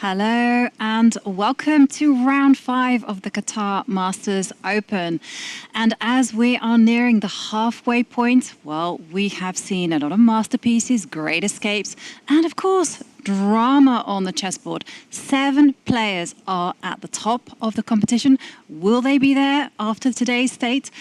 Hello and welcome to round 5 of the Qatar Masters Open. And as we are nearing the halfway point, well, we have seen a lot of masterpieces, great escapes, and of course, drama on the chessboard. 7 players are at the top of the competition. Will they be there after today's state?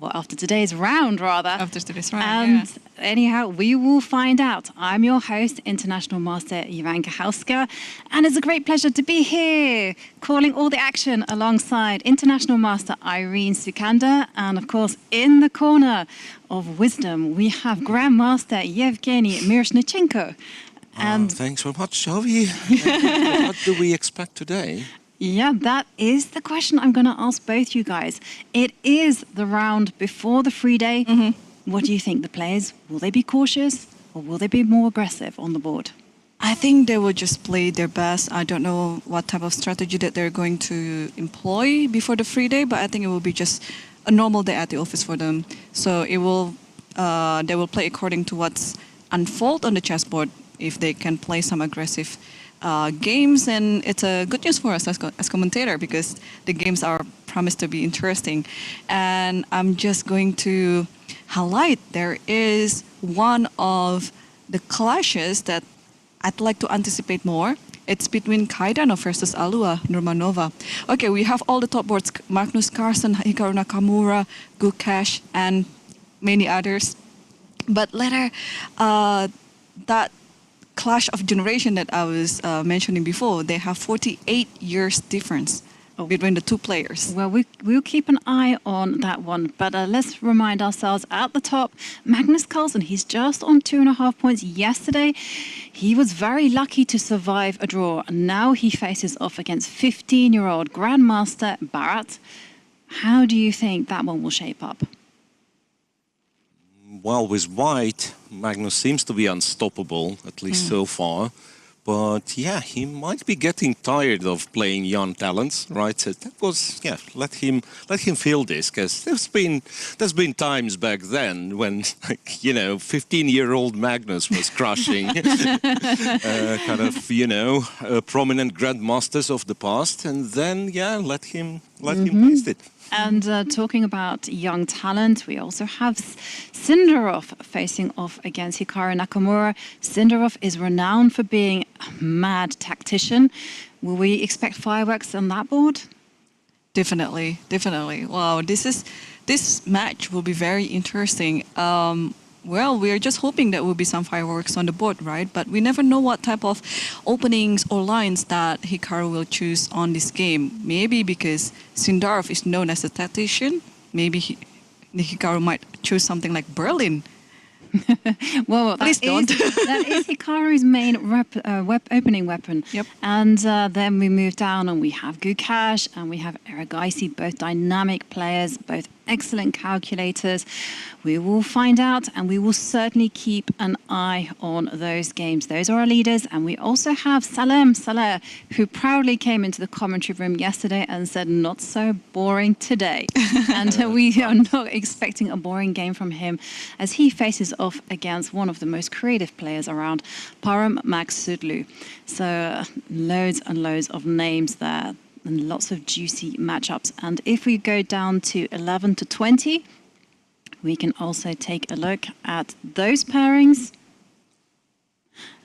Well, after today's round, rather. After today's round, and anyhow, we will find out. I'm your host, International Master Jovanka Houska, and it's a great pleasure to be here, calling all the action alongside International Master Irene Sukandar, and of course, in the corner of wisdom, we have Grandmaster Evgenij Miroshnichenko. And thanks very much, Jovi. What do we expect today? Yeah, that is the question I'm going to ask both you guys. It is the round before the free day. What do you think? The players, will they be cautious or will they be more aggressive on the board? I think they will just play their best. I don't know what type of strategy that they're going to employ before the free day, but I think it will be just a normal day at the office for them. So it will, they will play according to what's unfold on the chessboard. If they can play some aggressive games, and it's a good news for us as commentator because the games are promised to be interesting. And I'm just going to highlight there is one of the clashes that I'd like to anticipate more. It's between Kaidanov versus Alua Nurmanova. Okay, we have all the top boards: Magnus Carlsen, Hikaru Nakamura, Gukesh, and many others. But later, that clash of generation that I was mentioning before, they have 48 years difference between the two players. Well, we'll keep an eye on that one, but let's remind ourselves at the top, Magnus Carlsen, he's just on 2.5 points yesterday. He was very lucky to survive a draw, and now he faces off against 15-year-old Grandmaster Bharat. How do you think that one will shape up? Well, with white, Magnus seems to be unstoppable, at least so far. But yeah, he might be getting tired of playing young talents, right? So that was, yeah, let him feel this, because there's been times back then when, like, you know, 15-year-old Magnus was crushing kind of, you know, prominent grandmasters of the past, and then yeah, let him taste it. And talking about young talent, we also have Sindarov facing off against Hikaru Nakamura. Sindarov is renowned for being a mad tactician. Will we expect fireworks on that board? Definitely, definitely. Wow, this match will be very interesting. Well, we're just hoping there will be some fireworks on the board, right? But we never know what type of openings or lines that Hikaru will choose on this game. Maybe because Sindarov is known as a tactician, maybe Hikaru might choose something like Berlin. Well, please don't. That is Hikaru's main opening weapon. Yep. And then we move down and we have Gukesh and we have Erigaisi, both dynamic players, both excellent calculators. We will find out, and we will certainly keep an eye on those games. Those are our leaders. And we also have Salem Saleh, who proudly came into the commentary room yesterday and said, not so boring today. And we are not expecting a boring game from him as he faces off against one of the most creative players around, Param Magsudlu. So loads and loads of names there and lots of juicy matchups. And if we go down to 11 to 20, we can also take a look at those pairings.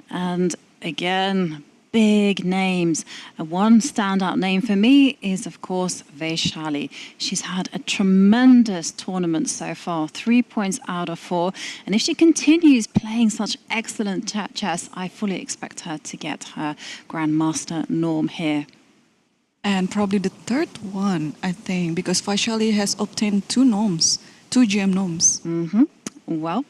And again, big names. One standout name for me is, of course, Vaishali. She's had a tremendous tournament so far, 3 points out of 4. And if she continues playing such excellent chess, I fully expect her to get her Grandmaster norm here. And probably the third one, I think, because Vaishali has obtained 2 norms, 2 GM norms. Well,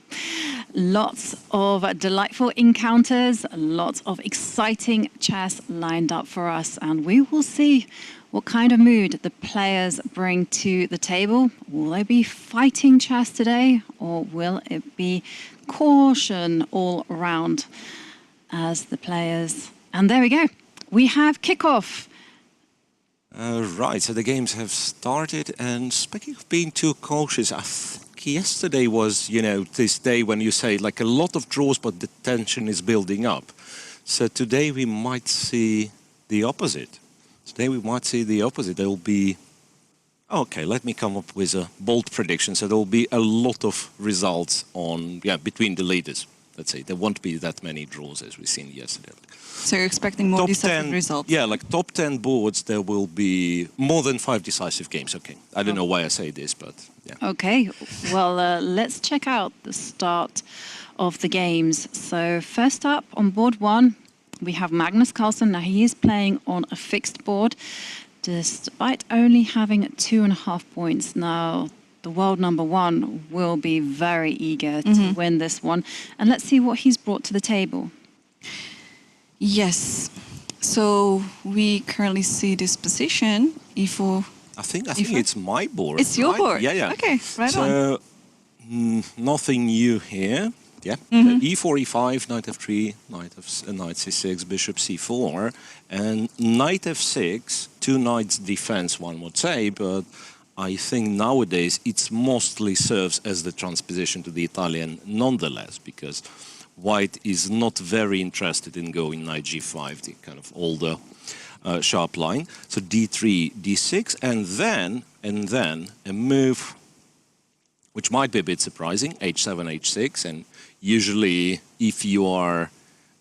lots of delightful encounters, lots of exciting chess lined up for us, and we will see what kind of mood the players bring to the table. Will they be fighting chess today, or will it be caution all around as the players? And there we go. We have kickoff. Right, so the games have started, and speaking of being too cautious, I think yesterday was, you know, this day when you say like a lot of draws, but the tension is building up. So today we might see the opposite. Today we might see the opposite. There will be... Okay, let me come up with a bold prediction. So there will be a lot of results on, between the leaders. Let's say there won't be that many draws as we've seen yesterday. So you're expecting more decisive results? Yeah, like top 10 boards, there will be more than 5 decisive games. Okay, I don't know why I say this, but yeah. Okay, well, let's check out the start of the games. So first up on board 1, we have Magnus Carlsen. Now he is playing on a fixed board, despite only having 2.5 points. Now, the world number 1 will be very eager to win this one. And let's see what he's brought to the table. Yes. So we currently see this position, E4. I think it's my board. It's your board? Yeah. Okay, right on. So, nothing new here. Yeah, E4, E5, Knight F3, Knight C6, Bishop C4, and Knight F6, 2 knights defense, one would say, but I think nowadays it mostly serves as the transposition to the Italian nonetheless, because White is not very interested in going Knight G5, the kind of older sharp line. So D3, D6, and then a move which might be a bit surprising, H7, H6, and usually if you are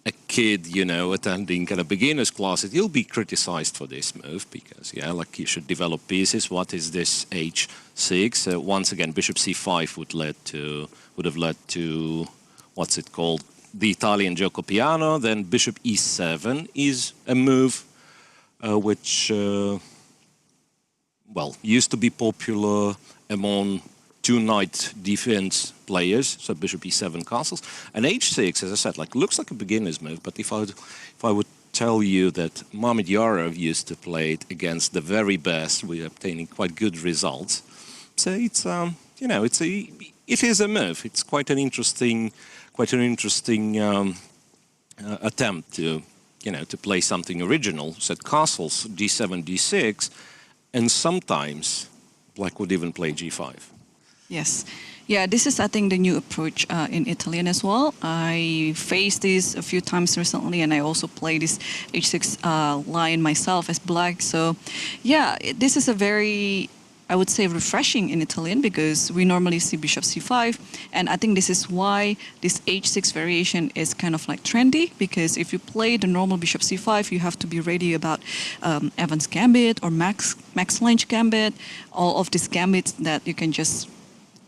a kid, you know, attending kind of beginner's classes, you'll be criticized for this move because, like you should develop pieces. What is this H6? Once again, Bishop C5 would have led to, what's it called? The Italian gioco piano. Then Bishop E7 is a move which, used to be popular among 2 knight defense players, so Bishop E7 castles, and H6, as I said, looks like a beginner's move. But if I would tell you that Mamedyarov used to play it against the very best, we're obtaining quite good results. So it's it is a move. It's quite an interesting attempt to play something original. So castles D7, D6, and sometimes Black would even play G5. Yes. Yeah, this is, I think, the new approach in Italian as well. I faced this a few times recently, and I also play this H6 line myself as Black. So, yeah, this is a very, I would say, refreshing in Italian because we normally see Bishop C5. And I think this is why this H6 variation is kind of trendy, because if you play the normal Bishop C5, you have to be ready about Evans Gambit or Max Lynch Gambit, all of these gambits that you can just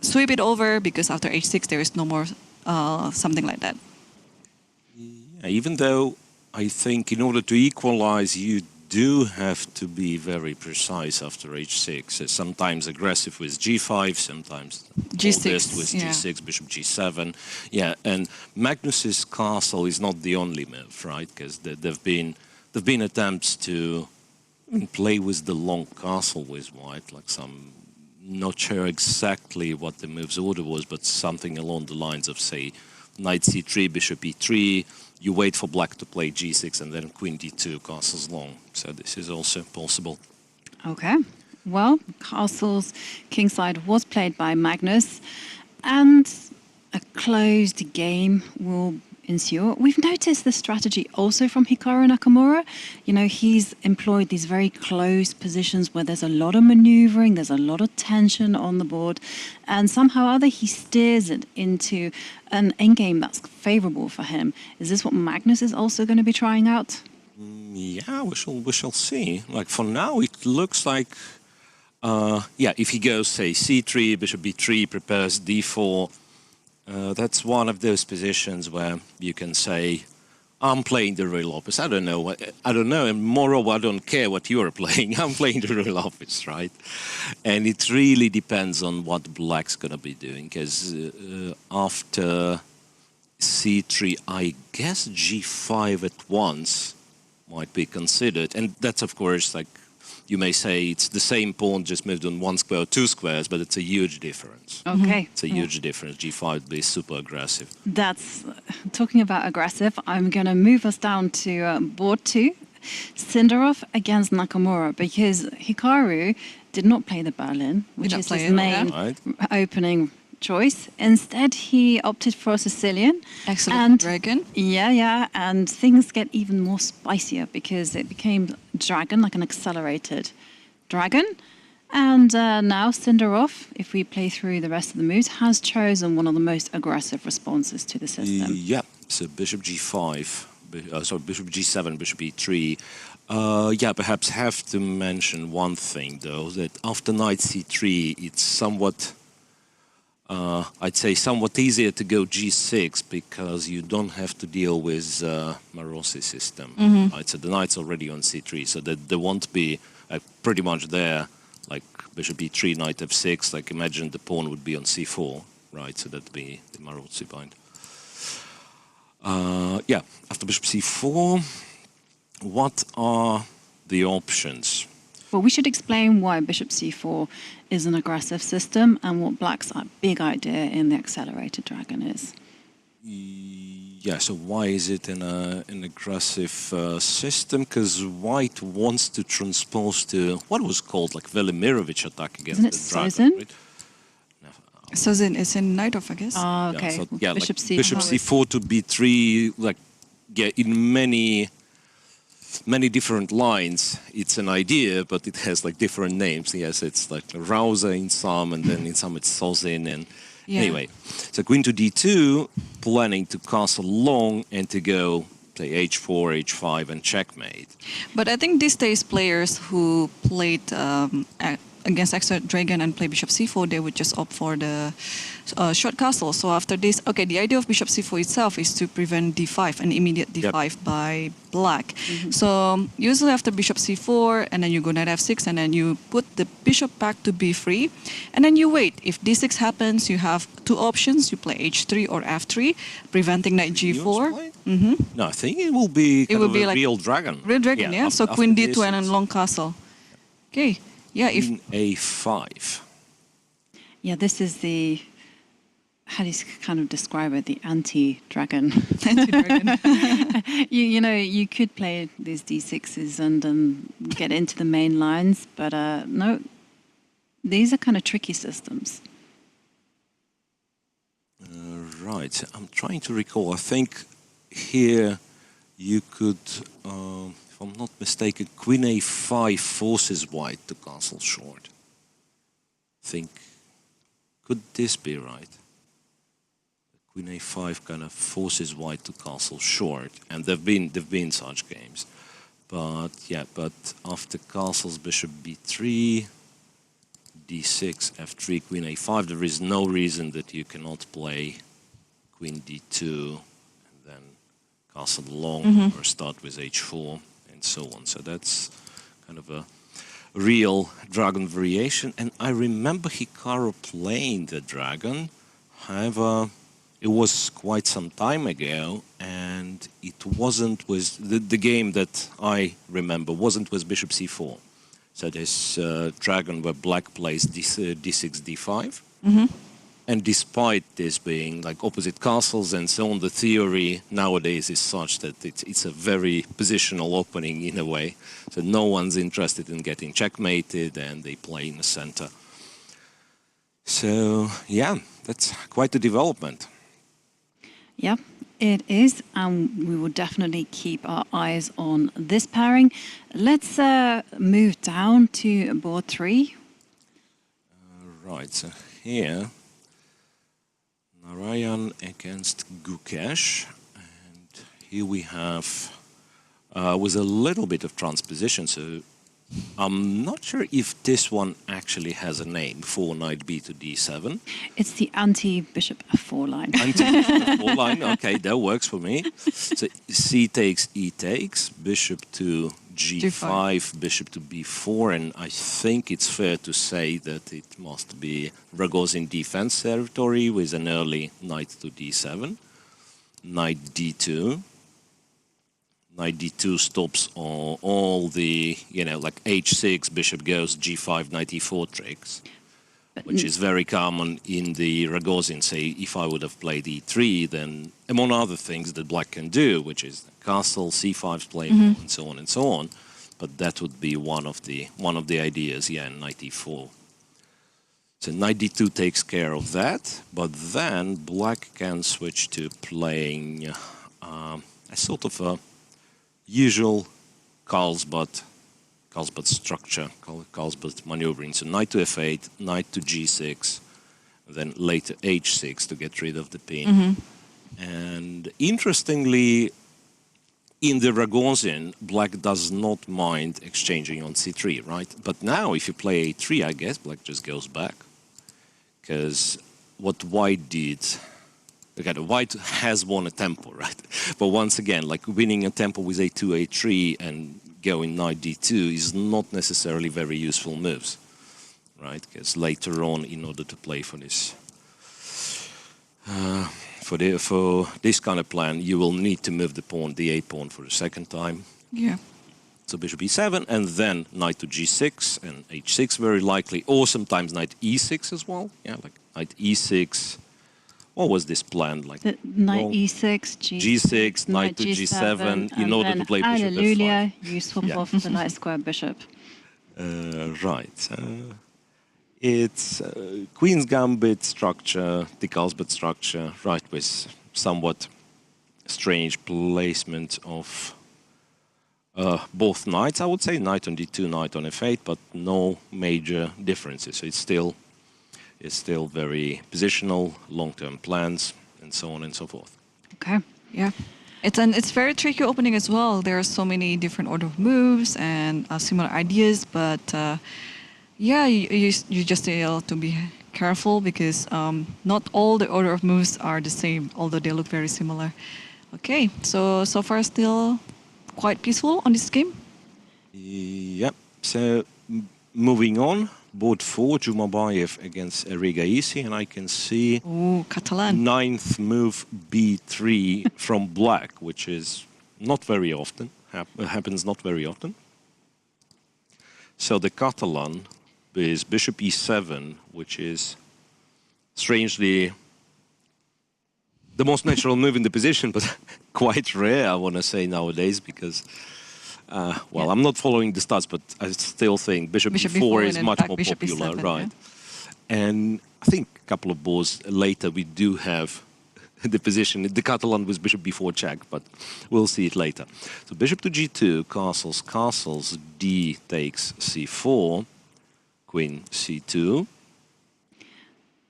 sweep it over because after H6 there is no more something like that. Yeah, even though I think in order to equalize you do have to be very precise after H6. Sometimes aggressive with G5, sometimes G6 with G6, Bishop G7. Yeah, and Magnus's castle is not the only move, right? Because there've been attempts to play with the long castle with White, not sure exactly what the move's order was, but something along the lines of, say, Knight C3, Bishop E3, you wait for Black to play G6, and then Queen D2, castles long. So this is also possible. Okay. Well, castles kingside was played by Magnus, and a closed game will ensue. We've noticed the strategy also from Hikaru Nakamura. You know, he's employed these very close positions where there's a lot of maneuvering, there's a lot of tension on the board, and somehow or other he steers it into an endgame that's favorable for him. Is this what Magnus is also going to be trying out? Yeah, we shall see. For now, it looks like, if he goes, say, C3, Bishop B3, prepares D4, that's one of those positions where you can say, I'm playing the real office. I don't know, and moreover, I don't care what you're playing. I'm playing the real office, right? And it really depends on what Black's going to be doing, because after C3, I guess G5 at once might be considered. And that's, of course, you may say it's the same pawn just moved on 1 square or 2 squares, but it's a huge difference. Okay. It's a huge difference. G5 would be super aggressive. That's, talking about aggressive, I'm going to move us down to board 2, Sindarov against Nakamura, because Hikaru did not play the Berlin, which is his main opening choice. Instead, he opted for a Sicilian. Excellent dragon. Yeah, and things get even more spicier because it became dragon, like an accelerated dragon. And now Sindarov, if we play through the rest of the moves, has chosen one of the most aggressive responses to the system. Yeah, so bishop g5, bishop g7, bishop e3. Yeah, perhaps have to mention one thing, though, that after knight c3, it's somewhat, I'd say, somewhat easier to go g6 because you don't have to deal with Marossi system. Right? So the knight's already on c3, so that there won't be pretty much there, like bishop e3, knight f6, like imagine the pawn would be on c4, right? So that'd be the Marozzi bind. Yeah, after bishop c4, what are the options? Well, we should explain why bishop c4 is an aggressive system and what black's big idea in the accelerated dragon is. Yeah, so why is it an aggressive system? Because white wants to transpose to what was called like Velimirovich attack against Isn't it the dragon. Sozin? Right? Sozin is in knight off, I guess. Oh, okay. Yeah, so, Well, yeah, bishop like c4. bishop c4 to b3, like yeah, in many different lines, it's an idea, but it has like different names. Yes, it's like Rauza in some, and then in some it's Sozin. And anyway, so queen to d2, planning to castle long and to go play h4, h5, and checkmate. But I think these days players who played against extra dragon and play bishop c4, they would just opt for the short castle. So after this, okay, the idea of bishop c4 itself is to prevent d5, an immediate d5 by black. So usually after bishop c4, and then you go knight f6, and then you put the bishop back to b3, and then you wait. If d6 happens, you have two options. You play h3 or f3, preventing knight g4. No, I think it will be kind of a like real dragon. Real dragon, yeah. So queen d2 and then long castle. Okay. Yeah, if a5. Yeah, this is the, how do you kind of describe it, the anti-dragon. anti-dragon. You know, you could play these d6s and get into the main lines, but no, these are kind of tricky systems. Right, I'm trying to recall. I think here you could, if I'm not mistaken, queen a5 forces white to castle short. Could this be right? Queen a5 kind of forces white to castle short, and there've been such games. But yeah, but after castles, bishop b3, d6, f3, queen a5, there is no reason that you cannot play queen d2 and then castle long or start with h4 and so on. So that's kind of a real dragon variation. And I remember Hikaru playing the dragon. However, it was quite some time ago, and it wasn't with the game that I remember wasn't with bishop c4. So this dragon where black plays d6, d5. And despite this being like opposite castles and so on, the theory nowadays is such that it's a very positional opening in a way. So no one's interested in getting checkmated, and they play in the center. So yeah, that's quite a development. Yeah, it is, and we will definitely keep our eyes on this pairing. Let's move down to board 3. Right, so here, Narayan against Gukesh, and here we have, with a little bit of transposition, so I'm not sure if this one actually has a name for knight b to d7. It's the anti-bishop f4 line. Anti-bishop f4 line, okay, that works for me. So c takes, e takes, bishop to g5, bishop to b4, and I think it's fair to say that it must be Rogozin defense territory with an early knight to d7, knight d2. Knight d2 stops all the, you know, like h6, bishop goes, g5, knight e4 tricks, which is very common in the Rogozin. Say, if I would have played e3, then among other things that black can do, which is castle, c5 play, and so on and so on. But that would be one of the ideas, yeah, knight e4. So knight d2 takes care of that, but then black can switch to playing a sort of a usual Carlsbad structure, Carlsbad maneuvering. So knight to f8, knight to g6, then later h6 to get rid of the pin. And interestingly, in the Ragozin, black does not mind exchanging on c3, right? But now if you play a3, I guess black just goes back. Because what white did, okay, white has won a tempo, right? But once again, like winning a tempo with a2, a3 and going knight d2 is not necessarily very useful moves, right? Because later on, in order to play for this, for this kind of plan, you will need to move the pawn, the a pawn, for the second time. Yeah. So bishop e7, and then knight to g6 and h6 very likely, or sometimes knight e6 as well. Yeah, like knight e6. What was this plan? Like Knight e6, g6, knight to g7, in order to play bishop f5. You swap off the light square bishop. Right. It's Queen's Gambit structure, the Carlsbad structure, right, with somewhat strange placement of both knights, I would say, knight on d2, knight on f8, but no major differences. So it's still very positional, long-term plans, and so on and so forth. Okay. Yeah. It's very tricky opening as well. There are so many different order of moves and similar ideas, but yeah, you just have to be careful because not all the order of moves are the same, although they look very similar. Okay, so far still quite peaceful on this game. Yep. So moving on, board 4, Jumabayev against Erigaisi, and I can see Catalan. 9th move b3 from black, which is not very often, happens not very often. So the Catalan is bishop e7, which is strangely the most natural move in the position, but quite rare, I want to say, nowadays, because, well, I'm not following the stats, but I still think bishop b4 is much more popular, e7, right? Yeah. And I think a couple of boards later we do have the position, the Catalan with bishop b4 check, but we'll see it later. So bishop to g2, castles, d takes c4, queen c2,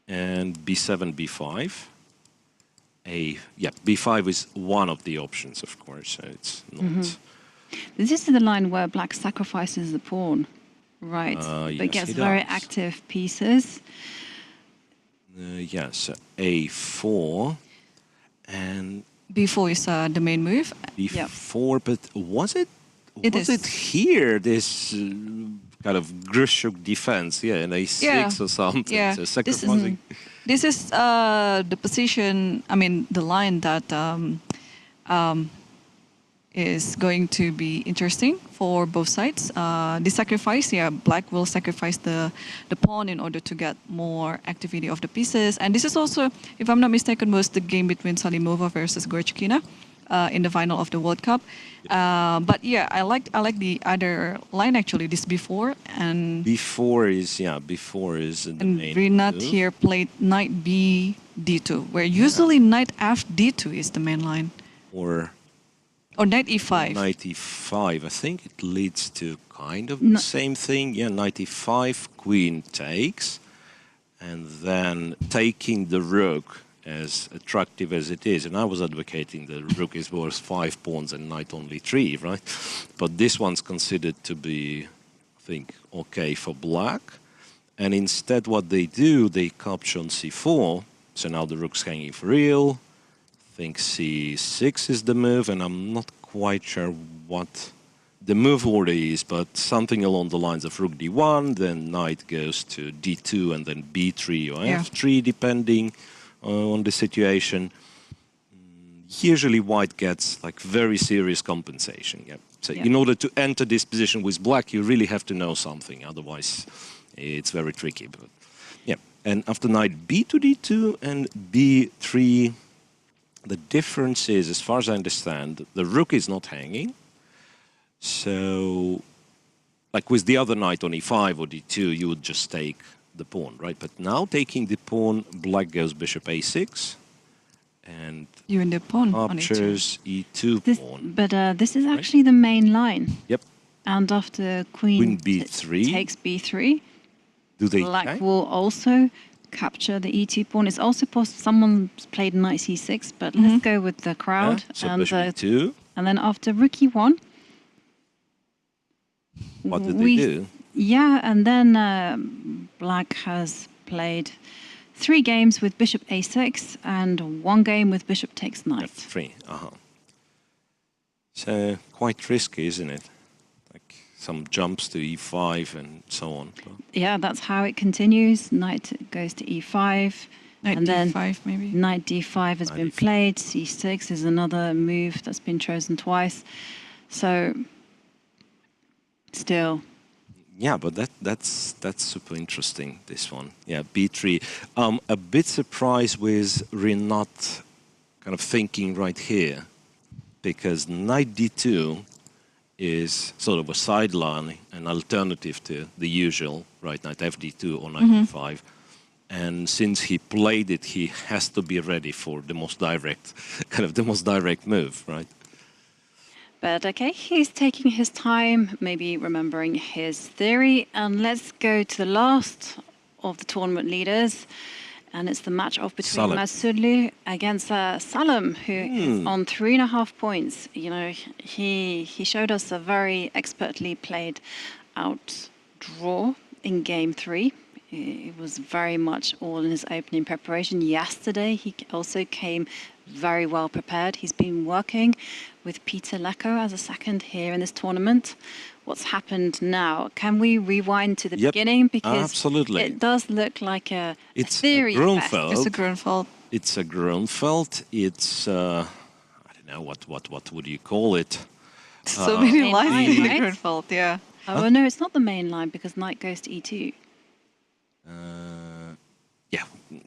and b7, b5. b5 is one of the options, of course, so it's not... This is the line where black sacrifices the pawn, right? But yes, gets he very does. active pieces. Yes, a4, and b4 is the main move. b4, but was it is. it here, this kind of Grishuk defense, yeah, an a6 or something, Yeah. so sacrificing... This is the position, I mean, the line that is going to be interesting for both sides. The sacrifice, black will sacrifice the pawn in order to get more activity of the pieces. And this is also, if I'm not mistaken, was the game between Salimova versus Gorchkina in the final of the World Cup. But yeah, I like the other line actually, this before and before is the and main Rinat move. here played knight b d2, where usually knight f d2 is the main line. Or Knight e5. Knight e5, I think it leads to kind of the same thing. Yeah, knight e5, queen takes, and then taking the rook, as attractive as it is, and I was advocating the rook is worth 5 pawns and knight only 3, right? But this one's considered to be, I think, okay for black. And instead what they do, they capture on c4, so now the rook's hanging for real. I think c6 is the move, and I'm not quite sure what the move order is, but something along the lines of rook d1, then knight goes to d2, and then b3 or f3, depending on the situation. Usually white gets like very serious compensation. Yeah. So in order to enter this position with black, you really have to know something, otherwise it's very tricky. But yeah, and after knight b to d2 and b3, the difference is, as far as I understand, the rook is not hanging. So like with the other knight on e5 or d2, you would just take the pawn, right? But now taking the pawn, black goes bishop a6, and You and the pawn on E2. captures e2 pawn. But this is actually the main line. Yep. And after Queen queen b3. takes b3, Do they black check? will also capture the e2 pawn. It's also possible someone's played knight c6, but let's go with the crowd. So bishop e2. And then after rook e1, What did they do? Yeah, and then black has played 3 games with bishop a6 and 1 game with bishop takes knight. F3. So quite risky, isn't it? Like some jumps to e5 and so on. Yeah, that's how it continues. Knight goes to e5. Knight and then d5 maybe. Knight d5 has been played. c6 is another move that's been chosen twice. So still. Yeah, but that's super interesting, this one. Yeah, b3. A bit surprised with Renat kind of thinking right here, because knight d2 is sort of a sideline, an alternative to the usual, right, knight fd2 or knight d5. And since he played it, he has to be ready for the most direct, kind of the most direct move, right? But okay, he's taking his time, maybe remembering his theory. And let's go to the last of the tournament leaders. And it's the match-off between Masudlu against Salem, who is on 3.5 points. You know, he showed us a very expertly played out draw in game 3. It was very much all in his opening preparation. Yesterday, he also came very well prepared. He's been working with Peter Lecco as a second here in this tournament. What's happened now? Can we rewind to the beginning? Because absolutely. It does look like a theory. It's a Grunfeld. It's a Grunfeld. It's I don't know what would you call it? So many lines in the right? Grunfeld, yeah. Oh no, it's not the main line because knight goes to e2. Yeah,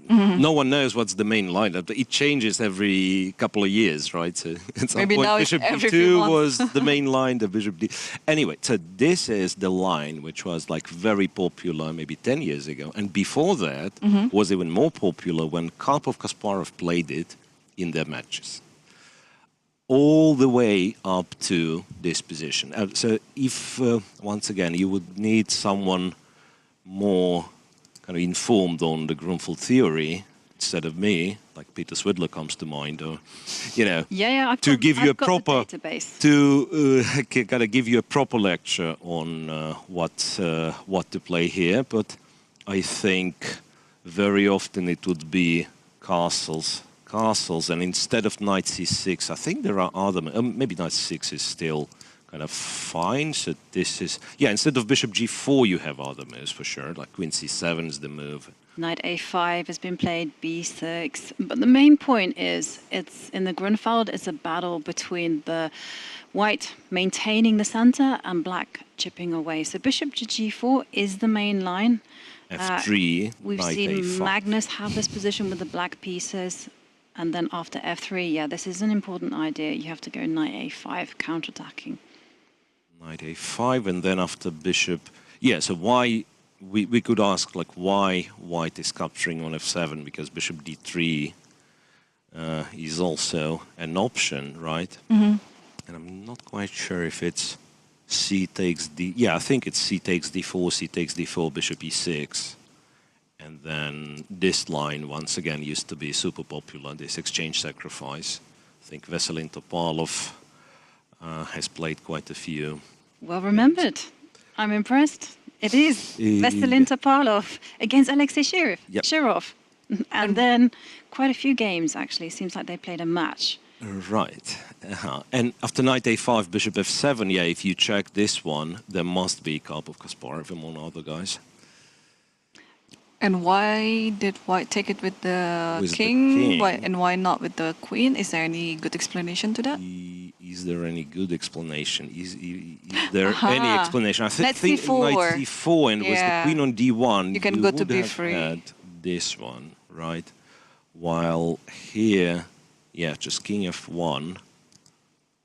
no one knows what's the main line. It changes every couple of years, right? So at some Maybe point, now bishop it's every few d2 months. was the main line, the bishop d. Anyway, so this is the line which was like very popular maybe 10 years ago, and before that was even more popular when Karpov-Kasparov played it in their matches, all the way up to this position. So if once again you would need someone more kind of informed on the Grunfeld theory instead of me, like Peter Swidler comes to mind, or you know, to give you a proper kind of give you a proper lecture on what to play here. But I think very often it would be castles, and instead of knight c6, I think there are other maybe knight c6 is still kind of fine. So this is, instead of bishop g4, you have other moves for sure, like queen c7 is the move. Knight a5 has been played, b6. But the main point is, it's in the Grunfeld, it's a battle between the white maintaining the center and black chipping away. So bishop to g4 is the main line. f3, we've knight seen a5. Magnus have this position with the black pieces. And then after f3, this is an important idea. You have to go knight a5, counterattacking. Knight a5, and then after bishop, so why we could ask, like, why white is capturing on f7, because bishop d3 is also an option, right? And I'm not quite sure if it's c takes d. I think it's c takes d4, c takes d4, bishop e6. And then this line, once again, used to be super popular, this exchange sacrifice. I think Veselin Topalov has played quite a few. Well remembered. I'm impressed. It is Veselin Topalov against Alexei Shirov. And then quite a few games, actually. Seems like they played a match. Right. And after knight a5, bishop f7, if you check this one, there must be Karpov-Kasparov among other guys. And why did white take it with the king? And why not with the queen? Is there any good explanation to that? Is there any good explanation? Is there any explanation? I think c4. knight c4, and with the queen on d1, you can go to b3. Had this one, right? While here, just king f1,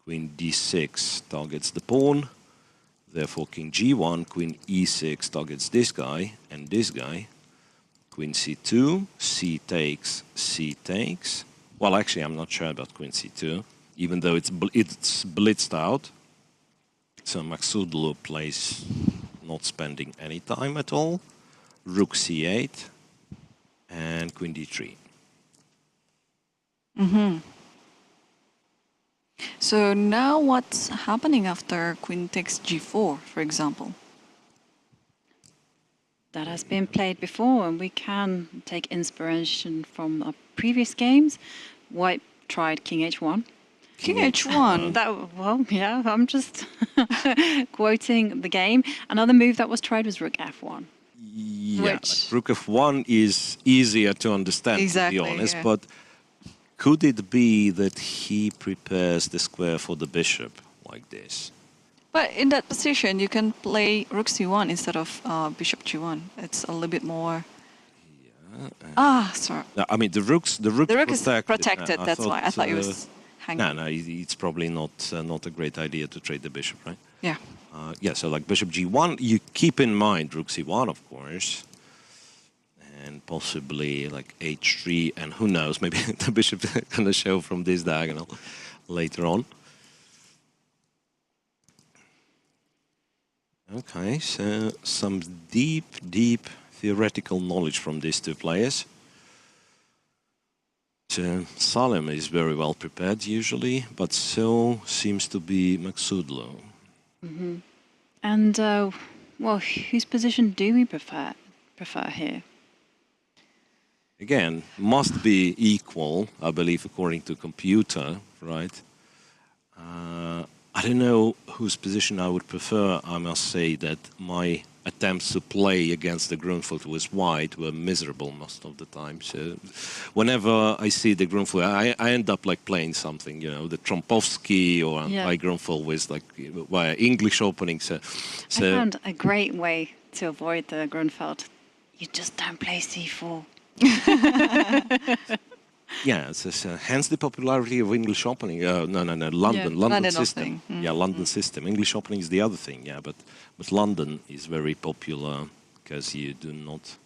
queen d6 targets the pawn. Therefore, king g1, queen e6 targets this guy and this guy. queen c2, c takes, c takes. Well, actually, I'm not sure about queen c2, even though it's blitzed out. So Maksudlu plays not spending any time at all. Rook c8 and queen d3. So now what's happening after queen takes g4, for example? That has been played before, and we can take inspiration from our previous games. White tried king h1. King h1. Well, yeah, I'm just quoting the game. Another move that was tried was rook f1. Yeah, Which... like rook f1 is easier to understand, Exactly, to be honest, yeah. but could it be that he prepares the square for the bishop like this? But in that position, you can play rook c1 instead of bishop g1. It's a little bit more... sorry. No, I mean, the rook is protected, that's why. I thought it was hanging. No, it's probably not a great idea to trade the bishop, right? Yeah. Yeah, so like bishop g1, you keep in mind rook c1, of course, and possibly like h3, and who knows, maybe the bishop is going to show from this diagonal later on. Okay, so some deep theoretical knowledge from these two players. So Salem is very well prepared usually, but so seems to be Maksudlu. And, well, whose position do we prefer here? Again, must be equal, I believe, according to computer, right? I don't know whose position I would prefer. I must say that my attempts to play against the Grunfeld with white were miserable most of the time. So whenever I see the Grunfeld, I end up like playing something, you know, the Trompovsky or I Grunfeld with like via English openings. I found a great way to avoid the Grunfeld. You just don't play c4. Yeah, hence the popularity of English opening. London system. Yeah, London system. English opening is the other thing. Yeah, but London is very popular because you do not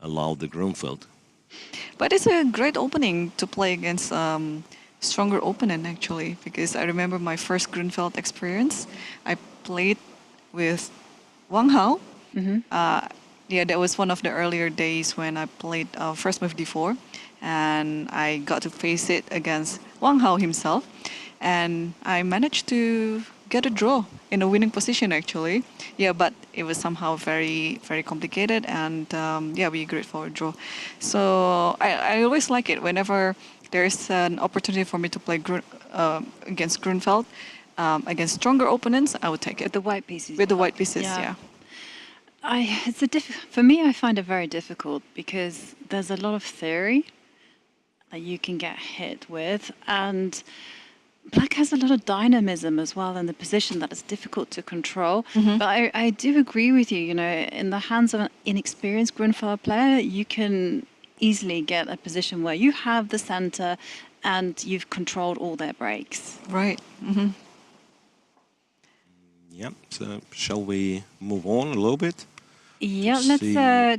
allow the Grunfeld. But it's a great opening to play against stronger opponent actually, because I remember my first Grunfeld experience. I played with Wang Hao. Yeah, that was one of the earlier days when I played first move d4. And I got to face it against Wang Hao himself. And I managed to get a draw in a winning position, actually. Yeah, but it was somehow very complicated. And yeah, we agreed for a draw. So I always like it whenever there's an opportunity for me to play against Grunfeld. Against stronger opponents, I would take it. With the white pieces. With the white pieces, yeah. For me, I find it very difficult because there's a lot of theory that you can get hit with, and Black has a lot of dynamism as well in the position that is difficult to control. But I do agree with you, you know, in the hands of an inexperienced Grunfeld player, you can easily get a position where you have the center and you've controlled all their breaks. Right. Yeah, so shall we move on a little bit? Yeah, let's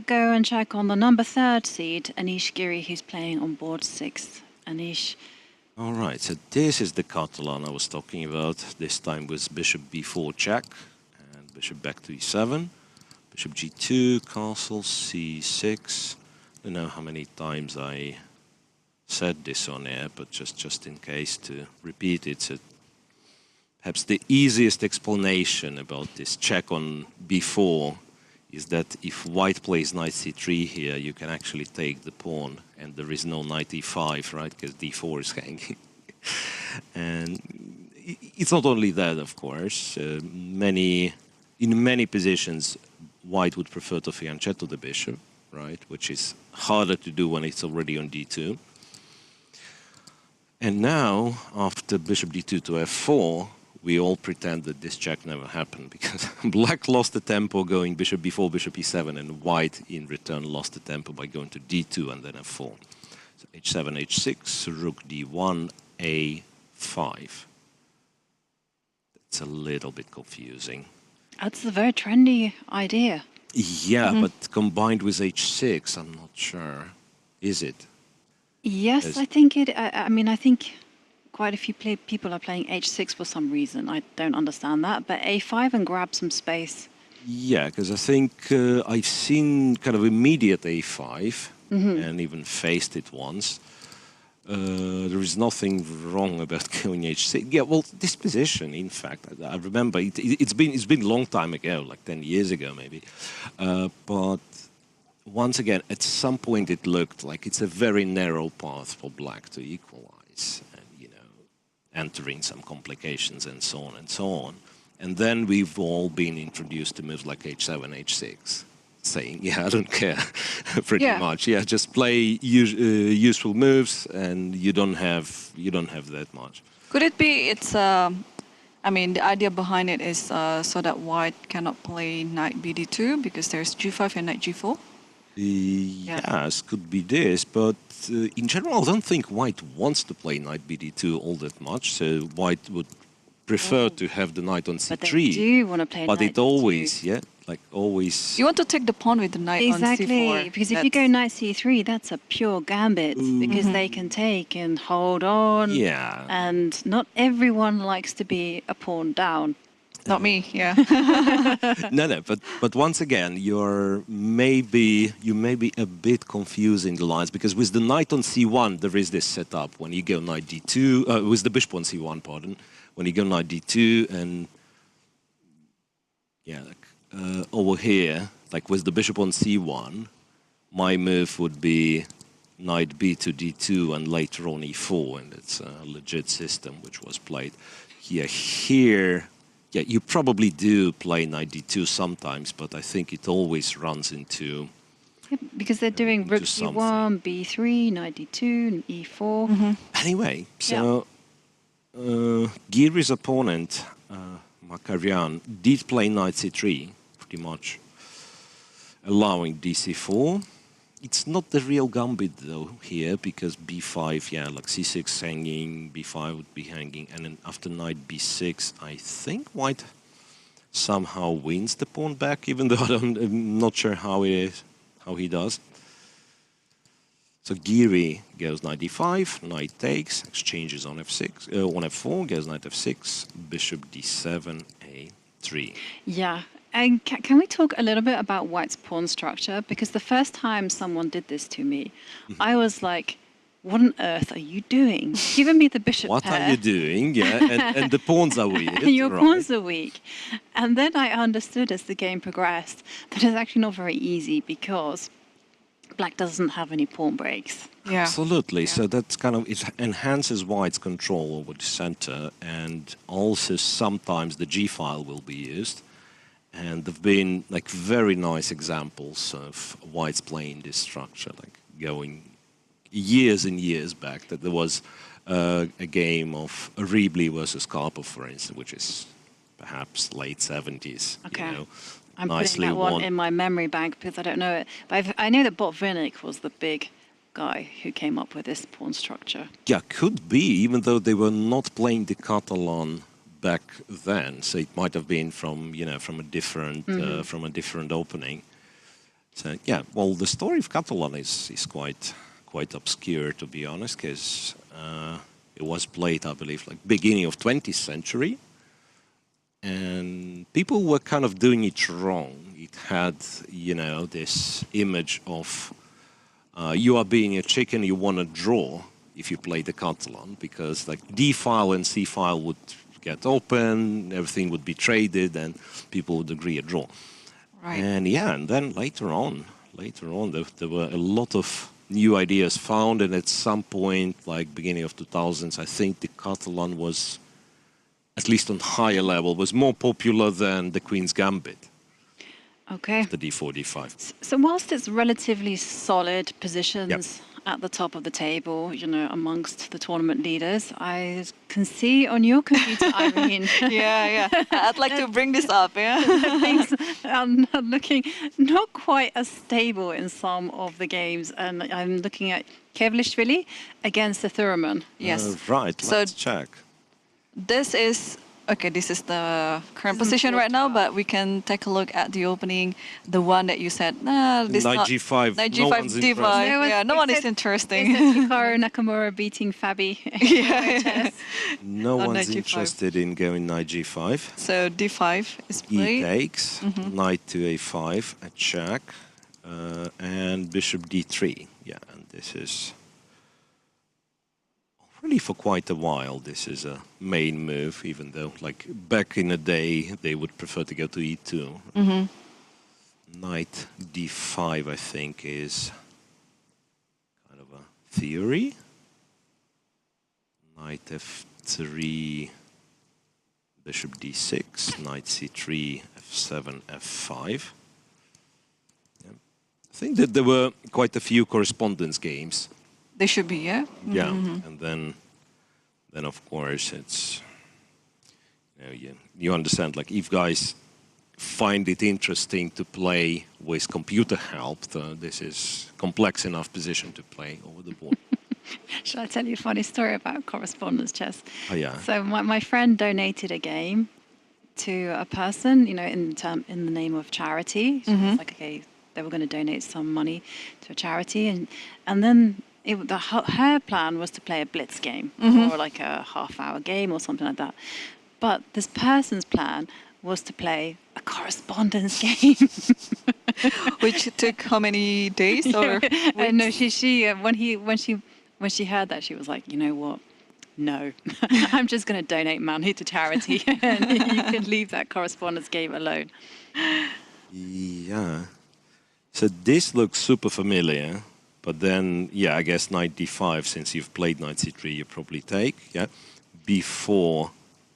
go and check on the number 3rd seed, Anish Giri, who's playing on board 6th. Anish. All right, so this is the Catalan I was talking about, this time with bishop b4 check, and bishop back to e7, bishop g2, castle, c6. I don't know how many times I said this on air, but just in case to repeat it, so perhaps the easiest explanation about this check on b4 is that if white plays knight c3 here, you can actually take the pawn, and there is no knight e5, right? Because d4 is hanging. And it's not only that, of course. In many positions, white would prefer to fianchetto the bishop, right? Which is harder to do when it's already on d2. And now, after bishop d2 to f4, we all pretend that this check never happened because black lost the tempo going bishop b4, bishop e7, and white in return lost the tempo by going to d2 and then f4. So h7, h6, rook d1, a5. It's a little bit confusing. That's a very trendy idea. Yeah, but combined with h6, I'm not sure. Is it? Yes, Yes. I think it. I mean, I think quite a few people are playing h6 for some reason. I don't understand that. But a5 and grab some space. Yeah, because I think I've seen kind of immediate a5 and even faced it once. There is nothing wrong about going h6. Yeah, well, this position, in fact, I remember it's been a long time ago, like 10 years ago maybe. But once again, at some point it looked like it's a very narrow path for black to equalize, and entering some complications and so on and so on. And then we've all been introduced to moves like h7, h6, saying, yeah, I don't care, pretty much. Yeah, just play useful moves, and you don't have that much. Could it be it's, I mean, the idea behind it is so that white cannot play knight bd2 because there's g5 and knight g4? Yes, could be this, but in general, I don't think white wants to play knight bd2 all that much, so white would prefer to have the knight on c3. But they do want to play but knight it always, always... You want to take the pawn with the knight on c4. Exactly, because if you go knight c3, that's a pure gambit, because they can take and hold on. Yeah. And not everyone likes to be a pawn down. Not me, yeah. No, but once again, you may be a bit confusing the lines, because with the knight on c1, there is this setup when you go knight d2, with the bishop on c1, pardon, when you go knight d2 and over here, like with the bishop on c1, my move would be knight b to d2 and later on e4, and it's a legit system which was played. Here, you probably do play knight d2 sometimes, but I think it always runs into... Yeah, because they're doing rook c1, b3, knight d2, and e4. Anyway, so Giri's opponent, Makarian, did play knight c3, pretty much, allowing dc4. It's not the real gambit, though, here, because b5, like c6 hanging, b5 would be hanging, and then after knight b6, I think white somehow wins the pawn back, even though I'm not sure how he does. So Giri goes knight d5, knight takes, exchanges on f6, on f4, goes knight f6, bishop d7, a3. Yeah. And can we talk a little bit about white's pawn structure? Because the first time someone did this to me, I was like, what on earth are you doing? Giving me the bishop What pair. are you doing? Yeah, and the pawns are weird. And your pawns are weak. And then I understood as the game progressed that it's actually not very easy because black doesn't have any pawn breaks. Yeah. Absolutely. So that's kind of, it enhances white's control over the center, and also sometimes the g file will be used. And there've been like very nice examples of white's playing this structure, like going years and years back. That there was a game of Ribli versus Karpov, for instance, which is perhaps late 70s. Okay. You know, I'm nicely putting that one won. in my memory bank because I don't know it. But I know that Botvinnik was the big guy who came up with this pawn structure. Yeah, could be, even though they were not playing the Catalan back then, so it might have been from from a different opening. So yeah, well, the story of Catalan is quite obscure, to be honest, because it was played, I believe, like beginning of 20th century, and people were kind of doing it wrong. It had this image of you are being a chicken, you want to draw if you play the Catalan, because like D file and C file would get open, everything would be traded, and people would agree a draw. Right. And yeah, and then later on, there were a lot of new ideas found, and at some point, like beginning of 2000s, I think the Catalan was, at least on higher level, was more popular than the Queen's Gambit. Okay. The D4, D5. So whilst it's relatively solid positions at the top of the table, amongst the tournament leaders, I can see on your computer, Irene. Yeah. I'd like to bring this up, yeah. Things are looking not quite as stable in some of the games. And I'm looking at Kevlishvili against the Thurman. Yes. Right, So let's check. this is Okay, this is the current position right now, but we can take a look at the opening, the one that you said, nah, this Knight not... G5. Knight No G5, one's D5. interested. Yeah, no one is interesting. Hikaru Nakamura beating Fabi. Yeah. No On one's Knight G5. interested in going Knight G5. So D5 is E played. takes, Knight to A5, a check, and Bishop D3. Yeah, and this is really for quite a while. This is a main move, even though, like back in the day, they would prefer to go to E2. Knight D5, I think, is kind of a theory. Knight F3. Bishop D6, Knight C3, F7, F5. Yeah. I think that there were quite a few correspondence games. They should be, yeah? Yeah, and then of course it's, you understand, like if guys find it interesting to play with computer help, this is complex enough position to play over the board. Shall I tell you a funny story about correspondence chess? Oh yeah. So my friend donated a game to a person, in the name of charity. So it's like, okay, they were going to donate some money to a charity, and then her plan was to play a blitz game or like a half-hour game or something like that. But this person's plan was to play a correspondence game. Which took how many days? Or No, when she heard that, she was like, you know what? No, I'm just going to donate money to charity, and you can leave that correspondence game alone. Yeah. So this looks super familiar, but then, yeah, I guess Knight D5, since you've played Knight C3, you probably take, yeah. Before,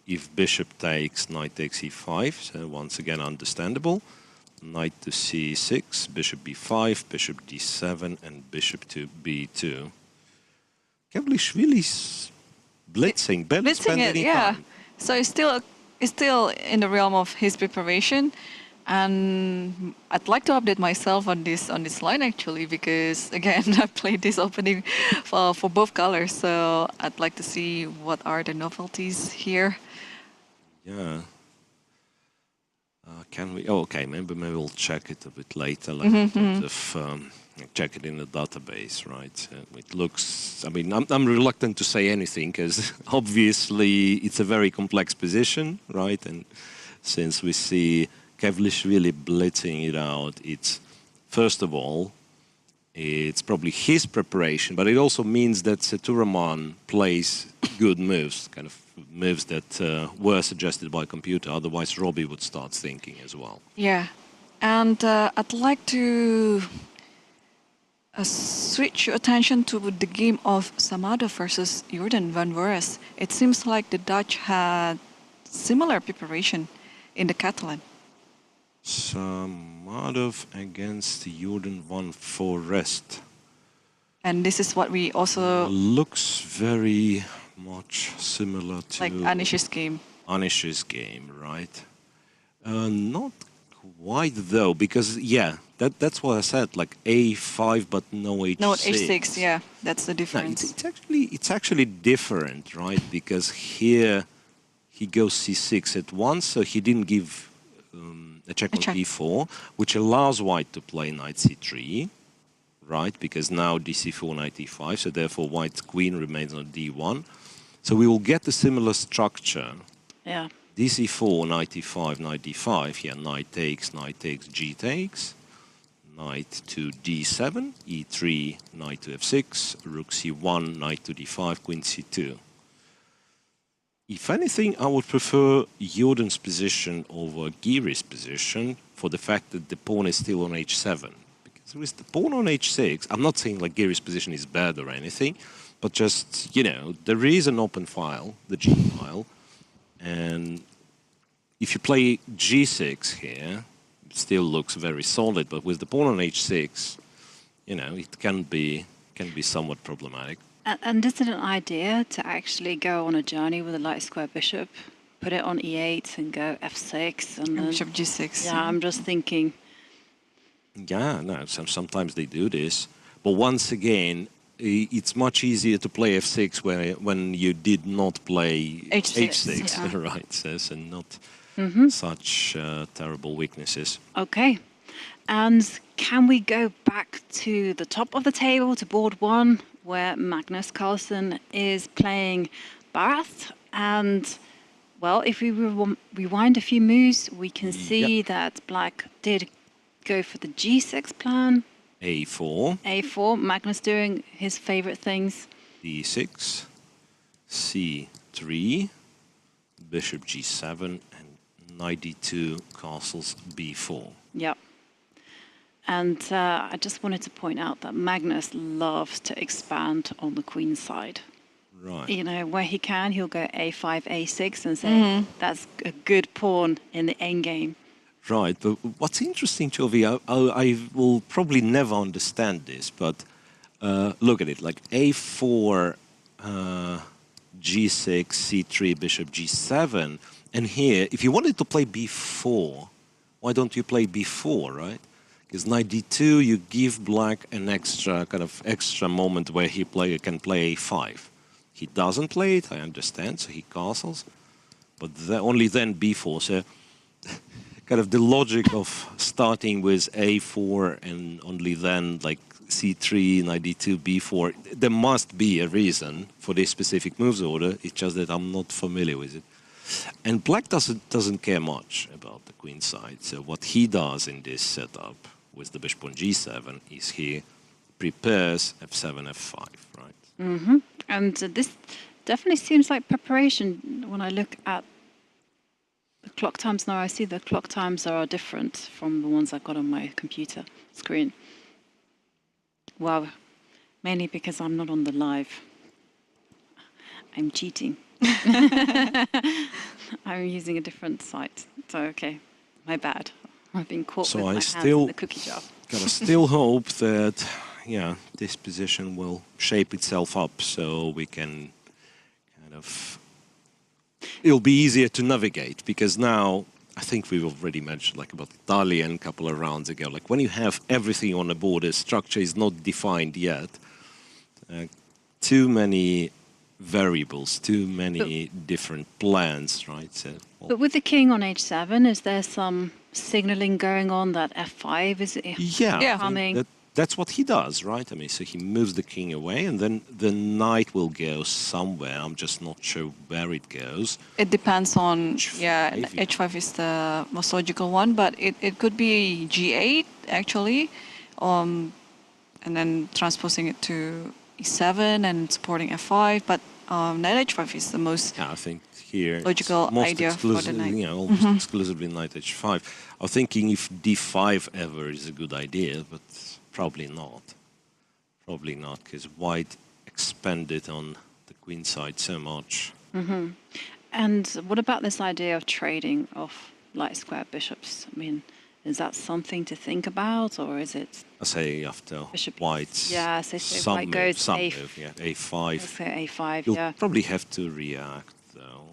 if Bishop takes, Knight takes E5, so once again understandable. Knight to C6, Bishop B5, Bishop D7, and Bishop to B2. Kevlishvili's blitzing, barely spend any time. So it's still in the realm of his preparation, and I'd like to update myself on this line actually, because again I played this opening for both colors, so I'd like to see what are the novelties here. Yeah. Can we? Oh, okay. Maybe we'll check it a bit later, like in terms of check it in the database, right? It looks. I mean, I'm reluctant to say anything because obviously it's a very complex position, right? And since we see Kevlishvili blitzing it out, it's first of all, it's probably his preparation, but it also means that Seturaman plays good moves, kind of moves that were suggested by computer. Otherwise, Robbie would start thinking as well. Yeah, and I'd like to switch your attention to the game of Samado versus Jordan van Vores. It seems like the Dutch had similar preparation in the Catalan. Samadov against Jordan van Forest. And this is what we also... Looks very much similar to... like Anish's game. Anish's game, right? Not quite though, because, yeah, that's what I said, like A5 but no H6. No, H6, yeah, that's the difference. No, it's actually different, right? Because here he goes C6 at once, so he didn't give a check on D4, which allows white to play Knight C3, right? Because now DC4, Knight E5, so therefore white's queen remains on D1. So we will get a similar structure. Yeah. DC4, Knight E5, Knight D5. Here, Knight takes, G takes. Knight to D7, E3, Knight to F6, Rook C1, Knight to D5, Queen C2. If anything, I would prefer Jordan's position over Giri's position for the fact that the pawn is still on H7. Because with the pawn on H6, I'm not saying like Giri's position is bad or anything, but just, there is an open file, the G file, and if you play G6 here, it still looks very solid, but with the pawn on H6, it can be somewhat problematic. And is it an idea to actually go on a journey with a light square bishop, put it on E8 and go F6 and then Bishop G6? Yeah, I'm just thinking. Yeah, no, sometimes they do this. But once again, it's much easier to play f6 when you did not play H6, yeah. right? So not such terrible weaknesses. Okay. And can we go back to the top of the table, to board one, where Magnus Carlsen is playing Barath? And, well, if we rewind a few moves, we can see that Black did go for the G6 plan. A4. A4, Magnus doing his favorite things. D6, C3, bishop G7, and knight D2, castles B4. Yep. And I just wanted to point out that Magnus loves to expand on the queen side. Right. You know, where he can, he'll go A5, A6 and say, that's a good pawn in the endgame. Right, but what's interesting, Jovi, I will probably never understand this, but look at it, like A4, G6, C3, bishop G7, and here, if you wanted to play B4, why don't you play B4, right? Because knight D2, you give Black an extra moment where he can play A5. He doesn't play it, I understand, so he castles, but only then B4, so kind of the logic of starting with A4 and only then like C3, knight D2, B4, there must be a reason for this specific moves order. It's just that I'm not familiar with it. And Black doesn't care much about the queen side. So what he does in this setup with the bishop on G7 is he prepares F7, F5, right? Mm-hmm. And this definitely seems like preparation when I look at the clock times now. I see the clock times are different from the ones I've got on my computer screen. Well, mainly because I'm not on the live. I'm cheating. I'm using a different site. So, okay, my bad. I've been caught with my hands in the cookie jar. Gotta still hope that, yeah, this position will shape itself up so we can kind of... It'll be easier to navigate because now, I think we've already mentioned like about Italian a couple of rounds ago, like when you have everything on the board, the structure is not defined yet. Too many variables, too many different plans, right? So, well, But with the king on h7, is there some signaling going on that f5 is yeah, coming? that's what he does, right? I mean, so he moves the king away and then the knight will go somewhere. I'm just not sure where it goes. It depends on, H5, yeah, H5 is the most logical one, but it could be G8, actually, and then transposing it to E7 and supporting F5, but knight H5 is the most Yeah, I think here logical most idea for the knight. You know, almost exclusively knight H5. I'm thinking if D5 ever is a good idea, but probably not. Probably not, because white expanded on the queen side so much. Mm-hmm. And what about this idea of trading off light square bishops? I mean, is that something to think about, or is it? I say after Bishop white's yeah, so if white move, goes A5. let's say A5, You'll yeah. probably have to react, though,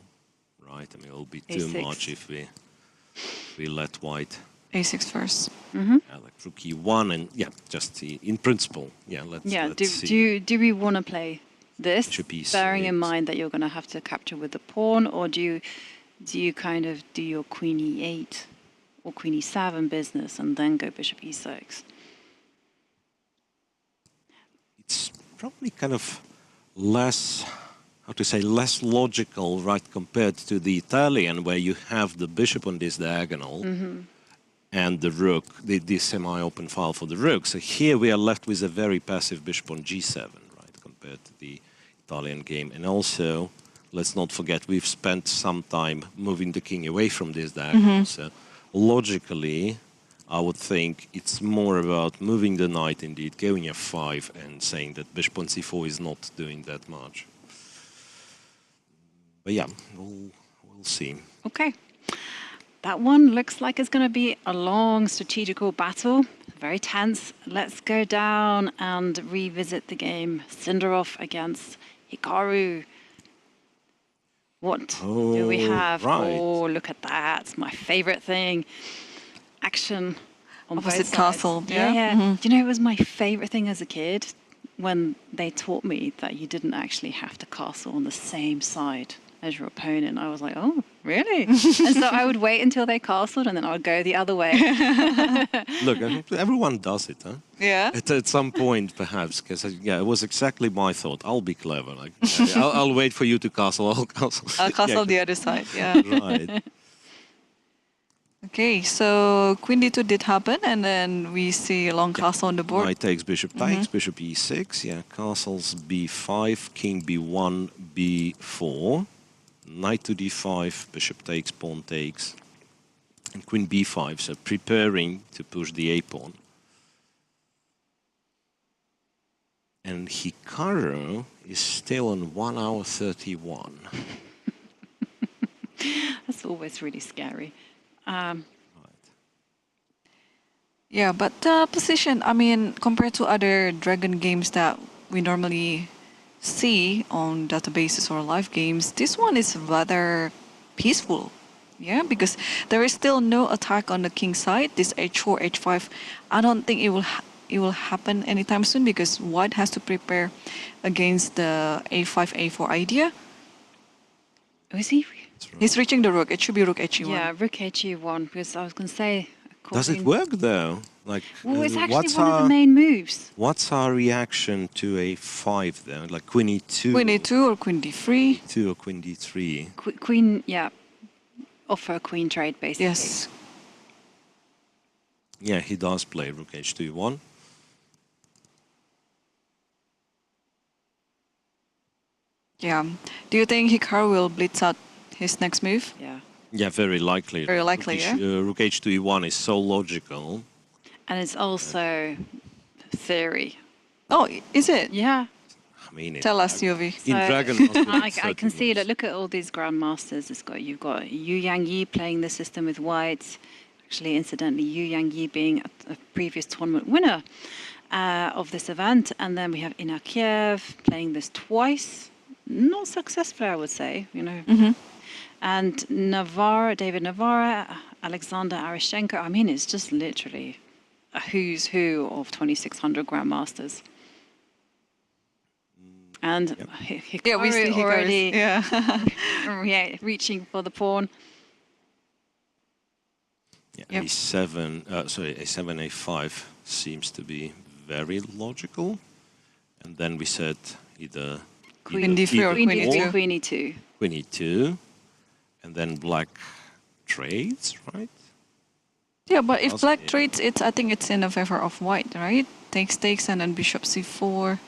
right? I mean, it'll be too A6. much if we let white... A6 first. like rook E1 and yeah, just in principle, yeah. Let's see. Do we want to play this, Bishop E6. bearing in mind that you're going to have to capture with the pawn, or do you kind of do your queen E8 or queen E7 business and then go bishop E6? It's probably kind of less, how to say, less logical, right, compared to the Italian, where you have the bishop on this diagonal. And the rook, the semi-open file for the rook. So here we are left with a very passive bishop on G7, right, compared to the Italian game. And also, let's not forget, we've spent some time moving the king away from this diagonal. So logically, I would think it's more about moving the knight indeed, going F5 and saying that bishop on C4 is not doing that much. But yeah, we'll see. Okay. That one looks like it's going to be a long strategical battle, very tense. Let's go down and revisit the game. Sindarov against Hikaru. What do we have? Right. Oh, look at that. My favorite thing. Action on both Opposite sides. castle, yeah. Do you know, it was my favorite thing as a kid. when they taught me that you didn't actually have to castle on the same side as your opponent. I was like, oh, really? And so I would wait until they castled and then I would go the other way. Look, everyone does it, huh? Yeah. At some point, perhaps, because yeah, it was exactly my thought. I'll be clever. Like, I'll wait for you to castle. I'll castle. I'll castle the other side. Yeah. Right. Okay, so queen d2 did happen, and then we see a long castle on the board. Knight takes, bishop takes, bishop e6. Yeah, castles b5, king b1, b4. Knight to d5, bishop takes, pawn takes. And queen b5, so preparing to push the a pawn. And Hikaru is still on 1 hour 31. That's always really scary. Right. Yeah, but the position, I mean, compared to other dragon games that we normally see on databases or live games, this one is rather peaceful. Yeah, because there is still no attack on the king side. This h4, h5, I don't think it will happen anytime soon because white has to prepare against the a5, a4 idea. Oh, is he? He's reaching the rook. It should be rook he1. Yeah, rook he1, because I was going to say... Does it work though? Like, Well, it's actually what's one of the main moves. What's our reaction to a5 though? Like queen e2? Queen a2 or queen d3. 2 or queen d3? Queen, yeah. Offer a queen trade, basically. Yes. Yeah, he does play rook h2 1. Yeah. Do you think Hikaru will blitz out his next move? Yeah. Yeah, very likely. Very likely, yeah. Rook h2 1 is so logical. And it's also theory. Oh, is it? Yeah. I mean, Tell us, Yovi. in So, Dragon I can see that. Look at all these grandmasters. You've got Yu Yang Yi playing the system with white. Actually, incidentally, Yu Yang Yi being a previous tournament winner of this event, and then we have Inakiev playing this twice, not successfully, I would say. You know, and David Navarra, Alexander Arishenko. I mean, it's just literally a who's who of 2600 grandmasters. And Hikaru Yeah, we see Hikaru. already Yeah. reaching for the pawn. Yeah, Yep. a7, a7, a5 seems to be very logical. And then we said either Queen d3 or Queen queen d3, e2. queen e2. queen e2, and then black trades, right? Yeah, but if Also, black yeah. trades, I think it's in the favor of white, right? Takes, and then bishop c4.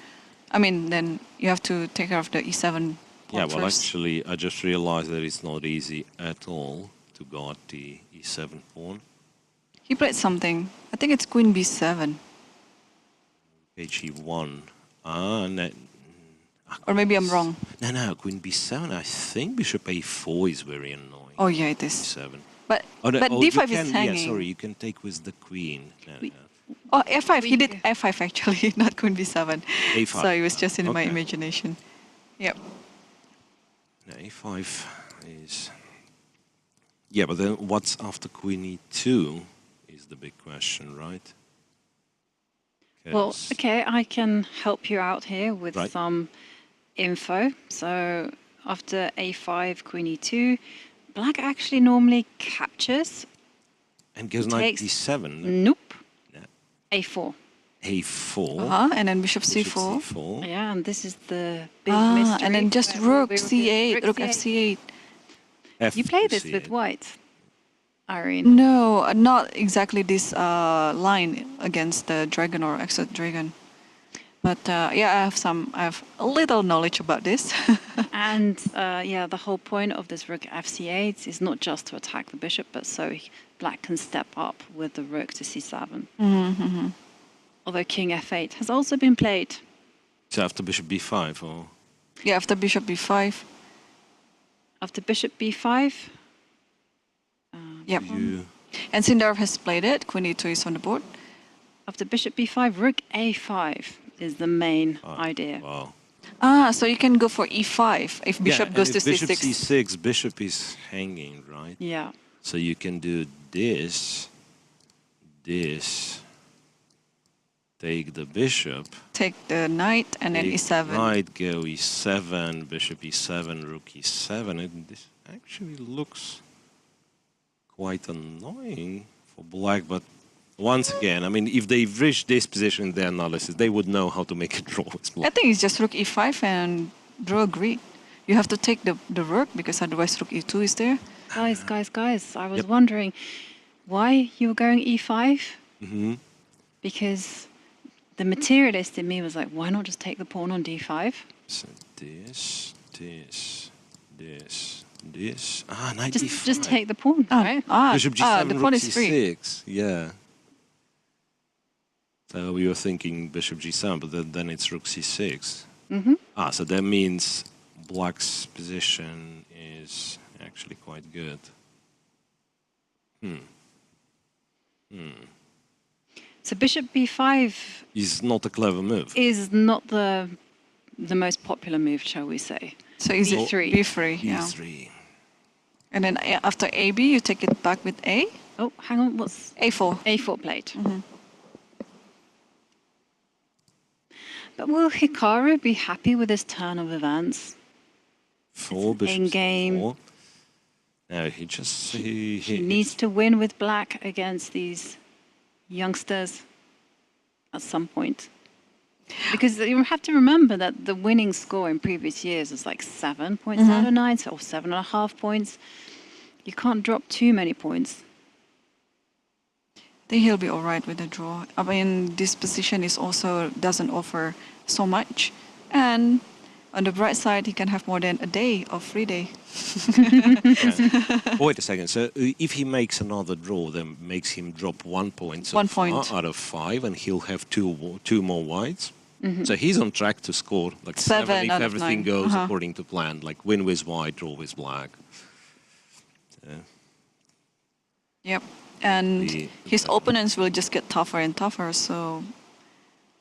I mean, then you have to take care of the e7 pawn Yeah, well, first. actually, I just realized that it's not easy at all to guard the e7 pawn. He played something. I think it's queen b7. he1. Ah, no. Or maybe I'm wrong. No, queen b7. I think bishop a4 is very annoying. Oh, yeah, it is. e7. But, Oh, no, but you d5 can, is hanging. Yeah, sorry, you can take with the queen. No, no. Oh, f5. He did Queen- f5 actually, not queen b7. A5. So it was just in my Okay. imagination. Yep. No, a5 is... Yeah, but then what's after queen e2 is the big question, right? Well, 'Cause- okay, I can help you out here with Right. some info. So after a5, queen e2, black actually normally captures. And goes knight takes- d7. Nope. No. a4. a4. And then bishop bishop c4. c4. Yeah, and this is the big mystery. And then just where rook we were c8, doing rook c8. fc8. F You play to this with c8. white, Irene. No, not exactly this line against the dragon or extra dragon. But yeah, I have a little knowledge about this. And yeah, the whole point of this rook fc8 is not just to attack the bishop, but so black can step up with the rook to c7. Although king f8 has also been played. So after bishop b5, or... Yeah, after bishop b5. After bishop b5, Yep. You... And Sindar has played it. Queen e2 is on the board. after bishop b5, rook a5 is the main idea. Wow. So you can go for e5 if bishop Yeah, goes and to if bishop c6. c6, bishop is hanging, right? Yeah. So you can do this, take the bishop. Take the knight and then Take e7. Knight, go e7, bishop e7, rook e7. And this actually looks quite annoying for black, but once again, I mean, if they've reached this position in their analysis, they would know how to make a draw with black. I think it's just rook e5 and draw agreed. You have to take the rook because otherwise rook e2 is there. Guys, I was Yep. wondering why you were going e5? Mm-hmm. Because the materialist in me was like, why not just take the pawn on d5? So this. Knight e5. Just take the pawn, right? Bishop g7, the rook pawn is free. c6. Yeah. So we were thinking bishop g7, but then it's rook c6. Mm-hmm. So that means black's position is actually quite good. So bishop b5 Is not a clever move. is not the most popular move, shall we say? So is it B3. b3? Yeah. e3. And then after AB, you take it back with A. Oh, hang on, what's A4. a4 played? But will Hikaru be happy with this turn of events? 4 bishop endgame. c4. No, he just He needs to win with black against these youngsters at some point. Because you have to remember that the winning score in previous years was like 7 points out of 9, or 7.5 points. You can't drop too many points. I think he'll be all right with the draw. I mean, this position is also doesn't offer so much. And on the bright side, he can have more than a day of free day. Wait a second. So if he makes another draw, then makes him drop 1 point. So 1 point. Out of 5, and he'll have two more whites. So he's on track to score like 7 if out of everything 9. goes according to plan. Like win with white, draw with black. Yep. And The- his opponents will just get tougher and tougher. So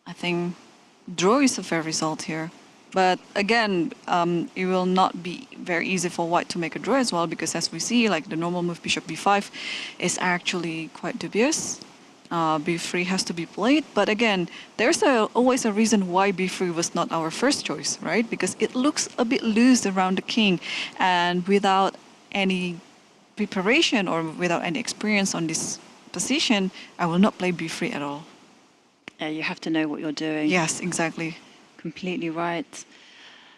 I think draw is a fair result here. But again, it will not be very easy for white to make a draw as well, because as we see, like the normal move bishop b5 is actually quite dubious. B3 has to be played. But again, there's always a reason why b3 was not our first choice, right? Because it looks a bit loose around the king. And without any preparation or without any experience on this position, I will not play b3 at all. Yeah, you have to know what you're doing. Yes, exactly. Completely right.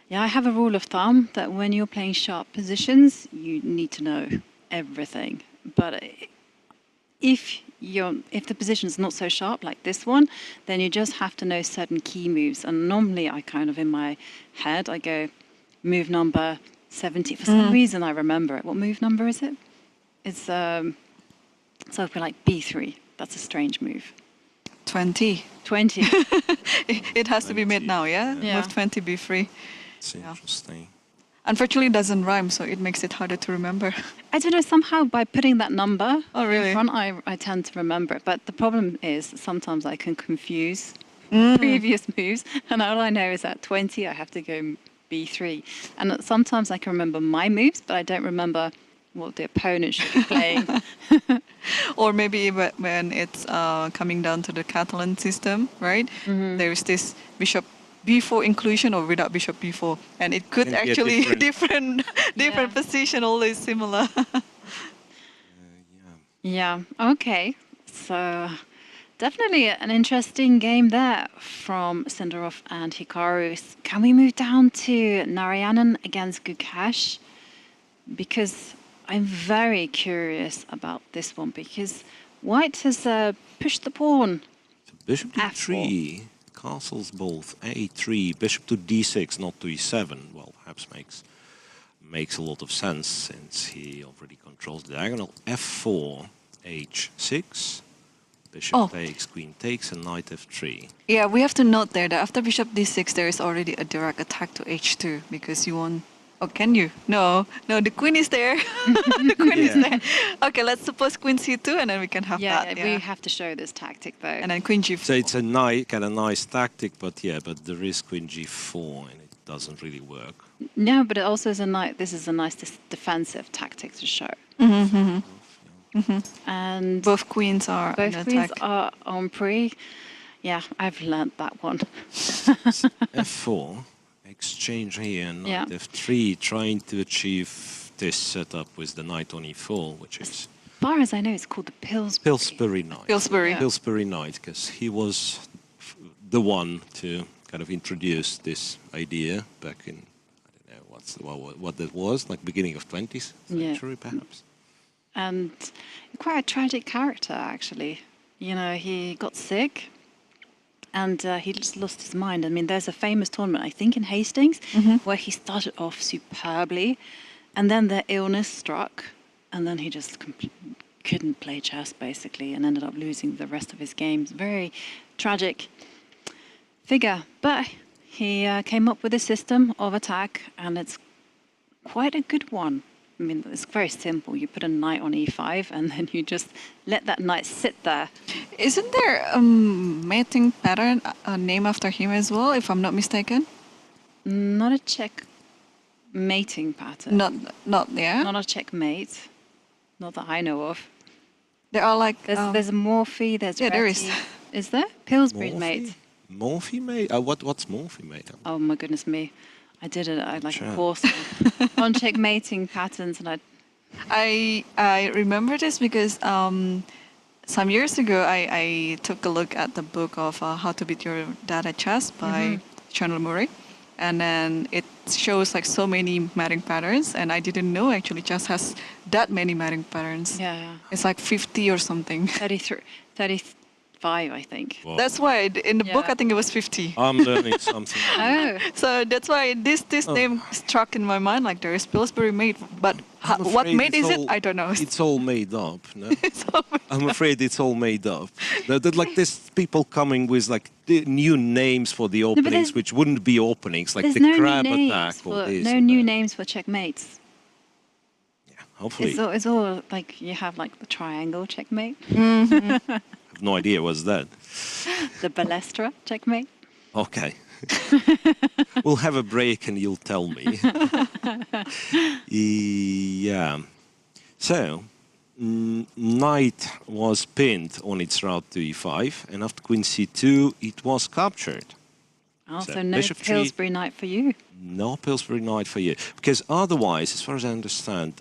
Yeah, I have a rule of thumb that when you're playing sharp positions, you need to know everything. But if the position is not so sharp like this one, then you just have to know certain key moves. And normally I kind of in my head, I go move number 70. For some reason I remember it. What move number is it? It's so if we're like b3. That's a strange move. 20. 20. It has to be made 20, now, yeah? yeah. Move 20 b3. It's interesting. Unfortunately, it doesn't rhyme, so it makes it harder to remember. I don't know, somehow by putting that number Oh, really? in front, I tend to remember it. But the problem is sometimes I can confuse previous moves, and all I know is at 20 I have to go b3. And sometimes I can remember my moves, but I don't remember what the opponent should be playing. Or maybe when it's coming down to the Catalan system, right? There is this bishop b4 inclusion or without bishop b4, and it could Can be a actually different- different Yeah. position, always similar. Yeah, okay. So definitely an interesting game there from Sindarov and Hikaru. Can we move down to Narayanan against Gukash? Because I'm very curious about this one, because white has pushed the pawn. Bishop F4. d3, castles both a3, bishop to d6, not to e7. Well, perhaps makes a lot of sense since he already controls the diagonal. f4, h6, bishop takes, queen takes, and knight f3. Yeah, we have to note there that after bishop d6, there is already a direct attack to h2 because you want. Oh, can you? No, the queen is there. The queen is there. Okay, let's suppose queen c2, and then we can have that. We have to show this tactic though. And then queen g4. So it's a nice tactic, but there is queen g4, and it doesn't really work. No, but it also is this is a nice defensive tactic to show. And Both queens are both in queens attack. are on pre. Yeah, I've learned that one. F4, exchange here, knight Yeah. F3, trying to achieve this setup with the knight on E4, which is As far as I know, it's called the Pillsbury. Pillsbury knight. Pillsbury. Yeah. Pillsbury knight, because he was the one to kind of introduce this idea back in, I don't know what that was, like beginning of 20th century, perhaps. And quite a tragic character, actually. You know, he got sick and he just lost his mind. I mean, there's a famous tournament, I think in Hastings, where he started off superbly and then the illness struck and then he just couldn't play chess, basically, and ended up losing the rest of his games. Very tragic figure. But he came up with a system of attack and it's quite a good one. I mean, it's very simple. You put a knight on e5 and then you just let that knight sit there. Isn't there a mating pattern named after him as well, if I'm not mistaken? Not a check mating pattern. Not there. Not a checkmate. Not that I know of. There are like There's a Morphy, there's yeah, there Reti. is. Is there? Pillsbury mate. Morphy mate? What's Morphy mate? Oh my goodness me. I did like Sure. a course on checkmating patterns and I remember this because some years ago I took a look at the book of How to Beat Your Dad at Chess by Chandler Murray, and then it shows like so many matting patterns, and I didn't know actually chess has that many matting patterns. yeah, It's like 50 or something. 35 I think. Wow. That's why in the book Yeah. I think it was 50. I'm learning something. Oh, So that's why this name struck in my mind. Like there is Pillsbury mate, but I'm what afraid mate it's is it? all- I don't know. It's all made up. No? It's all- I'm afraid it's all made up. Like there's people coming with like the new names for the openings, there's- which wouldn't be openings, like there's the no crab new names attack or for this. no or new that. names for checkmates. Yeah, hopefully, It's all like you have like the triangle checkmate, I have no idea what's that. the balestra checkmate. Okay. We'll have a break and you'll tell me. Yeah. So, knight was pinned on its route to e5, and after queen c2, it was captured. Also, So, no bishop three- Pillsbury knight for you. No Pillsbury knight for you. Because otherwise, as far as I understand,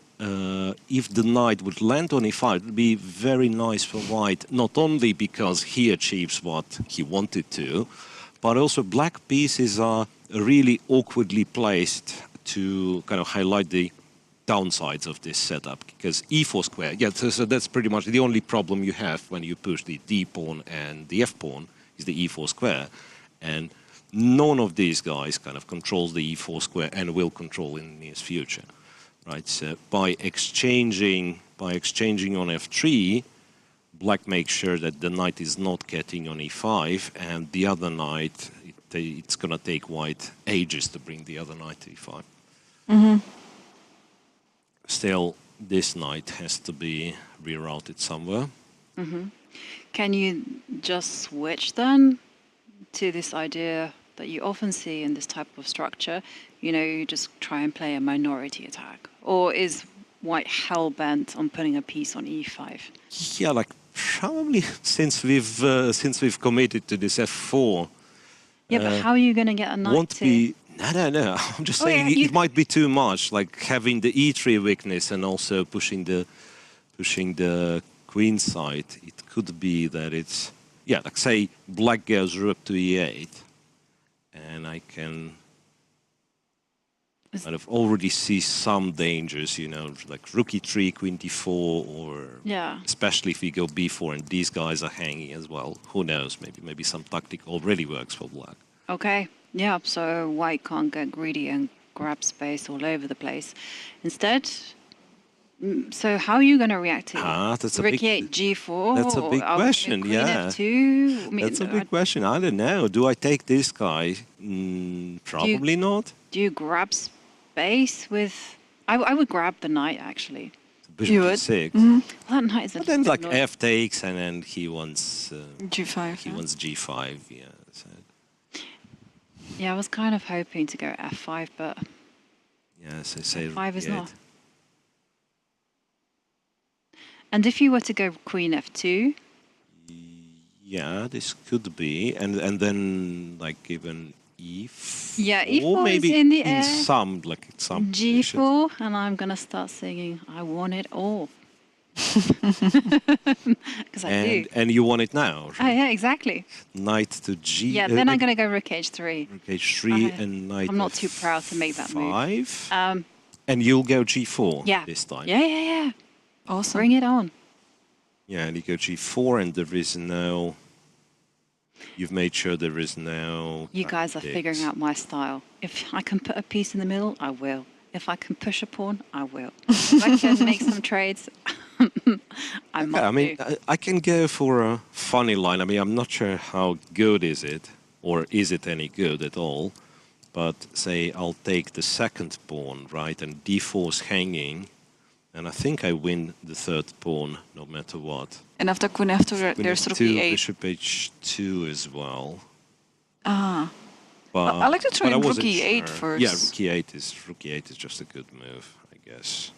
if the knight would land on e5, it would be very nice for white, not only because he achieves what he wanted to, but also black pieces are really awkwardly placed to kind of highlight the downsides of this setup. Because e4 square, yeah, so that's pretty much the only problem you have when you push the d pawn and the f pawn is the e4 square. And none of these guys kind of controls the e4 square and will control in the near future, right? So by exchanging on f3, black makes sure that the knight is not getting on e5, and the other knight, it's going to take white ages to bring the other knight to e5. Still, this knight has to be rerouted somewhere. Can you just switch then to this idea that you often see in this type of structure? You know, you just try and play a minority attack, or is white hell bent on putting a piece on e5? Yeah, like probably since we've committed to this f4. Yeah, but how are you going to get a knight Won't to? be. No. I'm just Oh, saying yeah, it might be too much, like having the e3 weakness and also pushing the queen side. It could be that it's like say black goes rook to e8, and I can kind of already see some dangers, you know, like rook e3, queen d4, or Yeah. especially if we go b4 and these guys are hanging as well. Who knows? Maybe some tactic already works for black. Okay. Yeah. So white can't get greedy and grab space all over the place. Instead, so how are you going to react to That's a rook big. e8, g4? That's a big or question, queen yeah. f2? I mean, That's a big question. I don't know. Do I take this guy? Probably not. Do you grab space with? I would grab the knight actually. Bishop You would? e6. Well, that knight is a But then bit like annoying. f takes, and then he wants G5. he yeah. wants g5. Yeah. So, Yeah, I was kind of hoping to go f5, but yeah. So say f5 is yeah, not. And if you were to go queen f2, Yeah, this could be, and then like given E4. Yeah, E4 or maybe is in the in air. some positions. G4, and I'm gonna start singing "I Want It All" because I do. And you want it now, Oh right? yeah, exactly. Knight to G. Yeah, then I'm gonna go Rook H3. Rook H3 I- and Knight I'm not too proud to make that move. F5. And you'll go G4 Yeah. this time. Yeah. Awesome. Bring it on. Yeah, and you go G4, and there is no. You've made sure there is no. You guys are figuring out my style. If I can put a piece in the middle, I will. If I can push a pawn, I will. If I can make some trades, I might Yeah, I mean, do. I can go for a funny line. I mean, I'm not sure how good is it, or is it any good at all. But say I'll take the second pawn, right, and D4's hanging, and I think I win the third pawn no matter what. And after Queen F2, Queen there's Rook F2, E8. Bishop H2 as well. Ah. But I like to try but I Rook wasn't E8 sure. first. Yeah, Rook E8 is just a good move, I guess.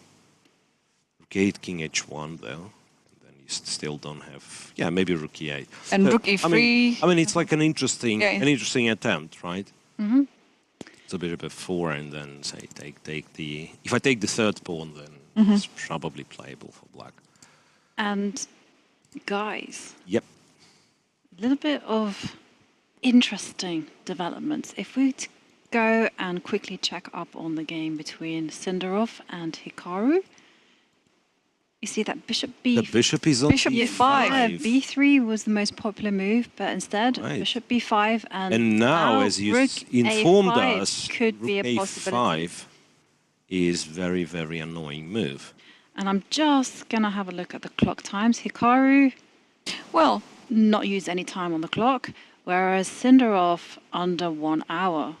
Rook 8, King H1 though. And then you still don't have. Yeah, maybe Rook E8. And Rook E3. I mean, it's like an interesting attempt, right? Mm-hmm. It's a bit of a 4, and then say take the. If I take the third pawn, then it's probably playable for black. And guys, Yep. a little bit of interesting developments. If we go and quickly check up on the game between Sindarov and Hikaru, you see that Bishop B. The bishop is on Bishop Yeah, B5. B3 was the most popular move, but instead Right. Bishop B5 And now, as you Rook informed A5 us, could be Rook a possibility. A5 is very, very annoying move. And I'm just gonna have a look at the clock times. Hikaru Well, not use any time on the clock, whereas Sindarov under 1 hour.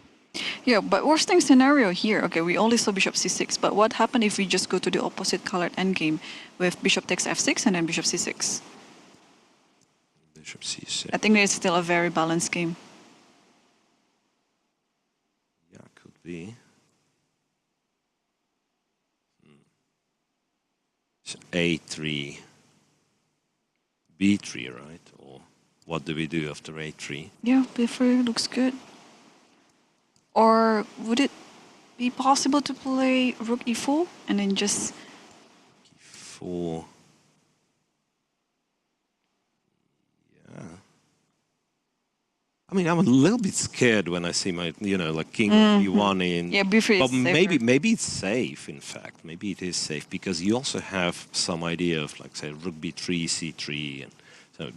yeah, but worst thing scenario here. Okay, we only saw Bishop C6, but what happened if we just go to the opposite colored endgame with Bishop takes F6 and then Bishop C6? Bishop C6. I think it's still a very balanced game. Yeah, could be. So A3, B3, right? Or what do we do after A3? Yeah, B3 looks good. Or would it be possible to play Rook E4 and then just... E4. Yeah. I mean, I'm a little bit scared when I see my, like King E1 in. Yeah, B3 But is safer. maybe it's safe. In fact, maybe it is safe because you also have some idea of, like, say, Rook B3, C3, and so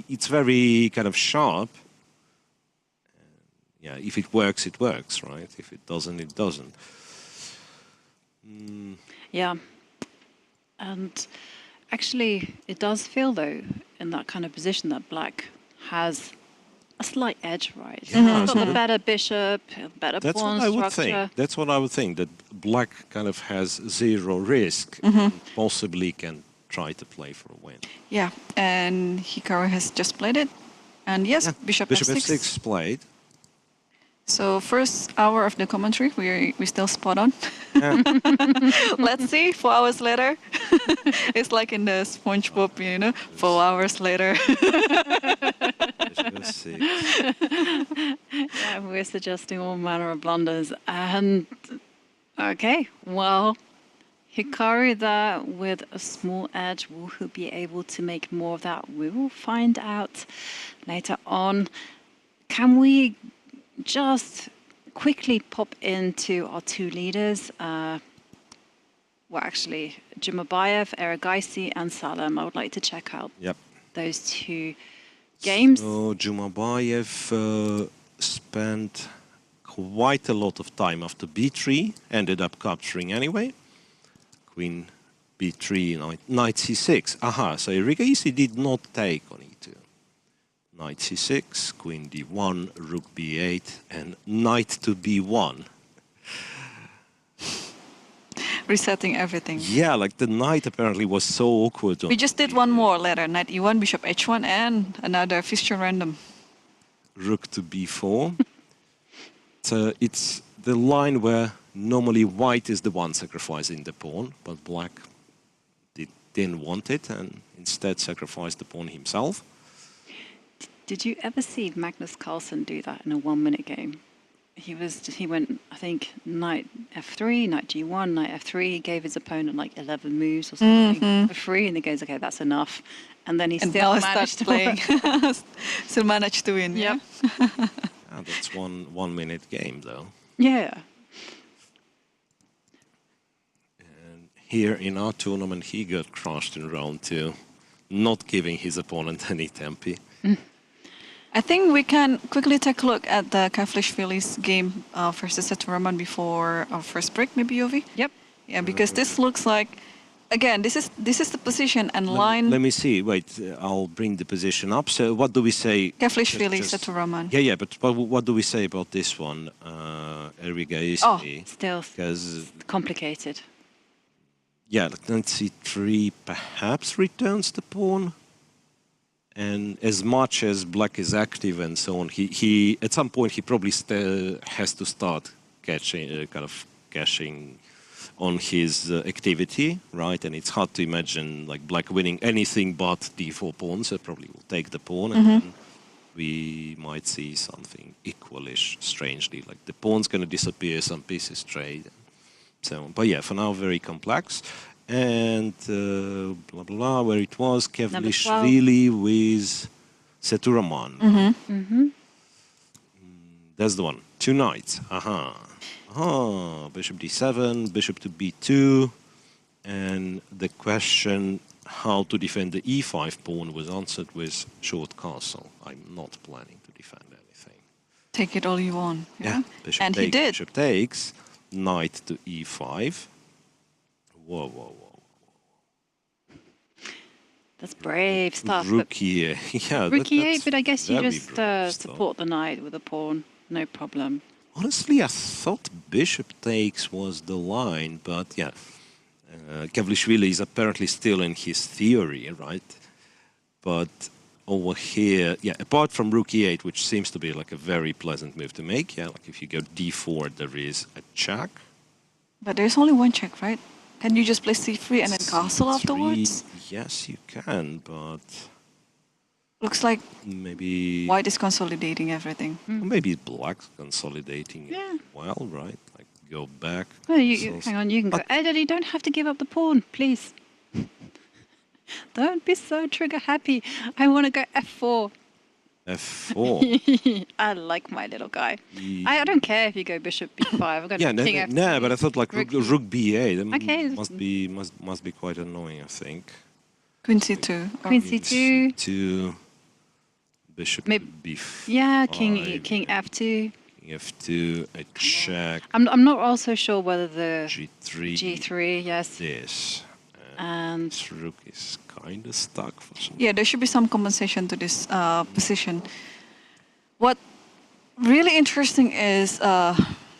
it's very kind of sharp. Yeah, if it works, it works, right? If it doesn't, it doesn't. Yeah. And actually, it does feel, though, in that kind of position that black has a slight edge, right? Yeah, It's got the better bishop, better That's pawn what I would structure. think. That's what I would think, that black kind of has zero risk and possibly can try to play for a win. Yeah, and Hikaru has just played it. And yes, Bishop F6. F6 played. So first hour of the commentary, we still spot on. Yeah. Let's see, 4 hours later. It's like in the SpongeBob, 4 hours later. Bishop F6. Yeah, we're suggesting all manner of blunders. And okay, well, Hikaru there with a small edge. Will he be able to make more of that? We will find out later on. Can we just quickly pop into our two leaders? Well, actually, Jumabayev, Eragaisi, and Salem. I would like to check out Yep. those two games. So Jumabayev spent quite a lot of time after B3, ended up capturing anyway. Queen B3, knight C6. Aha, so Eragaisi did not take on E2. Knight C6, Queen D1, Rook B8, and Knight to B1. Resetting everything. Yeah, like the knight apparently was so awkward. We just did one more later. Knight E1, Bishop H1, and another fixture random. Rook to B4. So it's the line where normally white is the one sacrificing the pawn, but black didn't want it and instead sacrificed the pawn himself. Did you ever see Magnus Carlsen do that in a 1-minute game? He went, I think, knight f3, knight g1, knight f3. He gave his opponent like 11 moves or something for free, and he goes, okay, that's enough. And then he And still now managed starts to playing. Still managed to win. Yep. Yeah. That's 1 minute game, though. Yeah. And here in our tournament, he got crushed in round 2, not giving his opponent any tempi. I think we can quickly take a look at the Kavlishvili's game versus Setoraman before our first break, maybe, Yovi? Yep. Yeah, because this looks like, again, this is the position and line. Let me see. Wait, I'll bring the position up. So what do we say? Kavlishvili, Setoraman. Yeah, but what do we say about this one? Erigaiski. Oh, Still Because, complicated. yeah, like knight c3 perhaps returns the pawn. And as much as black is active and so on, he at some point he probably has to start cashing on his activity, right? And it's hard to imagine like black winning anything but d4 pawns. So probably will take the pawn, and then we might see something equalish. Strangely, like the pawn's going to disappear, some pieces trade. So, but yeah, for now very complex. And blah blah, where it was Kavlishvili with Setoraman. That's the one. 2 knights. Bishop d7, bishop to b2, and the question how to defend the e5 pawn was answered with short castle. I'm not planning to defend anything. Take it all you want. Yeah. Bishop And takes, he did. Bishop takes, knight to e5. Whoa. That's brave stuff. Rook e8. Yeah, Rook e8, that's but I guess you very just brave stuff. support the knight with a pawn. No problem. Honestly, I thought bishop takes was the line, but yeah, Kavlishvili is apparently still in his theory, right? But over here, yeah, apart from rook e8, which seems to be like a very pleasant move to make, yeah, like if you go d4, there is a check. But there's only one check, right? Can you just play c3 and then castle C3, afterwards? Yes, you can, but Looks like maybe white is consolidating everything. maybe black's consolidating Yeah. it well, right? Like go back. Well, So- hang on, you can go. Eddie, you don't have to give up the pawn, please. Don't be so trigger happy. I want to go f4. f4. I like my little guy. I don't care if you go bishop b5. I'm going Yeah, to king f3. no, but I thought like rook b8 that Okay. must be quite annoying, I think. Queen c2. Queen c2. To bishop Maybe- b5. Yeah, king f2. King f2, a check, I'm not also sure whether the g3, g3, yes, this. and This rook is kind of stuck for some. Yeah, there should be some compensation to this position. What really interesting is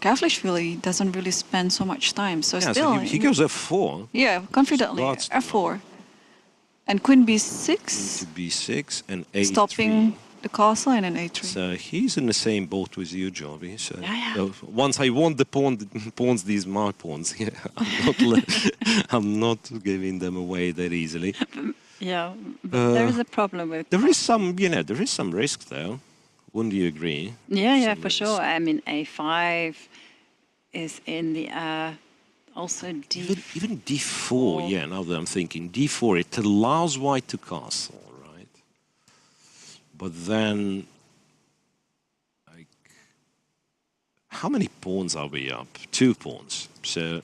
Kavlishvili doesn't really spend so much time. So Yeah, still, so he goes f4 yeah, confidently Lots to f4, and Queen b6, to b6 and a3. stopping the castle, and then a3. So he's in the same boat with you, Jovi. So Yeah. so once I want the pawns, these my pawns. Yeah, I'm not giving them away that easily. yeah, but there is a problem with. There is some risk though. Wouldn't you agree? Yeah, Some for sure. I mean, a5 is in the air. Also, Even d4. Yeah, now that I'm thinking, d4 it allows white to castle, right? But then, like, how many pawns are we up? 2 pawns. So,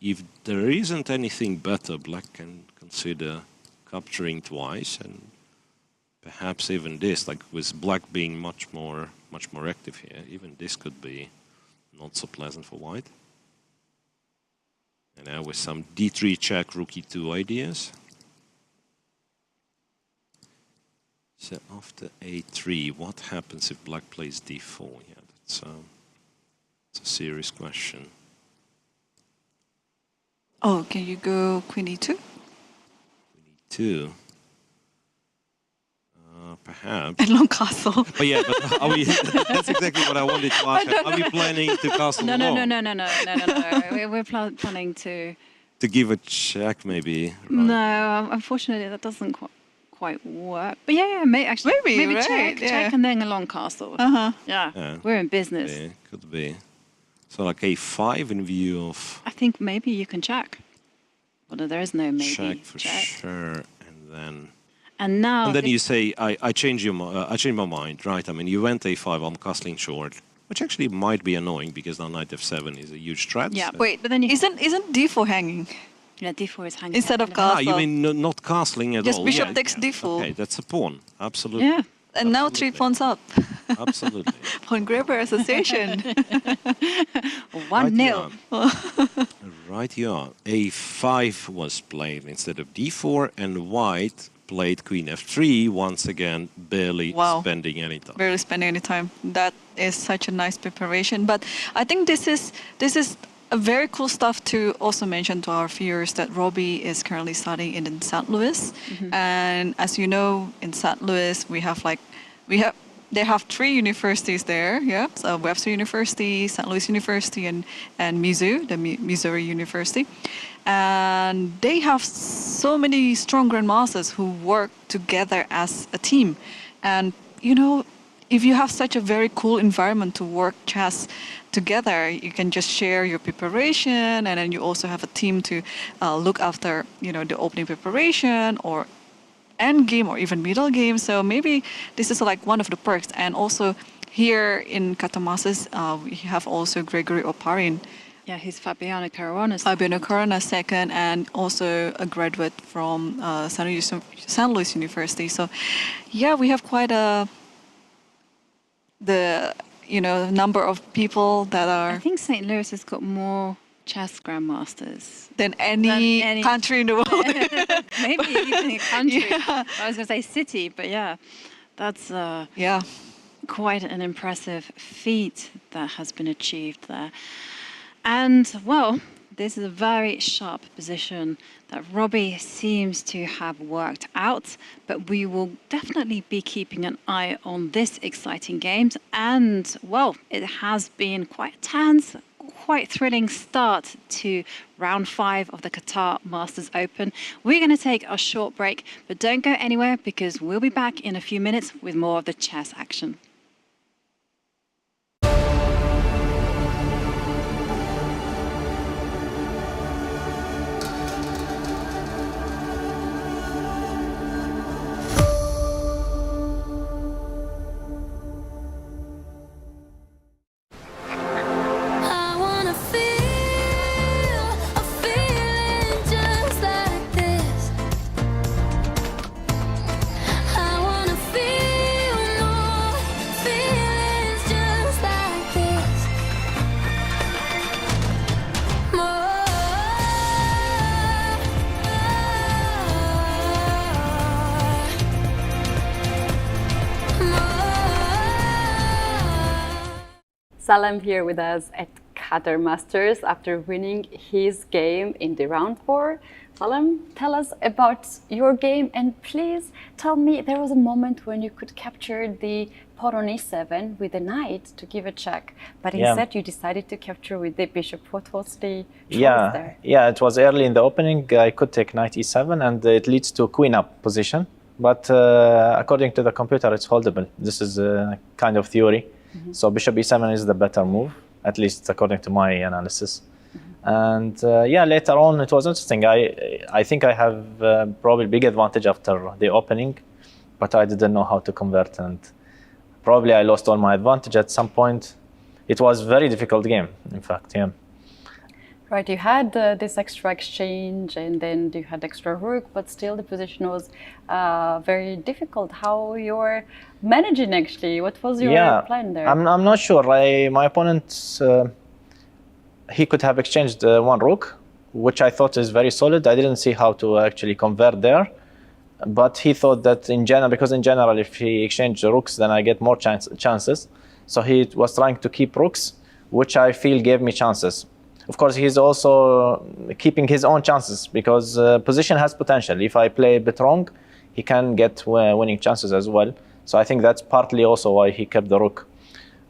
if there isn't anything better, black can consider capturing twice, and perhaps even this, like with black being much more active here, even this could be not so pleasant for white. And now with some d3 check, rook e2 ideas. So after a3, what happens if black plays d4? Yeah, that's a serious question. Oh, can you go Queen e2? We need 2. Perhaps. And long castle. But yeah, but are we? That's exactly what I wanted to ask. Are we planning to castle no. We're planning to. to give a check, maybe? Right? No, unfortunately, that doesn't quite work. But yeah, actually, Maybe, right? check, Yeah. check, and then a long castle. Yeah, we're in business. Yeah, could be. So like a5 in view of I think maybe you can check. Well, there is no maybe. check for sure, and then. And now. And then you say, I changed my mind, right? I mean, you went a5, I'm castling short, which actually might be annoying because now knight f7 is a huge threat. Yeah, so. wait, but then you. Isn't d4 hanging? Yeah, d4 is hanging. Instead of Ah, castle. you mean not castling at Just all? bishop Yeah, takes d4. Okay, that's a pawn. Absolutely. Yeah. And now 3 pawns up. Absolutely. On Qatar Association. 1-0. Right you are. A5 was played instead of d4, and white played queen f3, once again, barely spending any time. Barely spending any time. That is such a nice preparation. But I think this is a very cool stuff to also mention to our viewers that Robbie is currently studying in St. Louis. And as you know, in St. Louis, they have 3 universities there. Yeah, so Webster University, St. Louis University, and Mizzou, the Missouri University. And they have so many strong grandmasters who work together as a team. And, you know, if you have such a very cool environment to work chess together, you can just share your preparation, and then you also have a team to look after, you know, the opening preparation or end game or even middle game. So maybe this is like one of the perks. And also here in Qatar Masters, we have also Gregory Oparin. Yeah, he's Fabiano Caruana's. Fabiano Caruana's second, and also a graduate from St. Louis University. So yeah, we have quite the number of people that are. I think St. Louis has got more chess grandmasters than any country in the world. Maybe even a country. Yeah. I was going to say city, but yeah, that's quite an impressive feat that has been achieved there. And, well, this is a very sharp position that Robbie seems to have worked out, but we will definitely be keeping an eye on this exciting game. And, well, it has been quite tense, quite thrilling start to round 5 of the Qatar Masters Open. We're going to take a short break, but don't go anywhere because we'll be back in a few minutes with more of the chess action. Salam here with us at Qatar Masters after winning his game in the round 4. Salam, tell us about your game, and please tell me, there was a moment when you could capture the pawn on e7 with the knight to give a check, but instead you decided to capture with the bishop. What was the choice there? Yeah, it was early in the opening. I could take knight e7 and it leads to queen up position, but according to the computer it's holdable. This is a kind of theory. So bishop e7 is the better move, at least according to my analysis. And later on it was interesting. I think I have probably big advantage after the opening, but I didn't know how to convert, and probably I lost all my advantage at some point. It was a very difficult game, in fact, yeah. Right, you had this extra exchange, and then you had extra rook, but still the position was very difficult. How you're managing actually? What was your plan there? I'm not sure. My opponent, he could have exchanged one rook, which I thought is very solid. I didn't see how to actually convert there, but he thought that in general, because in general, if he exchanged rooks, then I get more chances. So he was trying to keep rooks, which I feel gave me chances. Of course, he's also keeping his own chances because position has potential. If I play a bit wrong, he can get winning chances as well. So I think that's partly also why he kept the rook.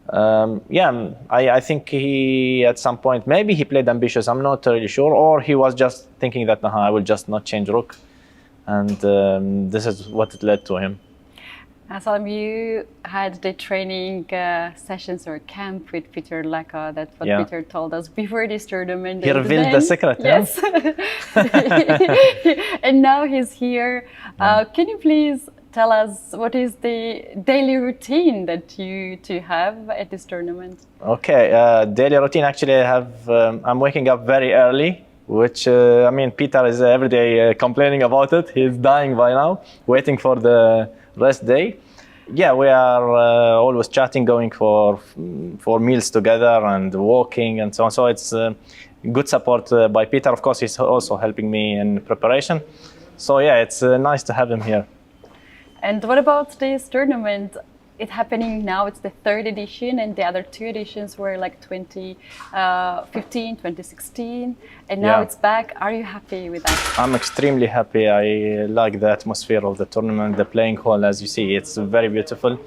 I think he, at some point, maybe he played ambitious, I'm not really sure, or he was just thinking that I will just not change rook. and this is what it led to him. Salam, you had the training sessions or camp with Peter Laka. That's what Yeah. Peter told us before this tournament. He And revealed then- the secret, Yes. And now he's here. Can you please tell us what is the daily routine that you two have at this tournament? Okay, daily routine. Actually, I have. I'm waking up very early, which I mean, Peter is every day complaining about it. He's dying by now, waiting for the rest day. Yeah, we are always chatting, going for meals together and walking and so on. So it's good support by Peter. Of course, he's also helping me in preparation. So yeah, it's nice to have him here. And what about this tournament? It's happening now, it's the third edition, and the other two editions were like 2015, 2016, and now Yeah. it's back. Are you happy with that? I'm extremely happy. I like the atmosphere of the tournament, the playing hall. As you see, it's very beautiful.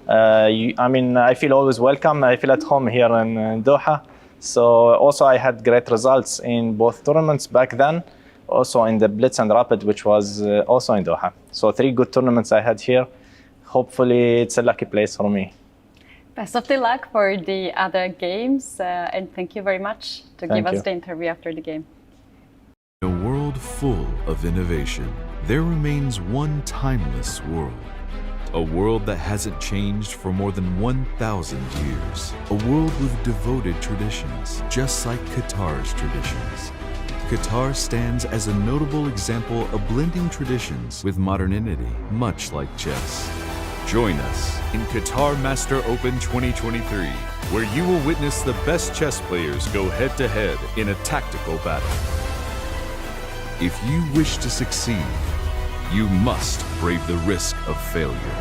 I mean, I feel always welcome. I feel at home here in Doha. So also I had great results in both tournaments back then. Also in the Blitz and Rapid, which was also in Doha. So 3 good tournaments I had here. Hopefully it's a lucky place for me. Best of the luck for the other games, and thank you very much to give Thank us you. the interview after the game. In a world full of innovation, there remains one timeless world. A world that hasn't changed for more than 1,000 years. A world with devoted traditions, just like Qatar's traditions. Qatar stands as a notable example of blending traditions with modernity, much like chess. Join us in Qatar Master Open 2023, where you will witness the best chess players go head-to-head in a tactical battle. If you wish to succeed, you must brave the risk of failure.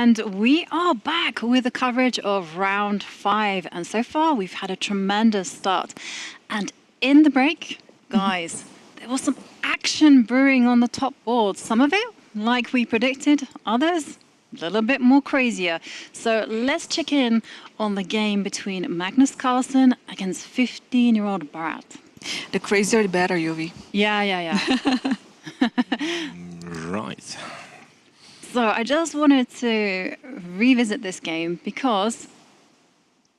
And we are back with the coverage of round 5. And so far, we've had a tremendous start. And in the break, guys, there was some action brewing on the top board. Some of it, like we predicted, others, a little bit more crazier. So let's check in on the game between Magnus Carlsen against 15-year-old Bharat. The crazier the better, Yovi. Yeah. Right. So I just wanted to revisit this game because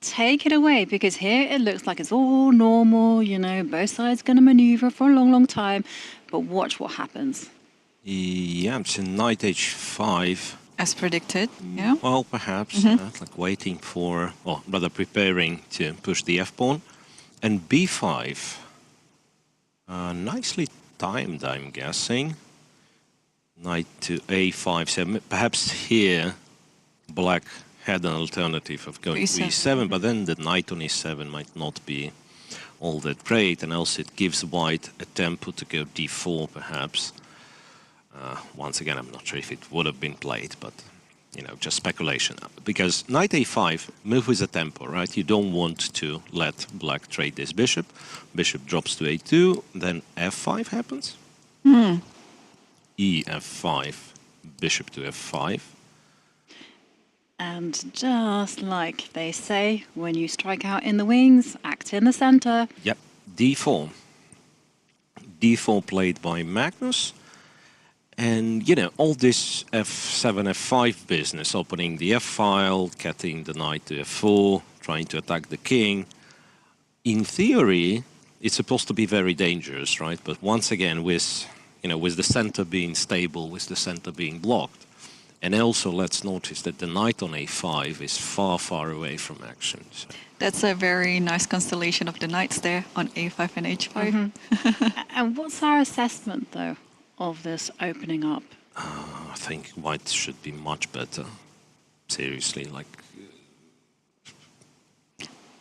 take it away, because here it looks like it's all normal, you know, both sides going to maneuver for a long time, but watch what happens. Yeah, it's a knight h5. As predicted, yeah. Well, perhaps, like waiting for, or rather preparing to push the f-pawn. And b5, nicely timed, I'm guessing. Knight to a5, 7. Perhaps here, black had an alternative of going to e7, but then the knight on e7 might not be all that great, and else it gives white a tempo to go d4, perhaps. Once again, I'm not sure if it would have been played, but, you know, just speculation. Because knight a5, move with a tempo, right? You don't want to let black trade this bishop. Bishop drops to a2, then f5 happens. e5, bishop to f5. And just like they say, when you strike out in the wings, act in the center. Yep, d4. d4 played by Magnus. And, you know, all this f7, f5 business, opening the f-file, getting the knight to f4, trying to attack the king. In theory, it's supposed to be very dangerous, right? But once again, with, you know, with the center being stable, with the center being blocked. And also, let's notice that the knight on a5 is far away from action. So. That's a very nice constellation of the knights there on a5 and h5. And what's our assessment, though, of this opening up? I think white should be much better. Seriously, like...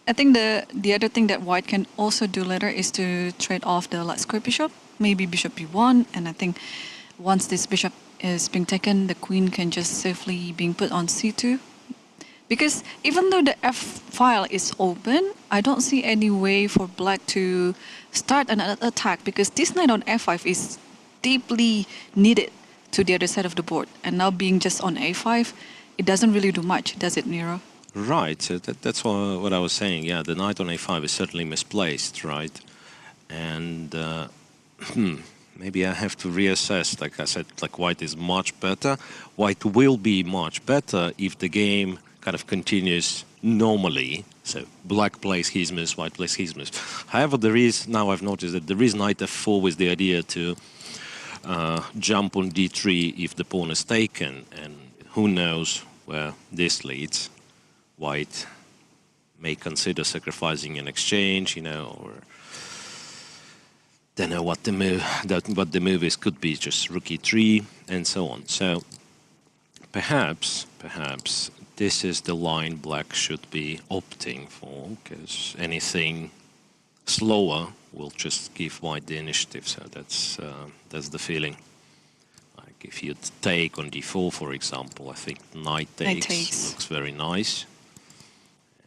I think the other thing that white can also do later is to trade off the light square bishop, maybe bishop b1, and I think once this bishop is being taken, the queen can just safely being put on c2. Because even though the f-file is open, I don't see any way for black to start an attack, because this knight on f5 is deeply needed to the other side of the board. And now being just on a5, it doesn't really do much, does it, Nero? Right, so that's what I was saying. Yeah, the knight on a5 is certainly misplaced, right? And maybe I have to reassess. Like I said, like white is much better. White will be much better if the game kind of continues normally. So black plays his moves, white plays his moves. However, there is, now I've noticed that there is knight f4 with the idea to jump on d3 if the pawn is taken, and who knows where this leads. White may consider sacrificing an exchange, you know, or don't know what the move is. Could be just rook e3 and so on. So perhaps this is the line black should be opting for, because anything slower will just give white the initiative. So that's the feeling. Like if you take on d4, for example, I think knight takes looks very nice.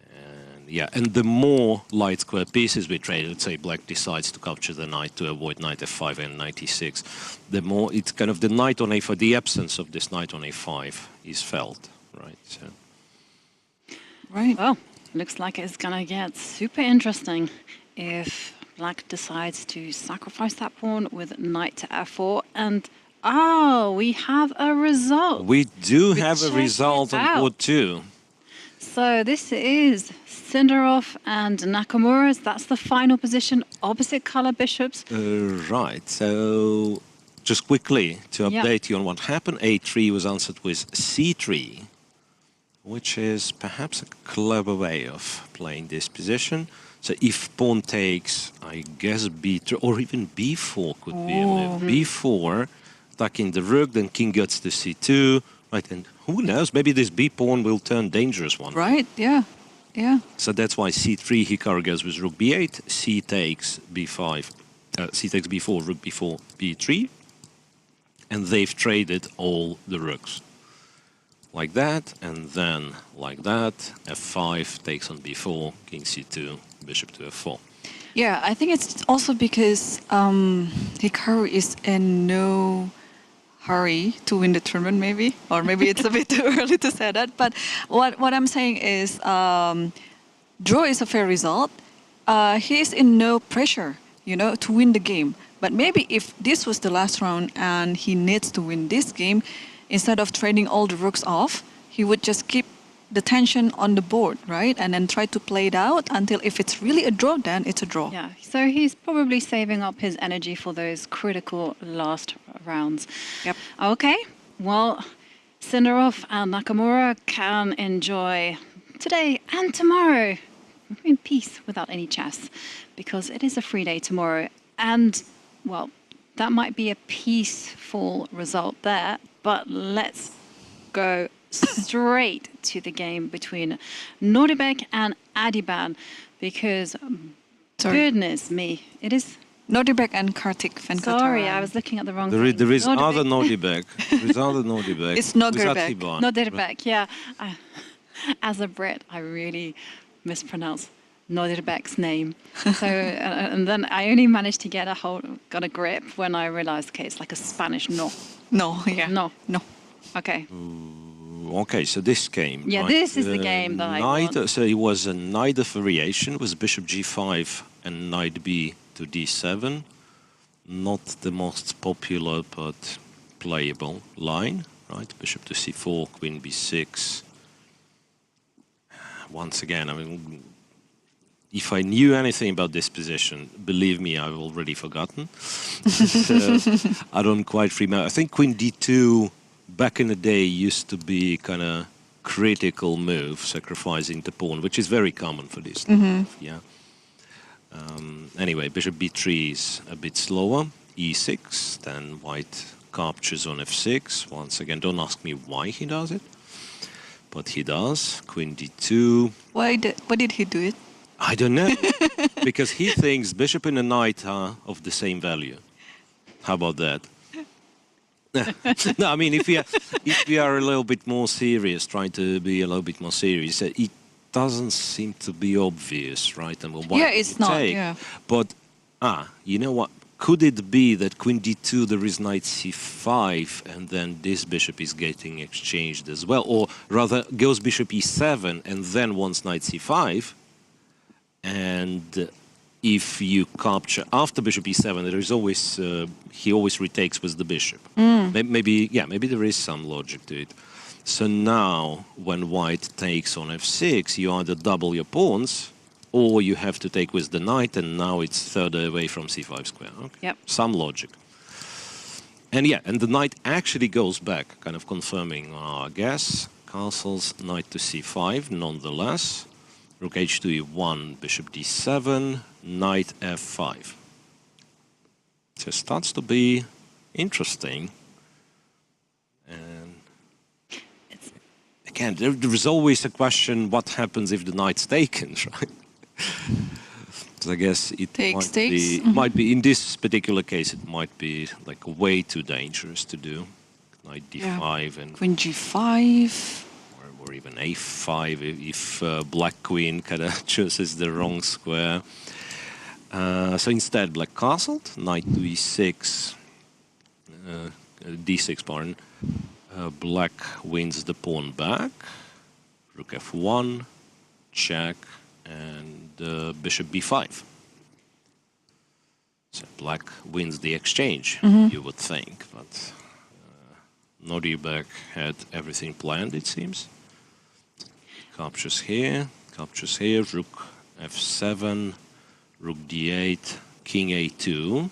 And yeah, and the more light square pieces we trade, let's say black decides to capture the knight to avoid knight f5 and knight e6, the more it's kind of the knight on a5, the absence of this knight on a5 is felt, right? So. Right. Well, looks like it's gonna get super interesting if black decides to sacrifice that pawn with knight to f4, and we have a result. We do have a result on board too. So this is Sindarov and Nakamura's. That's the final position, opposite color bishops. Right. So just quickly to update you on what happened, a3 was answered with c3, which is perhaps a clever way of playing this position. So if pawn takes, I guess b3 or even b4 could be a move. b4, attacking the rook, then king gets to c2, right? And who knows, maybe this b pawn will turn dangerous one. Right, yeah. So that's why c3, Hikaru goes with rook b8, c takes b5, c takes b4, rook b4, b3, and they've traded all the rooks. like that, and then like that. F5 takes on b4, king c2, bishop to f4. Yeah, I think it's also because Hikaru is in no hurry to win the tournament, maybe, or maybe it's a bit too early to say that. But what I'm saying is, draw is a fair result. He is in no pressure, to win the game. But maybe if this was the last round and he needs to win this game, instead of trading all the rooks off, he would just keep the tension on the board, right? And then try to play it out until if it's really a draw, then it's a draw. Yeah, so he's probably saving up his energy for those critical last rounds. Yep. Okay, well, Sindarov and Nakamura can enjoy today and tomorrow in peace without any chess, because it is a free day tomorrow. And, well, that might be a peaceful result there, but let's go straight to the game between Nordibek and Adiban, because goodness me, it is Nordibek and Kartik Venkataram. Sorry, I was looking at the wrong There thing. is other Nordibek. There is other Nordibek. It's Nordibek. Nordibek, yeah. As a Brit, I really mispronounce Nordibek's name. So, and then I only managed to get a grip when I realized, okay, it's like a Spanish no. No, yeah. No. Okay. Okay, so this game. Yeah, right? this is the game that I want. So it was a knight of variation. It was bishop g5 and knight b to d7. Not the most popular, but playable line, right? Bishop to c4, queen b6. Once again, I mean, if I knew anything about this position, believe me, I've already forgotten. So I don't quite remember. I think queen d2 back in the day used to be kind of critical move, sacrificing the pawn, which is very common for this. Yeah. Anyway, bishop b3 is a bit slower. e6, then white captures on f6. Once again, don't ask me why he does it, but he does. Queen d2. Why did he do it? I don't know, because he thinks bishop and a knight are of the same value. How about that? No, I mean, if we are a little bit more serious, trying to be a little bit more serious, it doesn't seem to be obvious, right? And yeah, it's not. Yeah. But you know what? Could it be that queen d2 there is knight c5, and then this bishop is getting exchanged as well, or rather goes bishop e7 and then wants knight c5, and if you capture after bishop e7, there is always he always retakes with the bishop. Maybe there is some logic to it. So now, when white takes on f6, you either double your pawns, or you have to take with the knight, and now it's third away from c5 square. Okay. Yep. Some logic. And the knight actually goes back, kind of confirming our guess. Castles knight to c5, nonetheless. Rook h2 e1, bishop d7, knight f5. So it starts to be interesting. And again, there is always a question, what happens if the knight's taken, right? So I guess it might be, in this particular case, it might be like way too dangerous to do. Knight d5 and queen g5. Or even a5 if black queen kind of chooses the wrong square. So instead, black castled, knight to e6, d6, pardon. Black wins the pawn back, rook f1, check, and bishop b5. So black wins the exchange, you would think, but Nordibek had everything planned, it seems. Captures here, rook f7, rook d8, king a2.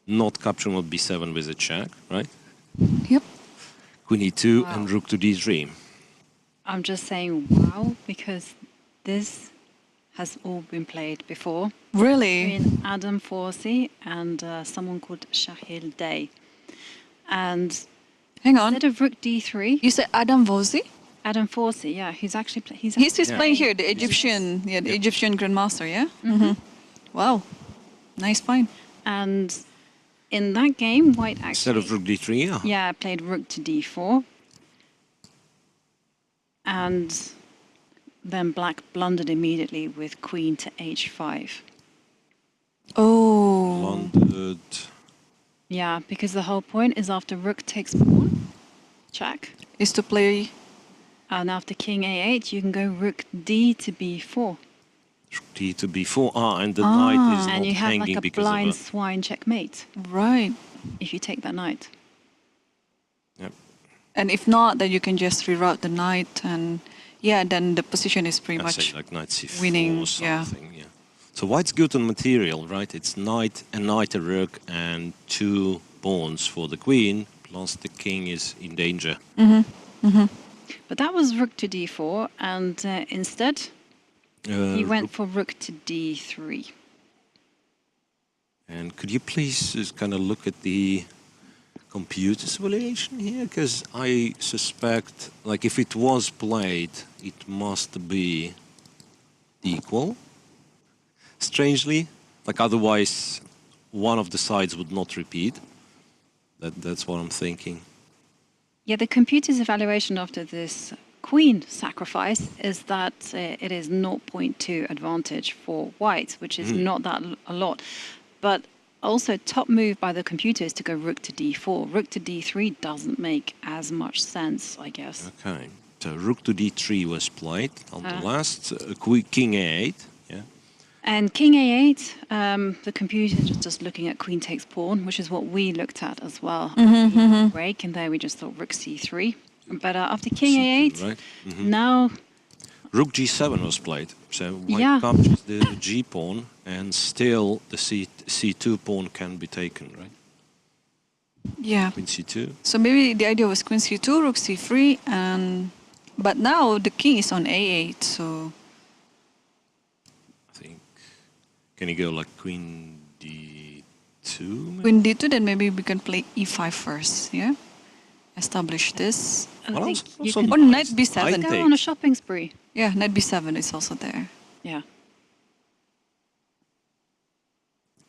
Not capturing on b7 with a check, right? Yep. Queen e2 and rook to d3. I'm just saying wow, because this has all been played before. Really? Between Adam Forsey and someone called Shahil Day. And hang on. Instead of rook d3... You said Adam Forsey? Adam Forsey, yeah. He's actually... He's playing here, the Egyptian, the Egyptian Grandmaster, yeah? Wow. Nice find. And in that game, white actually... Instead of rook d3, yeah. Yeah, played rook to d4. And then black blundered immediately with queen to h5. Oh. Blundered. Yeah, because the whole point is after rook takes pawn, check. Is to play... And after king a8, you can go rook d to b4. Rook d to b4. And the knight is And not you have hanging like a because blind of swine checkmate Right. if you take that knight. Yep. And if not, then you can just reroute the knight and... Yeah, then the position is pretty I'd say much like knight c4 winning. or something, yeah. So white's good on material, right? It's knight, a rook, and 2 pawns for the queen, plus the king is in danger. But that was rook to d4, and instead he went for rook to d3. And could you please just kind of look at the computer simulation here? Because I suspect, like, if it was played, it must be equal. Strangely, like, otherwise one of the sides would not repeat. That's what I'm thinking. Yeah, the computer's evaluation after this queen sacrifice is that it is 0.2 advantage for white, which is not that a lot. But also, top move by the computer is to go rook to d4. Rook to d3 doesn't make as much sense, I guess. Okay, so rook to d3 was played on the last, king a8, yeah. And king a8, the computer is just looking at queen takes pawn, which is what we looked at as well. Break, and there we just thought rook c3. But after king a8, right? now... Rook g7 was played, so white Yeah. captures the g pawn, and still the c2 pawn can be taken, right? Yeah. Queen c2. So maybe the idea was queen c2, rook c3, and... But now the king is on a8, so... I think. Can you go like queen d2? Maybe? Queen d2, then maybe we can play e5 first, yeah? Establish this. I What think else? you Also can Or knight I b7. go take- on a shopping spree. Yeah, knight b7 is also there. Yeah.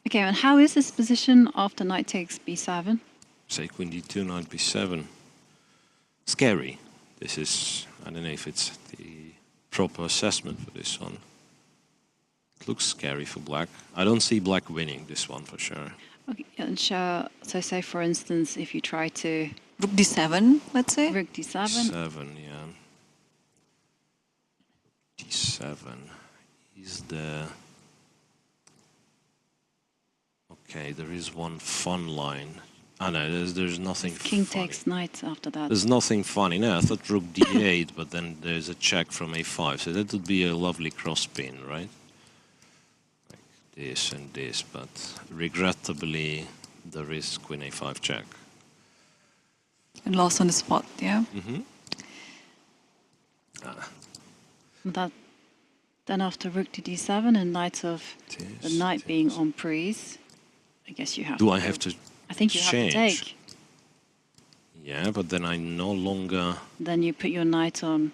Okay, and how is this position after knight takes b7? Say queen d2, knight b7. Scary. This is, I don't know if it's the proper assessment for this one. It looks scary for black. I don't see black winning this one for sure. Okay, and so say for instance, if you try to Rook d7, let's say. rook d7, 7, yeah. d7 is the... Okay, there is one fun line. Ah no, there's nothing king funny. takes knight after that. There's nothing funny. No, I thought rook d8, but then there's a check from a5, so that would be a lovely cross pin, right? Like this and this, but regrettably there is queen a5 check. And lost on the spot, yeah? That, then after rook to d7 and knight of the knight being on prise, I guess you have Do to I have to I think you have to change? take. Yeah, but then I no longer Then you put your knight on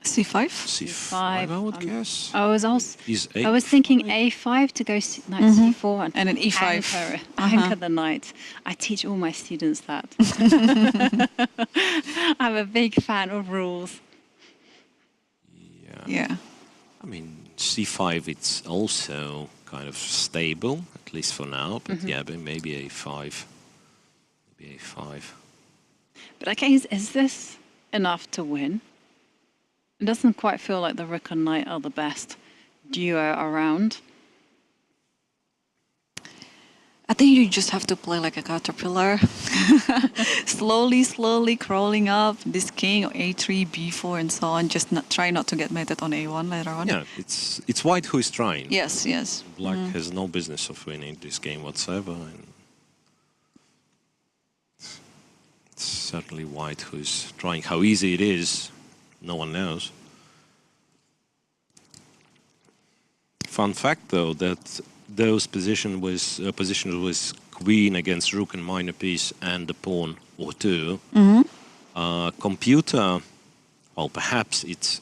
c5? c5, Five, I would guess. I was also Is I was thinking a5 to go knight c4 And then e5. anchor the knight. I teach all my students that. I'm a big fan of rules. Yeah. I mean, c5, it's also kind of stable, at least for now. But yeah, but maybe a5. Maybe a5. But okay, is this enough to win? It doesn't quite feel like the rook and knight are the best duo around. I think you just have to play like a caterpillar. slowly crawling up this king or a3, b4 and so on. Just try not to get mated on a1 later on. Yeah, it's white who is trying. Yes, yes. Black has no business of winning this game whatsoever. And it's certainly white who is trying. How easy it is, no one knows. Fun fact, though, that those positions with queen against rook and minor piece and the pawn or two, computer well, perhaps it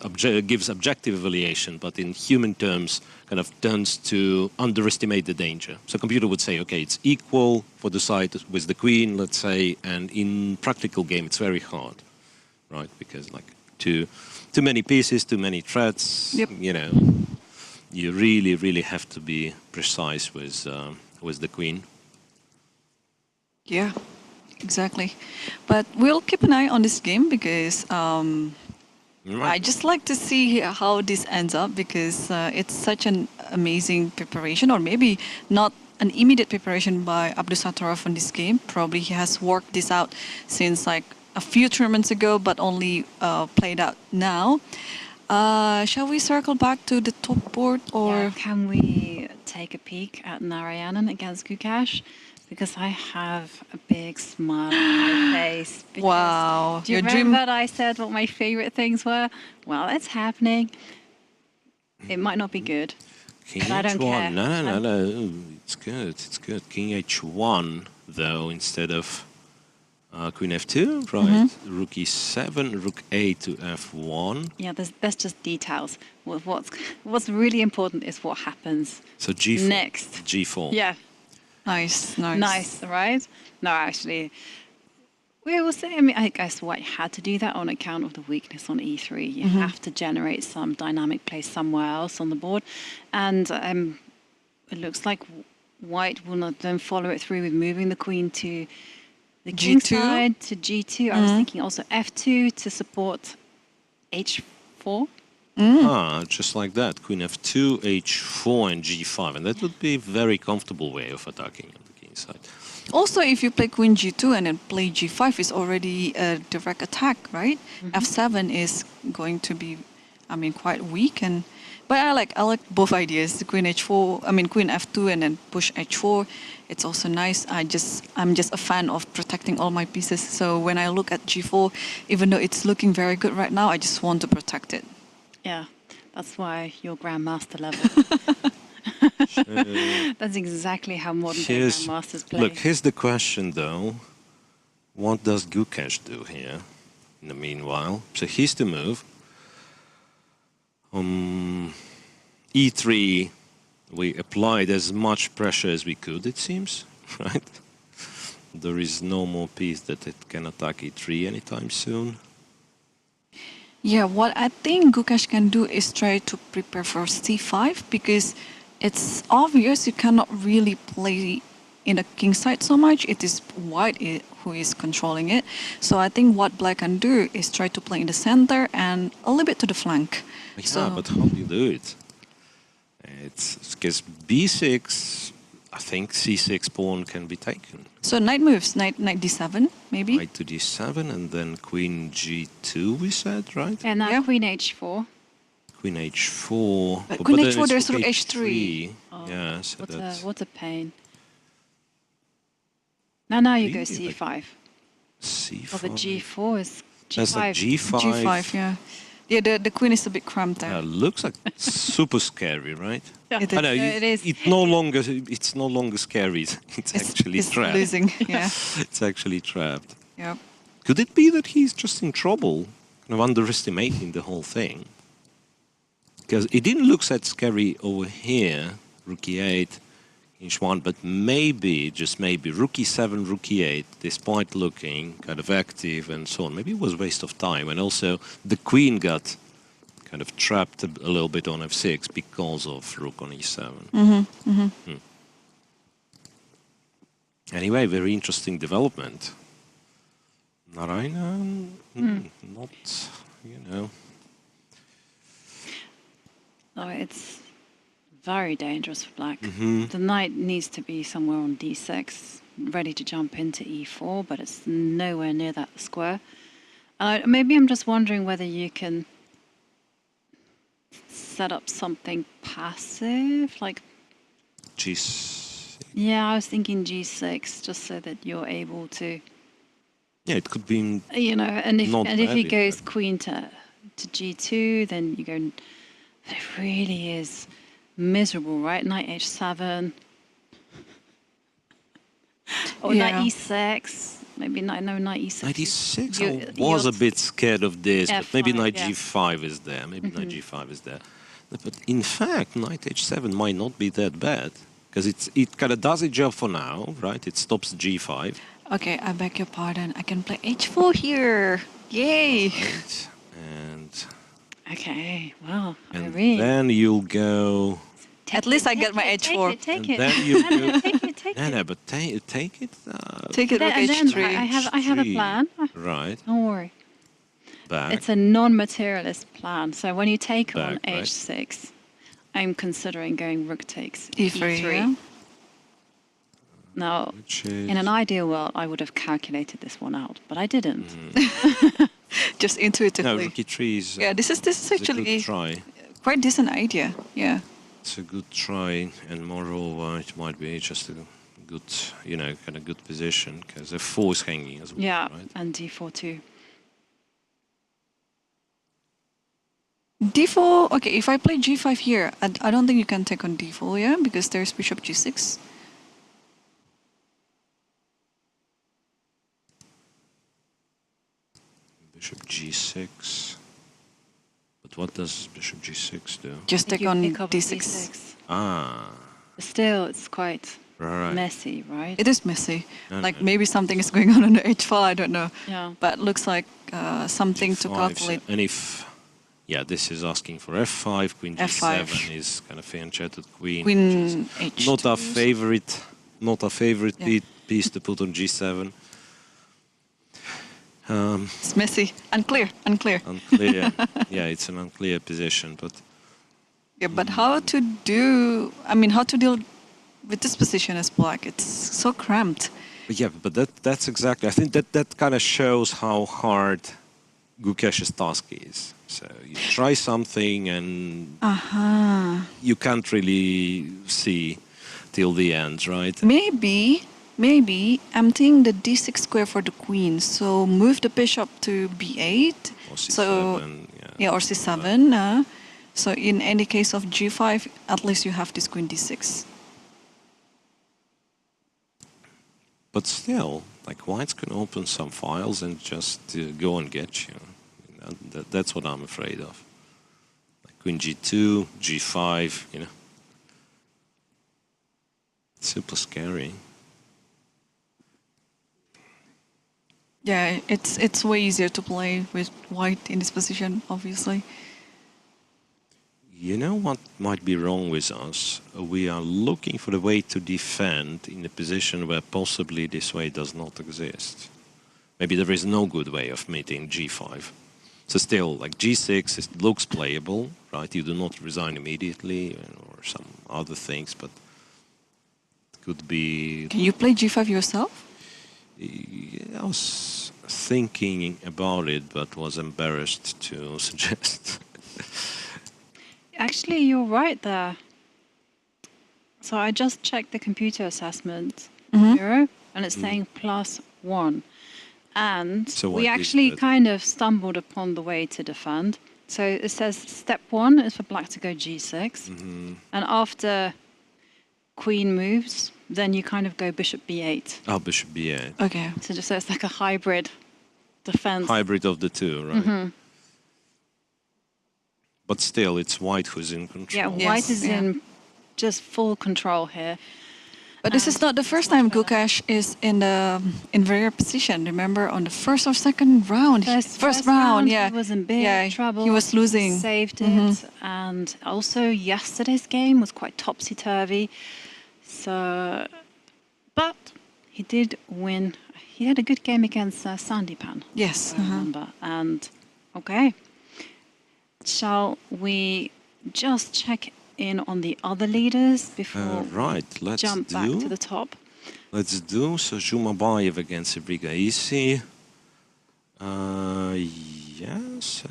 gives objective evaluation, but in human terms, kind of tends to underestimate the danger. So computer would say, okay, it's equal for the side with the queen, let's say, and in practical game, it's very hard, right? Because like too many pieces, too many threats, Yep. you know, you really, really have to be precise with the queen. Yeah, exactly. But we'll keep an eye on this game because I just like to see how this ends up because it's such an amazing preparation, or maybe not an immediate preparation by Abdusattorov on this game. Probably he has worked this out since like a few tournaments ago, but only played out now. Shall we circle back to the top board, or Yeah, can we take a peek at Narayanan against Gukash? Because I have a big smile on my face. Because wow, do you your remember dream? that I said what my favorite things were? Well, it's happening. It might not be good. King But I don't care. H1. No. It's good. It's good. King H1, though, instead of Queen F2, right? Rook E7, Rook A to F1. Yeah, that's just details. What's really important is what happens So G4. next. G4. Yeah, Nice. nice, right? No, actually, we will say. I mean, I guess White had to do that on account of the weakness on E3. You have to generate some dynamic play somewhere else on the board, and it looks like White will not then follow it through with moving the queen to the king G2? side to G2. I was thinking also F2 to support H4. Just like that. Queen F2, H4, and G5. And that would be a very comfortable way of attacking on the king side. Also, if you play Queen G2 and then play G5, it's already a direct attack, right? F7 is going to be, I mean, quite weak. But I like both ideas. The Queen H4, I mean Queen F2 and then push H4. It's also nice. I'm just a fan of protecting all my pieces. So when I look at G4, even though it's looking very good right now, I just want to protect it. Yeah, that's why you're grandmaster level. That's exactly how modern day grandmasters play. Look, here's the question, though. What does Gukash do here in the meanwhile? So he's to move. E3, we applied as much pressure as we could, it seems, right? There is no more piece that it can attack E3 anytime soon. Yeah, what I think Gukash can do is try to prepare for C5 because it's obvious you cannot really play in the king side so much. It is white who is controlling it. So I think what black can do is try to play in the center and a little bit to the flank. Yeah, but how do you do it? It's because B6, I think C6 pawn can be taken. So knight moves, knight D7 maybe. Knight to D7 and then Queen G2, we said, right? And now Yeah. Queen H4. Queen H4. But Queen then H4, it's there's rook rook H3. Yeah, so that's What a pain. Now you go Really? C5. C5. Well, the G4 is That's like G5. G5. G5, yeah. Yeah, the queen is a bit cramped there. Yeah, looks like super scary, right? It I know, It is. it's no longer scary. It's actually it's trapped. losing, yeah. It's actually trapped. Yep. Could it be that he's just in trouble, kind of underestimating the whole thing? Because it didn't look that scary over here, Rook E8, H1, but maybe, just maybe, Rook E7, Rook E8, despite looking kind of active and so on, maybe it was a waste of time. And also, the queen got kind of trapped a little bit on F6 because of Rook on E7. Anyway, very interesting development. Narayana, not, you know. Oh, it's very dangerous for black. The knight needs to be somewhere on D6, ready to jump into E4, but it's nowhere near that square. Maybe I'm just wondering whether you can set up something passive, like... G6. Yeah, I was thinking G6, just so that you're able to... Yeah, it could be... You know, and if Not he bad, goes but- queen to G2, then you go... It really is miserable, right? Knight H7. Or Yeah. knight E6. Maybe no knight e6. 96. You- I was a you're- bit scared of this, but maybe F5, knight yeah. g5 is there. Maybe knight g5 is there. But in fact, knight h7 might not be that bad because it kind of does its job for now, right? It stops g5. Okay, I beg your pardon. I can play h4 here. Yay! Right? And Okay, well, and Irene. then you'll go. At least I get my h4. Take And it. then you go. Take No, it. no, but take it. Take it, rook And then h3. I have a H3. plan. Right. Don't worry. Back. It's a non-materialist plan. So when you take on Back, right. h6, I'm considering going rook takes E3, yeah? Now, Which is in an ideal world, I would have calculated this one out, but I didn't. Just no, intuitively. rook e3 is. Yeah, this is is a actually good try. quite decent idea. Yeah. It's a good try, and moreover, it might be just a good, kind of good position because f4 is hanging as well. Yeah, Right? and d4 too. d4, okay, if I play g5 here, I don't think you can take on d4, yeah? Because there's bishop g6. Bishop g6. But what does bishop g6 do? Just take You on pick up d6. Ah, Still, it's quite right. messy, right? It is messy. No, Like no. maybe something is going on the h-file, I don't know. Yeah. But looks like something to G5, calculate. And if, yeah, this is asking for f5, queen F5. g7 is kind of enchanted queen. Queen which is h2. not a favorite Yeah. piece to put on g7. It's messy. Unclear. Unclear. Yeah, it's an unclear position, but Yeah, but how to deal with this position as black? It's so cramped. yeah, but that's exactly. I think that kind of shows how hard Gukesh's task is. So you try something and you can't really see till the end, right? Maybe emptying the d6 square for the queen. So move the bishop to b8. Or c7, So yeah. or c7. So in any case of g5, at least you have this queen d6. But still, like whites can open some files and just go and get you. That's what I'm afraid of. Like queen g2, g5, It's super scary. Yeah, it's way easier to play with white in this position, obviously. You know what might be wrong with us? We are looking for the way to defend in a position where possibly this way does not exist. Maybe there is no good way of meeting g5. So still, like g6 looks playable, right? You do not resign immediately or some other things, but it could be... Can you play g5 yourself? I was thinking about it, but was embarrassed to suggest. Actually, you're right there. So I just checked the computer assessment bureau, and it's saying +1. And So we what is actually that? kind of stumbled upon the way to defend. So it says step 1 is for black to go g6. And after queen moves, then you kind of go bishop b8. Oh, bishop b8. Okay. So just so it's like a hybrid defense. Hybrid of the two, right? But still, it's white who's in control. Yeah, Yes, white is yeah. in just full control here. But this is not the first time Gukesh is in the inferior position. Remember, on the first or second round, first round, yeah, he was in big trouble. He was losing. Saved it, and also yesterday's game was quite topsy-turvy. So, but he did win. He had a good game against Sandipan. Yes. I remember. And okay, shall we just check in on the other leaders before Right, we let's jump back to the top? Let's do. So Jumabayev against Ibrigaisi. Yes.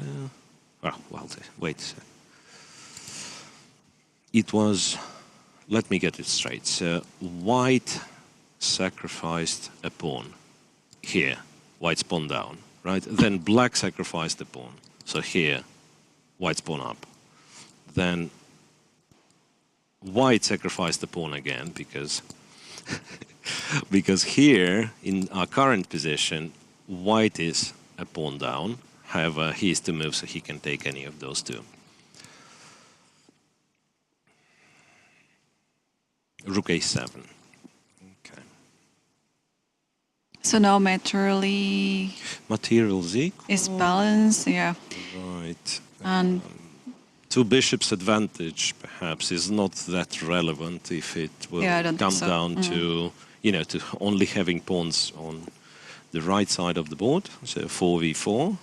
Wait. It was. Let me get it straight. So white sacrificed a pawn here. White's pawn down, right? Then black sacrificed a pawn. So here, white's pawn up. Then white sacrificed the pawn again because Because here, in our current position, white is a pawn down. However, he is to move, so he can take any of those two. Rook a7. Okay. So now materially Materials equal. is balanced, yeah. Right. And Two bishops advantage, perhaps, is not that relevant if it will Yeah, I don't come think so. down to, to only having pawns on the right side of the board. So 4v4.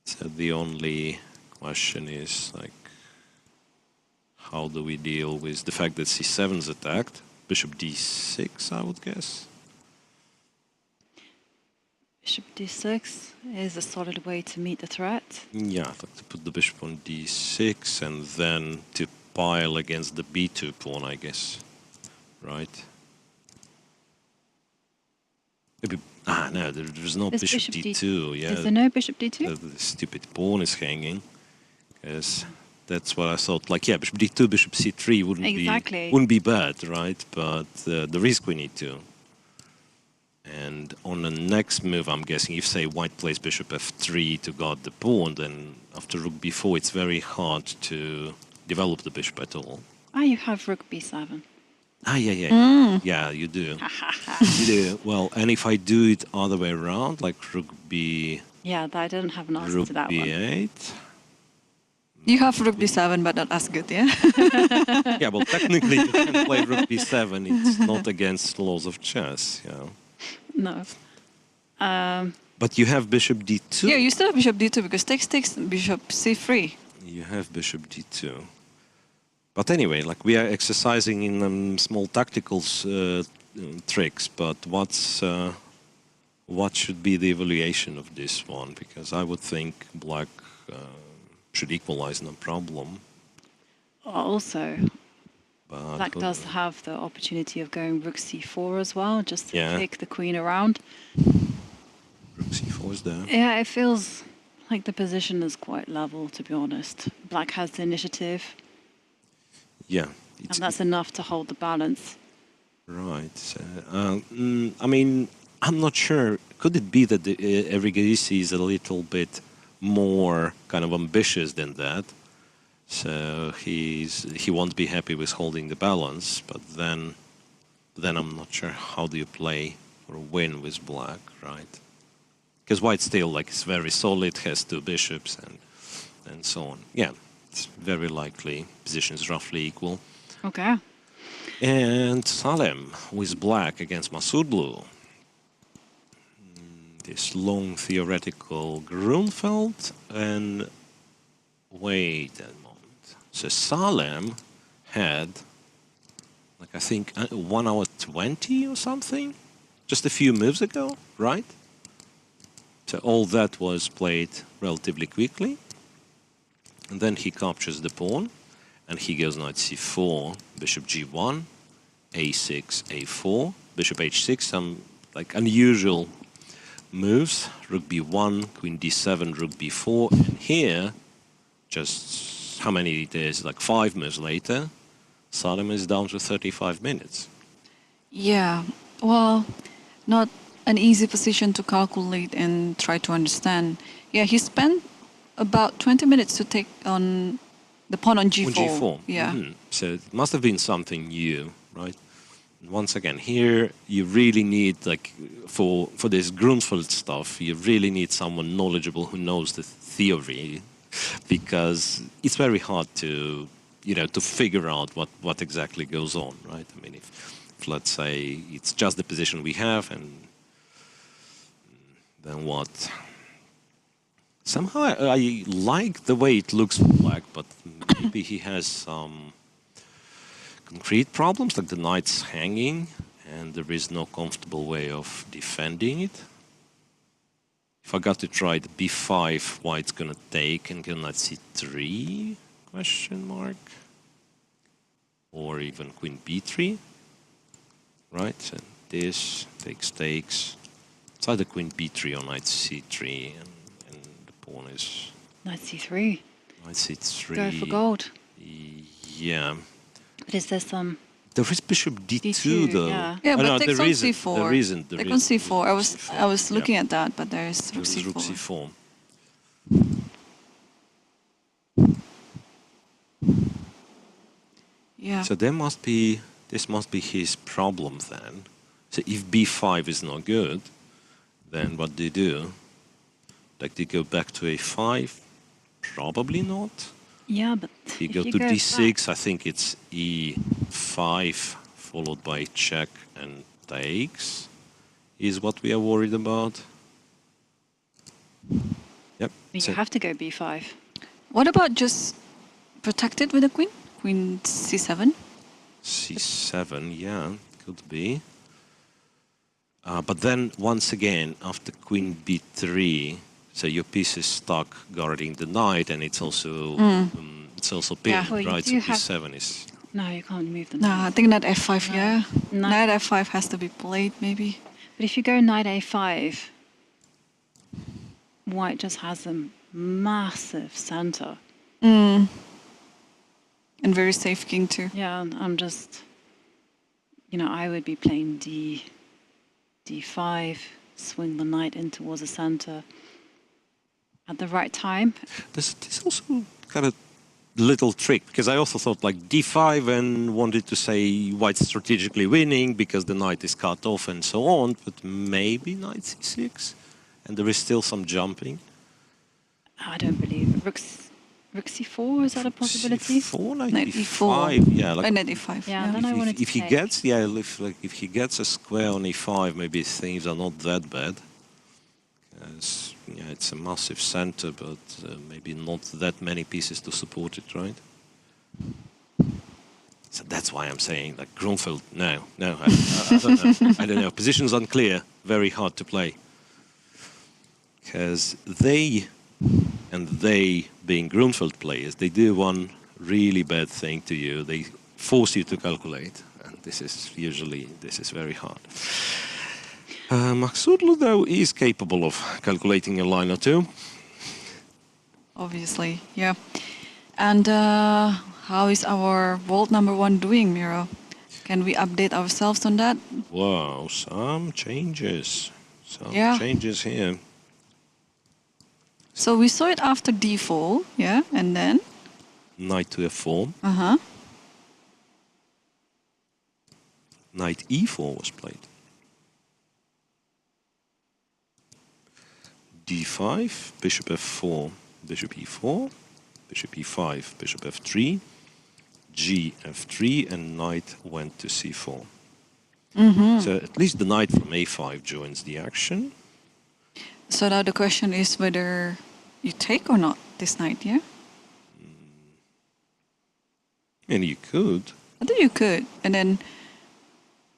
So the only question is, like, how do we deal with the fact that c7 is attacked? Bishop d6, I would guess. Bishop d6 is a solid way to meet the threat. Yeah, I'd like to put the bishop on d6 and then to pile against the b2 pawn, I guess. Right? Maybe, no, there's no There's bishop d2. Yeah, Is there no bishop d2? the stupid pawn is hanging. Because that's what I thought. Like, yeah, bishop d2, bishop c3 wouldn't be bad, right? But the risk we need to. And on the next move, I'm guessing, if, say, white plays bishop f3 to guard the pawn, then after rook b4, it's very hard to develop the bishop at all. Ah, you have rook b7. Yeah. Yeah, you do. You do. Well, and if I do it other way around, like rook b... Yeah, I don't have an answer rook to that one. b8... you have rook b7, but not as good, yeah? Yeah, well, technically you can play rook b7. It's not against laws of chess, yeah. No. But you have bishop d2. Yeah, you still have bishop d2 because takes bishop c3. You have bishop d2. But anyway, like, we are exercising in small tactical tricks, but what should be the evaluation of this one? Because I would think black should equalize, no problem. Also, But black does have the opportunity of going rook c4 as well, just to Yeah. kick the queen around. rook c4 is there. Yeah, it feels like the position is quite level, to be honest. Black has the initiative, Yeah. and that's enough to hold the balance. Right. I mean, I'm not sure. Could it be that Evgenij is a little bit more kind of ambitious than that? So he won't be happy with holding the balance, but then I'm not sure how do you play or win with black, right? Because white still, like, it's very solid, has two bishops and so on. Yeah, it's very likely positions roughly equal. Okay. And Salem with black against Masudlu. This long theoretical Grunfeld, and wait a moment. So Salem had, like, I think 1 hour 20 or something, just a few moves ago, right? So all that was played relatively quickly. And then he captures the pawn, and he goes knight c4, bishop g1, a6, a4, bishop h6, some, like, unusual moves, rook b1, queen d7, rook b4, and here, just how many it is, like 5 moves later, Salem is down to 35 minutes. Yeah, well, not an easy position to calculate and try to understand. Yeah, he spent about 20 minutes to take on the pawn on g4. On g4. Yeah. So it must have been something new, right? Once again, here you really need, like, for this Grunfeld stuff, you really need someone knowledgeable who knows the theory, because it's very hard to, to figure out what exactly goes on, right? I mean, if let's say it's just the position we have, and then what? Somehow I like the way it looks for black, but maybe he has some concrete problems, like the knight's hanging, and there is no comfortable way of defending it. If I got to try the b5, white's gonna take and go knight c3, question mark, or even queen b3, right? So this takes. It's either queen b3 or knight c3, and the pawn is Knight c3. knight c3. Go for gold. Yeah. But is there some There is bishop d2, D2, though. yeah. Yeah, Oh, but no, takes there on isn't. c4. There isn't. Take on c4. I was looking Yeah. at that, but there is rook There is rook c4. c4. Yeah. So this must be his problem then. So if b5 is not good, then what do? Like they go back to a5? Probably not. Yeah, but If you if go you to go d6, back- I think it's e5 followed by check and takes is what we are worried about. Yep. you So have to go b5. What about just protect it with a queen? Queen c7? c7, yeah, could be. But then once again, after queen b3, so your piece is stuck guarding the knight, and it's also pinned, Yeah. Well, you right? So do have- b7 is. No, you can't move the No, knight. I think knight f5, yeah. No. Knight f5 has to be played, maybe. But if you go knight a5, white just has a massive center. And very safe king too. Yeah, I'm just, I would be playing d5, swing the knight in towards the center at the right time. There's also kind of little trick, because I also thought like d5 and wanted to say white strategically winning because the knight is cut off and so on, but maybe knight c6, and there is still some jumping. I don't believe it. Rook c4, is that a possibility? c4, knight Knight e5, e4. yeah. Like Knight e5. Yeah, then I wanted to if he take. gets, if he gets a square on e5, maybe things are not that bad. It's a massive center, but maybe not that many pieces to support it, right? So that's why I'm saying, like, Grunfeld, no, I don't know. I don't know. Position's unclear, very hard to play. Because they being Grunfeld players, they do one really bad thing to you. They force you to calculate, and this is very hard. Maksudlu, though, is capable of calculating a line or two. Obviously, yeah. And how is our world #1 doing, Miro? Can we update ourselves on that? Wow, some changes. Yeah. Changes here. So we saw it after d4, yeah, and then? Knight to f4. Uh-huh. Knight e4 was played. d5, bishop f4, bishop e4, bishop e5, bishop f3, g f3, and knight went to c4. So at least the knight from a5 joins the action. So now the question is whether you take or not this knight, yeah? And you could. I think you could. And then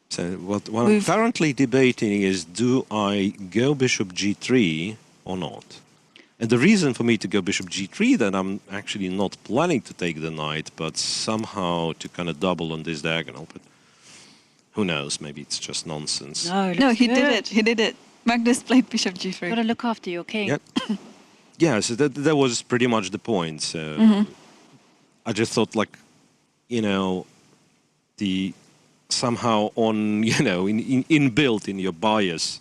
So what I'm currently debating is, do I go bishop g3 or not? And the reason for me to go bishop g3, then I'm actually not planning to take the knight, but somehow to kind of double on this diagonal. But who knows? Maybe it's just nonsense. no, he did it. He did it. Magnus played bishop g3. Got to look after your king. Yeah. Yeah, so that was pretty much the point. So I just thought, like, the somehow on, inbuilt in your bias,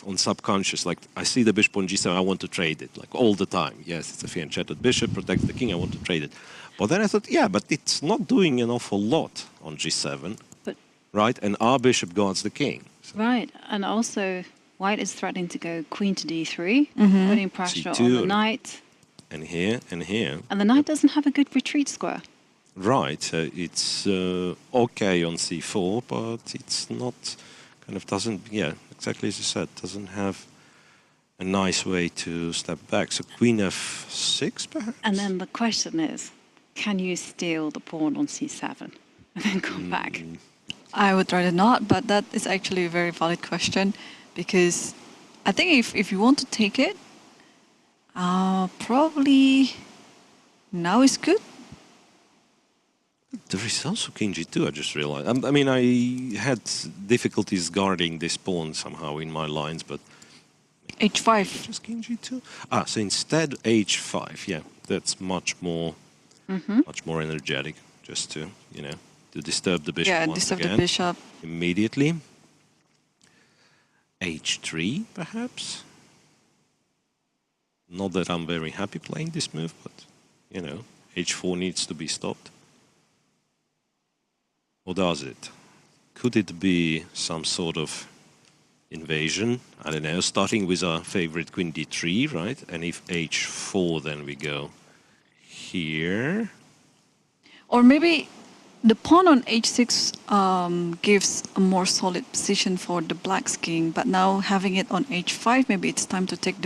on subconscious, like, I see the bishop on g7, I want to trade it, like, all the time. Yes, it's a fianchetted bishop, protects the king, I want to trade it. But then I thought, yeah, but it's not doing an awful lot on g7, right? And our bishop guards the king. So Right, and also white is threatening to go queen to d3, putting pressure C2 on the knight. and here, and here. And the knight doesn't have a good retreat square. Right, so it's okay on c4, but it's not, doesn't, exactly as you said, doesn't have a nice way to step back. So queen f6, perhaps? And then the question is, can you steal the pawn on c7 and then come back? I would rather not, but that is actually a very valid question, because I think if you want to take it, probably now is good. There is also king g2, I just realized. I mean, I had difficulties guarding this pawn somehow in my lines, but... h5. Just king g2? So instead h5, yeah, that's much more energetic, just to to disturb the bishop Yeah, once disturb again. the bishop. Immediately. H3, perhaps. Not that I'm very happy playing this move, but, you know, H4 needs to be stopped. Or does it? Could it be some sort of invasion? I don't know, starting with our favorite Queen D3, right? And if H4, then we go here. Or maybe the pawn on H6 gives a more solid position for the black's king, but now having it on H5, maybe it's time to take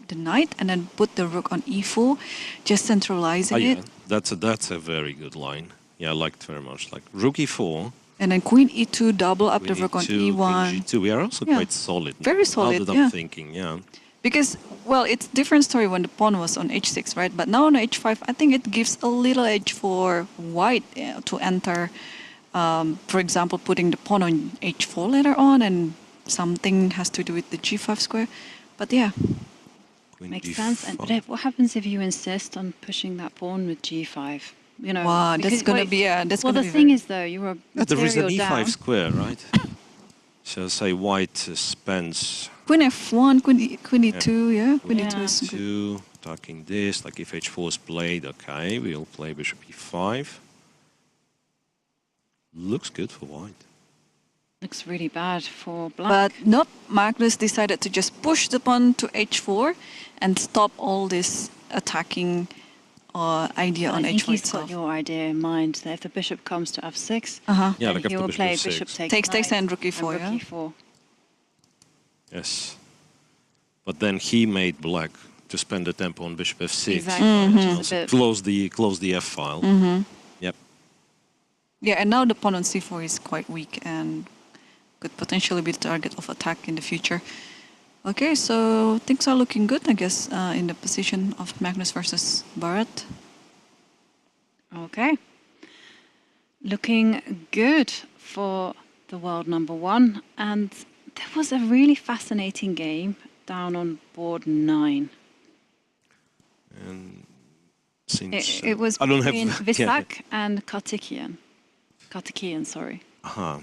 the knight and then put the rook on E4, just centralizing it. That's a very good line. Yeah, I liked very much. Like rook E4. And then Queen E2, double up the Queen rook on E2, E1. King G2. We are also Yeah. quite solid. Very solid, Now that yeah. I'm thinking, yeah. Because, well, it's different story when the pawn was on H6, right? But now on H5, I think it gives a little edge for white to enter. For example, putting the pawn on H4 later on, and something has to do with the G5 square. But yeah, Queen Makes D5. sense. And but what happens if you insist on pushing that pawn with G5? You know, wow, that's because- gonna wait, be that's well, gonna the be thing very- is, though, you were There is an material E5 down. square, right? So say white spends Queen F1, Queen E2, yeah, Queen Yeah. E2 is good. 2, attacking this. Like if H4 is played, okay, we'll play bishop E5. Looks good for white. Looks really bad for black. But nope, Magnus decided to just push the pawn to H4 and stop all this attacking idea I on think H4 he's itself. got your idea in mind that if the bishop comes to F6, Uh-huh. Yeah, then like he after will bishop play F6. bishop Takes knight and rook E4, rook yeah? E4. Yes. But then he made black to spend the tempo on bishop F6. Exactly. Mm-hmm. Which is a Also bit, close the F file. Yep. Yeah, and now the pawn on C4 is quite weak and could potentially be the target of attack in the future. Okay, so things are looking good, I guess, in the position of Magnus versus Bharat. okay. Looking good for the world number one. And there was a really fascinating game down on board 9. And since It was I don't have between yeah. Visak and Kartikian. Kartikian, sorry. Uh-huh.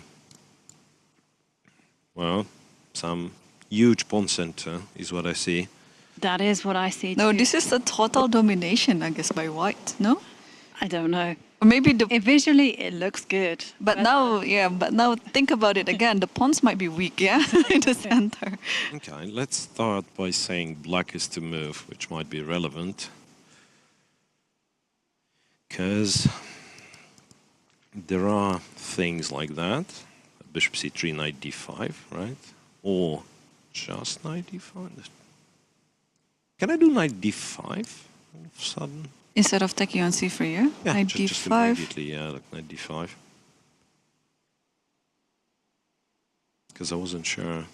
Well, some huge pawn center is what I see. That is what I see No, too. this is a total domination, I guess, by white, no? I don't know. Or maybe the... Visually, it looks good. But now think about it again. The pawns might be weak, yeah, in the center. Okay, let's start by saying black is to move, which might be relevant. Because there are things like that. Bishop c3, knight d5, right? Or just knight d5. Can I do knight d5 all of a sudden? Instead of taking on C3, yeah? Yeah, Knight just D5. immediately, yeah, like knight d5. Because I wasn't sure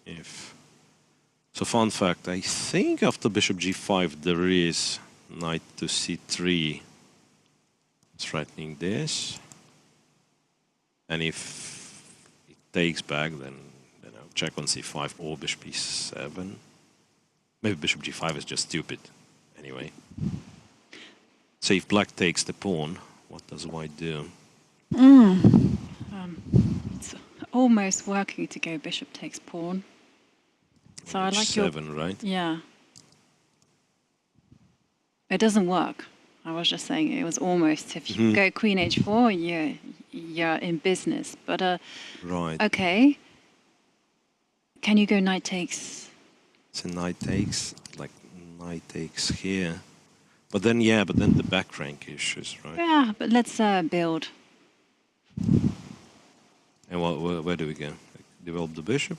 if... So fun fact, I think after bishop g5 there is knight to c3 threatening this. And if it takes back, then I'll check on c5 or bishop e7. Maybe bishop g5 is just stupid anyway. So if black takes the pawn, what does white do? It's almost working to go bishop takes pawn. So I like your... h7, right? Yeah. It doesn't work. I was just saying it was almost. If you go queen h4, you're in business. But Right. okay. Can you go knight takes? So knight takes, like knight takes here. But then, yeah, the back rank issues, right? Yeah, but let's build. And where do we go? Like, develop the bishop?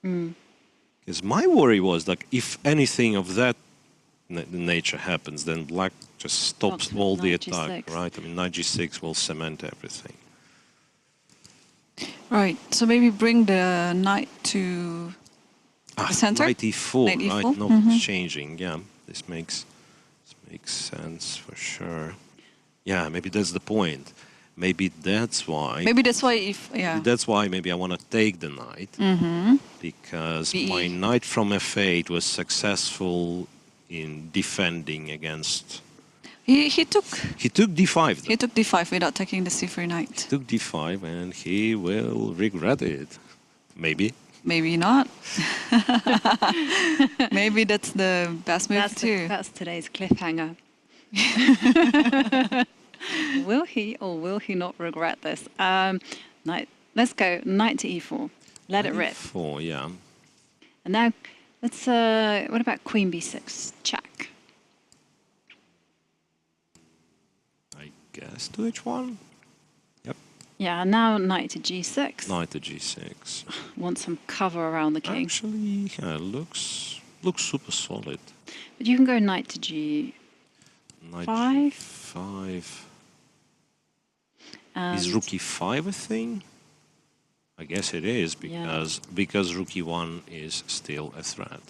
Because my worry was, like, if anything of that nature happens, then black just stops Stops with all the knight attack, g6. right? I mean, knight g6 will cement everything. Right, so maybe bring the knight to the center? Knight e4, Knight right? e4? Not changing, yeah. This makes sense for sure. Yeah, maybe that's the point. Maybe that's why. Maybe that's why if, yeah. That's why maybe I want to take the knight. Because my knight from f8 was successful in defending against He took d5. he took d5 without taking the c3 knight. Took d5, and he will regret it. Maybe. Maybe not. Maybe that's the best move too. That's today's cliffhanger. Will he or will he not regret this? Knight. Let's go knight to e4. Let it rip. E4, yeah. And now let's. What about queen b6? Check. I guess to h1. Yep. Yeah. Now knight to g6. Knight to g6. Want some cover around the king. Actually, yeah, looks super solid. But you can go knight to g. Knight 5. g5. And Is rook e5 a thing? I guess it is because rook e1 is still a threat.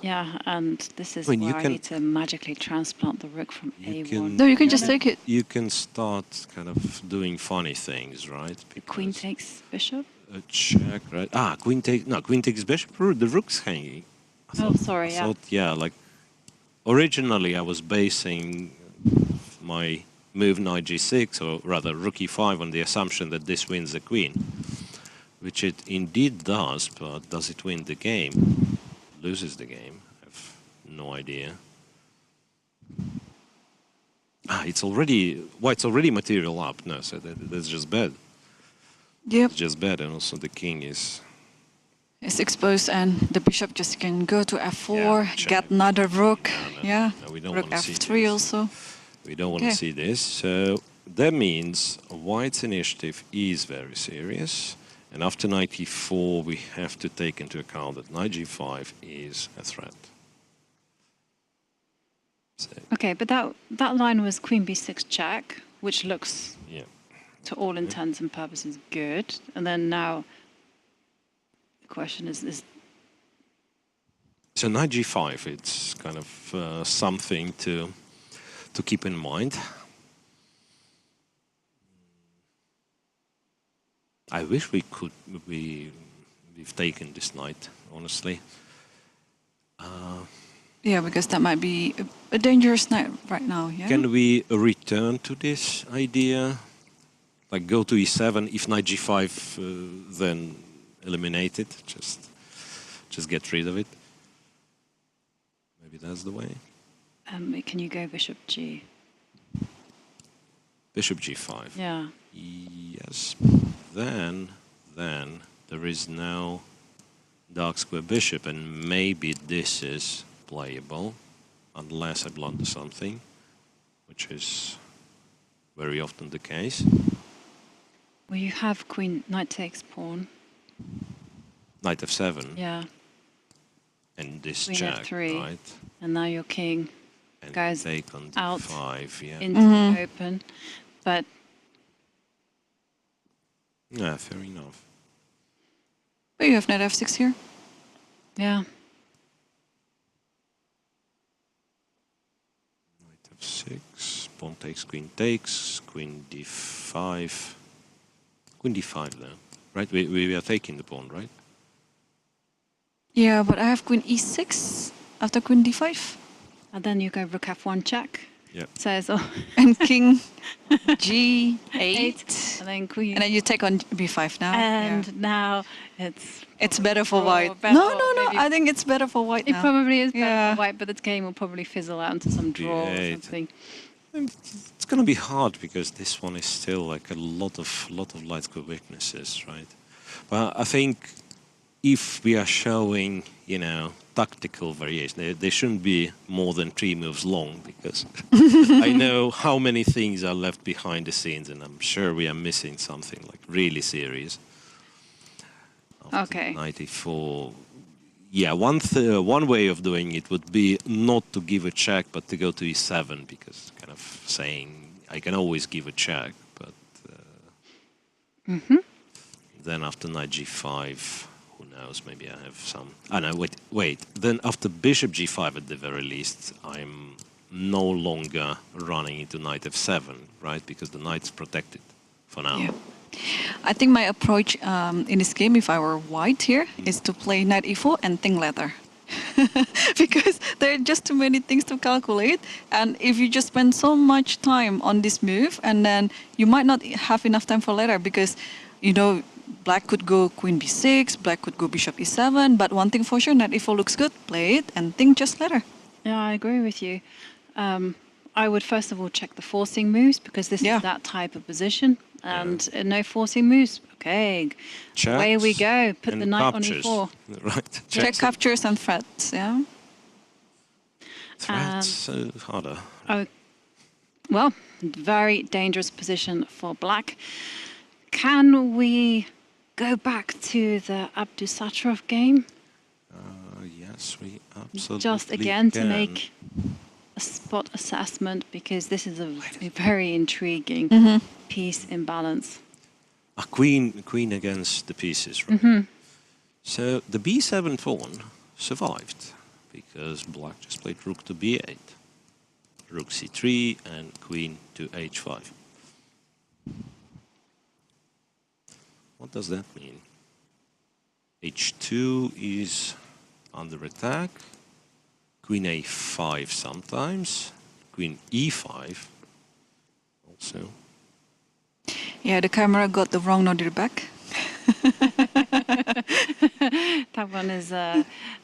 yeah, and this is I mean, you where I can- need to magically transplant the rook from You a1. can- No, you can just take it. You can start kind of doing funny things, right? Queen Because takes bishop. a check, right? Queen takes bishop. The rook's hanging. Oh, sorry, yeah. Yeah, like originally I was basing my move knight g6, or rather rook e5, on the assumption that this wins the queen, which it indeed does, but does it win the game? Loses the game? I have no idea. It's already white's already material up. No, so that's just bad. Yep. It's just bad, and also the king is. It's exposed, and the bishop just can go to f4, Yeah, check. get another rook. No, yeah. no, we don't Rook wanna see f3 this. also. We don't want Okay. to see this. So that means white's initiative is very serious. And after knight e4, we have to take into account that knight g5 is a threat. So, Okay, but that line was queen b6 check, which looks, yeah. to all intents and purposes, good. And then now the question is So knight g5, it's kind of something to keep in mind. I wish we've taken this knight, honestly. Yeah, because that might be a dangerous knight right now. Yeah. Can we return to this idea? Like go to e7, if knight g5, then eliminate it. Just get rid of it. Maybe that's the way. can you go bishop g? Bishop g5. Yeah. Yes. Then there is now dark square bishop, and maybe this is playable, unless I blunder something, which is very often the case. Well, you have queen, knight takes pawn. Knight f7, Yeah. and this Queen check, f3. right? And now your king And goes take on out d5, yeah. into the open. But Yeah, fair enough. But you have knight f6 here. yeah, Knight f6, pawn takes, queen d5. Queen d5 then, right? We are taking the pawn, right? Yeah, but I have queen e6 after queen d5. and then you go rook f1 check. Yeah. Says, oh, And king g8. and then queen. And then you take on b5 now. And yeah. now It's better for draw, white. better, No, maybe- I think it's better for white it now. probably is better Yeah. for white, but the game will probably fizzle out into some draw or D8. something. It's going to be hard because this one is still like a lot of light square weaknesses, right? But I think if we are showing, tactical variation, they shouldn't be more than 3 moves long, because I know how many things are left behind the scenes, and I'm sure we are missing something like really serious. After Okay. 94. Yeah, one way of doing it would be not to give a check, but to go to e7, because kind of saying I can always give a check, but then after knight g5, who knows? Maybe I have some. No, wait. Then after bishop g5, at the very least, I'm no longer running into knight f7, right? Because the knight's protected for now. Yeah. I think my approach in this game, if I were white here, is to play knight e4 and think leather. because there are just too many things to calculate. And if you just spend so much time on this move, and then you might not have enough time for later because, you know, black could go queen b6, black could go bishop e7. But one thing for sure, knight e4 looks good. Play it and think just later. Yeah, I agree with you. I would first of all check the forcing moves because this Yeah. is that type of position. And no forcing moves. Okay, away we go. Put and the knight captures. on e4. Right. Check captures and threats, yeah. Threats harder. Oh, well, very dangerous position for black. Can we go back to the Abdusattorov game? Yes, we absolutely Just again to can. make a spot assessment because this is a very intriguing piece imbalance. A queen against the pieces, right? So the b7 pawn survived because black just played rook to b8, rook c3, and queen to h5. What does that mean? h2 is under attack, queen a5 sometimes, queen e5 also. Yeah, the camera got the wrong nodded back. That one is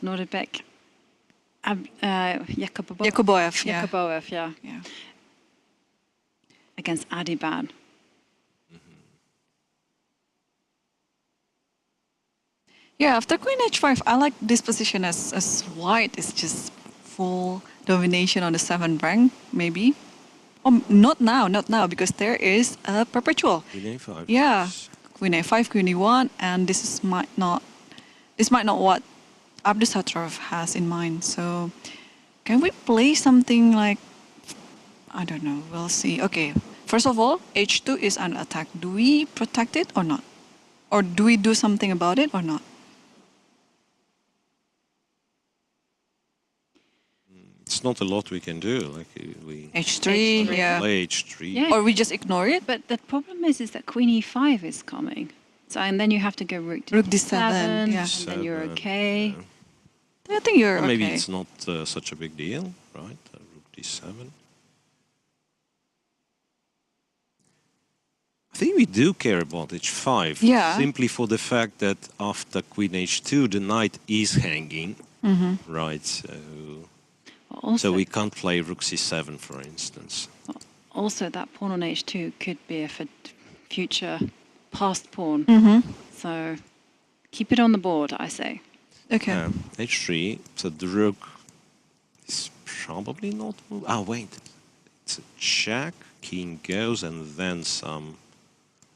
Nordebek. Yakuboev. Yakuboev, yeah. Yakuboev, yeah. Yeah. Against Adiban. Yeah, after queen h5, I like this position as white is just full domination on the 7th rank, maybe. Not now, because there is a perpetual. Queen a5. Yeah, queen a5, queen e1, and this might not what Abdusattorov has in mind. So, can we play something like, I don't know, we'll see. Okay, first of all, h2 is under attack. Do we protect it or not? Or do we do something about it or not? It's not a lot we can do. Like we h3, yeah. play h3. Yeah. Or we just ignore it? But the problem is that queen e5 is coming. So, and then you have to go rook to Rook d7, d7, yeah. and then you're Seven, okay. yeah. I think you're Or maybe okay. it's not such a big deal, right? Rook d7. I think we do care about h5. Yeah. Simply for the fact that after queen h2, the knight is hanging, right? Also, So we can't play rook c7, for instance. also, that pawn on h2 could be a future passed pawn. So keep it on the board, I say. Okay. h3, so the rook is probably not... wait. It's a check, king goes, and then some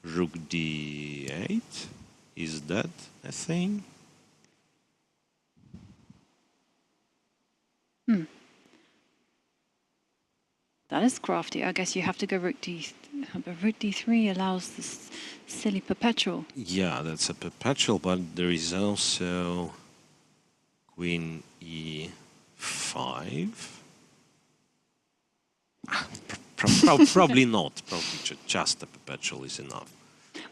rook d8. Is that a thing? That is crafty. I guess you have to go rook d. But rook d3 allows this silly perpetual. Yeah, that's a perpetual, but there is also queen e5. Probably not. Probably just a perpetual is enough.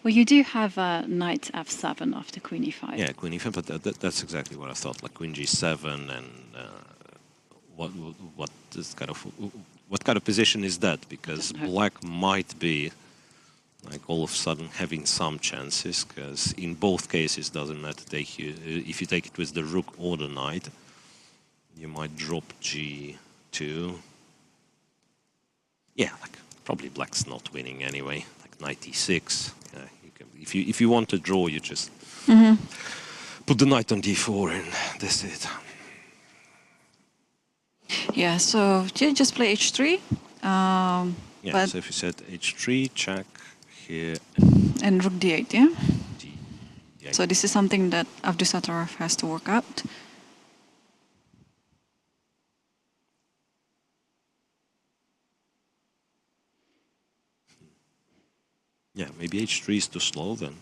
Well, you do have knight f7 after queen e5. Yeah, queen e5, but that's exactly what I thought. Like queen g7, and what kind of position is that? Because black might be like all of a sudden having some chances, because in both cases doesn't matter. If you take it with the rook or the knight, you might drop g2. Yeah, like probably black's not winning anyway. Like knight e6. Yeah, if you want to draw, you just put the knight on d4 and that's it. Yeah, so just play h3. Yeah, But so if you said h3, check here, and rook d8, yeah? d8. So this is something that Abdusattorov has to work out. Yeah, maybe h3 is too slow then.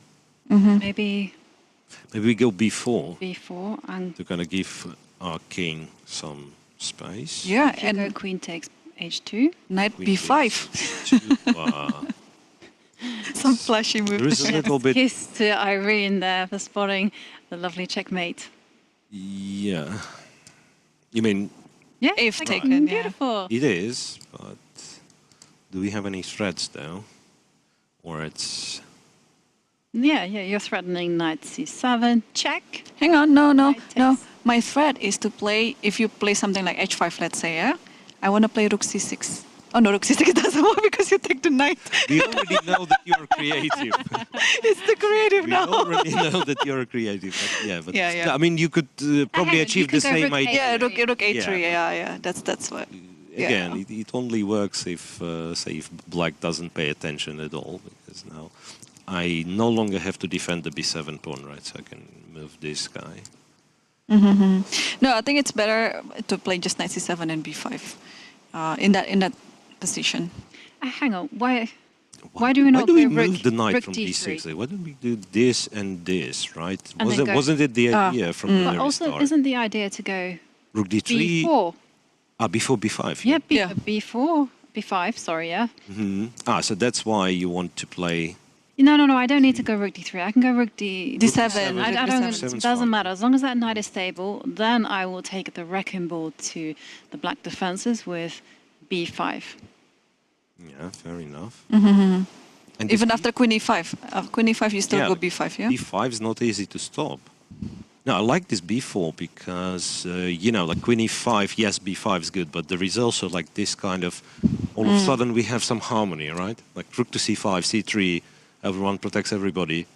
Maybe Maybe we go b4 b4 and to kind of give our king some space. Yeah, and and queen takes h2. knight Queen b5. takes h2. Some flashy There moves. is a little bit... Kiss to Irene there for spotting the lovely checkmate. Yeah. You mean Yeah, If okay, taken, yeah. beautiful. it is, but do we have any threats though? Or it's... Yeah, you're threatening knight c7, check. Hang on, no. takes- My threat is to play, if you play something like h5, let's say, yeah? I want to play rook c6. Oh no, rook c6 doesn't work because you take the knight. We already know that you're creative. It's the creative We now. already know that you're creative. But Yeah. I mean, you could probably you achieve can the go same rook idea. Yeah, rook a3, Yeah. yeah. That's what. Again, Yeah. it only works if, say, if black doesn't pay attention at all, because now I no longer have to defend the b7 pawn, right? So I can move this guy. No, I think it's better to play just knight c7 and b5 in that position. Hang on, why do we not Why do we go rook, move the knight rook from d3? b6? Why don't we do this and this, right? And then go- Wasn't it the idea from the But very also, start? isn't the idea to go Rook d3? b4? Before b5. Yeah, Yeah. b4, b5, sorry, yeah. So that's why you want to play... No, I don't need to go rook d3. I can go rook d7. I rook don't. d7. It doesn't matter as long as that knight is stable. Then I will take the wrecking ball to the black defenses with b5. Yeah, fair enough. Mm-hmm. And this Even after queen e5. Queen e5, you still Yeah, go b5, yeah? b5 is not easy to stop. No, I like this b4 because, like queen e5, yes, b5 is good, but there is also like this kind of, all of a sudden we have some harmony, right? Like rook to c5, c3, everyone protects everybody.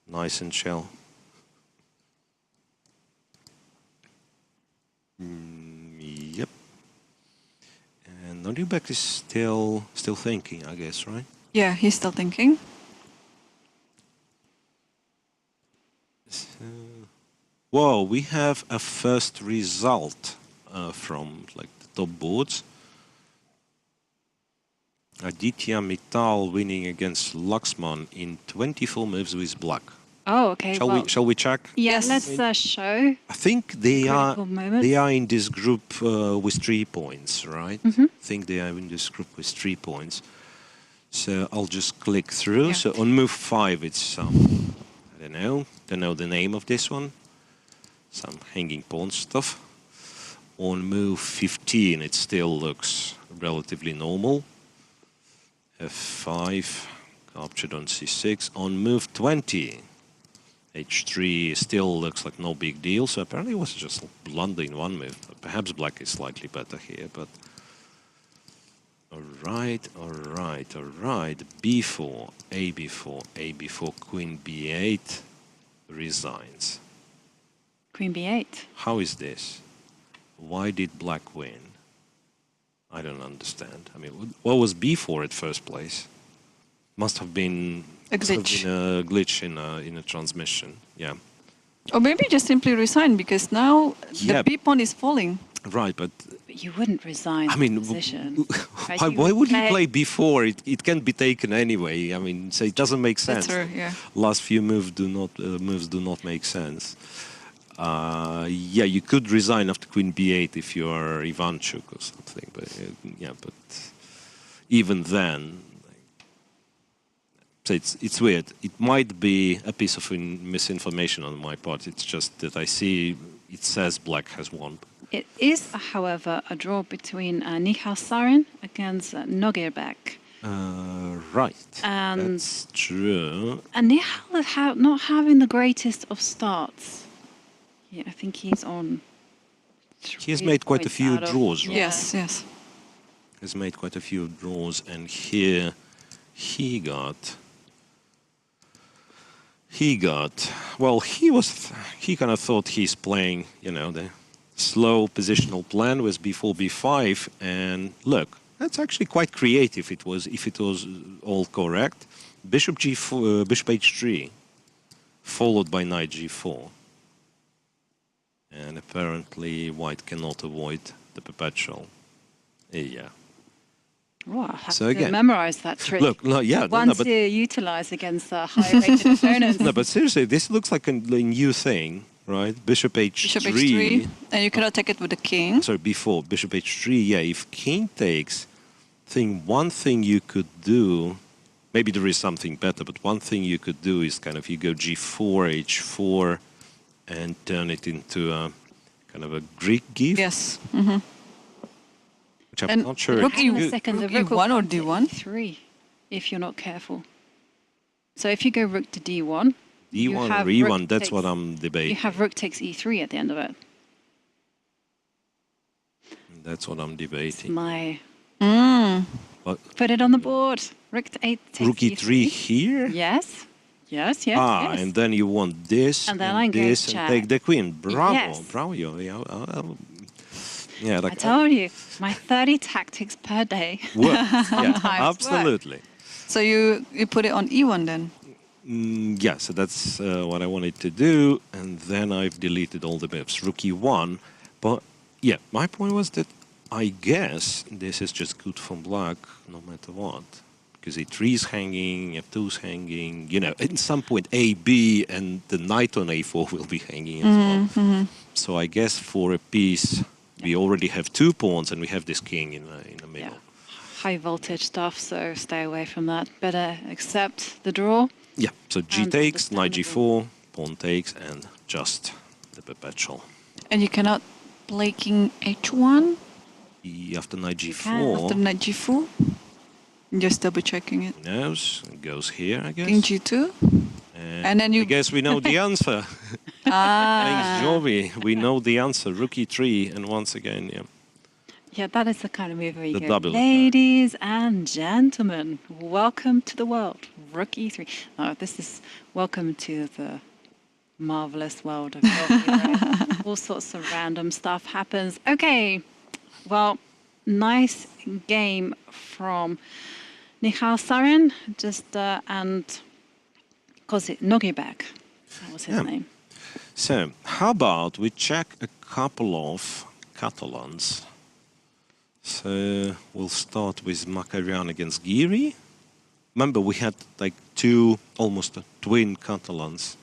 Nice and chill. Yep. And Nodubek is still thinking, I guess, right? Yeah, he's still thinking. Whoa, we have a first result from like the top boards. Aditya Mittal winning against Laxman in 24 moves with black. Oh, okay. Shall we check? Yeah, Yes. let's show. I think they are Critical moments. they are in this group with 3 points, right? I think they are in this group with 3 points. So I'll just click through. Yeah. So on move 5, it's I don't know the name of this one. Some hanging pawn stuff. On move 15, it still looks relatively normal. F5, captured on c6. On move 20, h3 still looks like no big deal. So apparently it was just blunder in one move. Perhaps black is slightly better here, but... All right. b4, a4, queen b8 resigns. Queen b8. How is this? Why did black win? I don't understand. I mean, what was b4 at first place? Must have been A must have glitch. been a glitch in a transmission. Yeah. Or maybe just simply resign because now Yeah. the b pawn is falling. Right, but But you wouldn't resign I mean, the position. Right? why would you play b4? It can't be taken anyway. I mean, so it doesn't make sense. That's true, yeah. Last few moves do not make sense. Yeah, you could resign after queen b8 if you are Ivanchuk or something, but but even then, so it's weird. It might be a piece of misinformation on my part. It's just that I see it says black has won. It is, however, a draw between Nihal Sarin against Nogirbek. Right, And- that's true. And Nihal is not having the greatest of starts. Yeah, I think he's on. He has 3 made quite a points few out of- draws, right? Yes, yes. Has made quite a few draws, and here he got. Well, he kind of thought he's playing, the slow positional plan with b4, b5, and look, that's actually quite creative. If it was all correct. Bishop g4, bishop h3, followed by knight g4, and apparently white cannot avoid the perpetual. Yeah. Oh, I have So to again- memorize that trick. Look, no, yeah, One no, but to utilize against high-rated opponents. no, but seriously, this looks like a new thing, right? Bishop h3. Bishop h3, and you cannot take it with the king. Sorry, before bishop h3. Yeah, if king takes, one thing you could do, maybe there is something better, but one thing you could do is kind of you go g4, h4, and turn it into a kind of a Greek gift. Yes. Which I'm And not sure. rook Hang on a second, the rook rook will E1 or come to D1? E3 if you're not careful. So if you go rook to D1, you D1 have or E1, rook that's what takes- I'm debating. You have rook takes E3 at the end of it. That's what I'm debating. My But put it on the board. Rook to 8 takes rook E3 here? Yes. Yes, yes, Ah, yes. and then you want this And then I go this and check. take the queen. Bravo, Yes. bravo. Yeah, I like, told you, my 30 tactics per day. works. Yeah, Sometimes absolutely. So you put it on E1 then? Yeah, so that's what I wanted to do, and then I've deleted all the moves. Rook E1, but yeah, my point was that I guess this is just good for black no matter what. Because E3 is hanging, F2 is hanging, you know, at some point A, B, and the knight on A4 will be hanging as well. So I guess for a piece, we already have 2 pawns and we have this king in the Yeah. middle. High voltage stuff, so stay away from that. Better accept the draw. Yeah, so G And takes, knight understandable. G4, pawn takes, and just the perpetual. And you cannot play king H1 After knight can. G4, after knight G4? Just double checking it. knows, goes here, I guess. King G2? And then you- I guess we know the answer. Thanks, Jovi. We know the answer. Rook E3, and once again, yeah. Yeah, that is the kind of move where you The go, double attack. ladies and gentlemen, welcome to the world. Rook E3. No, this is welcome to the marvelous world of golf. Right? All sorts of random stuff happens. Okay, well, nice game from Michal Sarin, and Nogibek. That was his Yeah. name. So, how about we check a couple of Catalans? So, we'll start with Makarian against Giri. Remember, we had like 2 almost twin Catalans.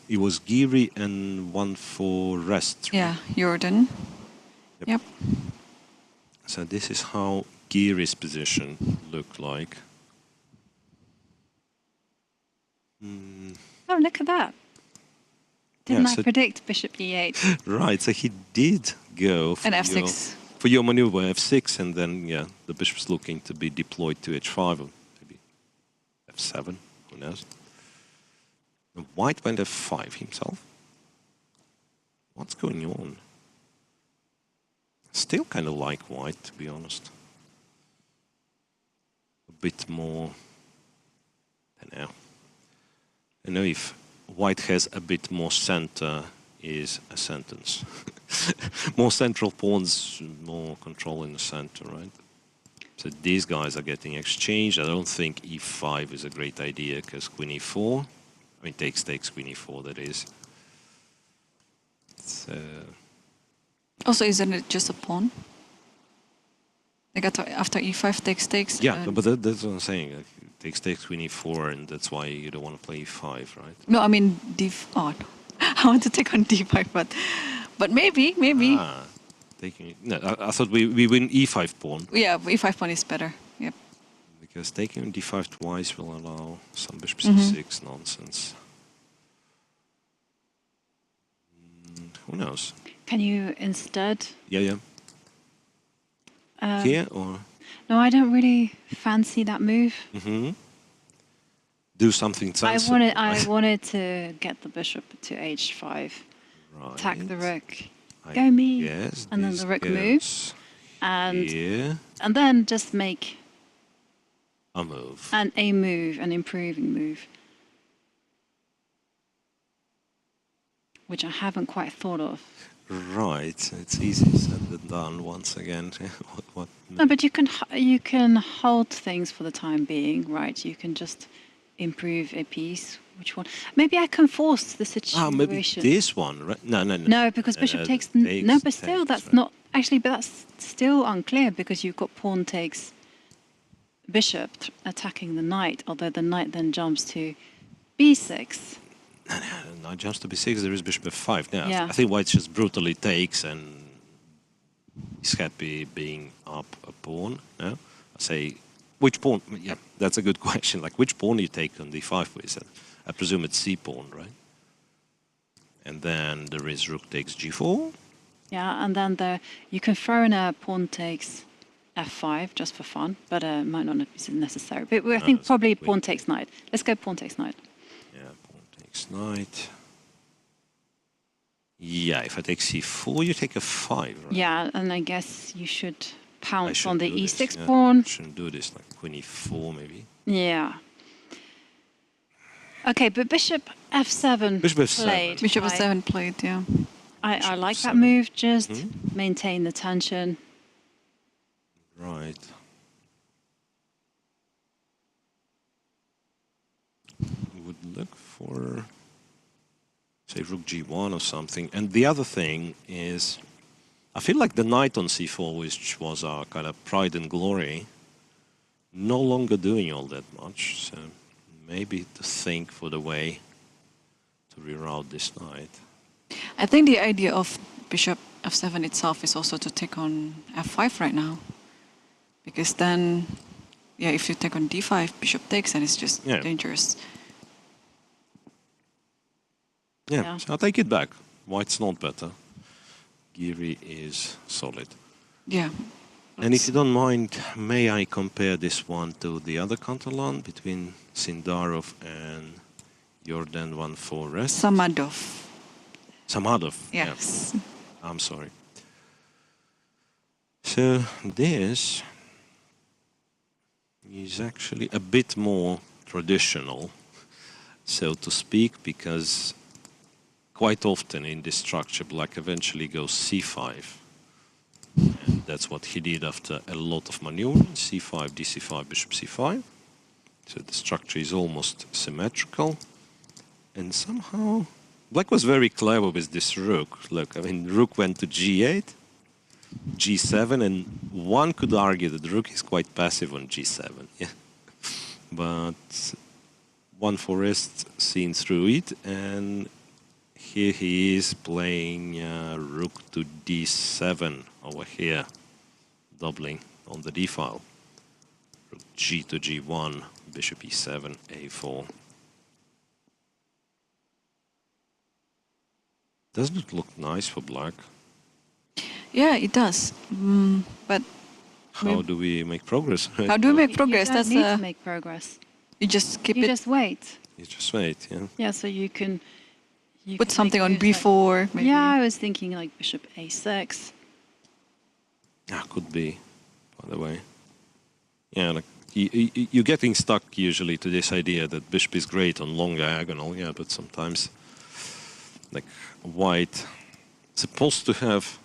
It was Giri and one for rest. right? Yeah, Jordan. Yep. So this is how Giri's position looked like. Oh, look at that. Didn't Yeah, I so- predict Bishop E8? Right, so he did go for And your, F6. for your maneuver F6, and then yeah, the bishop's looking to be deployed to H5 or maybe F7. Who knows? And White went F5 himself. What's going on? Still kind of like White, to be honest. A bit more. I don't know. I know if White has a bit more center is a sentence. More central pawns, more control in the center, right? So these guys are getting exchanged. I don't think E5 is a great idea because Queen E4. I mean, takes, Queen E4, that is. So, Also, isn't it just a pawn? Like after E5 takes. yeah, but that's what I'm saying. Like, takes, Queen E4, and that's why you don't want to play E5, right? No, I mean oh, no. I want to take on D5, but maybe. Ah, taking. No, I thought we win E5 pawn. Yeah, E5 pawn is better. Yep. Because taking on D5 twice will allow some bishop C6 nonsense. Who knows? Can you instead? Yeah. Here or No, I don't really fancy that move. do something I sensible. wanted to get the bishop to H5, Right. attack the rook, I go me, guess and then this the rook goes moves, and here. and then just make A move. an improving move, which I haven't quite thought of. Right. It's easy said than done. Once again, what? No, but you can hold things for the time being, right? You can just improve a piece. Which one? Maybe I can force the situation. Ah, maybe this one, right? No. No, because bishop takes. No, but still, that's right. not actually. But that's still unclear because you've got pawn takes bishop attacking the knight. Although the knight then jumps to b6. Now jumps to b6. There is bishop f5 now. Yeah. I think White just brutally takes and is happy being up a pawn. No, I say which pawn? Yeah, that's a good question. Like which pawn you take on d5 with? I presume it's c pawn, right? And then there is rook takes g4. Yeah, and then you can throw in a pawn takes f5 just for fun, but it might not be necessary. But I think probably pawn takes knight. Let's go pawn takes knight. Yeah, pawn takes knight. Yeah, if I take c4, you take a5, right? Yeah, and I guess you should pounce on the e6 yeah. pawn. Shouldn't do this, like queen e4 maybe. Yeah. Okay, but bishop f7 Bishop f7. played. Bishop right? f7 played, yeah. I like that f7. move, just maintain the tension. Right. Would look for, say, rook g1 or something. And the other thing is, I feel like the knight on c4, which was our kind of pride and glory, no longer doing all that much. So maybe to think for the way to reroute this knight. I think the idea of bishop f7 itself is also to take on f5 right now. Because then, yeah, if you take on d5, bishop takes, and it's just dangerous. Yeah, so I'll take it back. White's not better. Giri is solid. Yeah. And if you don't mind, may I compare this one to the other counterland between Sindarov and Jordan 1-4 rest? Samadov. Samadov. Yes. Yeah. I'm sorry. So this is actually a bit more traditional, so to speak, because quite often in this structure, black eventually goes c5. And that's what he did after a lot of maneuvering, c5, dc5, bishop c5. So the structure is almost symmetrical. And somehow, black was very clever with this rook. Look, I mean, rook went to g8, g7, and one could argue that the rook is quite passive on g7. Yeah. But 1-4 rest seen through it, and here he is playing rook to d7 over here, doubling on the d file. Rook g to g1, bishop e7, a4. Doesn't it look nice for black? Yeah, it does. But how do we make progress? how do we make progress? You don't need to make progress. You just keep You it. just wait. You just wait, yeah. Yeah, so you can Put something on make moves b4, maybe. Yeah, I was thinking like bishop a6. Ah, could be, by the way. Yeah, like you're getting stuck usually to this idea that bishop is great on long diagonal, yeah, but sometimes, like, white supposed to have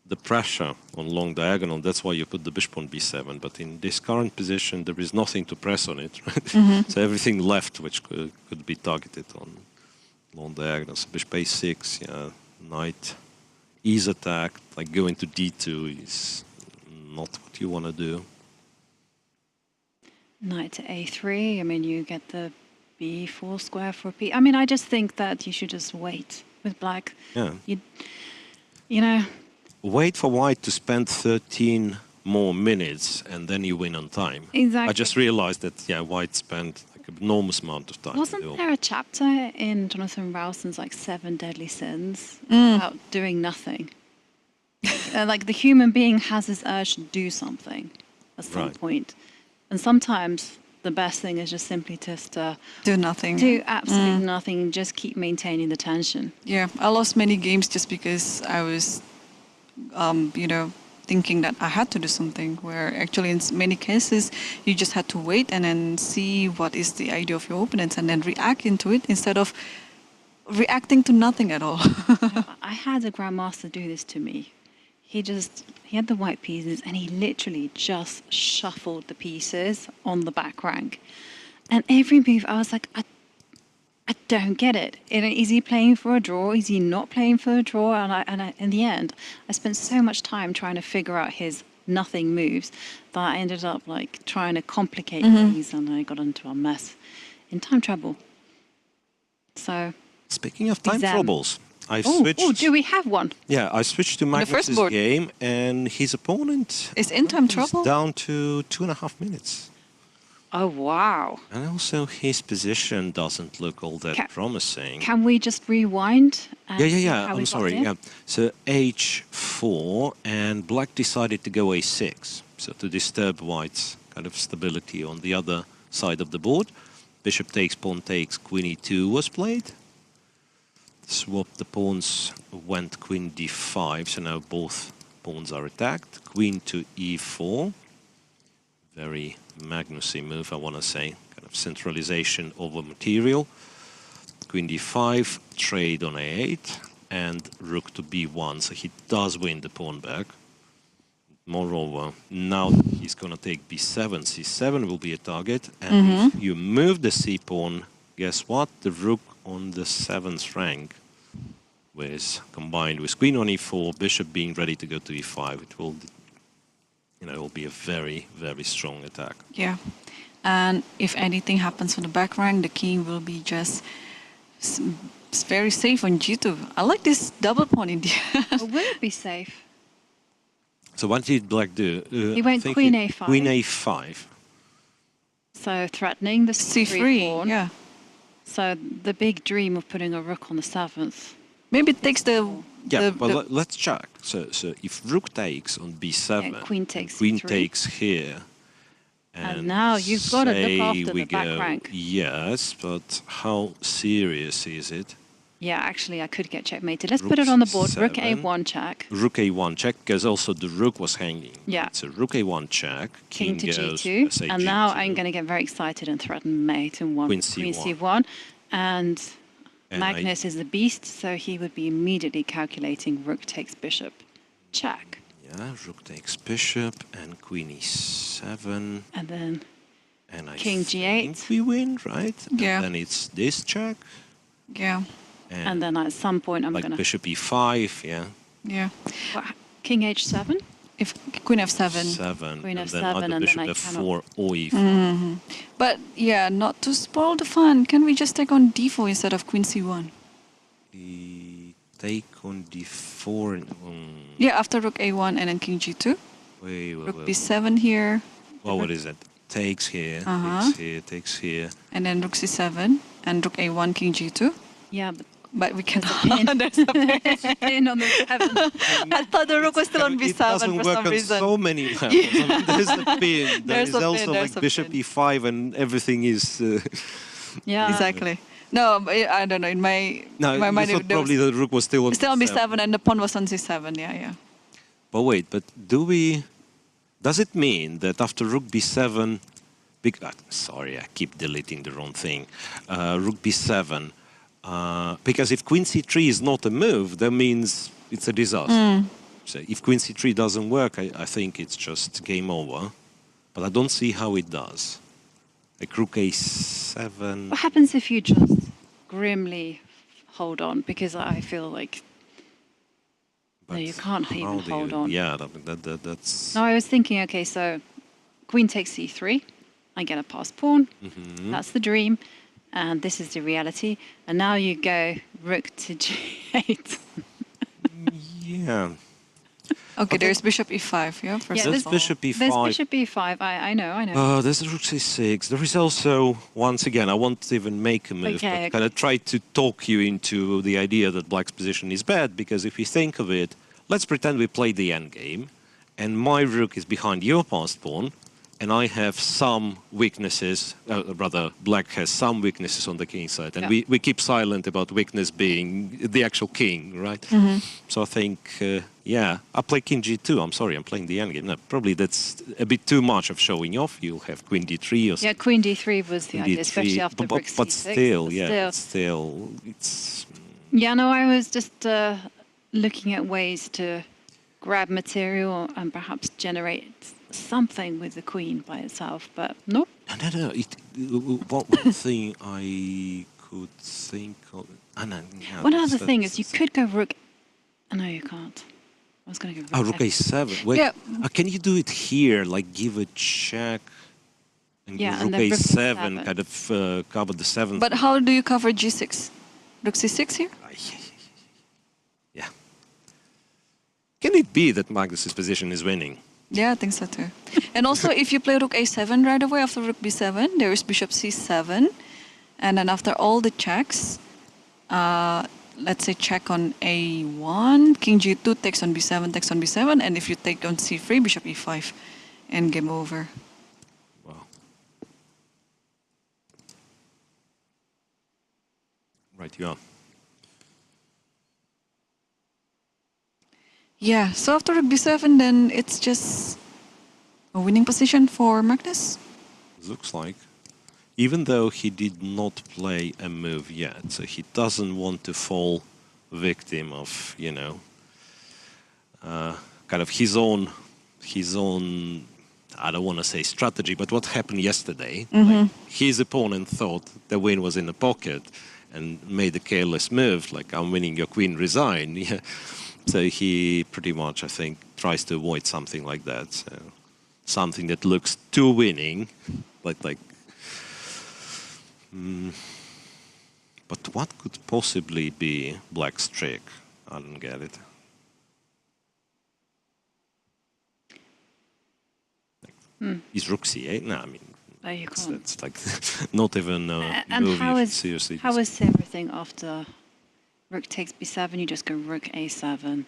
the pressure on long diagonal. That's why you put the bishop on b7. But in this current position, there is nothing to press on it, right? So everything left, which could be targeted on long diagonals. Bishop a6, yeah, knight is attacked. Like going to d2 is not what you want to do. Knight to a3. I mean, you get the b4 square for p. I mean, I just think that you should just wait with black. Yeah. You know. Wait for white to spend 13 more minutes and then you win on time. Exactly. I just realized that, yeah, white spent like an enormous amount of time. Wasn't there a chapter in Jonathan Rowson's like 7 Deadly Sins about doing nothing? Like the human being has this urge to do something at some point. And sometimes the best thing is just simply just do nothing. Do absolutely nothing, just keep maintaining the tension. Yeah, I lost many games just because I was, you know, thinking that I had to do something, where actually in many cases you just had to wait and then see what is the idea of your opponents and then react into it instead of reacting to nothing at all. I had a grandmaster do this to me. He had the white pieces and he literally just shuffled the pieces on the back rank. And every move I was like, I don't get it. Is he playing for a draw? Is he not playing for a draw? And in the end, I spent so much time trying to figure out his nothing moves that I ended up like trying to complicate things, and I got into a mess in time trouble. So, speaking of time troubles, I've switched. Oh, do we have one? Yeah, I switched to Magnus's game, and his opponent is in time trouble. Down to 2.5 minutes. Oh, wow. And also his position doesn't look all that promising. Can we just rewind? And Yeah. how we I'm got sorry. here? Yeah. So h4, and black decided to go a6. So to disturb white's kind of stability on the other side of the board. Bishop takes, pawn takes, queen e2 was played. Swap the pawns, went queen d5, so now both pawns are attacked. Queen to e4. Very Magnusy move, I want to say. Kind of centralization over material. Queen d5, trade on a8, and rook to b1, so he does win the pawn back. Moreover, now he's going to take b7. c7 will be a target, and if you move the c-pawn, guess what? The rook on the 7th rank, combined with queen on e4, bishop being ready to go to e5, it will, it will be a very, very strong attack. Yeah. And if anything happens on the back rank, the king will be just very safe on g2. I like this double pawn in the Well, will it be safe? So what did black do? He went queen a5. Queen a5. So threatening the c3 pawn. Yeah. So the big dream of putting a rook on the 7th. Maybe it takes the... Yeah, but let's check. So if rook takes on b7, And queen takes queen c3. takes here, And now you've got to look say after we the back go, rank. Yes, but how serious is it? Yeah, actually, I could get checkmated. Let's put it on the board. Rook Rook a1 check. Rook a1 check, because also the rook was hanging. Yeah. So rook a1 check, King to goes, g2. say And now G2. I'm going to get very excited and threaten mate and Queen queen c1. c1. And And Magnus is the beast, so he would be immediately calculating rook takes bishop. Check. Yeah, rook takes bishop and queen e7. And then And I King think g8. we win, right? Yeah. And then it's this check. Yeah. And then at some point I'm like going to... bishop e5, yeah. Yeah. King h7? If queen f7. 7, Queen and f7, then either and then bishop I f4 or e4. But yeah, not to spoil the fun, can we just take on d4 instead of queen c1? Take on d4. And, Yeah, after rook a1 and then king g2. wait, Rook b7 here. well, what is it? Takes here, Uh-huh. takes here, takes here. And then rook c7 and rook a1, king g2. Yeah, but But we can... there's a pin on the 7. I thought the rook was still on It b7 doesn't for work some on reason. so many levels. I mean, there's the pin. There's There's a also pin, there's like a bishop pin. e5 and everything is... Yeah. Exactly. No, but I don't know. In my no, in my you mind, thought there probably was the rook was still on still on b7 and the pawn was on c7. Yeah, yeah. But wait, but does it mean that after rook b7, sorry, I keep deleting the wrong thing, rook b7, because if queen c3 is not a move, that means it's a disaster. So if queen c3 doesn't work, I think it's just game over, but I don't see how it does. Like rook a7. What happens if you just grimly hold on? Because I feel like... No, you can't how even do hold you- on. Yeah, that's... No, I was thinking, okay, so queen takes c3. I get a passed pawn. That's the dream. And this is the reality. And now you go rook to g8. Yeah. Okay, there's bishop e5. Yeah, first Yeah, of There's all. bishop e5. There's bishop e5. I know. There's rook c6. There is also, once again, I won't even make a move, Okay, but kind of try to talk you into the idea that black's position is bad, because if you think of it, let's pretend we play the endgame, and my rook is behind your passed pawn, and I have some weaknesses, rather, black has some weaknesses on the king side, and Yeah. we keep silent about weakness being the actual king, right? So I think, yeah, I play king g2. I'm sorry, I'm playing the endgame. No, probably that's a bit too much of showing off. You'll have queen d3 or Yeah, queen d3 was the idea, especially after rook c6. but still, yeah, still, it's... Yeah, no, I was just looking at ways to grab material and perhaps generate something with the queen by itself, but nope. No. One thing I could think of... One other thing is you could go rook... No, you can't. I was going to go rook rook a7. Wait, Yeah. can you do it here, like give a check and Yeah, rook and then rook a7, e7. kind of cover the 7th? But how do you cover g6? Rook c6 here? Yeah. Can it be that Magnus's position is winning? Yeah, I think so too. And also, if you play rook a7 right away after rook b7, there is bishop c7. And then after all the checks, let's say check on a1, king g2 takes on b7, takes on b7. And if you take on c3, bishop e5, and game over. Wow. Right, you are. Yeah, so after rook b7, then it's just a winning position for Magnus. Looks like. Even though he did not play a move yet, so he doesn't want to fall victim of, you know, kind of his own, I don't want to say strategy, but what happened yesterday. Like, his opponent thought the win was in the pocket and made a careless move, like, I'm winning, your queen, resign. Yeah. So he pretty much, I think, tries to avoid something like that. So something that looks too winning, but like, but what could possibly be black's trick? I don't get it. Is rook c8? No, I mean, Oh, you can't. it's like not even And move how you is seriously. how is everything after rook takes b7? You just go rook a7,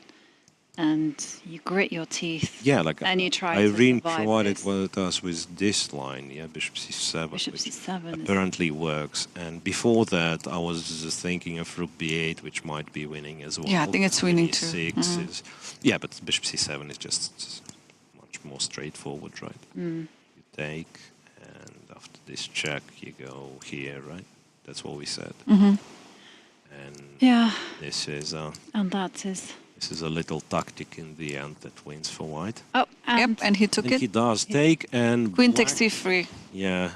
and you grit your teeth. Yeah, like and you try to Irene survive provided this. what us with this line, yeah, bishop c7, Bishop which c7 is- apparently works. And before that, I was just thinking of rook b8, which might be winning as well. Yeah, I think it's winning too. E6 is, yeah, but bishop c7 is just much more straightforward, right? You take, and after this check, you go here, right? That's what we said. And Yeah, this is and that is. this is a little tactic in the end that wins for white. Oh, and Yep, and he took And he it. does take, and Queen black, takes c3. yeah,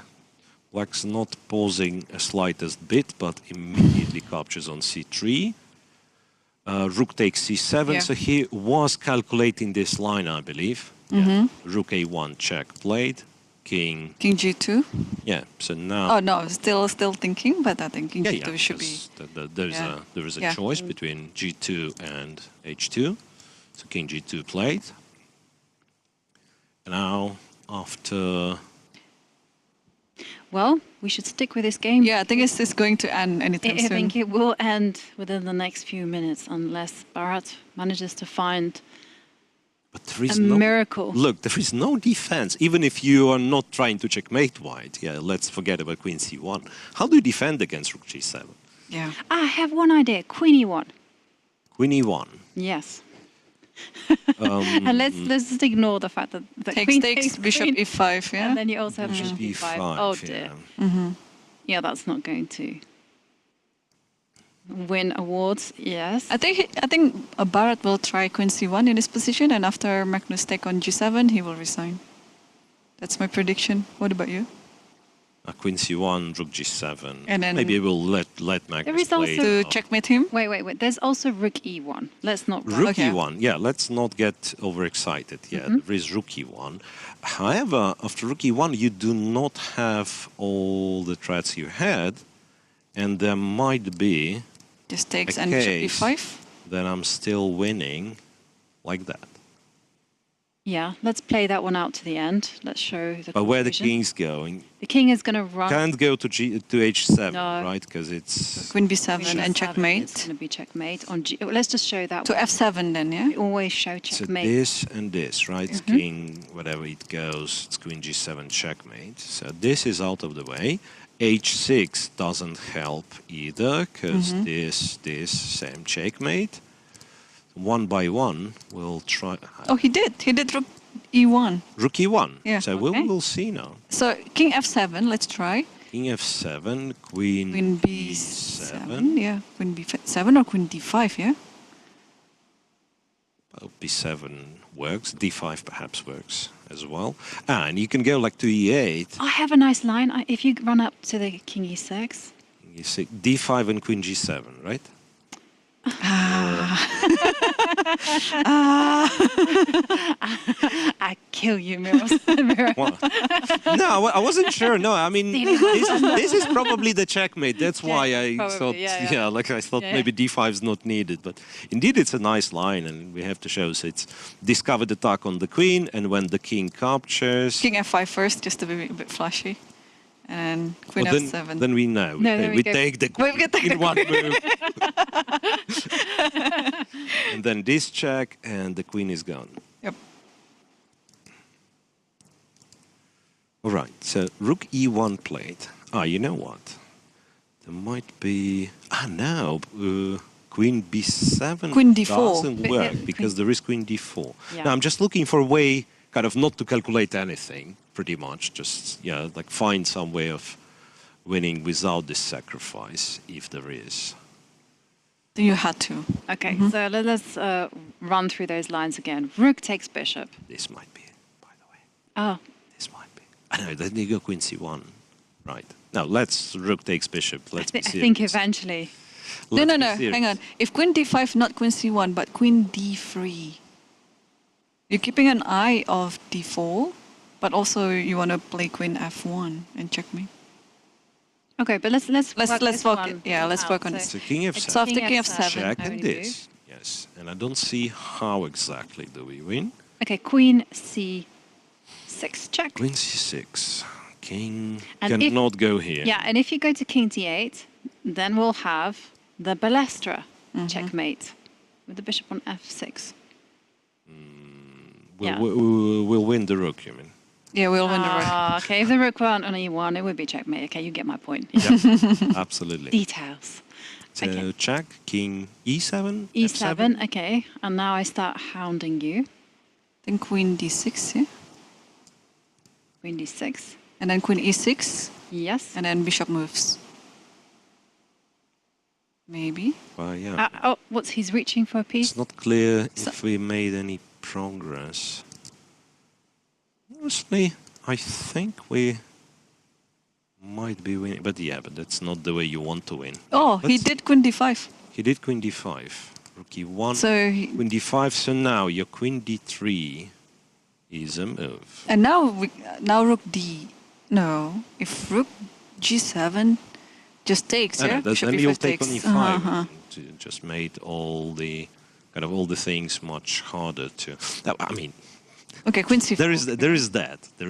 black's not pausing a slightest bit, but immediately captures on c3. Rook takes c7, Yeah. so he was calculating this line, I believe. Yeah. Rook a1 check played, king. King g2. Yeah, so now. Oh no, still thinking, but I think king Yeah, g2 yeah, should be. because there is a Yeah. choice between g2 and h2. So king g2 played. Now, after. well, we should stick with this game. Yeah, I think it's going to end anytime I soon. think it will end within the next few minutes unless Bharat manages to find But there is a no miracle. Look, there is no defense, even if you are not trying to checkmate white. Yeah, let's forget about queen c1. How do you defend against rook g7? Yeah. I have one idea. Queen e1. Queen e1. Yes. And let's just ignore the fact that the queen Takes bishop queen, e5, yeah? and then you also have Bishop bishop e5. e5. Oh dear. Yeah, that's not going to win awards. Yes. I think Bharat will try queen c1 in this position, and after Magnus take on g7, he will resign. That's my prediction. What about you? Queen c1, rook g7. And then- maybe we'll let Magnus There is play. also- To checkmate him? Wait. There's also rook e1. Let's not. Rook Okay. e1, yeah, let's not get overexcited. Yeah, there is rook e1. However, after rook e1, you do not have all the threats you had, and there might be Just takes a and bishop case e5. that I'm still winning like that. Yeah, let's play that one out to the end. Let's show the. But where the conclusion. king's going, The king is going to run. can't go to h7, No. right? Because it's Queen b7 Queen and e7 checkmate. It's going to be checkmate on G. Let's just show that. To one. f7 then, yeah? We always show so checkmate. this and this, right? King, whatever it goes, it's queen g7 checkmate. So this is out of the way. h6 doesn't help either, because this, same checkmate. One by one, we'll try. Oh, he did. He did rook e1. Rook e1. Yeah. So Okay. we'll see now. So king f7, let's try. King f7, queen, Queen b7, yeah. Queen b7 or queen d5, yeah? Well, b7 works. d5 perhaps works as well. And you can go like to e8. I have a nice line. If you run up to the king e6. You see d5 and queen g7, right? I kill you, Miro. What? No, I wasn't sure. No, I mean, this is probably the checkmate. That's why I probably, thought, yeah. like I thought Yeah. maybe d5 is not needed. But indeed, it's a nice line, and we have to show. So it's discovered attack on the queen, and when the king captures. King f5 first, just to be a bit flashy. And queen Well, f7. then we know. No, then we we go- take the queen We take in the one move. And then this check, and the queen is gone. Yep. All right, so rook e1 played. You know what? There might be... no, queen b7 Queen d4. doesn't But, work yeah, because there is queen d4. Yeah. Now, I'm just looking for a way kind of not to calculate anything, pretty much. Just, like find some way of winning without this sacrifice, if there is. You had to. Okay, so let's run through those lines again. Rook takes bishop. This might be it, by the way. Oh, This might be. I know, then you go queen c1. Right. Now, let's rook takes bishop. Let's be I serious. think eventually. Let's No, be hang serious. on. If queen d5, not queen c1, but queen d3. You're keeping an eye of d4, but also you want to play queen f1 and checkmate. Okay, but let's Let's work this work one it. Yeah, let's out. work on So it. So king f7. So after king f7, Check I and only this. Yes. And I don't see how exactly do we win. Okay, queen c6 check. Queen c6. King And if- cannot go here. Yeah, and if you go to king d8, then we'll have the balestra checkmate with the bishop on f6. Yeah. We'll win the rook, you mean? Yeah, we'll win the rook. Okay, if the rook were on e1, it would be checkmate. Okay, you get my point. Yeah. Yeah, absolutely. Details. So okay. check, king e7. E7, okay, and now I start hounding you. Then queen d6, yeah? Queen d6. And then queen e6, Yes. and then bishop moves. Maybe. Well, yeah. Oh, what's he's reaching for a piece? It's not clear if we made any progress. Honestly, I think we might be winning. But yeah, but that's not the way you want to win. Oh, he Let's- did queen d5. He did queen d5. Rook e1. So, Queen d5. So now your queen d3 is a move. and now rook d. No, if rook g7 just takes, yeah? Bishop Then e5 you'll take on takes. e5. To just made all the things much harder to. I mean, Okay, queen c4. there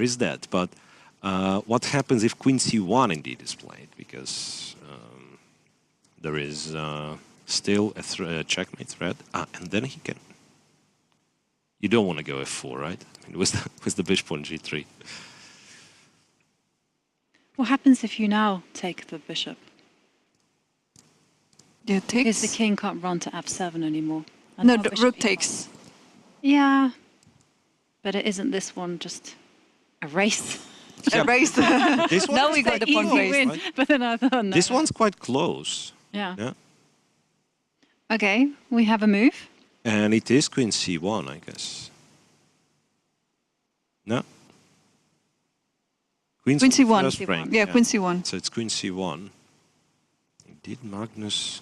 is that. But what happens if queen c1 indeed is played? Because there is still a checkmate threat, and then he can. You don't want to go f4, right? I mean, with the bishop on g3. What happens if you now take the bishop? Yeah, Because takes. the king can't run to f7 anymore. And No, now the bishop rook e1. takes. Yeah, but it isn't this one just a race? Erase. This one Now is we got quite the point close, raised. win. right? But then I thought, no. This one's quite close. Yeah. Yeah. Okay, we have a move. And it is queen c1, I guess. No? Queen's Queen on the c1. first rank, Yeah, queen c1. So it's queen c1. Did Magnus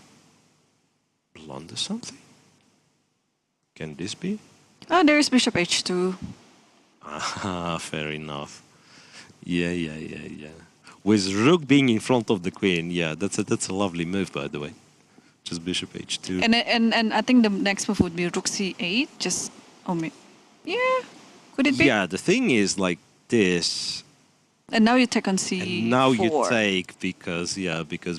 blunder something? Can this be? Oh, there is bishop h2. Ah, fair enough. Yeah. With rook being in front of the queen, yeah, that's a lovely move, by the way. Just bishop h2. And I think the next move would be rook c8. Just yeah, could it be? Yeah, the thing is like this. And now you take on c4. And now you take because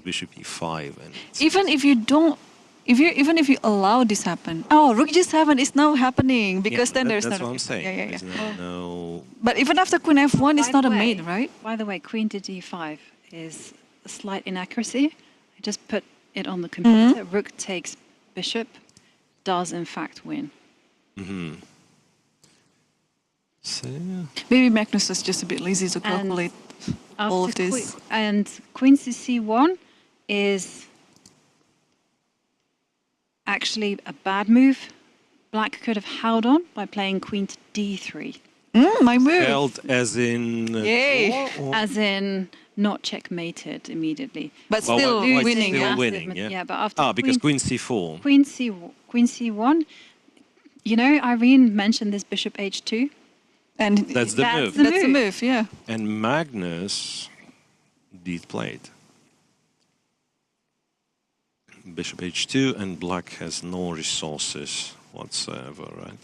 bishop e5 and Even if you don't, even if you allow this happen. Oh, rook g7 is now happening because then there's that's no. what I'm saying. Yeah. There's no. But even after queen f1, it's By not the a way- mate, right? By the way, queen to d5 is a slight inaccuracy. I just put it on the computer. Rook takes bishop, does in fact win. So Maybe Magnus is just a bit lazy to calculate all of After this. and queen to c1 is actually a bad move. Black could have held on by playing queen to d3. My move. Held as in... Yay. draw or- As in not checkmated immediately. But Well, still white winning. still Yeah? winning, yeah? Yeah, but after Ah, because Queen C4. Queen C1, you know, Irene mentioned this bishop H2. And That's the That's move. the that's the move. move, yeah. And Magnus indeed played. Bishop H2, and black has no resources whatsoever, right?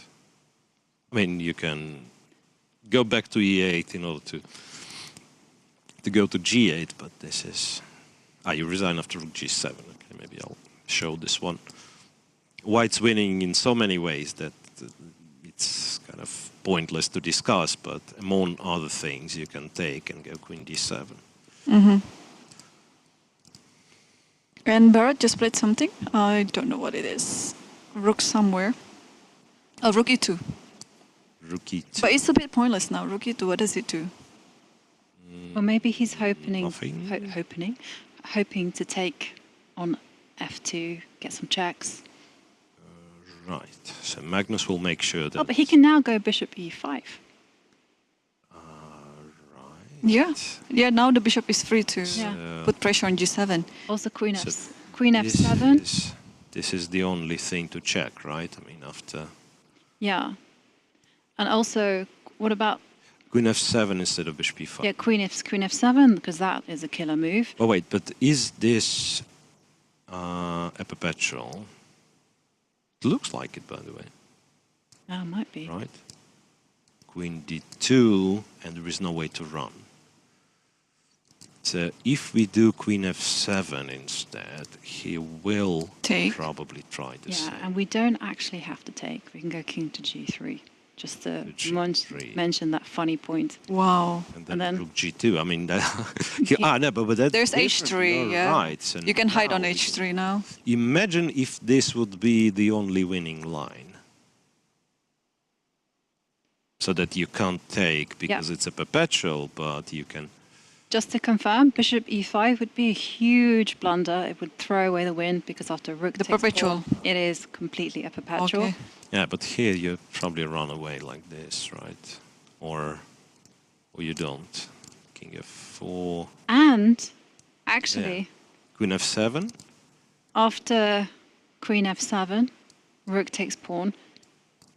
I mean, you can go back to E8 in order to go to G8, but this is... Ah, you resign after rook G7. Okay, maybe I'll show this one. White's winning in so many ways that it's kind of pointless to discuss, but among other things you can take and go Queen D7. And Barrett just played something. I don't know what it is. Rook somewhere. Oh, rook E2. Rook E2. But it's a bit pointless now. Rook E2, what does it do? Or maybe he's hoping, Nothing. hoping to take on F2, get some checks. Right. So Magnus will make sure that... Oh, but he can now go bishop E5. Right. Yeah. Yeah, now the bishop is free to Yeah. put pressure on G7. Also Queen So Queen F7. This is the only thing to check, right? I mean, after Yeah. And also, what about Queen F7 instead of Bishop E5. yeah, Queen F7, because that is a killer move. Oh wait, but is this a perpetual? It looks like it, by the way, Oh, might be. right? Queen D2, and there is no way to run. So if we do Queen F7 instead, he will Take. probably try the Yeah, same. and we don't actually have to take. We can go king to G3. Just to To G3. mention that funny point. Wow. And then then- rook G2. I mean, that, no, but that's There's different. H3, You're yeah. Right. So You can hide on now we H3 now. Imagine if this would be the only winning line. So that you can't take because it's a perpetual, but you can... Just to confirm, bishop E5 would be a huge blunder. It would throw away the win because after rook The takes perpetual. pawn, it is completely a perpetual. Okay. Yeah, but here you probably run away like this, right? Or you don't. King F4. And actually, Queen F7. after Queen F7, rook takes pawn.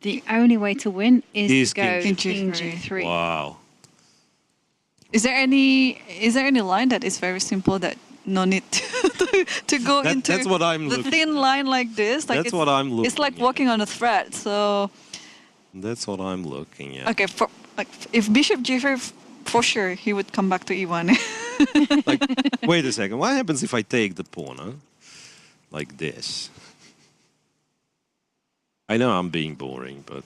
The only way to win is to go King king G3. G3. Wow. Is there any line that is very simple that no need to go into That's what I'm the looking thin line like this? Like That's it's, what I'm looking It's like at. walking on a thread. So That's what I'm looking at. okay, like if bishop G5, for sure he would come back to E1. Like, wait a second. What happens if I take the pawn, huh? Like this? I know I'm being boring, but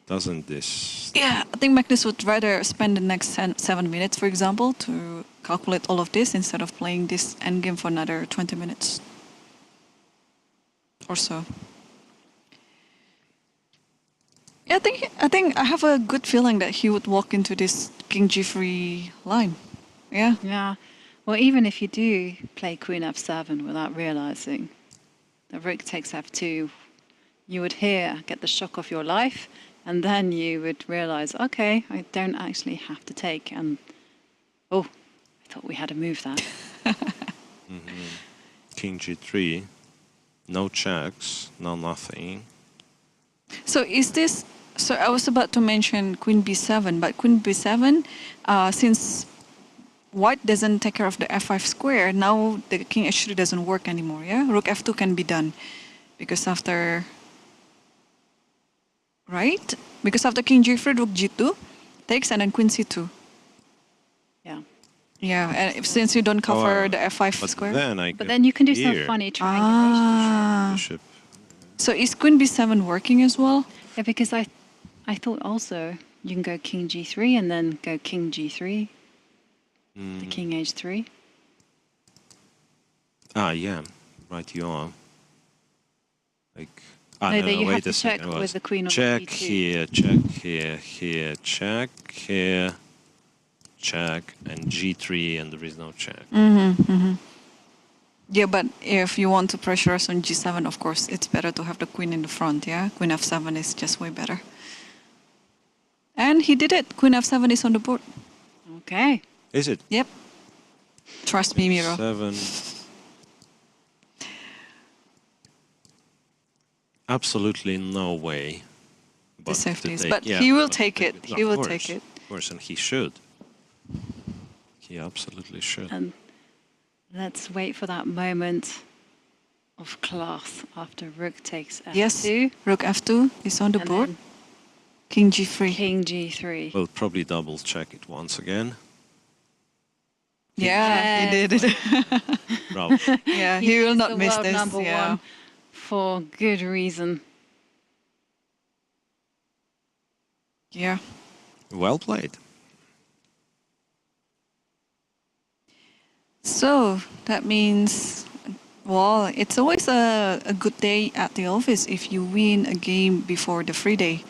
doesn't this... Yeah, I think Magnus would rather spend the next 7 minutes, for example, to calculate all of this instead of playing this endgame for another 20 minutes or so. Yeah, I think I have a good feeling that he would walk into this King G3 line. Yeah. Yeah. Well, even if you do play Queen F7 without realizing that rook takes F2, you would get the shock of your life, and then you would realize, okay, I don't actually have to take. And oh, I thought we had to move that. King G3, no checks, no nothing. So is this? So I was about to mention Queen B7, but Queen B7, since White doesn't take care of the F5 square, now the King H3 doesn't work anymore. Yeah, Rook F2 can be done because after. Right? Because after King G3, Rook G2 takes, and then Queen C2. Yeah. Yeah, and since you don't cover the F5 But square. But then you can do some here. funny triangulation. Ah. Bishop. So is Queen B7 working as well? Yeah, because I thought also you can go King G3 and then go King G3, the King H3. Ah, yeah, right you are. Like, No, that you have wait to a check second. with the queen on the check D2. here, check here, here, check here, check, and G3, and there is no check. Yeah, but if you want to pressure us on G7, of course, it's better to have the queen in the front, yeah? Queen F7 is just way better. And he did it. Queen f7 is on the board. Okay. Is it? Yep. Trust me, Miro. 7. Absolutely no way. The safety to but yeah, he will but take it. He of will course, take it. Of course, and he should. He absolutely should. And let's wait for that moment of class after rook takes f2. Yes, rook f2 is on the and board. then King g3. King g3. We'll probably double check it once again. Yeah, he did it. Bravo. Yeah, he will is not the miss world this. number Yeah. one for good reason. Yeah. Well played. So that means, well, it's always a good day at the office if you win a game before the free day,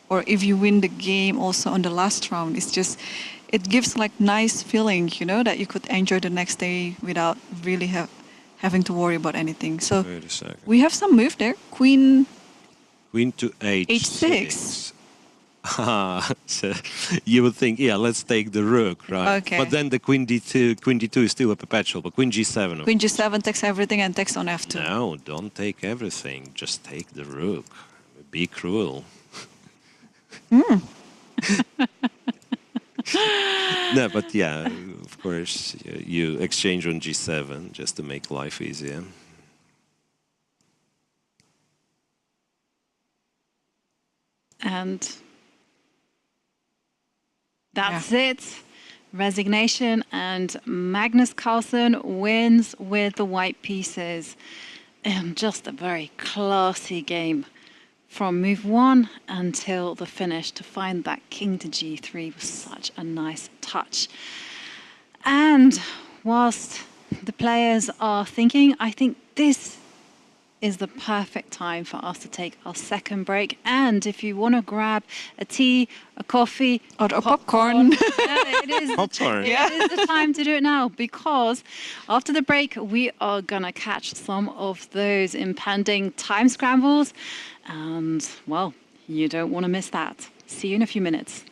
or if you win the game also on the last round. It's just, it gives like nice feeling, you know, that you could enjoy the next day without really having to worry about anything. So Wait a second. we have some move there. Queen Queen to h6. So you would think, yeah, let's take the rook, right? Okay. But then the queen d2 is still a perpetual, but queen g7. Queen g7 takes everything and takes on f2. No, don't take everything. Just take the rook. Be cruel. No, but yeah, of course, you exchange on g7 just to make life easier. And that's it. Resignation, and Magnus Carlsen wins with the white pieces. Just a very classy game from move 1 until the finish. To find that king to g3 was such a nice touch. And whilst the players are thinking, I think this is the perfect time for us to take our second break. And if you want to grab a tea, a coffee, Or a popcorn. it is Popcorn. it is the time to do it now, because after the break we are gonna catch some of those impending time scrambles, and well, you don't want to miss that. See you in a few minutes.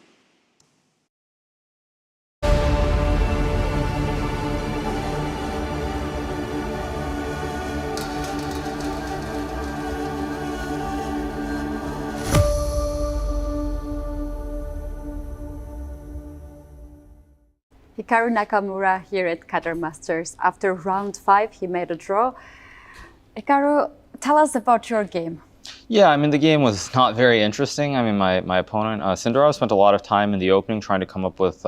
Hikaru Nakamura here at Qatar Masters. After round 5, he made a draw. Hikaru, tell us about your game. Yeah, I mean, the game was not very interesting. I mean, my opponent, Sindarov, spent a lot of time in the opening trying to come up with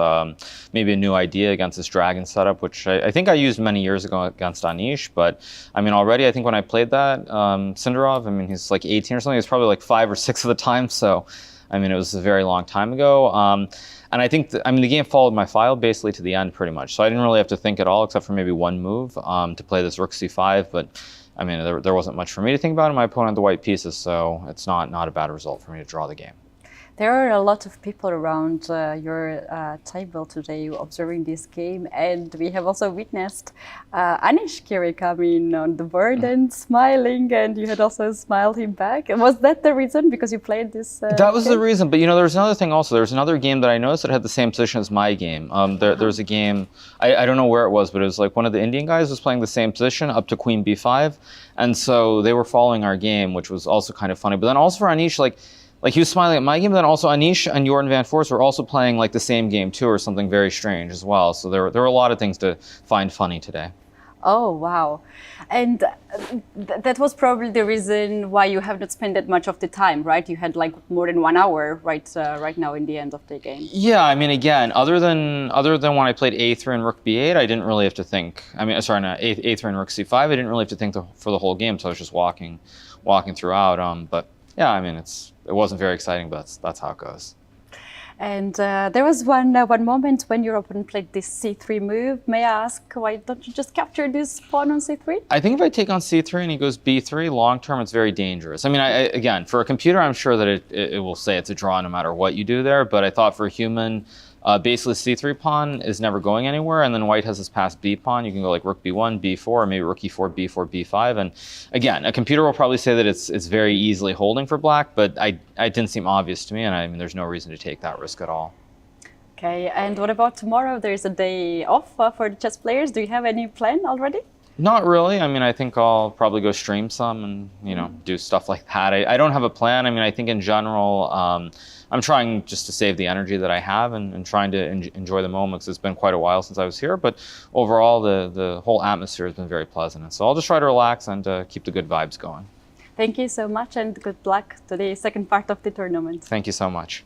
maybe a new idea against this dragon setup, which I think I used many years ago against Anish. But, I mean, already, I think when I played that, Sindarov, I mean, he's like 18 or something. He was probably like 5 or 6 at the time. So, I mean, it was a very long time ago. And I think, the game followed my file basically to the end pretty much. So I didn't really have to think at all, except for maybe one move to play this rook c5. But I mean, there wasn't much for me to think about, and my opponent had the white pieces, so it's not a bad result for me to draw the game. There are a lot of people around your table today observing this game, and we have also witnessed Anish Giri coming on the board and smiling, and you had also smiled him back. Was that the reason, because you played this That was game? the reason, but you know, there was another thing also. There was another game that I noticed that had the same position as my game. There was a game, I don't know where it was, but it was like one of the Indian guys was playing the same position up to queen b5, and so they were following our game, which was also kind of funny. But then also for Anish, like he was smiling at my game, but then also Anish and Jordan Van Forst were also playing like the same game too, or something very strange as well. So there were a lot of things to find funny today. Oh, wow. And that was probably the reason why you have not spent that much of the time, right? You had like more than 1 hour right now in the end of the game. Yeah, I mean, again, other than when I played a3 and rook b8, I didn't really have to think. I mean, sorry, no, a3 and rook c5, I didn't really have to think for the whole game, so I was just walking throughout. But yeah, I mean, it wasn't very exciting, but that's how it goes. And there was one moment when your opponent played this c3 move. May I ask, why don't you just capture this pawn on c3? I think if I take on c3 and he goes b3, long term it's very dangerous. I mean, again, for a computer, I'm sure that it will say it's a draw no matter what you do there. But I thought for a human, Basically, c3 pawn is never going anywhere, and then white has this passed b pawn. You can go like rook b1, b4, or maybe rook e4, b4, b5. And again, a computer will probably say that it's very easily holding for black, but it didn't seem obvious to me, and I mean, there's no reason to take that risk at all. Okay, and what about tomorrow? There's a day off for the chess players. Do you have any plan already? Not really. I mean, I think I'll probably go stream some and, you know, do stuff like that. I don't have a plan. I mean, I think in general, I'm trying just to save the energy that I have and trying to enjoy the moment, because it's been quite a while since I was here. But overall, the whole atmosphere has been very pleasant. And so I'll just try to relax and keep the good vibes going. Thank you so much, and good luck to the second part of the tournament. Thank you so much.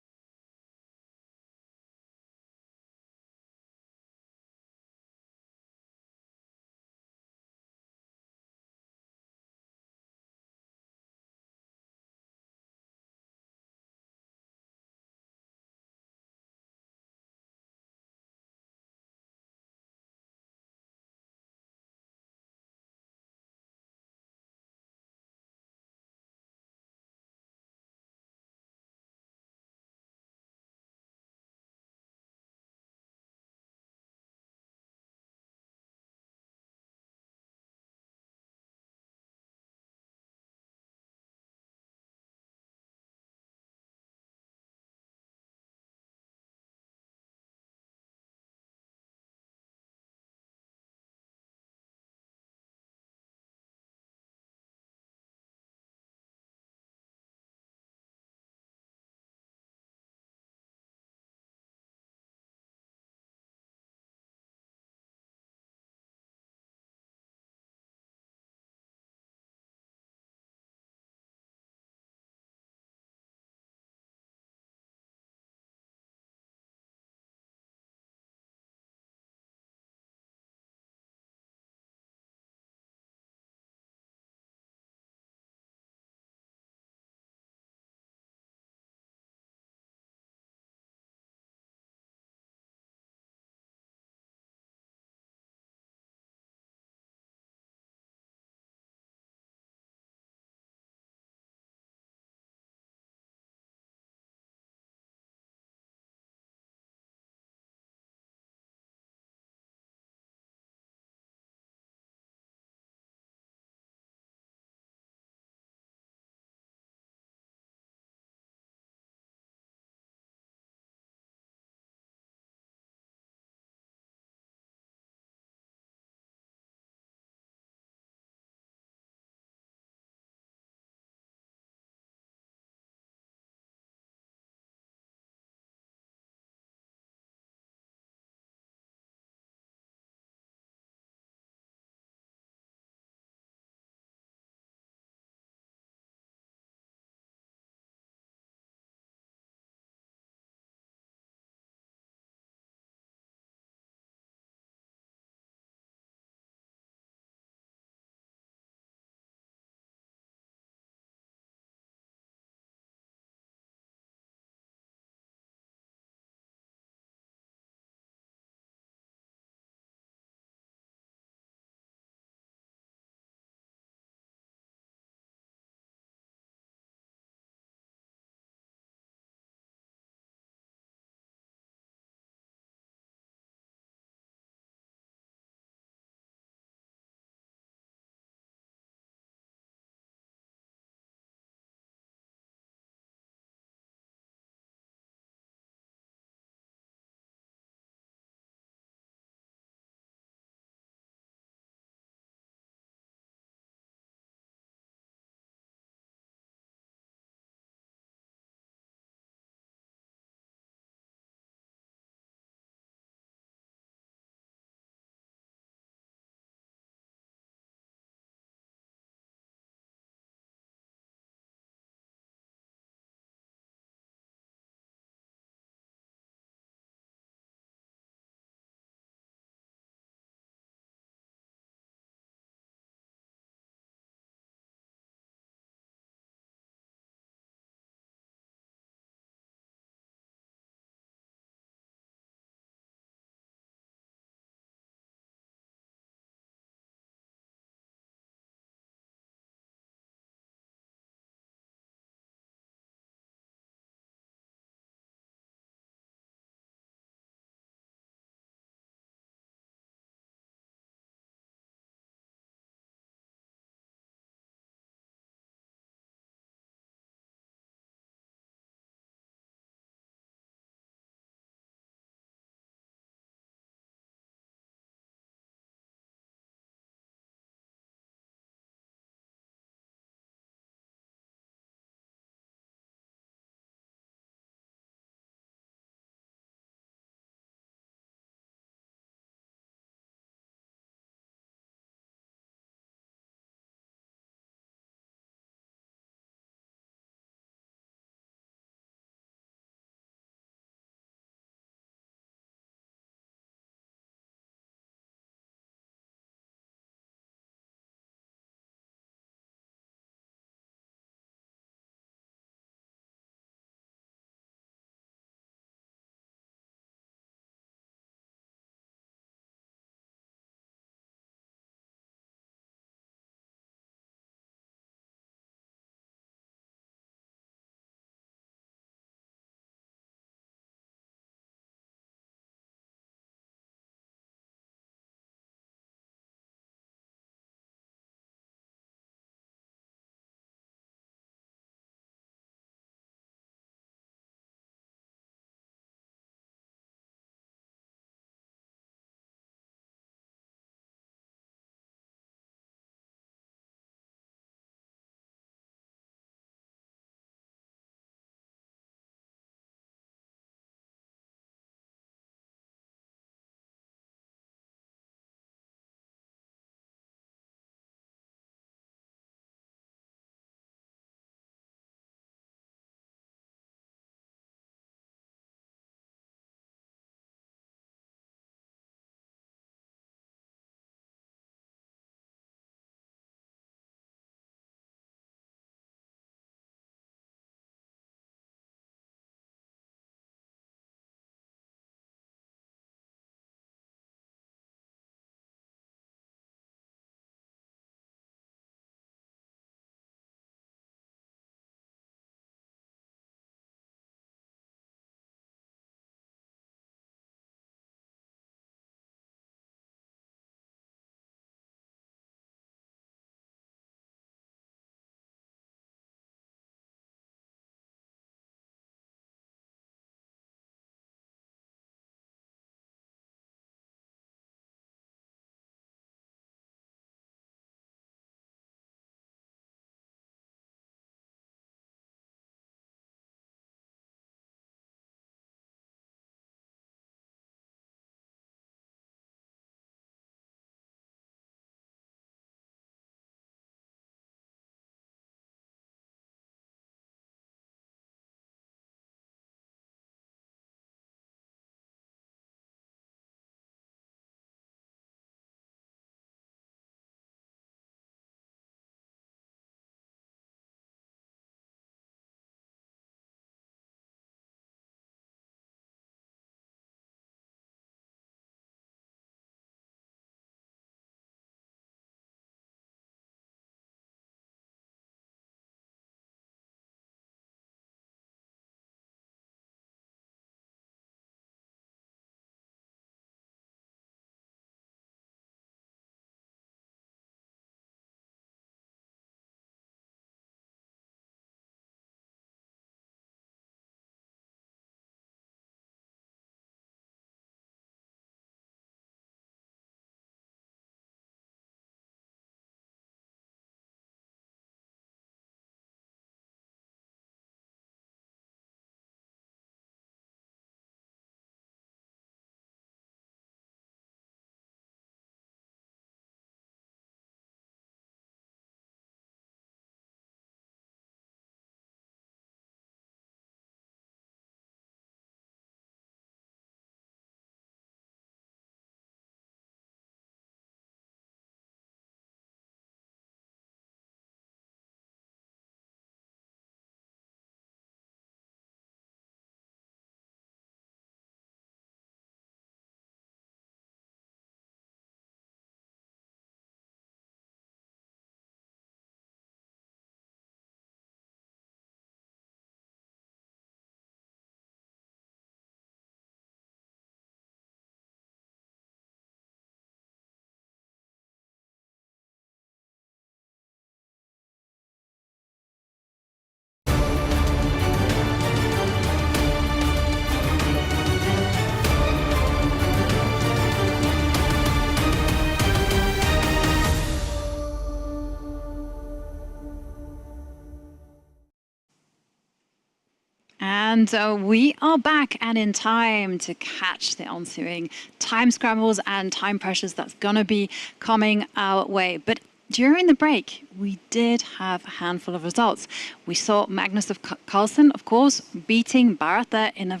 And we are back and in time to catch the ensuing time scrambles and time pressures that's going to be coming our way. But during the break, we did have a handful of results. We saw Magnus Carlsen, of course, beating Barrett there in a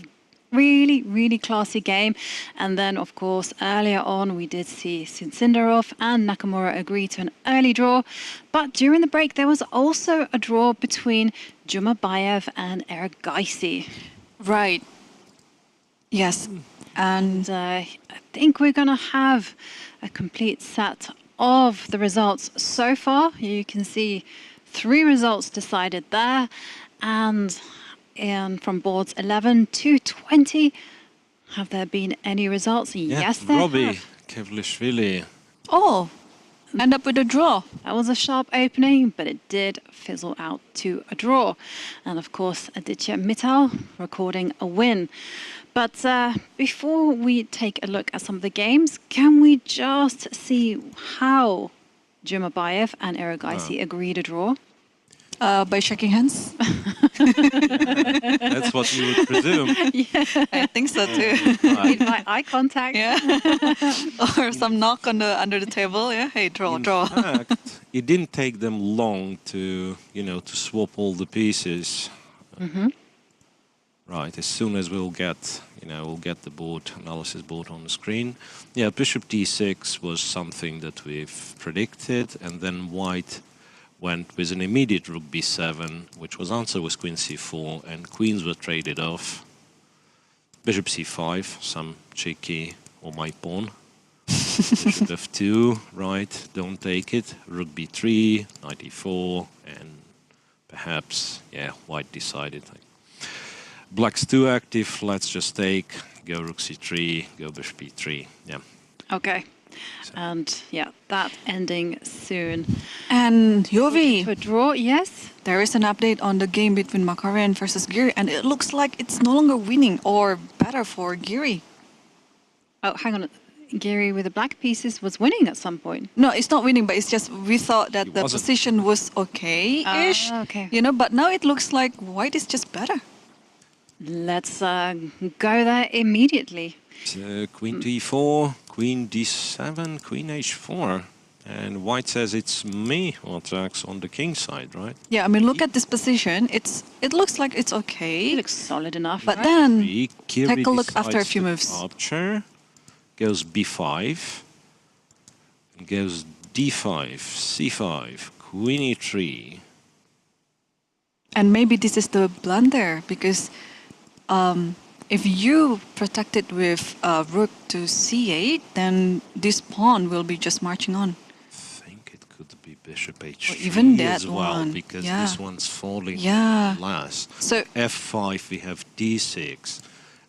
really, really classy game. And then, of course, earlier on, we did see Sindarov and Nakamura agree to an early draw. But during the break, there was also a draw between Jumabayev and Ergaisi. Right. Yes. And I think we're going to have a complete set of the results so far. You can see 3 results decided there. And from boards 11 to 20, have there been any results? Yeah, Yes, there Robbie have. Kevlishvili. Oh, end up with a draw. That was a sharp opening, but it did fizzle out to a draw. And of course, Aditya Mittal recording a win. But before we take a look at some of the games, can we just see how Jumabayev and Ergaisi agreed a draw? By shaking hands. That's what you would presume. I think so too. By eye contact. Yeah. Or some knock on the under the table. Yeah. Hey, draw. In fact, it didn't take them long to, to swap all the pieces. Right, as soon as we'll get the board analysis board on the screen. Yeah, bishop d6 was something that we've predicted, and then white went with an immediate rook b7, which was answered with queen c4, and queens were traded off. Bishop c5, some cheeky, or my pawn. Bishop f2, right, don't take it. Rook b3, knight e4, and perhaps, yeah, white decided. Black's too active, let's just take, go rook c3, go bishop b3, yeah. Okay. And yeah, that ending soon. And Yovi, To a draw, yes? there is an update on the game between Makaryan versus Giri, and it looks like it's no longer winning, or better for Giri. Oh, hang on. Giri with the black pieces was winning at some point. No, it's not winning, but it's just we thought that It the wasn't. position was okay-ish. Okay. But now it looks like white is just better. Let's go there immediately. So queen d4, queen d7, queen h4. And white says it's me who attacks on the king side, right? Yeah, I mean, look at this position. It looks like it's okay. It looks solid enough. But right? then, Kiri take a look after a decides few to moves. Capture, goes b5, goes d5, c5, queen e3. And maybe this is the blunder, because if you protect it with rook to c8, then this pawn will be just marching on. I think it could be bishop h3 even that as well, one, because yeah. this one's falling Yeah. last. So, f5, we have d6.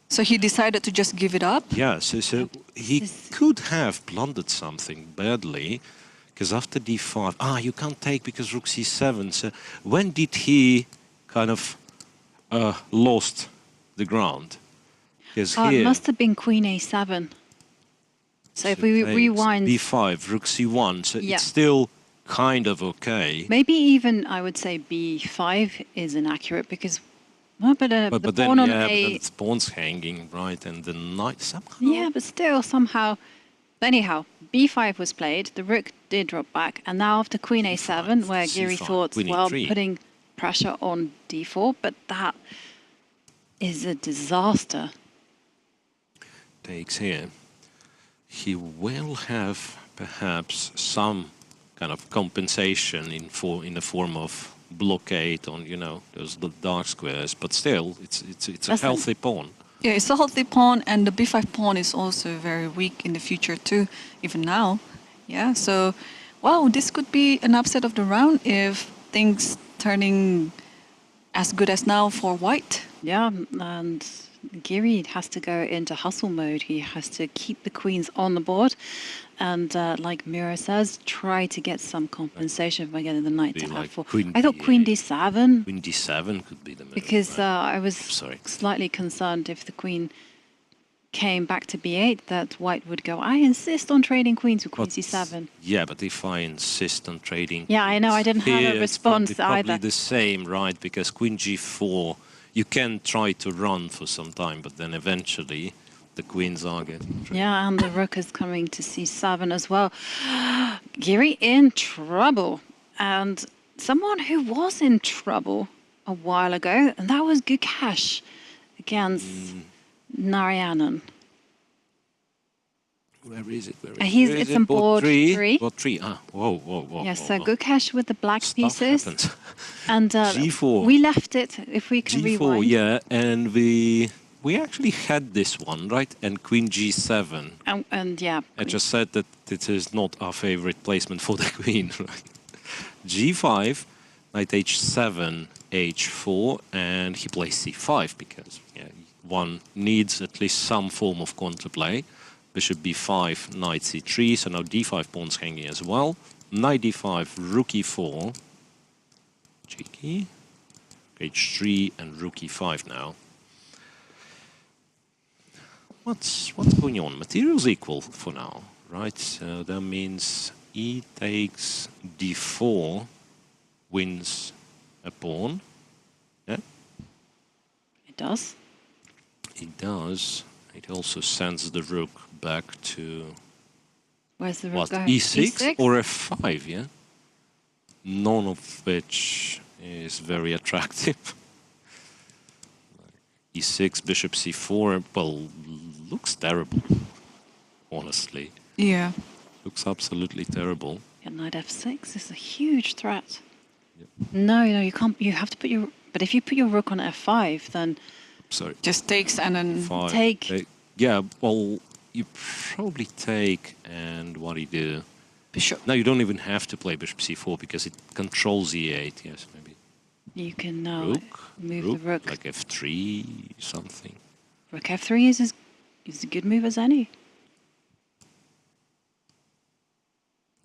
so he decided to just give it up. Yeah, so he could have blundered something badly, because after d5, you can't take because rook c7. So when did he kind of lost the ground? Because It must have been queen a7. So if we rewind, b5, rook c1, so Yeah. it's still kind of okay. maybe even I would say b5 is inaccurate because, well, but the But then, pawn on but then a, its pawn's hanging, right, and the knight somehow. yeah, but still somehow. Anyhow, b5 was played. The rook did drop back, and now after queen a7, where Giri c5, thought, queen well, e3. putting pressure on d4, but that is a disaster. Takes here. He will have perhaps some kind of compensation in the form of blockade on those dark squares, but still it's a That's healthy pawn. Yeah, it's a healthy pawn, and the b5 pawn is also very weak in the future too, even now. Yeah, so, wow, this could be an upset of the round if things turning as good as now for white. Yeah, and Giri has to go into hustle mode. He has to keep the queens on the board. And like Miro says, try to get some compensation by getting the knight Be to like f4. queen I thought queen d8. d7, Queen d7 could be the move. because right? I was Sorry. slightly concerned if the queen came back to b8 that white would go, I insist on trading queens with queen But- c7. Yeah, but if I insist on trading... Yeah, I know, I didn't have a here, it's response probably either. the same, right? Because queen g4 you can try to run for some time, but then eventually the queens are getting through. Yeah, and the rook is coming to c7 as well. Giri in trouble. And someone who was in trouble a while ago, and that was Gukash against Narayanan. Where is it? It's on board three. Board 3. Ah, whoa. Yes, so Gukash with the black Stuff pieces. happens. And G4. we left it, if we can G4, rewind. yeah, and we actually had this one, right? And Queen G7. And yeah. I just said that it is not our favorite placement for the queen, right? G5, Knight H7, H4, and he plays C5 because one needs at least some form of counterplay. Bishop B5, Knight C3, so now D5 pawn's hanging as well. Knight D5, Rook E4, cheeky. H3 and Rook E5 now. What's going on? Material's equal for now, right? So that means E takes D4, wins a pawn. Yeah? It does. It does. It also sends the rook back to Where's the rook what? going? E6 or F5, yeah? None of which is very attractive. E6, Bishop C4, well, looks terrible, honestly. Yeah. Looks absolutely terrible. Yeah, Knight F6 is a huge threat. Yep. No, you can't. You have to put your. But if you put your rook on F5, then Sorry. Just takes and then Five. take. Yeah, well, you probably take, and what do you do? bishop. No, you don't even have to play Bishop C4 because it controls E8. Yes, maybe. You can Rook. move the rook. Like F3, something. Rook F3 is as good move as any.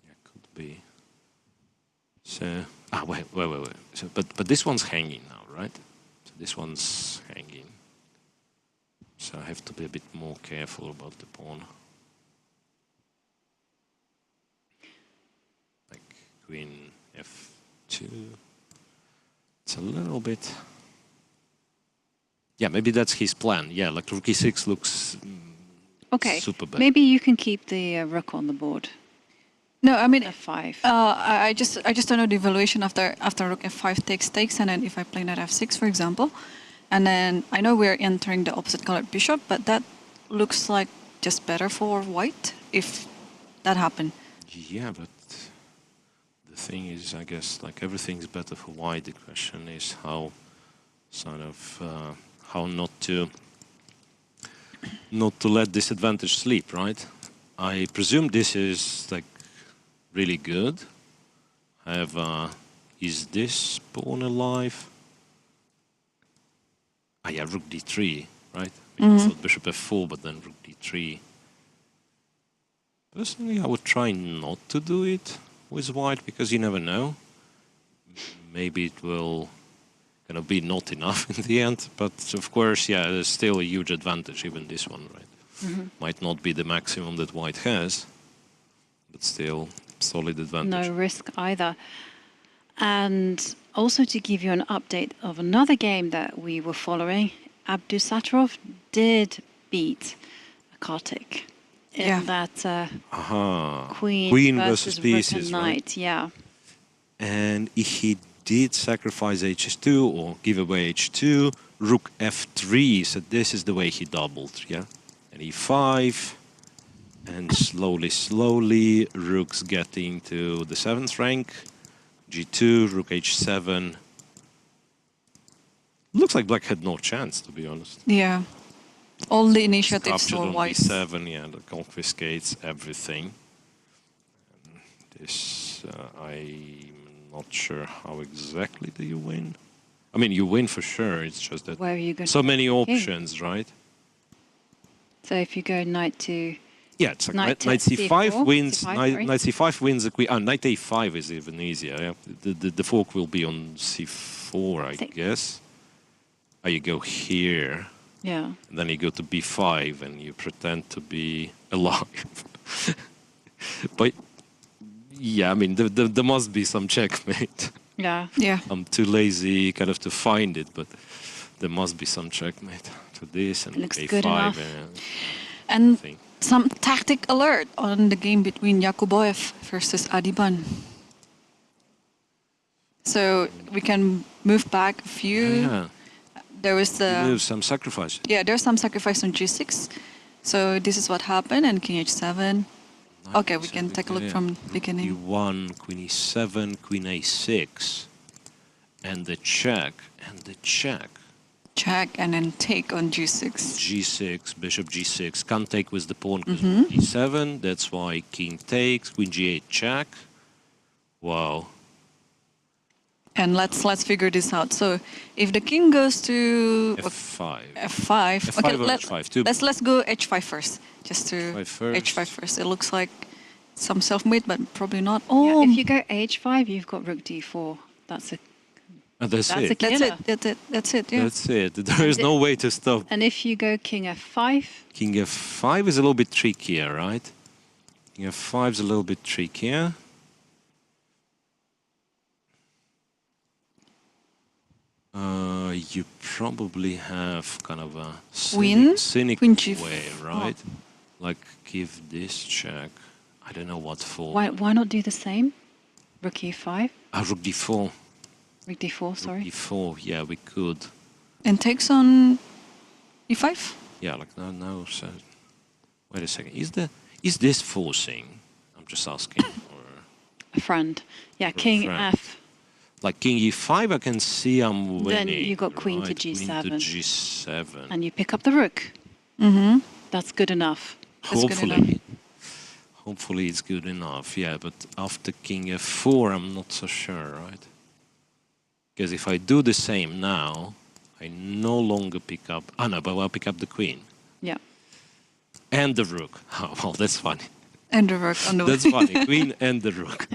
Yeah, could be. So, wait. So, but this one's hanging now, right? So this one's hanging. So I have to be a bit more careful about the pawn. Like Queen F2. It's a little bit. Yeah, maybe that's his plan. Yeah, like Rook E6 looks Okay. super bad. Maybe you can keep the rook on the board. No, I mean, F5. I just don't know the evaluation after rook F5 takes, and then if I play knight F6, for example, and then I know we're entering the opposite colored bishop, but that looks like just better for white if that happened. Yeah, but the thing is, I guess, like everything's better for white. The question is how, sort of, how not to let this advantage sleep, right? I presume this is like really good. However, is this pawn alive? Ah, yeah, Rook D3, right? I thought Bishop F4, but then Rook D3. Personally, I would try not to do it with white because you never know. Maybe it will kind of be not enough in the end. But of course, yeah, there's still a huge advantage, even this one, right? Might not be the maximum that white has, but still solid advantage. No risk either. And also to give you an update of another game that we were following, Abdusattorov did beat Kartik in that queen versus pieces, rook and right? knight. Yeah. And he did sacrifice H2 or give away H2, Rook F3, so this is the way he doubled, yeah? And E5, and slowly, Rook's getting to the 7th rank, G2, Rook H7. Looks like black had no chance, to be honest. Yeah, all the initiatives Captured for on white. B7, yeah, that confiscates everything. And this, I'm not sure how exactly do you win. I mean, you win for sure, it's just that Where are you going? so many options, right? So if you go knight to Yeah, it's like Knight knight C4 C5 wins, C5, knight sorry. C5 wins the queen. Knight A5 is even easier. Yeah? The fork will be on C4, I guess. Oh, you go here, yeah. and then you go to B5, and you pretend to be alive. But yeah, I mean, there must be some checkmate. Yeah. Yeah, I'm too lazy kind of to find it, but there must be some checkmate to this and It looks a5. good enough. And Thing. some tactic alert on the game between Yakuboev versus Adiban. So we can move back a few. Yeah, There was you the move some sacrifice. yeah. There's some sacrifice on G6. So this is what happened, and King H7. Okay, we can take a look from beginning. E1, Queen E7, Queen A6, and the check, Check and then take on G6. G6, Bishop G6, can't take with the pawn because E7. That's why King takes, Queen G8 check. Wow. And let's figure this out. So if the king goes to F5. F5. F5 Okay, or H5, let's go H5 first. Just to H5 first. H5 first. It looks like some self-made, but probably not. Yeah, Oh, if you go H5, you've got Rook D4. That's a And that's That's it. a that's killer. it. That's it. That's it. Yeah. That's it. There is no way to stop. And if you go King F5, King F5 is a little bit trickier, right? King F5 is a little bit trickier. You probably have kind of a Queen? cynic Queen G4. way, right? Like give this check. I don't know what for. why not do the same? Rook E5, Rook D4. Rook D4, sorry. Rook D4. Yeah, we could. And takes on E5. Yeah, like no. So, wait a second. Is this forcing? I'm just asking. Or A friend. Yeah, a King friend. F. like King E5, I can see I'm winning. Then you got Queen to right? G7. Queen to G7. And you pick up the Rook. Mm-hmm. That's good enough. That's good Hopefully. Hopefully it's good enough, yeah, but after King F4 I'm not so sure, right? Because if I do the same now, I no longer pick up... Oh no, but I'll pick up the Queen. Yeah. And the Rook. Oh, well, that's funny. And the Rook on the way. That's funny, Queen and the Rook.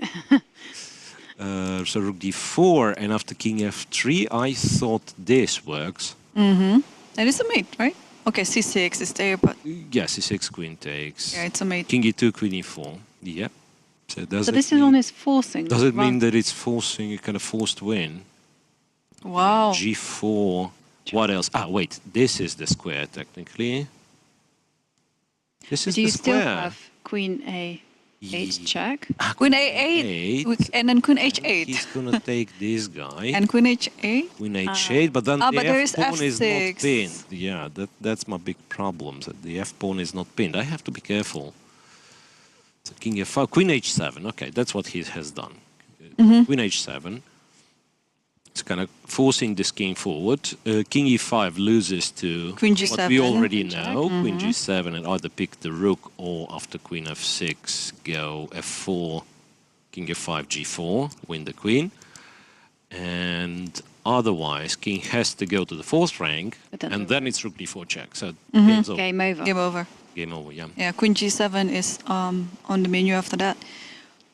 So Rook D4, and after King F3 I thought this works. Mm-hmm. And it's a mate, right? Okay, C6 is there, but Yeah, C6, Queen takes. yeah, it's a mate. King E2, Queen E4. Yeah. So does So it this is mean- on his forcing. Does it mean rather- that it's forcing a kind of forced win? Wow. G4. What else? Ah, wait. This is the square, technically. This is Do you the still square. have Queen A8 Ye- check? Queen A8, and then Queen H8. He's gonna take this guy. And Queen H8? Queen H8, but then but the there is F-pawn is not F6. pinned. Yeah, that's my big problem, that the F-pawn is not pinned. I have to be careful. So King F5, Queen H7. Okay, that's what he has done. Queen H7. It's kind of forcing this king forward. King E5 loses to Queen what we G7. already know. Queen G7, and either pick the rook or after Queen F6 go F4, King F5, G4, win the queen. And otherwise, king has to go to the fourth rank, But then and the then it's rook D4 check. So game's over. Game over. Game over. Game over, yeah. Yeah, Queen G7 is on the menu after that.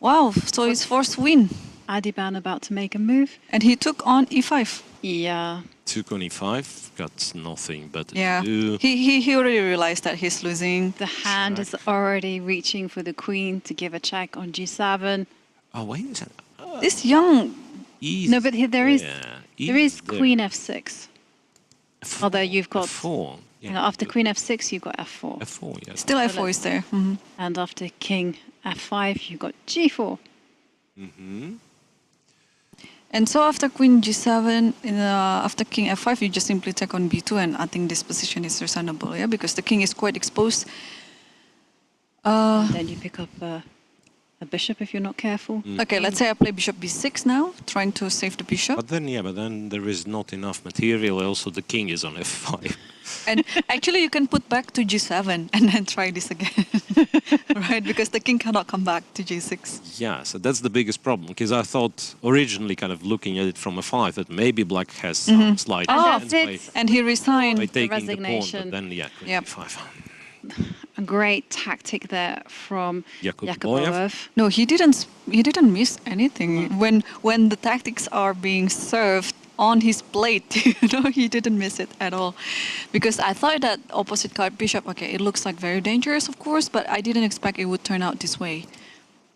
Wow, so it's forced win. Adiban about to make a move. And he took on E5. Yeah. Took on E5, got nothing but Yeah, do. he already realized that he's losing. The hand is already reaching for the queen to give a check on G7. Oh, wait a second. This young, No, but there is there. Queen F6. Although you've got F4. you know, after Queen F6 you've got F4. F4, yeah. still F4 is there. Hmm. And after King F5 you've got G4. And so after Queen G7, after King F5, you just simply take on B2, and I think this position is reasonable, yeah, because the king is quite exposed. Then you pick up a bishop if you're not careful. Okay, let's say I play Bishop B6 now, trying to save the bishop. But then there is not enough material. Also, the king is on F5. And actually, you can put back to G7 and then try this again, right? Because the king cannot come back to G6. Yeah, so that's the biggest problem. Because I thought originally, kind of looking at it from a5, that maybe black has some slight And advantage that's it. And he resigned. by taking the pawn. resignation. But then, yeah, Queen Yep. E5. A great tactic there from Yakuboyev. Yakuboyev. No, he didn't miss anything. When the tactics are being served on his plate, he didn't miss it at all. Because I thought that opposite card bishop, okay, it looks like very dangerous, of course, but I didn't expect it would turn out this way.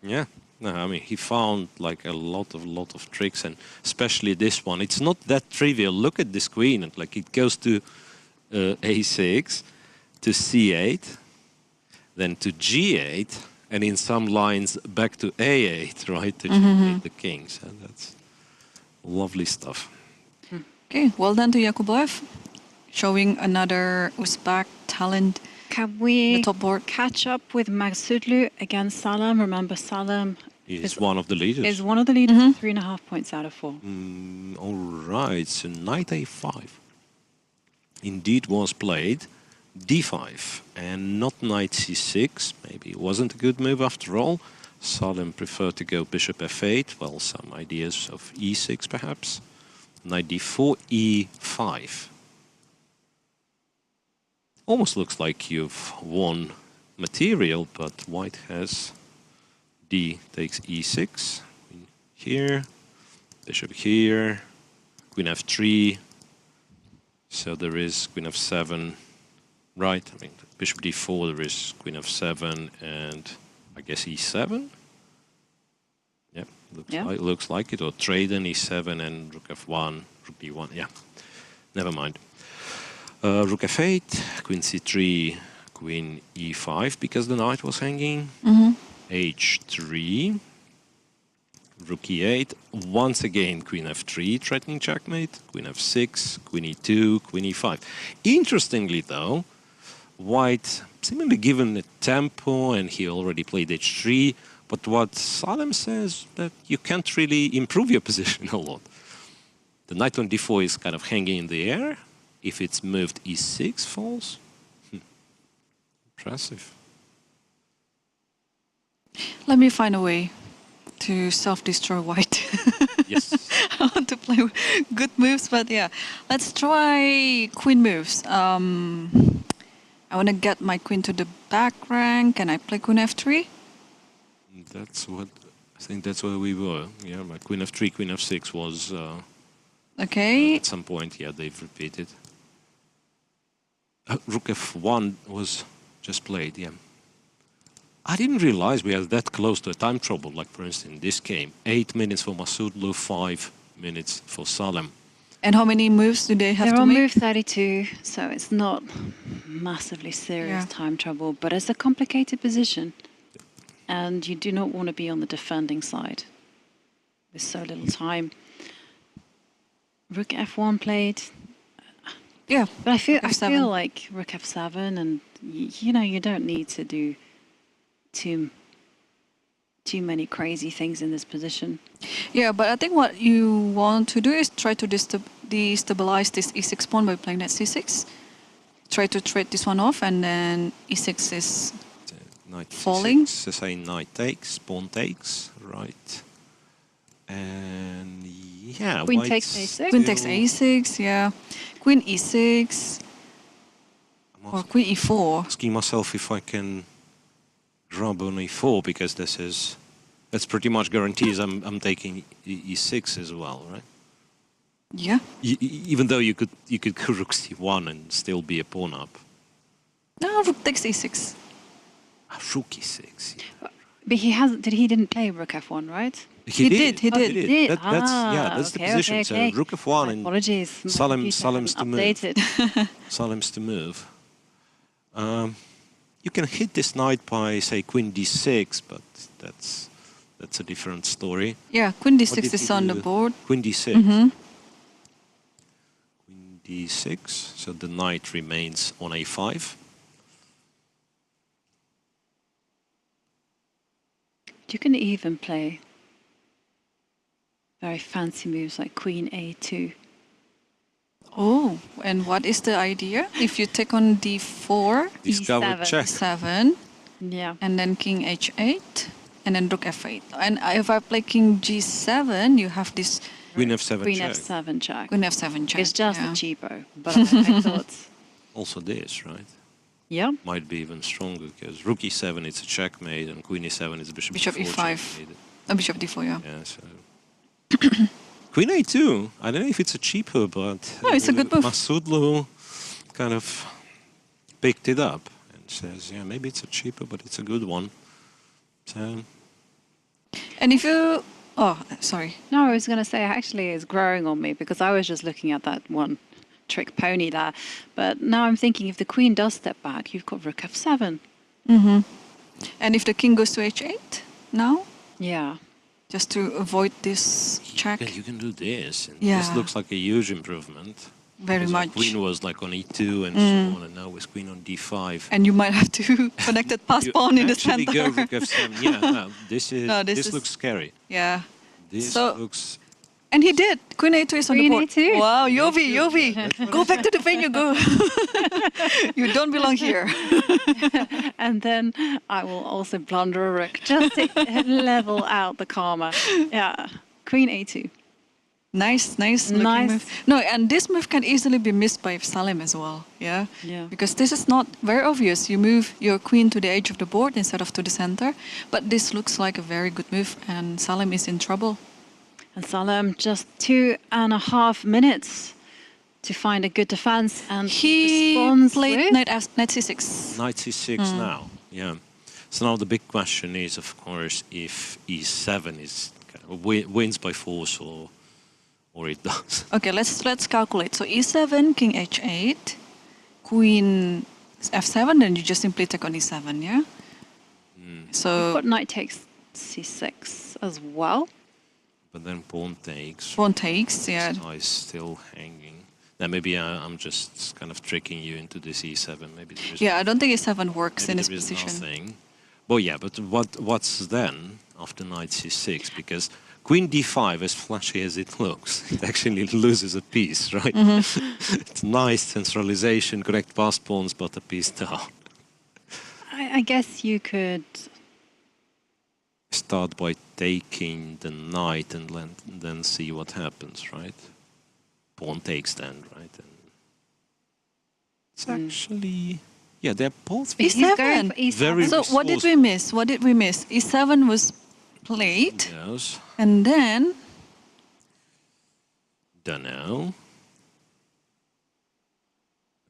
Yeah, No, I mean, he found like a lot of tricks, and especially this one. It's not that trivial. Look at this queen, and like it goes to a6, to c8, then to g8, and in some lines back to a8, right, to checkmate the king. So that's lovely stuff. Okay, well done to Yakuboev, showing another Uzbek talent. Can we The top board. catch up with Magsudlu against Salam? Remember, Salam He's one of the leaders. is one of the leaders, 3.5 points out of 4. All right, so knight a5 indeed was played. d5 and not knight c6. Maybe it wasn't a good move after all. Salim preferred to go bishop f8. Well, some ideas of e6 perhaps. Knight d4, e5. Almost looks like you've won material, but white has d takes e6. Queen here, bishop here, queen f3. So there is queen f7, right? I mean, bishop d4, there is queen f7 and I guess e7. Yep, looks like it. Or trade in e7 and rook f1, rook b1. Yeah, never mind. Rook f8, queen c3, queen e5 because the knight was hanging. h3, rook e8. Once again, queen f3, threatening checkmate. Queen f6, queen e2, queen e5. Interestingly, though, white seemingly given a tempo, and he already played h3. But what Salem says that you can't really improve your position a lot. The knight on d4 is kind of hanging in the air. If it's moved e6 falls. Impressive. Let me find a way to self-destroy white. Yes. I want to play good moves, but yeah. Let's try queen moves. I want to get my queen to the back rank. Can I play queen f3? That's what, I think that's where we were. Yeah, my queen f3, queen f6 was Okay. at some point, yeah, they've repeated. Rook f1 was just played, yeah. I didn't realize we are that close to a time trouble, like for instance in this game. 8 minutes for Masoudlu, 5 minutes for Salem. And how many moves do they have They're to on make? move 32, so it's not massively serious Yeah. time trouble, but it's a complicated position. And you do not want to be on the defending side with so little time. Rook f1 played. Yeah. But I feel F7. like rook f7, and you know, you don't need to do too many crazy things in this position. Yeah, but I think what you want to do is try to destabilize this e6 pawn by playing that c6. Try to trade this one off, and then e6 is Knight falling. c6, say knight takes, pawn takes, right. And yeah, Queen white's takes a6. Queen takes still- a6, yeah. Queen e6 I'm or queen e4. asking myself if I can grab on e4 because that's pretty much guarantees I'm taking e6 as well, right? Yeah. Even though you could go rook c1 and still be a pawn up. No, rook takes e6. Rook e6. Yeah. But he didn't play rook f1, right? He did. Oh, he did. That's the position. Okay. So rook f1 and Apologies. my Salem's computer to move. hasn't updated. Salem's to move. You can hit this knight by say queen d6, but that's a different story. Yeah, queen What d6 did is he on the do? board. Queen d6. Mhm. Queen d6. So the knight remains on a5. You can even play very fancy moves like queen a2. Oh, and what is the idea? If you take on d4, Discover E7. check. 7, Yeah. and then king h8, and then rook f8. And if I play king g7, you have this Queen f7 Queen check. f7 check. queen f7 check. It's just yeah. a cheapo, but I thought, Also this, right? yeah. Might be even stronger because rook e7 it's a checkmate and queen e7 is bishop Bishop e4 e5. checkmate. Bishop d4, yeah. Yeah, so queen a2. I don't know if it's a cheaper, but No, it's a good move. Masoudlu kind of picked it up and says, yeah, maybe it's a cheaper, but it's a good one. So And if you, oh, sorry. No, I was going to say actually it's growing on me because I was just looking at that one trick pony there. But now I'm thinking if the queen does step back, you've got rook f7. And if the king goes to h8 now, Yeah. just to avoid this check. Yeah, you can do this. And Yeah. This looks like a huge improvement. Very Because our much. queen was like on e2 and so on, and now with queen on d5. And you might have to connect that pass You pawn in the actually center. go rook f7. Yeah, no, this is No, this this is- looks scary. Yeah. This So- looks. And he did. Queen a2 is on the Queen board. a2. Wow, Yovi, good. Yovi. That's what Go back to the venue, go. You don't belong here. And then I will also blunder a rook just to level out the karma. Yeah. Queen a2. Nice looking Nice. move. No, and this move can easily be missed by Salim as well. Yeah. Yeah. Because this is not very obvious. You move your queen to the edge of the board instead of to the center. But this looks like a very good move, and Salim is in trouble. And Salam just 2.5 minutes to find a good defense, and He responds played with- knight c6. Knight c6 now. Yeah. So now the big question is, of course, if e7 is wins by force or it does. Okay, let's calculate. So e7, king h8, queen f7, then you just simply take on e7, yeah? So But knight takes c6 as well. But then pawn takes. pawn takes, yeah. Knight is still hanging. Now maybe I'm just kind of tricking you into this e7. Maybe there is Yeah, I don't think e7 works maybe in this there is position. nothing. Well, yeah, but what's then after knight c6? Because queen d5, as flashy as it looks, it actually loses a piece, right? It's nice centralization, correct pass pawns, but a piece down. I guess you could. Start by taking the knight and then see what happens, right? Pawn takes then, right? And it's actually, yeah, they're both He's He's E7. going for e7. Very- So what did we miss? What did we miss? e7 was played, yes. and then Don't know.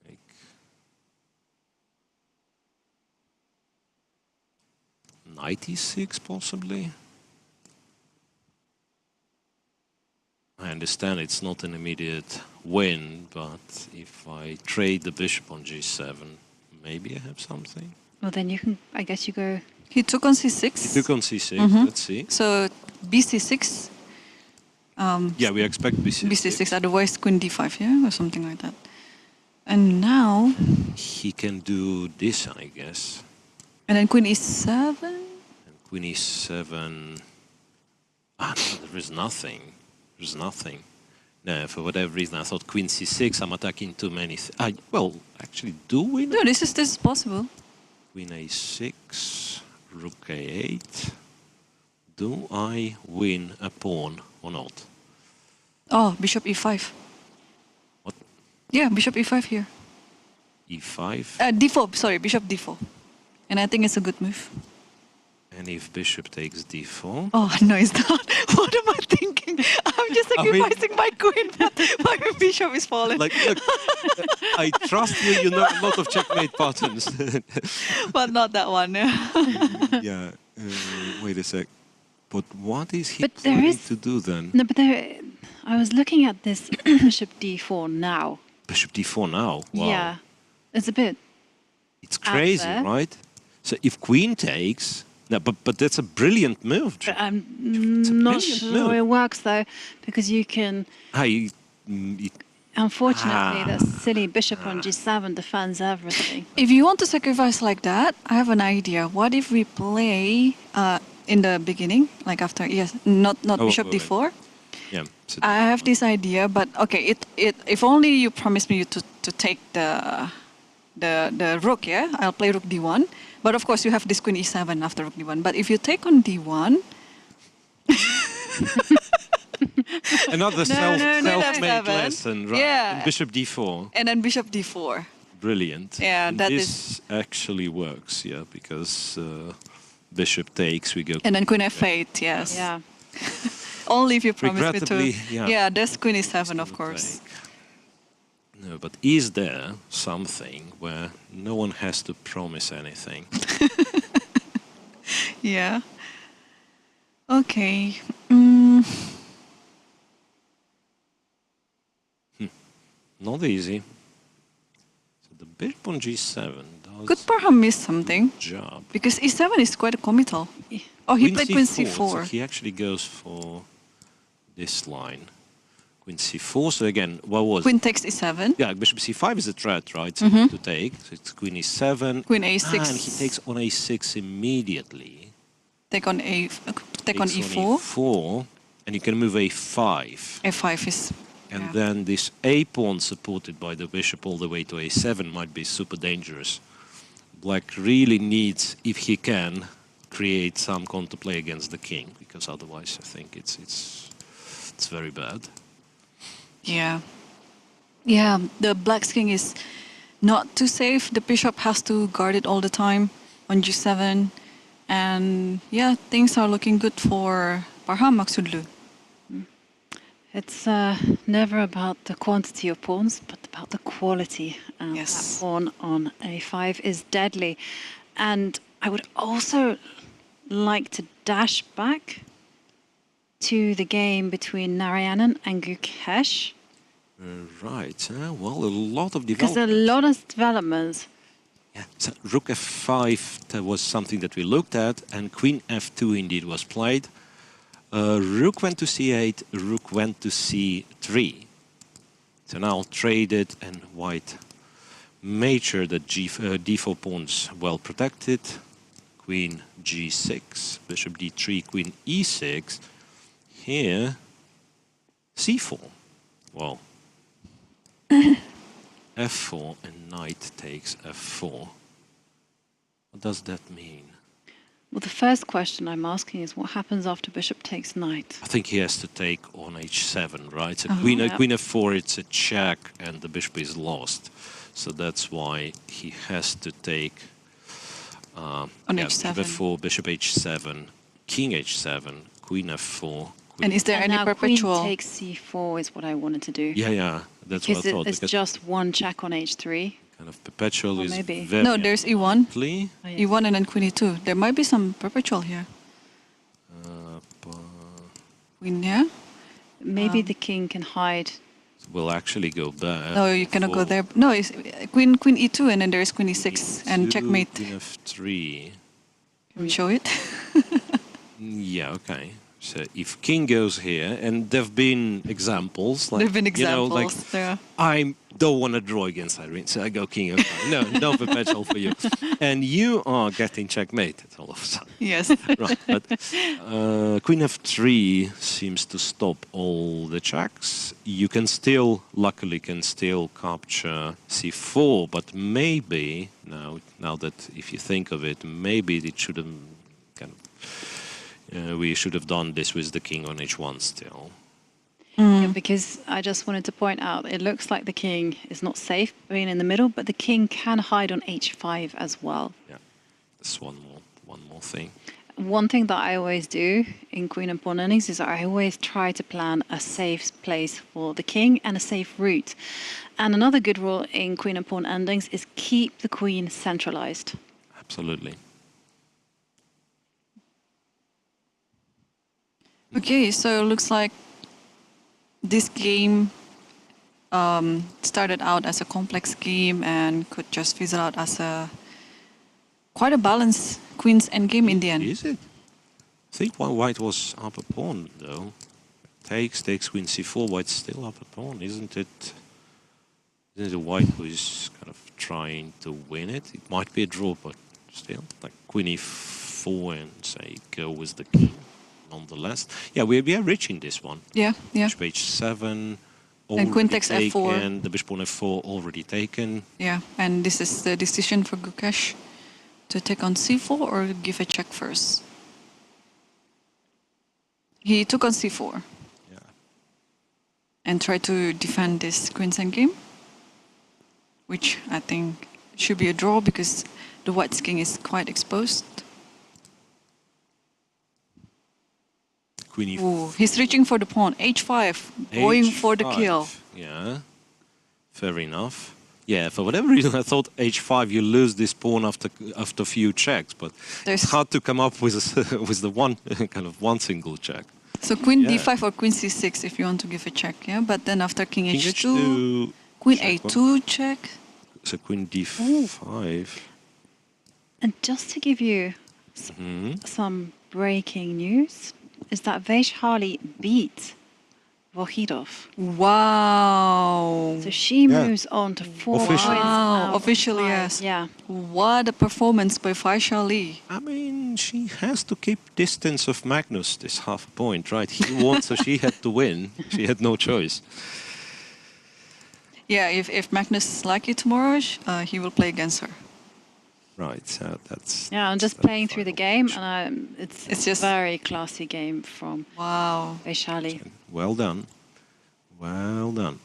Like 96 possibly. I understand it's not an immediate win, but if I trade the bishop on g7, maybe I have something. Well, then you can. I guess you go. he took on c6. He took on c6, let's see. So bc6. Yeah, we expect bc6. bc6, otherwise queen d5, yeah, or something like that. And now, He can do this, I guess. and then queen e7. And queen e7. Ah, no, there is nothing. There's nothing. No, for whatever reason, I thought queen c6. I'm attacking too many. Well, actually, do we? No, this is possible. Queen a6, rook a8. Do I win a pawn or not? Oh, bishop e5. What? Yeah, bishop e5 here. e5. D4, sorry, bishop d4. And I think it's a good move. And if bishop takes d4. Oh, no, it's not. What am I thinking? I'm just I mean- sacrificing my queen, but my bishop is falling. Like, look, I trust you. You know a lot of checkmate patterns. But not that one. Yeah. Wait a sec. But what is he But there trying is- to do then? No, but there. I was looking at this bishop d4 now. Bishop d4 now. Wow. Yeah, it's a bit. It's crazy, there. right? So if queen takes, no, but that's a brilliant move. But I'm It's a not brilliant sure move. it works though, because you can. Unfortunately, the silly bishop on g7 defends everything. If you want to sacrifice like that, I have an idea. What if we play in the beginning, like after, yes, not Oh, bishop wait. d4? Yeah. So I have this idea, but okay, if only you promise me to take the rook, yeah? I'll play rook d1. But of course, you have this queen e7 after rook d1. But if you take on d1, another no, self-made F7. lesson, right? Yeah. And bishop d4. and then bishop d4. Brilliant. Yeah, And that this actually works, yeah, because bishop takes, we go. And then queen f8, yes. Yeah. Only if you promise me to. Regrettably, yeah. Yeah, there's queen e7, of course. No, but is there something where no one has to promise anything? Yeah. Okay. Not easy. So the bishop on g7 does Could Parham miss something? job. Because e7 is quite committal. Oh, he played queen c4. So he actually goes for this line. Queen c4. So again, what was Queen takes e7. Yeah, bishop c5 is a threat, right? To take. So it's queen e7. Queen a6. And he takes on a6 immediately. Take on Takes e4. e4. And you can move a5. a5 is... And yeah. then this a pawn supported by the bishop all the way to a7 might be super dangerous. Black really needs, if he can, create some counterplay against the king, because otherwise I think it's very bad. Yeah. Yeah, the black's king is not too safe. The bishop has to guard it all the time on g7. And yeah, things are looking good for Parham Maksudlu. It's never about the quantity of pawns, but about the quality. And Yes. that pawn on a5 is deadly. And I would also like to dash back to the game between Narayanan and Gukesh. Right. Well, a lot of Because development. a lot of developments. Yeah. So rook f5 that was something that we looked at, and queen f2 indeed was played. Rook went to c8, rook went to c3. So now traded, and white made sure that d4 pawns well protected. Queen g6, bishop d3, queen e6. Here, c4. Well, f4 and knight takes f4. What does that mean? Well, the first question I'm asking is what happens after bishop takes knight? I think he has to take on h7, right? So queen f4, it's a check, and the bishop is lost. So that's why he has to take On bishop h7. f4, bishop h7, king h7, queen f4. And is there And any now perpetual? queen takes c4 is what I wanted to do. Yeah, that's Because what I thought. there's just one check on h3. Kind of perpetual Or is maybe. very No, there's e1. unlikely. Oh, yes. E1 and then queen e2. There might be some perpetual here. But Queen here. Maybe the king can hide. we'll actually go back. No, you cannot go for there. No, it's queen e2 and then there is queen e6 and e2, checkmate. Queen f3. Can we show it? Yeah, okay. So if king goes here, and there've been examples, like There have been you know, like examples. There. I don't want to draw against Irene, so I go king f5. No, no perpetual for you, and you are getting checkmated all of a sudden. Yes. Right, but queen f3 seems to stop all the checks. You can still, luckily, capture c4, but maybe now that if you think of it, maybe it should have kind of. We should have done this with the king on h1 still. Yeah, because I just wanted to point out, it looks like the king is not safe being in the middle, but the king can hide on h5 as well. Yeah, that's one more thing. One thing that I always do in queen and pawn endings is I always try to plan a safe place for the king and a safe route. And another good rule in queen and pawn endings is keep the queen centralized. Absolutely. Okay, so it looks like this game started out as a complex game and could just fizzle out as quite a balanced queen's endgame in the end. Is it? I think white was up a pawn though. Takes queen c4. White's still up a pawn, isn't it? Isn't it white who is kind of trying to win it? It might be a draw, but still, like queen e4 and say go with the king. Nonetheless, yeah, we are reaching this one. Yeah. Bishop h7, And queen takes f4. And the bishop on f4 already taken. Yeah, and this is the decision for Gukesh to take on c4 or give a check first. He took on c4. Yeah. And tried to defend this queen's endgame, which I think should be a draw because the white's king is quite exposed. Queen e4. Ooh, he's reaching for the pawn. h5, going for the kill. Yeah, fair enough. Yeah, for whatever reason, I thought h5 you lose this pawn after a few checks, but it's hard to come up with with the one kind of one single check. So queen d5 or queen c6 if you want to give a check, yeah. But then after king h2, queen a2 check. So queen d5. And just to give you some breaking news, is that Vaishali beat Vohidov. Wow. So she moves on to 4 points. Wow, officially, yes. Yeah. What a performance by Vaishali. I mean, she has to keep distance of Magnus, this half a point, right? He won, so she had to win. She had no choice. Yeah, if Magnus is lucky tomorrow, he will play against her. Right, so that's... Yeah, I'm just playing through the game, and it's just a very classy game from Vaishali. Well done. Well done.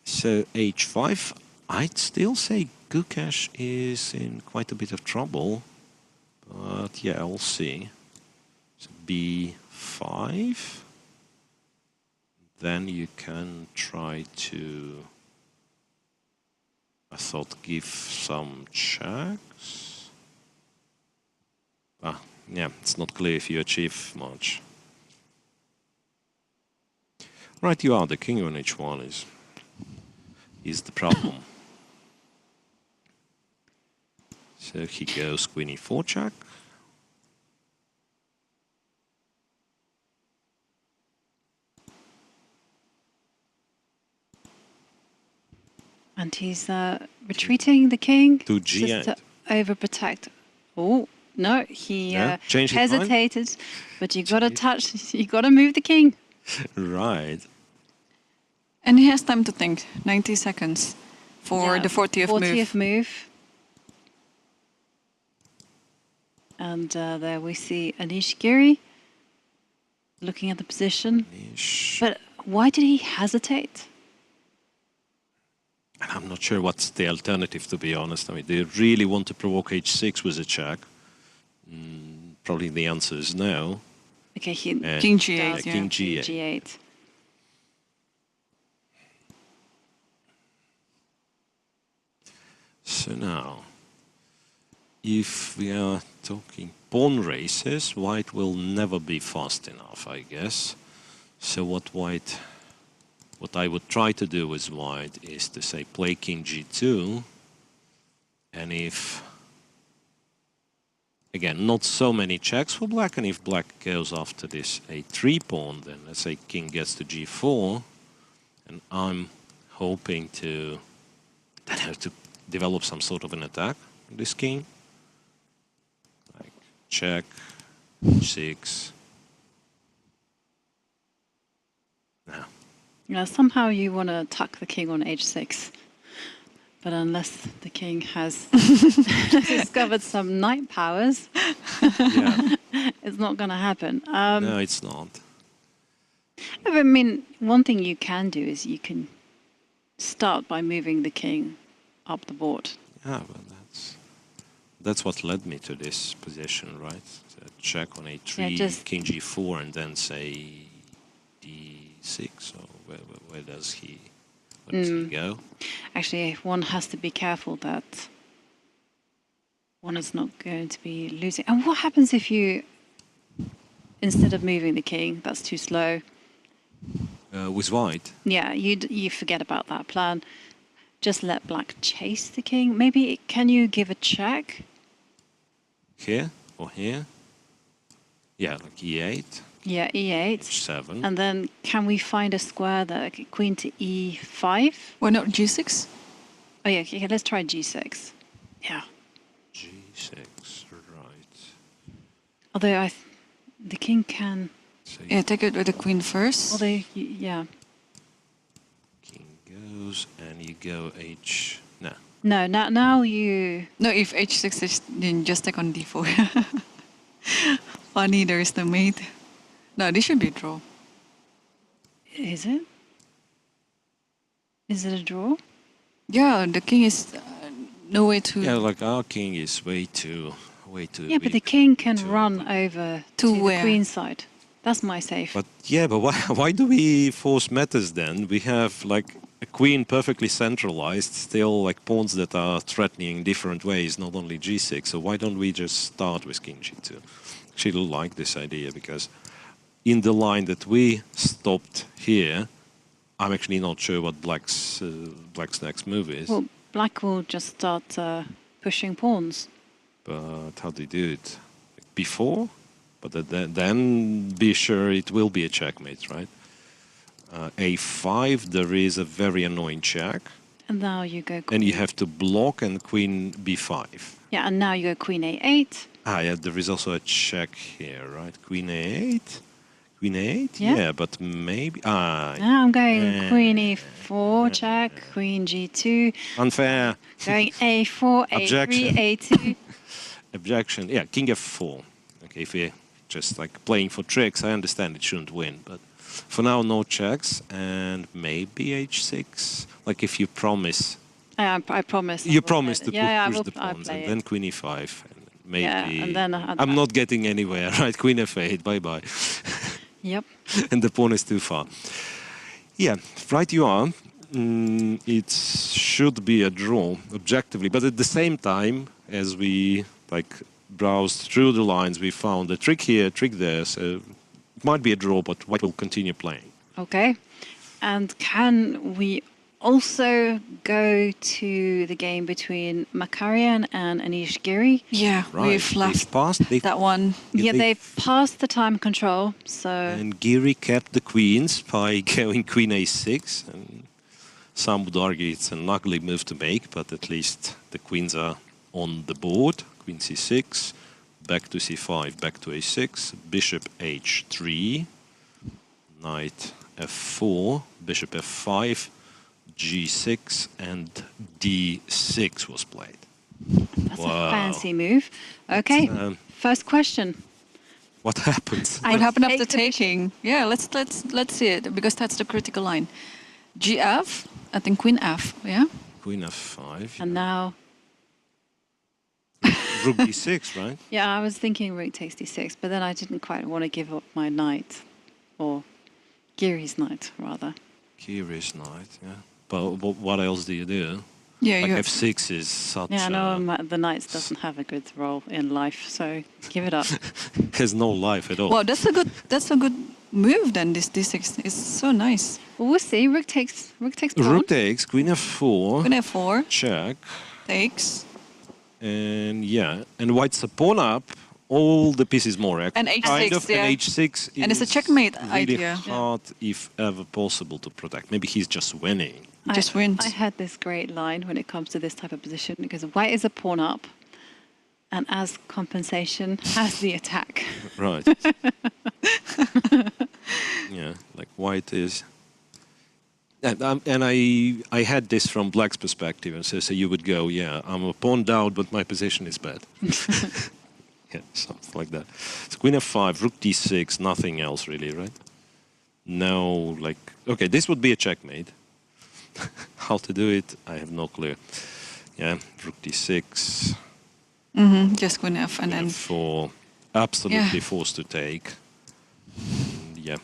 So h5, I'd still say Gukash is in quite a bit of trouble. But yeah, we'll see. So b5. Then you can try to... I thought give some checks. Yeah, it's not clear if you achieve much. Right, you are. The king on h1 is the problem. So he goes queen e4 check. And he's retreating the king to g8. just to overprotect. Oh no, he hesitated, but you got to touch. You got to move the king. Right. And he has time to think. 90 seconds for the 40th move. 40th move. And there we see Anish Giri looking at the position. But why did he hesitate? I'm not sure what's the alternative, to be honest. I mean, do you really want to provoke h6 with a check? Probably the answer is no. Okay, king g8. King g8. G8. So now, if we are talking pawn races, white will never be fast enough, I guess. So what I would try to do with white is to say play king g2, and if, again, not so many checks for black, and if black goes after this a3 pawn, then let's say king gets to g4, and I'm hoping to develop some sort of an attack on this king, like check, h6. Now. Yeah, somehow you want to tuck the king on h6, but unless the king has discovered some knight powers, it's not going to happen. No, it's not. I mean, one thing you can do is you can start by moving the king up the board. Yeah, but that's what led me to this position, right? So check on a3, king g4, and then say d6. So where does he go? Actually, one has to be careful that one is not going to be losing. And what happens if you, instead of moving the king, that's too slow? With white? Yeah, you forget about that plan. Just let black chase the king. Maybe, can you give a check? Here or here? Yeah, like e8. Yeah, e8. h7. And then can we find a square that queen to e5? Why not g6? Oh yeah, okay, let's try g6. Yeah. g6, right. Although the king can... Yeah, take it with the queen first. Although, yeah. King goes, and you go h... No. No, now you... No, if h6, then just take on d4. Funny, there is the mate. No, this should be a draw. Is it? Is it a draw? Yeah, the king is no way to... Yeah, like our king is way too Yeah, but the king can run over to the queen side. That's my safe. But yeah, but why do we force matters then? We have like a queen perfectly centralized, still like pawns that are threatening different ways, not only g6. So why don't we just start with king g2? Actually like this idea because in the line that we stopped here, I'm actually not sure what black's next move is. Well, black will just start pushing pawns. But how do you do it? Before? But then be sure it will be a checkmate, right? A5, there is a very annoying check. And now you go queen. And you have to block and queen b5. Yeah, and now you go queen a8. Ah, yeah, there is also a check here, right? Queen a8? Queen a8? Yeah. But maybe... Now I'm going queen e4, check, queen g2. Unfair. Going a4, Objection. a3, a2. Objection. Yeah, king f4. Okay, if we're just like playing for tricks, I understand it shouldn't win, but for now, no checks, and maybe h6. Like if you promise. I promise. You promise to push the I'll pawns, play and it. then queen e5. And maybe. Yeah, and then I'm not getting anywhere, right? Queen f8, bye-bye. Yep. And the pawn is too far. Yeah, right you are. It should be a draw, objectively, but at the same time, as we like browsed through the lines, we found a trick here, a trick there, so it might be a draw, but white will continue playing. Okay. And can we also go to the game between Makarian and Anish Giri? Yeah, Right. we've left They've that one. Yeah, they've passed the time control, so... And Giri kept the queens by going queen a6. And some would argue it's an ugly move to make, but at least the queens are on the board. Queen c6, back to c5, back to a6, bishop h3, knight f4, bishop f5, g6, and d6 was played. That's a fancy move. Okay, first question. What happens? What happened after take the taking? Yeah, let's see it because that's the critical line. Gf, I think queen f. Yeah. Queen f5. And now... Rook d6, right? Yeah, I was thinking rook takes d6, but then I didn't quite want to give up my knight, or Giri's knight, rather. Giri's knight, yeah. But what else do you do? Yeah, Like you f6 is such Yeah, I know a... the knight doesn't have a good role in life, so give it up. has no life at all. Well, that's a good move then. This d6 is so nice. Well, we'll see. Rook takes pawn. Rook takes, queen f4, Queen f4 check, takes. and yeah, and white's a pawn up, all the pieces more active. And h6, kind of, yeah. and h6 And it's a is checkmate really idea. hard, if ever possible, to protect. Maybe he's just winning. Just wins. I had this great line when it comes to this type of position, because white is a pawn up, and as compensation, has the attack. Right. Yeah, like white is... And I had this from black's perspective, and so you would go, yeah, I'm a pawn down, but my position is bad. Yeah, something like that. So queen f5, rook d6, nothing else really, right? No, like, okay, this would be a checkmate. How to do it, I have no clue. Yeah, rook d6. Just queen f and then f4, absolutely Yeah. forced to take. Yeah.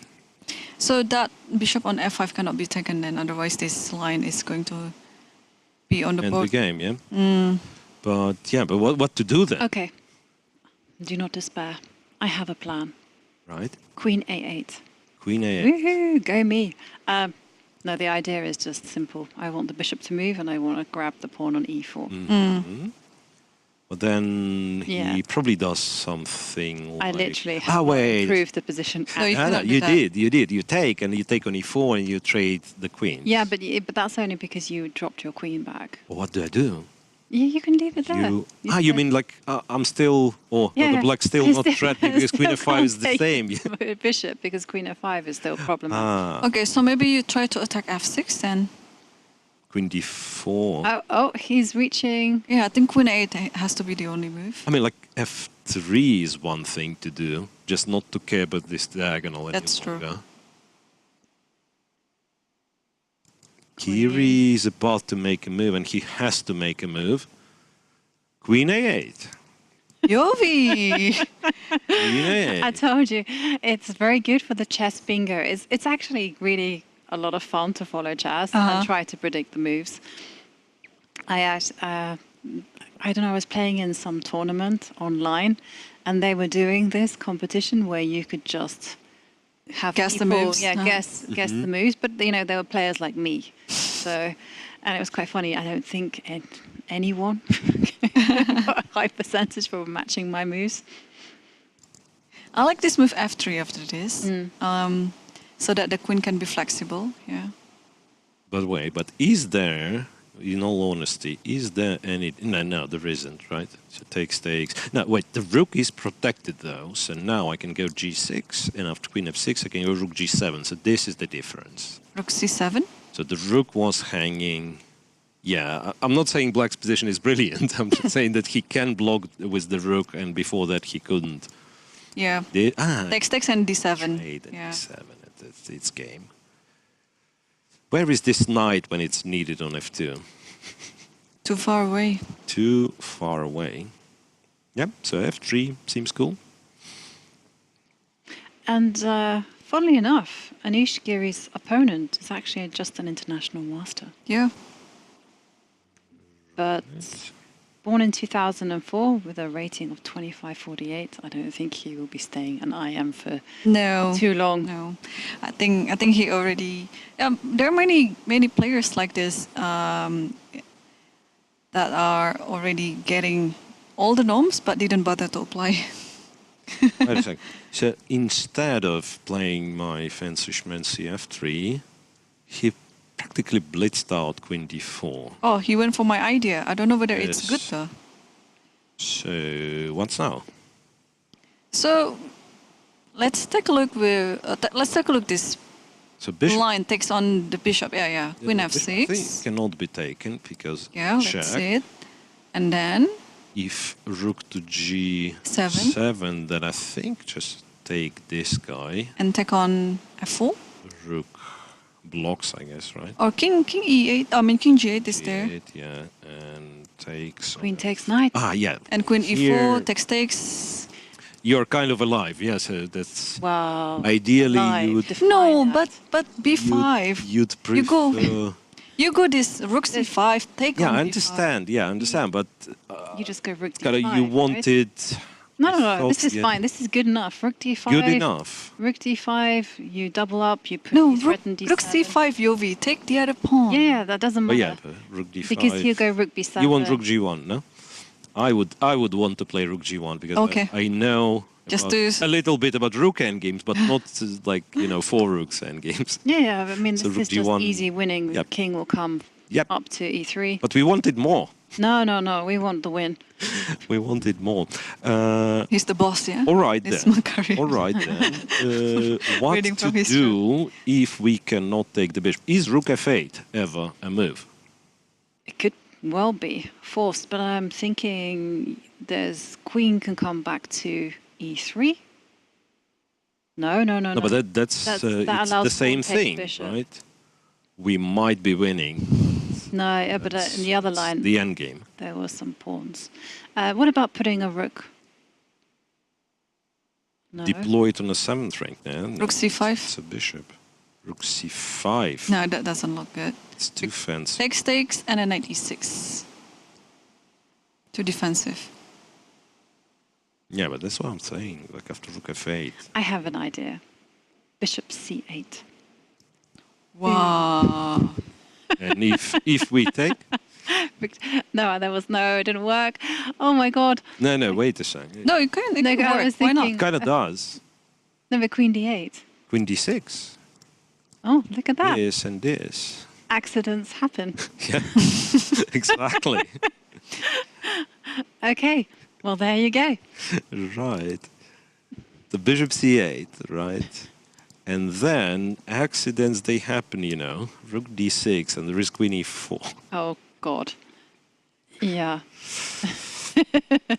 so that bishop on f5 cannot be taken then. Otherwise, this line is going to be on the End board. the game, yeah. But yeah, but what to do then, Okay. Do not despair. I have a plan. right? Queen a8. Queen a8. Woohoo! Go me. No, the idea is just simple. I want the bishop to move, and I want to grab the pawn on e4. But then Yeah. he probably does something like... I literally have wait. improved the position. No, you No, cannot do you that. did. You take, and you take on e4, and you trade the queen. Yeah, but that's only because you dropped your queen back. Well, what do I do? Yeah, you can leave it there. You say- mean like I'm still, or Yeah, the black still I not threatening because queen f5 is the can't same. take bishop because queen f5 is still problematic. Okay, so maybe you try to attack f6 then. Queen d4. Oh, he's reaching. Yeah, I think queen a8 has to be the only move. I mean, like f3 is one thing to do, just not to care about this diagonal any That's true. longer. Giri is about to make a move, and he has to make a move. Queen a8. Yovi! Queen a8. I told you, it's very good for the chess bingo. It's actually really a lot of fun to follow chess and try to predict the moves. I don't know, I was playing in some tournament online and they were doing this competition where you could just have Guess the people, moves. yeah, guess the moves, but you know, there were players like me. So, and it was quite funny. I don't think anyone got a high percentage for matching my moves. I like this move f3 after this, so that the queen can be flexible. Yeah. But wait, but is there, in all honesty, is there any... No, there isn't, right? So take stakes. No, wait, the rook is protected though, so now I can go g6, and after queen f6 I can go rook g7, so this is the difference. Rook c7? So the rook was hanging... Yeah, I'm not saying black's position is brilliant, I'm just saying that he can block with the rook, and before that he couldn't. Yeah. Takes and d7. Yeah. D7, it's game. Where is this knight when it's needed on f2? Too far away. Too far away. Yeah, so f3 seems cool. And funnily enough, Anish Giri's opponent is actually just an international master. Yeah. But born in 2004 with a rating of 2548, I don't think he will be staying an IM for too long. No, I think he already. There are many players like this that are already getting all the norms but didn't bother to apply. Wait a second. So instead of playing my fancy schmancy f3, he practically blitzed out queen d4. Oh, he went for my idea. I don't know whether it's good though. So what's now? So let's take a look with this. So bishop line takes on the bishop. Yeah. Queen f6. bishop cannot be taken because let's check. see it. And then If rook to g7, then I think just take this guy. And take on f4. Rook blocks, I guess, right? Or king e8. I mean king g8 is there. G8, yeah, and takes. Queen takes knight. Ah, yeah. And queen Here, e4 takes. You're kind of alive, yeah. So that's. Wow. Ideally, you would. No, but b5. You'd prefer. You go this rook c5. Take on Yeah, I b5. understand. Yeah, I understand, but. You just go rook d5. You wanted. No. This is fine. This is good enough. Rook d5. Good enough. Rook d5. You double up. You put threaten d7. Rook c5, Yovi. Take the other pawn. Yeah, that doesn't matter. But yeah, rook d5. Because he'll go rook b7. You want rook g1, no? I would want to play rook g1 because I know a little bit about rook endgames, but not like 4 rooks endgames. Yeah. I mean, So this is rook just g1. easy winning. The king will come up to e3. But we wanted more. No. We want the win. We wanted more. He's the boss, yeah? All right It's then. my career. All right then. What Reading to from history. do if we cannot take the bishop? Is rook f8 ever a move? It could well be forced, but I'm thinking there's queen can come back to e3. No. No, but that's that it's allows the same pawn takes thing, bishop. right? We might be winning. No, but in the other line, the end game. There were some pawns. What about putting a rook? No. Deploy it on the 7th rank then. Rook c5. It's a bishop. Rook c5. No, that doesn't look good. It's too fancy. Takes and a knight e6. Too defensive. Yeah, but that's what I'm saying. Like after rook f8. I have an idea. Bishop c8. Wow. And if we take? No, it didn't work. Oh my God. No, wait a second. No, it can I work. was Why not? thinking- It kind of does. No, but queen d8. Queen d6. Oh, look at that. This and this. Accidents happen. Yeah, exactly. Okay, well, there you go. Right. The bishop c8, right? And then accidents, they happen, Rook d6 and there is queen e4. Oh, God. Yeah.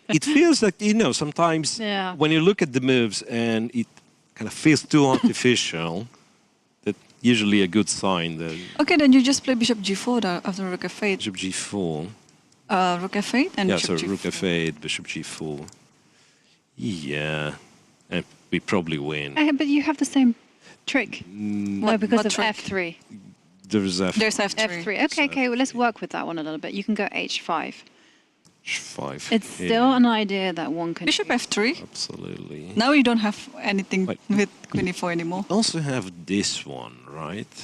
It feels like, sometimes when you look at the moves and it kind of feels too artificial, that's usually a good sign that... Okay, then you just play bishop g4 after rook f8. Bishop g4. Rook f8 and bishop g4. Rook f8, bishop g4. Yeah. And we probably win. But you have the same trick? No, because what of trick? f3. There's F5. There's F3. F3. Okay, well, let's work with that one a little bit. You can go h5. It's Yeah, still an idea that one can. Bishop F3. absolutely. Now you don't have anything Wait. with Queen E4 anymore. Also have this one, right?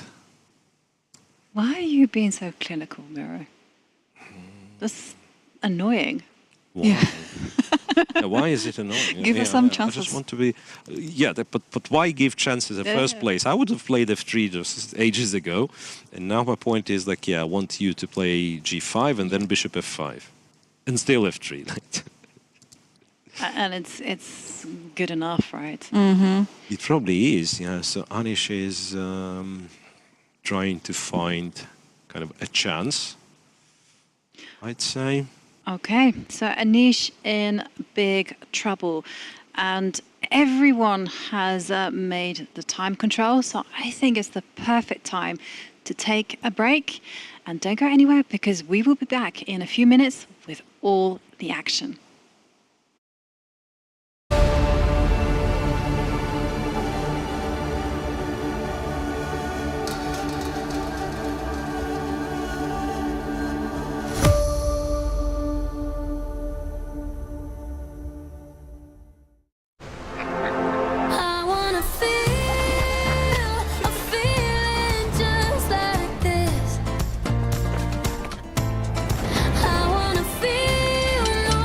Why are you being so clinical, Miro? That's annoying. Why? Yeah. Yeah, why is it annoying? Give us some I chances. just want to be. But why give chances in the first place? I would have played f3 just ages ago, and now my point is like, I want you to play g5 and then bishop f5, and still f3. And it's good enough, right? It probably is, yeah. So Anish is trying to find kind of a chance, I'd say. Okay, so Anish in big trouble, and everyone has made the time control, so I think it's the perfect time to take a break. And don't go anywhere, because we will be back in a few minutes with all the action. I wanna feel a feeling just like this. I wanna feel no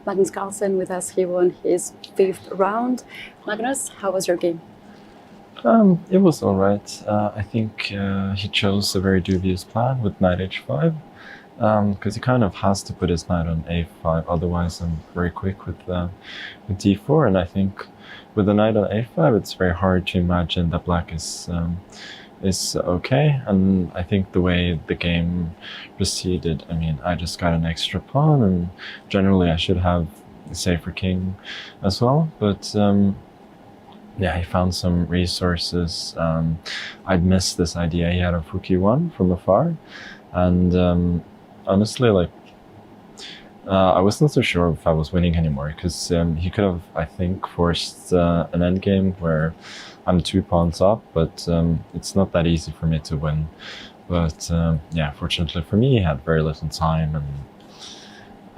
Magnus Carlsen with us. He won his 5th round. Magnus, how was your game? It was all right. I think he chose a very dubious plan with knight h5, because he kind of has to put his knight on a5. Otherwise, I'm very quick with d4, and I think with the knight on a5, it's very hard to imagine that black is okay. And I think the way the game proceeded, I mean, I just got an extra pawn, and generally I should have a safer king as well, but yeah, he found some resources. I'd missed this idea he had of rook e1 from afar, and honestly, like, I wasn't so sure if I was winning anymore, because he could have, I think, forced an endgame where I'm 2 pawns up, but it's not that easy for me to win. But yeah, fortunately for me, he had very little time,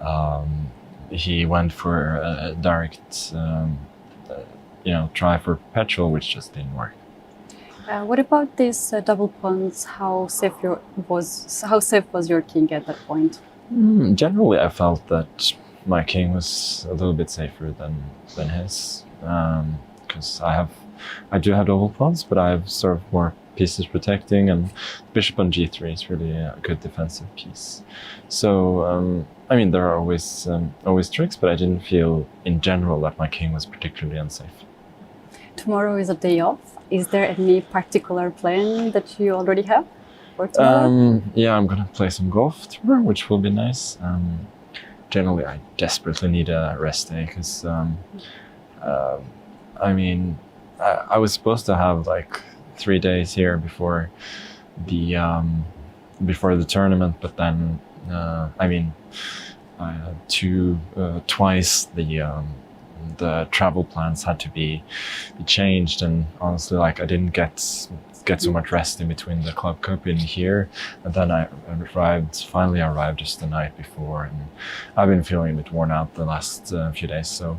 and he went for a direct try for perpetual, which just didn't work. What about these double pawns? How safe was your king at that point? Generally, I felt that my king was a little bit safer than his, because I do have double pawns, but I have sort of more pieces protecting, and bishop on g3 is really a good defensive piece. So I mean, there are always tricks, but I didn't feel in general that my king was particularly unsafe. Tomorrow is a day off. Is there any particular plan that you already have for tomorrow? Yeah, I'm gonna play some golf tomorrow, which will be nice. Generally, I desperately need a rest day, because I mean, I was supposed to have like 3 days here before the tournament, but then I mean, I had twice the travel plans had to be changed, and honestly, like, I didn't get so much rest in between the club cup in here, and then I finally arrived just the night before, and I've been feeling a bit worn out the last few days, so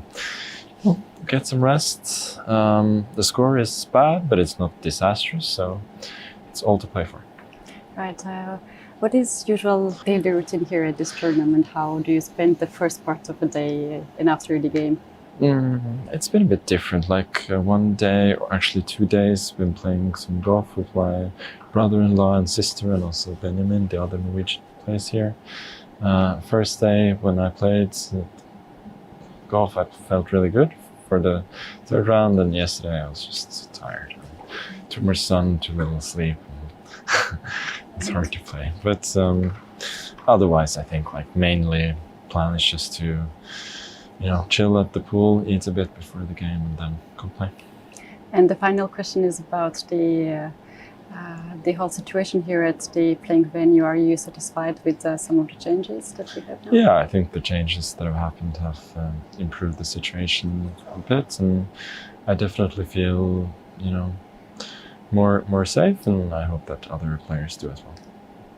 get some rest. The score is bad, but it's not disastrous, so it's all to play for. Right. What is usual daily routine here at this tournament? How do you spend the first part of the day and after the game? It's been a bit different. Like one day, or actually 2 days, been playing some golf with my brother-in-law and sister, and also Benjamin, the other Norwegian plays here. First day when I played golf, I felt really good for the 3rd round, and yesterday I was just tired. Too much sun, too little sleep. It's hard to play, but otherwise I think, like, mainly plan is just to chill at the pool, eat a bit before the game, and then go play. And the final question is about the whole situation here at the playing venue. Are you satisfied with some of the changes that we have now? Yeah, I think the changes that have happened have improved the situation a bit, and I definitely feel more safe, and I hope that other players do as well.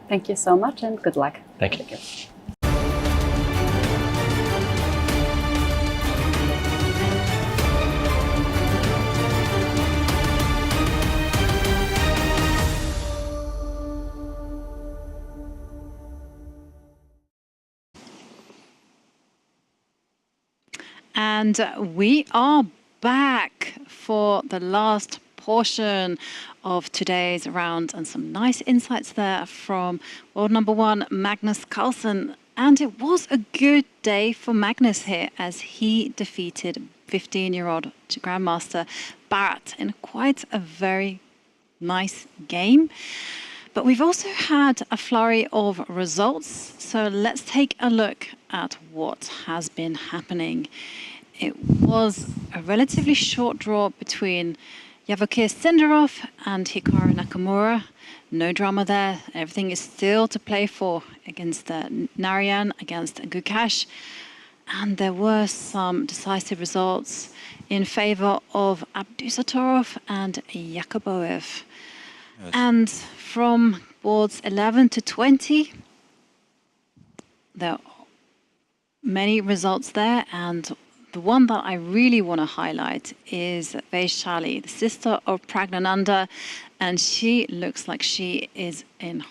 Thank you so much, and good luck. Thank you. And we are back for the last portion of today's round, and some nice insights there from world number 1 Magnus Carlsen. And it was a good day for Magnus here, as he defeated 15-year-old Grandmaster Barrett in quite a very nice game. But we've also had a flurry of results, so let's take a look at what has been happening. It was a relatively short draw between Yavokir Sindarov and Hikaru Nakamura. No drama there. Everything is still to play for against Narayan, against Gukash. And there were some decisive results in favor of Abdusatorov and Yakuboev. Yes. And from boards 11 to 20, there are many results there, and the one that I really want to highlight is Vaishali, the sister of Pragnananda, and she looks like she is in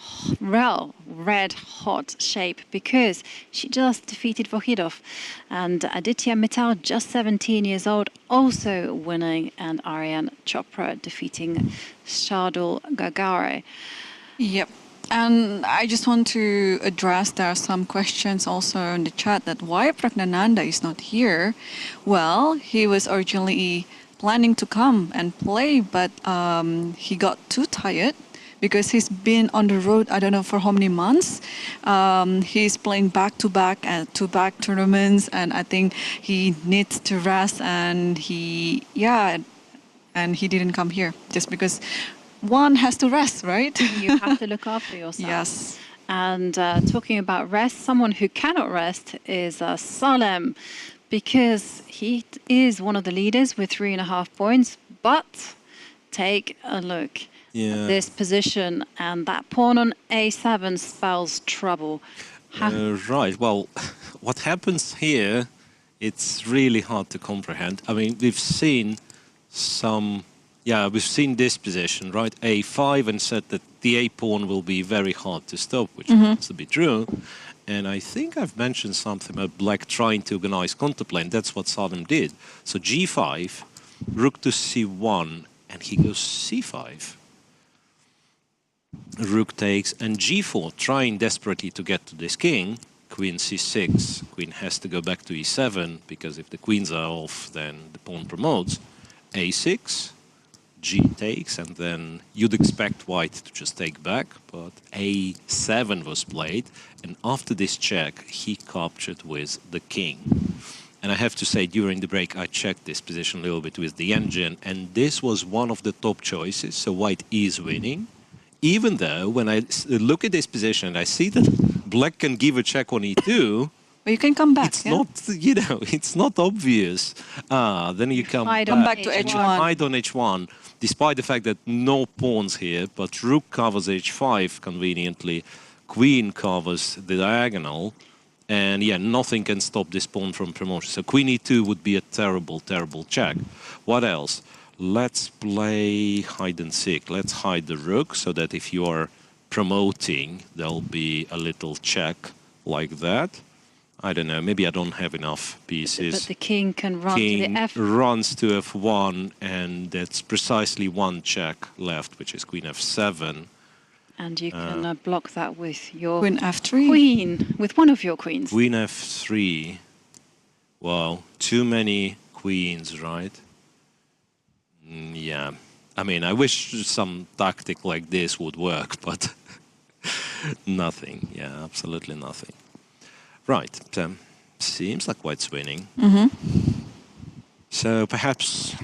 red-hot shape because she just defeated Vohidov. And Aditya Mittal, just 17 years old, also winning, and Aryan Chopra defeating Shardul Gagare. Yep. And I just want to address, there are some questions also in the chat that why Pragnananda is not here. Well, he was originally planning to come and play, but he got too tired because he's been on the road, I don't know for how many months. He's playing back-to-back tournaments, and I think he needs to rest, and he didn't come here just because one has to rest, right? You have to look after yourself. Yes. And talking about rest, someone who cannot rest is Salem, because he is one of the leaders with 3.5 points. But take a look at this position, and that pawn on A7 spells trouble. Right. Well, what happens here, it's really hard to comprehend. I mean, we've seen this position, right? A5, and said that the A pawn will be very hard to stop, which has to be true. And I think I've mentioned something about black trying to organize counterplay, and that's what Salem did. So G5, rook to C1, and he goes C5. Rook takes, and G4, trying desperately to get to this king. Queen C6, queen has to go back to E7, because if the queens are off, then the pawn promotes. A6, G takes, and then you'd expect white to just take back, but A7 was played, and after this check, he captured with the king. And I have to say, during the break, I checked this position a little bit with the engine, and this was one of the top choices, so white is winning. Even though, when I look at this position, I see that black can give a check on E2, but you can come back. It's not, it's not obvious. Then you come back to H1. Hide on H1, despite the fact that no pawns here, but rook covers H5 conveniently, queen covers the diagonal, and nothing can stop this pawn from promotion. So queen E2 would be a terrible, terrible check. What else? Let's play hide and seek. Let's hide the rook so that if you are promoting, there'll be a little check like that. I don't know, maybe I don't have enough pieces. But the king can run to the F. Runs to F1, and that's precisely one check left, which is queen F7. And you can block that with your queen F3. Queen, with one of your queens. Queen F3. Wow, too many queens, right? Yeah. I mean, I wish some tactic like this would work, but nothing. Yeah, absolutely nothing. Right, seems like white's winning. So perhaps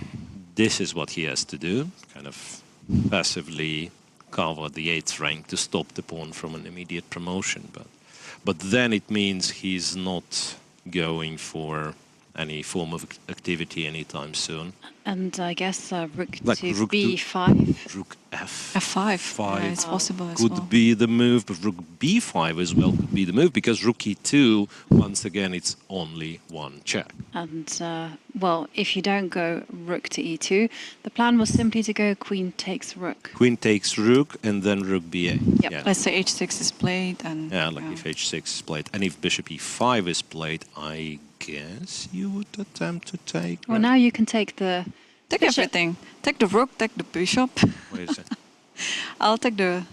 this is what he has to do, kind of passively cover the 8th rank to stop the pawn from an immediate promotion. But then it means he's not going for any form of activity anytime soon. And I guess rook like to rook B5. Rook F. F5. Yeah, it's possible as well. Could be the move, but rook B5 as well could be the move, because rook E2, once again, it's only one check. And, well, if you don't go rook to E2, the plan was simply to go queen takes rook. Queen takes rook, and then rook B8. Yep. Yeah. Let's say H6 is played. And If H6 is played. And if bishop E5 is played, I guess you would attempt to take... Well, now you can take the... Take everything. Take the rook, take the bishop. Wait a second. I'll take the...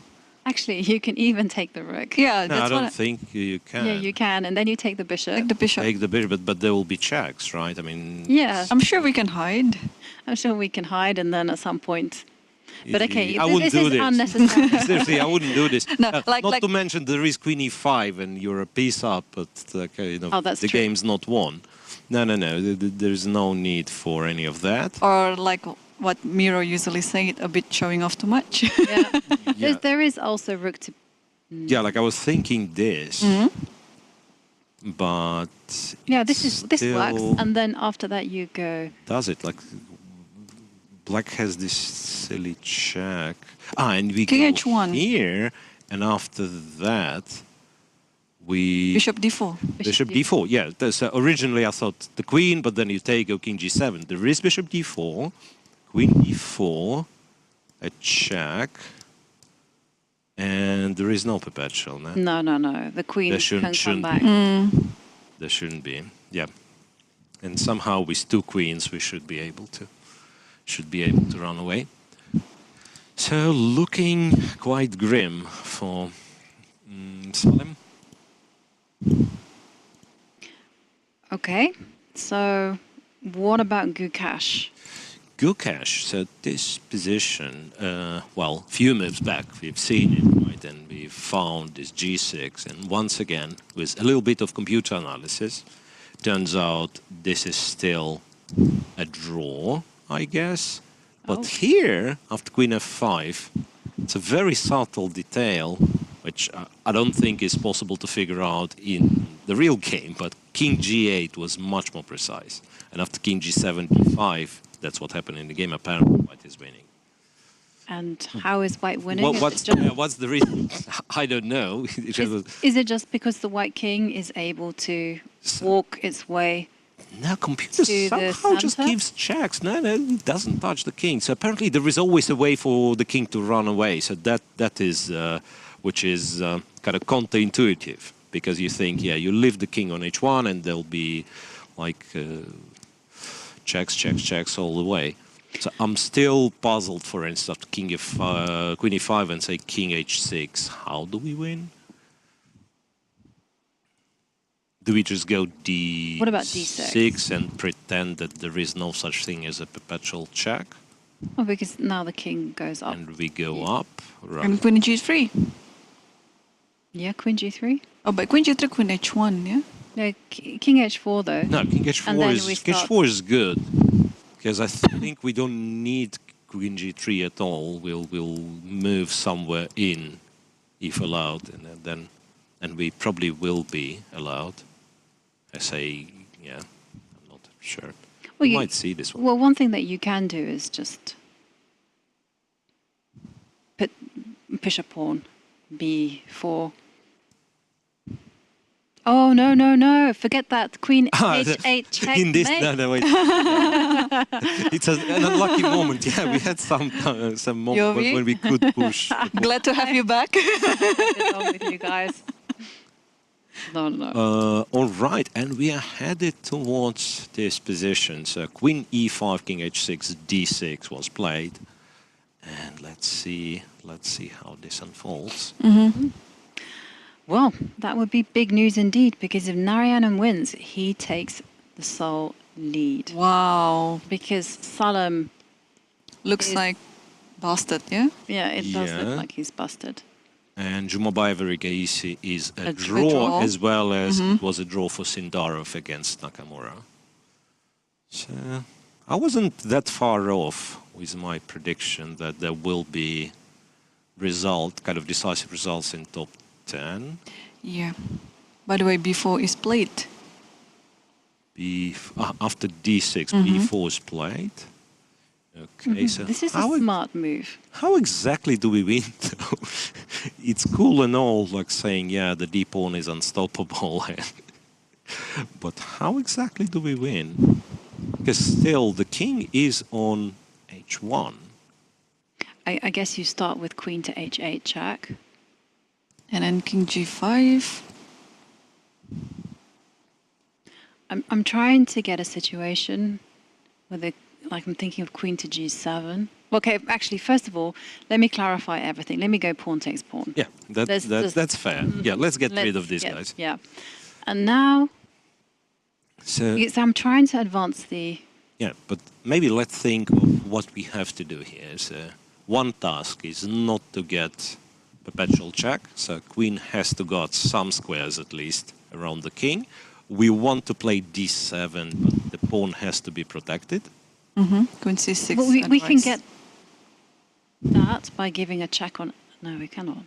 Actually, you can even take the rook. Yeah, No, that's I don't think you can. Yeah, you can, and then you take the bishop. Take the bishop. Take the bishop, but there will be checks, right? I mean... Yeah. I'm sure we can hide. I'm sure we can hide, and then at some point... But okay, I wouldn't this do is this. unnecessary. Seriously, I wouldn't do this. No, not to mention there is queen E5 and you're a piece up, but that's the true. game's not won. No. There's no need for any of that. Or like what Miro usually say, a bit showing off too much. Yeah. There is also rook to... Yeah, like I was thinking this, but Yeah, this works, and then after that you go... does it? Like black has this silly check. And we King go H1. here, and after that we... Bishop D4. Bishop D4, yeah. So originally I thought the queen, but then you take go king G7. There is bishop D4, queen E4, a check, And there is no perpetual, no? No. The queen can come shouldn't back. There shouldn't be, yeah. And somehow with 2 queens, we should be able to run away. So looking quite grim for Salem. Okay, so what about Gukash? Gukash, so this position, well, few moves back, we've seen it, right? And we've found this G6, and once again, with a little bit of computer analysis, turns out this is still a draw, I guess. But here, after Queen F5, it's a very subtle detail, which I don't think is possible to figure out in the real game, but King G8 was much more precise. And after King G7, G5, that's what happened in the game. Apparently, White is winning. And how is White winning? What's the reason? I don't know. Is it just because the White King is able to walk its way? No, computer somehow just gives checks. No, it doesn't touch the king. So apparently there is always a way for the king to run away. So that is, which is kind of counterintuitive, because you think, yeah, you leave the king on h1 and there'll be like checks all the way. So I'm still puzzled, for instance, after King Queen e5 and say King h6. How do we win? Do we just go D6? What about D6? And pretend that there is no such thing as a perpetual check? Well, because now the king goes up. And we go up. Right. And Queen G3. Yeah, Queen G3. Oh, but Queen G3, Queen H1, yeah? No, King H4 though. No, King H4 is good. Because I think we don't need Queen G3 at all. We'll move somewhere in, if allowed, and we probably will be allowed. I say, yeah, I'm not sure. Well, you might see this one. Well, one thing that you can do is just put bishop pawn B4. Oh, no. Forget that. Queen H8 checkmate. In this, no, wait. It's an unlucky moment. Yeah, we had some moment when we could push. Glad to have you back. What's wrong with you guys? No. All right, and we are headed towards this position. So Queen E5, King H6, D6 was played, and let's see how this unfolds. Mm-hmm. Well, that would be big news indeed, because if Narayanan wins, he takes the sole lead. Wow. Because Salem looks like busted, yeah? Yeah, it does look like he's busted. And Jumabayev Regaisi is a draw, as well as it was a draw for Sindarov against Nakamura. So I wasn't that far off with my prediction that there will be decisive results in top 10. Yeah. By the way, B4 is played. After D6, B4 is played. Okay, so this is a smart move. How exactly do we win, though? It's cool and all, like saying, yeah, the D pawn is unstoppable. But how exactly do we win? Because still, the king is on H1. I guess you start with Queen to H8 check. And then King G5. I'm trying to get a situation where I'm thinking of Queen to G7. Okay, actually, first of all, let me clarify everything. Let me go pawn takes pawn. Yeah, that's fair. Yeah, let's get rid of these guys. Yeah. And now, so I'm trying to advance the... Yeah, but maybe let's think of what we have to do here. So one task is not to get perpetual check. So queen has to got some squares at least around the king. We want to play D7, but the pawn has to be protected. Queen C6. Well, we can get that by giving a check on... No, we cannot.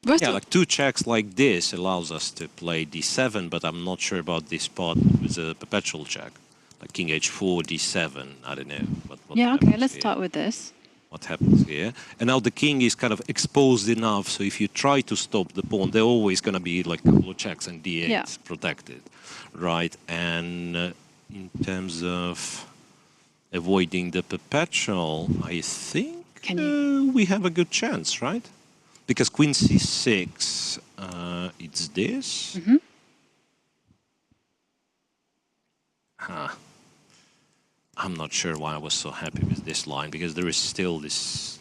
Yeah, like 2 checks like this allows us to play D7, but I'm not sure about this part with a perpetual check. Like King H4, D7, I don't know. What yeah, okay, let's start with this. What happens here? And now the king is kind of exposed enough, so if you try to stop the pawn, they're always going to be like a couple of checks and D8 protected, right? And in terms of avoiding the perpetual, I think we have a good chance, right? because queen c6, it's this. I'm not sure why I was so happy with this line, because there is still this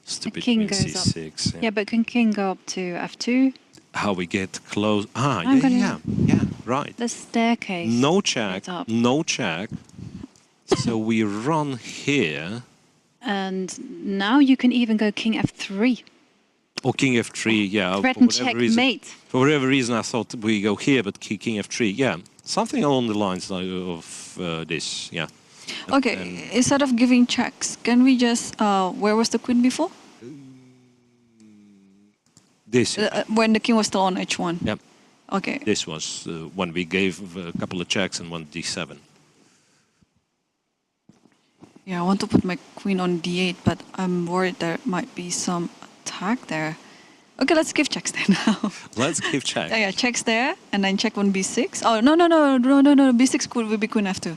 stupid king queen goes up. c6. Yeah, but can king go up to f2? How we get close? I'm gonna- Yeah, right. The staircase. No check, goes up. no check. So we run here. And now you can even go king f3. Or king f3, yeah. Threaten checkmate. For whatever reason, I thought we go here, but king f3, yeah. Something along the lines of this, yeah. Okay, instead of giving checks, can we just, where was the queen before? This, When the king was still on h1? yeah. Okay. This was when we gave a couple of checks and one d7. Yeah, I want to put my queen on d8, but I'm worried there might be some attack there. Okay, let's give checks there now. Let's give check. Yeah, checks there, and then check on b6. Oh, no, b6 could be queen f2.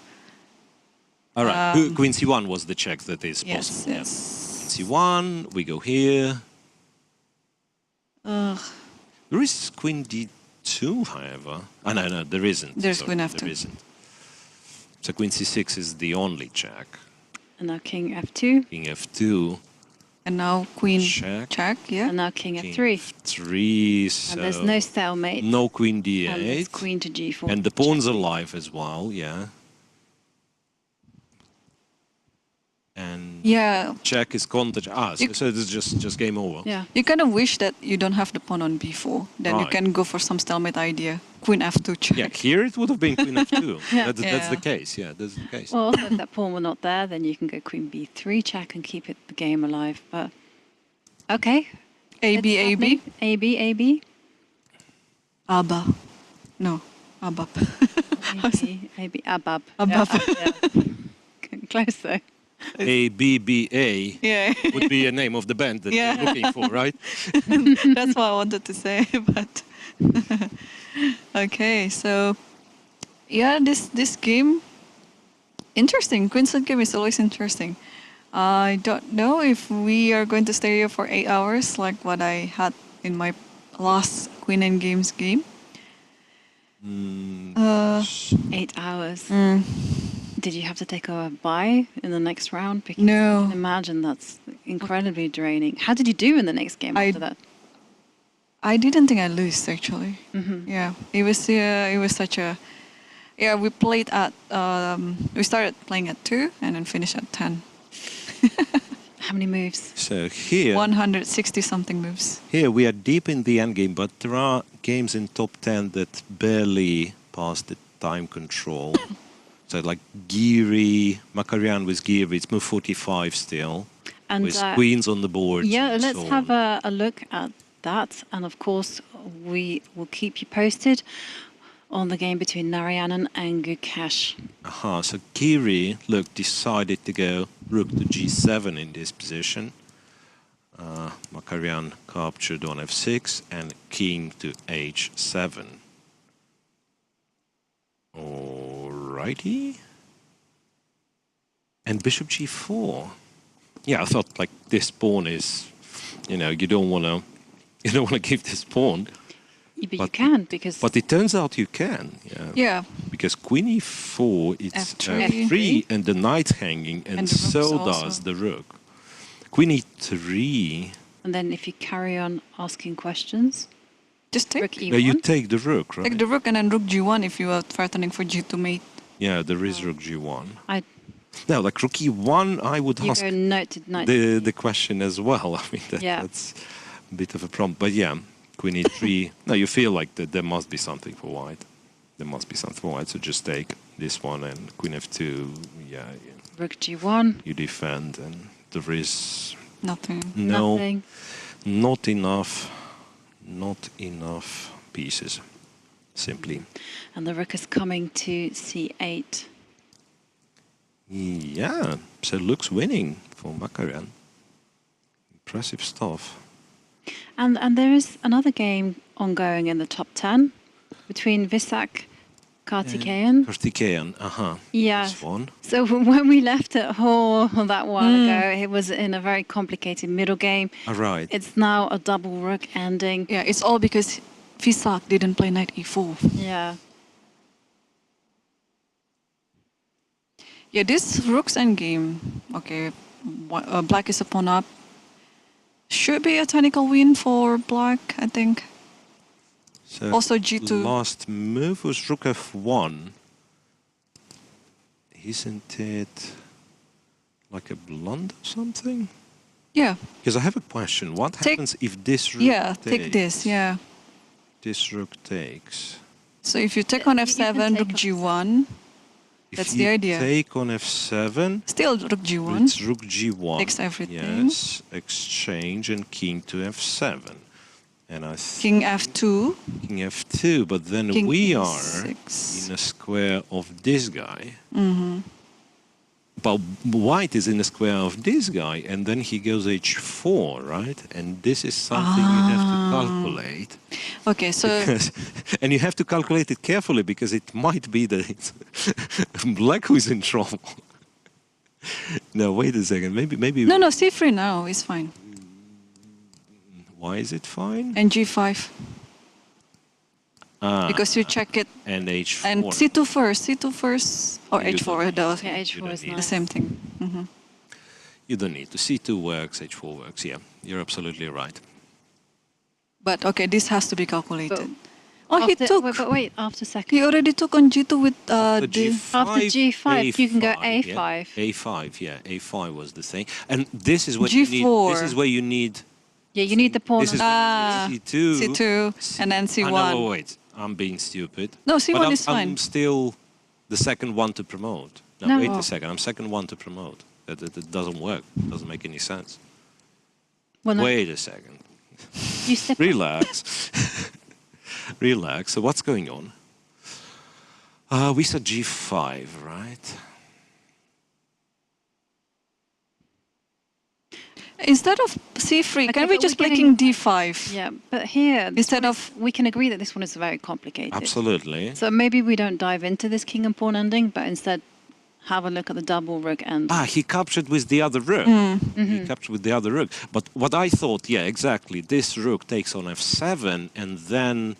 All right, queen c1 was the check that is Yes, possible. yes. Yeah. c1, we go here. There is queen d2, however. Oh, no, there isn't. There's Sorry, queen f2. There isn't. So queen c6 is the only check. And now king f2. King f2. And now queen Check. yeah. And now king King f3. f3, so And there's no stalemate. no queen And there's d8. queen to g4. And the pawn's alive as well, yeah. And Yeah, check is contact. So it's just game over. Yeah. you kind of wish that you don't have the pawn on b4. Then you Right. can go for some stalemate idea. Queen f2 check. Yeah, here it would have been queen f2. Yeah. That's the Yeah. case. Yeah, that's the case. Well, also, if that pawn were not there, then you can go queen b3 check and keep the game alive. But okay. A, B, it's A, B. happening. A, B, A, B. Abba. No, Abab. A, B, A, B. Abab. Abab. Yeah. Close though. ABBA Yeah, would be a name of the band that Yeah. you're looking for, right? that's what I wanted to say. But okay, so yeah, this game interesting. Queensland game is always interesting. I don't know if we are going to stay here for 8 hours like what I had in my last Queen and Games game. 8 hours. Mm. Did you have to take a bye in the next round? Because No. I can imagine that's incredibly draining. How did you do in the next game after that? I didn't think I lost actually. Mm-hmm. Yeah, it was such a. Yeah, we played at. We started playing at 2 and then finished at 10. How many moves? So here, 160 something moves. here we are deep in the end game, but there are games in top 10 that barely pass the time control. So like Giri, Makarian with Giri, it's move 45 still, And with queens on the board. yeah, and let's so have on. a look at that. And of course, we will keep you posted on the game between Narayanan and Gukesh. Aha, so Giri, look, decided to go rook to g7 in this position. Makarian captured on f6 and king to h7. Alrighty. And bishop g4. Yeah, I thought like this pawn is, you don't want to give this pawn. Yeah, but you But- can because But it turns out you can. Yeah. Yeah, Because queen e4, it's F3. f3 and the knight hanging, and, And the rook's so also. does the rook. Queen e3, and then if you carry on asking questions, just take. rook e1. no, you take the rook, right? Take the rook and then rook g1 if you are threatening for g2 mate. Yeah, there is rook g1. I No, like rook e1, I would you ask go knight to knight. the question as well. I mean, Yeah. that's a bit of a problem. But yeah, queen e3. No, you feel like that there must be something for white. There must be something for white. So just take this one and queen f2. Yeah, Rook g1. you defend, and there is Nothing. no, Nothing. not enough pieces. Simply. And the rook is coming to c8. Yeah, so looks winning for Makarian. Impressive stuff. And there is another game ongoing in the top 10 between Visak Kartikeyan. Kartikeyan, Yeah. This one. So when we left at Hall that while ago, it was in a very complicated middle game. All right. It's now a double rook ending. Yeah, it's all because Fisak didn't play knight e4. Yeah. Yeah, this rook's endgame, okay, black is a pawn up. Should be a technical win for black, I think. So Also G2. Last move was rook f1. Isn't it like a blunder or something? Yeah. Because I have a question. What happens if this rook Yeah, takes? take this, yeah. This rook takes. So if you take on You can f7, take rook on g1, that's If the you idea. take on f7, Still rook g1. it's rook g1. Takes everything. Yes, exchange and king to f7. And I think King f2. king f2, but then King we are e6. in a square of this guy. Mm-hmm. But white is in a square of this guy, and then he goes h4, right? And this is something you have to calculate. Okay, so And you have to calculate it carefully, because it might be that it's black who's in trouble. No, wait a second. Maybe. no, c3 now is fine. Why is it fine? And g5. Because you check it. And h4. And c2 first, or You h4, don't Yeah, You h4 don't is need the nice. same thing. Mm-hmm. You don't need to. C2 works, h4 works. Yeah, you're absolutely right. But okay, this has to be calculated. But Oh, he After- took. Wait, after second. He already took on g2 with After the. After G5, you can go A5, A5. Yeah. A5, yeah. A5 was the thing. And this is what you need. G4. This is where you need. Yeah, you need the pawn. This is on- C2. C2, and then C1. No, wait. I'm being stupid. No, C1 But is fine. I'm still the second one to promote. No, No. wait a second. I'm second one to promote. That doesn't work. Doesn't make any sense. Well, no, Wait a second. you step Relax. Relax. So what's going on? We said G5, right? Instead of c3, Okay, can we but just we're play getting- king d5? Yeah, but here, this Instead one of. is- we can agree that this one is very complicated. Absolutely. So maybe we don't dive into this king and pawn ending, but instead have a look at the double rook end. He captured with the other rook. He captured with the other rook. But what I thought, yeah, exactly. This rook takes on f7, and then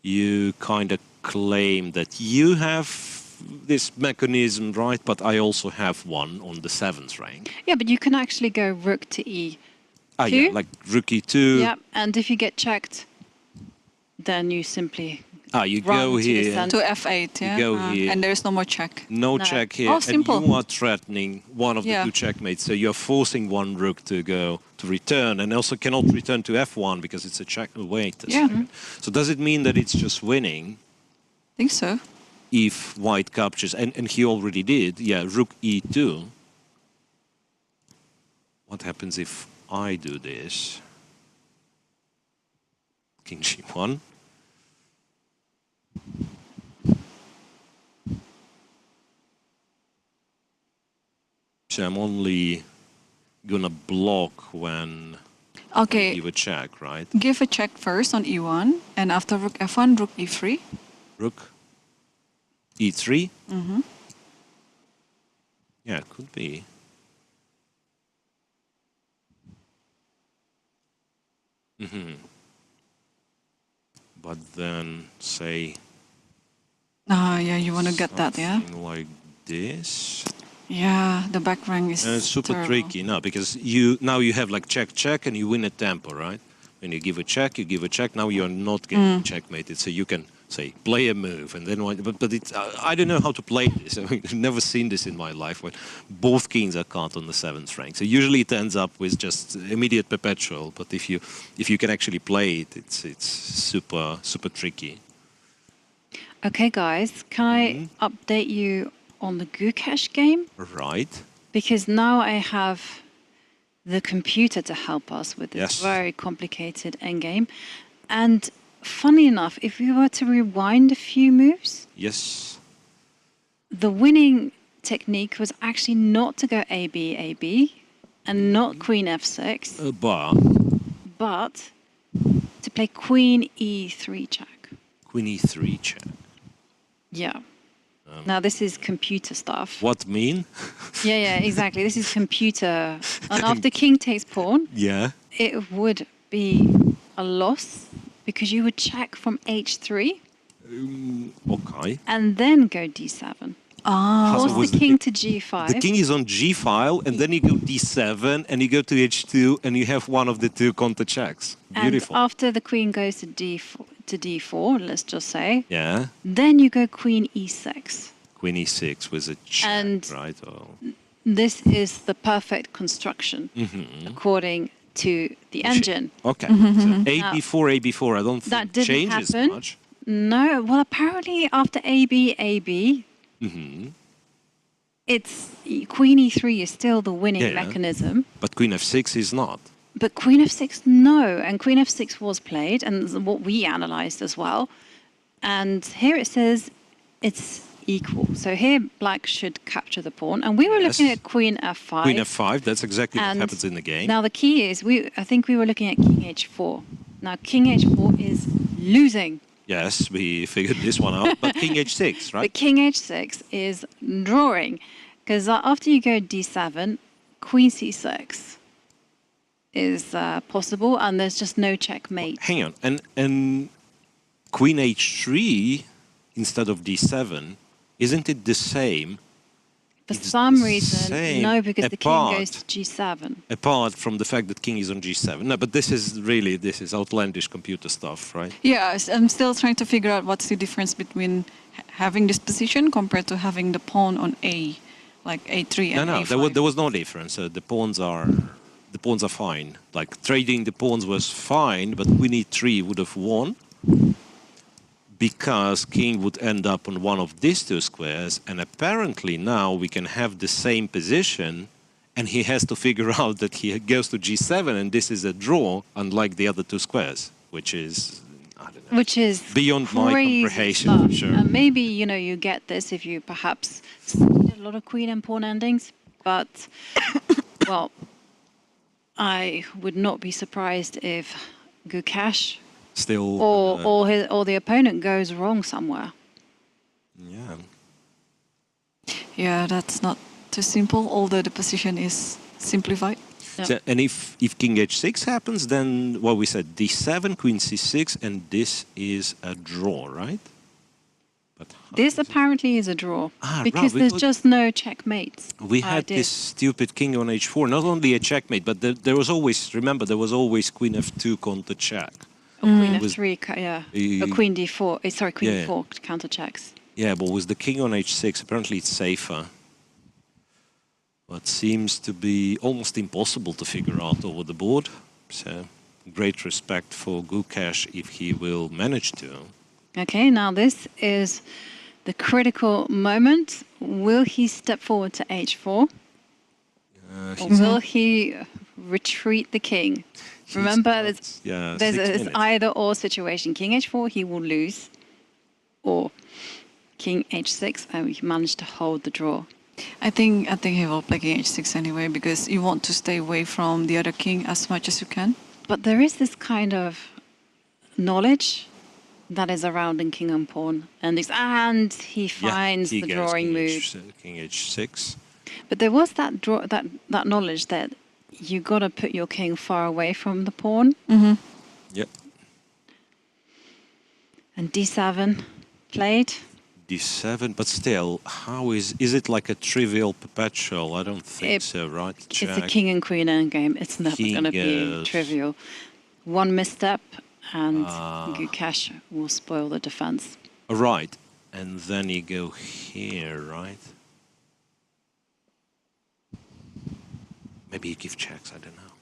you kind of claim that you have this mechanism, right? But I also have one on the 7th rank. Yeah, but you can actually go rook to e. Yeah, Two? like rook e2. Yeah, and if you get checked, then you simply You run go to the here. center. To f8, yeah? go here. And there's no more check. No No. check here. Oh, And simple. you are threatening one of the Yeah. two checkmates. So you're forcing one rook to go to return, and also cannot return to f1 because it's a check. Wait a Yeah. second. So does it mean that it's just winning I think so. if white captures? And he already did. Yeah, rook e2. What happens if I do this? King g1. So I'm only gonna block when Okay, you would check, right? give a check first on e1, and after rook f1, rook e3. Rook e3. Mm-hmm. Yeah, it could be. But then say Yeah, you want to get that, yeah? something like this. Yeah, the back rank is And it's super terrible. tricky now because now you have like check and you win a tempo, right? When you give a check, you give a check. Now you're not getting checkmated, so you can say play a move, and then but it's I don't know how to play this. I mean, I've never seen this in my life when both kings are caught on the 7th rank. So usually it ends up with just immediate perpetual. But if you can actually play it, it's super tricky. Okay, guys, can I update you on the Gukesh game? Right. Because now I have the computer to help us with this Yes. very complicated endgame. And funny enough, if we were to rewind a few moves, Yes. the winning technique was actually not to go AB, and not Queen F6, but to play Queen E3 check. Queen E3 check. Yeah. Now this is computer stuff. What mean? Yeah, exactly. This is computer. And after king takes pawn, Yeah. it would be a loss because you would check from h3 Okay. and then go d7. Force was the king to g5. The king is on g file, and then you go d7, and you go to h2, and you have one of the two counter checks. Beautiful. And after the queen goes to d4, let's just say, Yeah. then you go queen e6. Queen e6 with a check, And right? Oh. This is the perfect construction according to the engine. Okay. So a b4. I don't That think didn't changes happen. much. No, well, apparently after AB, it's queen e3 is still the winning Yeah. mechanism. But queen f6 is not. But queen f6, no. And queen f6 was played, and what we analyzed as well. And here it says it's equal. So here black should capture the pawn. And we were looking Yes. at queen f5. Queen f5, that's exactly what And happens in the game. Now the key is, I think we were looking at king h4. Now king h4 is losing. Yes, we figured this one out. But king h6, right? But king h6 is drawing. Because after you go d7, queen c6 is possible, and there's just no checkmate. Hang on. And queen h3 instead of d7, isn't it the same? For It's some the reason, same no, because the king apart. goes to g7. Apart from the fact that king is on g7. No, but this is outlandish computer stuff, right? Yeah, I'm still trying to figure out what's the difference between having this position compared to having the pawn on A, like A3 and No, A5. there was no difference. The pawns are fine. Like trading the pawns was fine, but queen e3 would have won because king would end up on one of these two squares, and apparently now we can have the same position, and he has to figure out that he goes to g7, and this is a draw, unlike the other two squares, which is, I don't know, Which is beyond my crazy comprehension, stuff. for sure. And maybe, you get this if you perhaps studied a lot of queen and pawn endings, but, well, I would not be surprised if Gukash Still, or the opponent goes wrong somewhere. yeah. Yeah, that's not too simple, although the position is simplified. Yeah. So, and if king h6 happens, then what we said, d7, queen c6, and this is a draw, right? But how This is it? apparently is a draw Ah, because right, there's because just no checkmates. We had this stupid king on h4, not only a checkmate, but there was always, remember, there was always queen f2 counter check. Queen Was- f3, yeah. Uh, Or queen d4. Sorry, queen yeah. d4 counter checks. Yeah, but with the king on h6, apparently it's safer. But seems to be almost impossible to figure out over the board. So, great respect for Gukash if he will manage to. Okay, now this is the critical moment. Will he step forward to h4? Or will he retreat the king? Remember, there's 6 an minutes. either-or situation. King h4, he will lose. Or king h6, and we managed to hold the draw. I think he will play king h6 anyway, because you want to stay away from the other king as much as you can. But there is this kind of knowledge that is around in king and pawn. And he finds he the goes drawing king move. King h6. But there was that knowledge that you got to put your king far away from the pawn. Yep. And d7 played. d7, but still, how is it like a trivial perpetual? I don't think so, right? It's a king and queen endgame. It's never King going to be goes- trivial. One misstep and Gukash will spoil the defense. Right, and then you go here, right? Maybe you give checks, I don't know.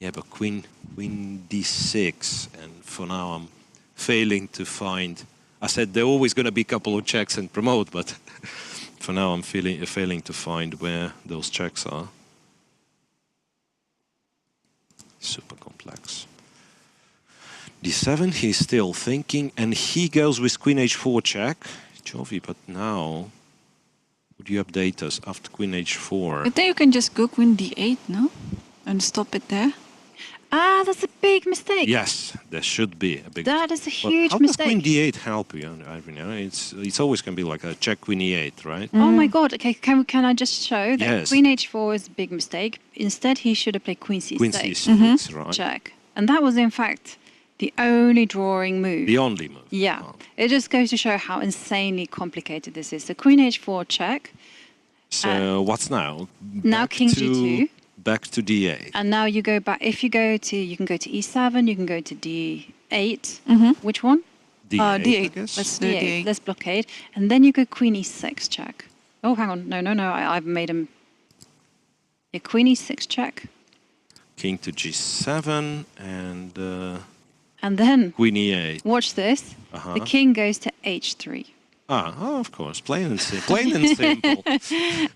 Yeah, but queen d6, and for now I'm failing to find. I said there are always going to be a couple of checks and promote, but for now I'm failing to find where those checks are. Super complex. d7, he's still thinking, and he goes with queen h4 check. Jovi, but now, would you update us after queen h4? I think you can just go queen d8, no? And stop it there. That's a big mistake. Yes, There should be a big. That is a But huge how mistake. does Queen D8 help you? I don't know. It's always going to be like a check Queen E8, right? Oh my God! Okay, can I just show that Yes. Queen H4 is a big mistake? Instead, he should have played Queen C6. Queen C6, right? Check, and that was in fact the only drawing move. The only move. Yeah, Oh. it just goes to show how insanely complicated this is. So Queen H4 check. So what's now? Now Back King to- G2. Back to D8. And now you go back. If you go to, you can go to E7. You can go to D8. Which one? D8, I D8. guess. Let's do D8. D8. Let's blockade, and then you go Queen E6 check. Oh, hang on. No. I've made him. Yeah, Queen E6 check, King to G7 and then Queen E8. watch this. Uh-huh. The king goes to H3, Of course. Plain and simple.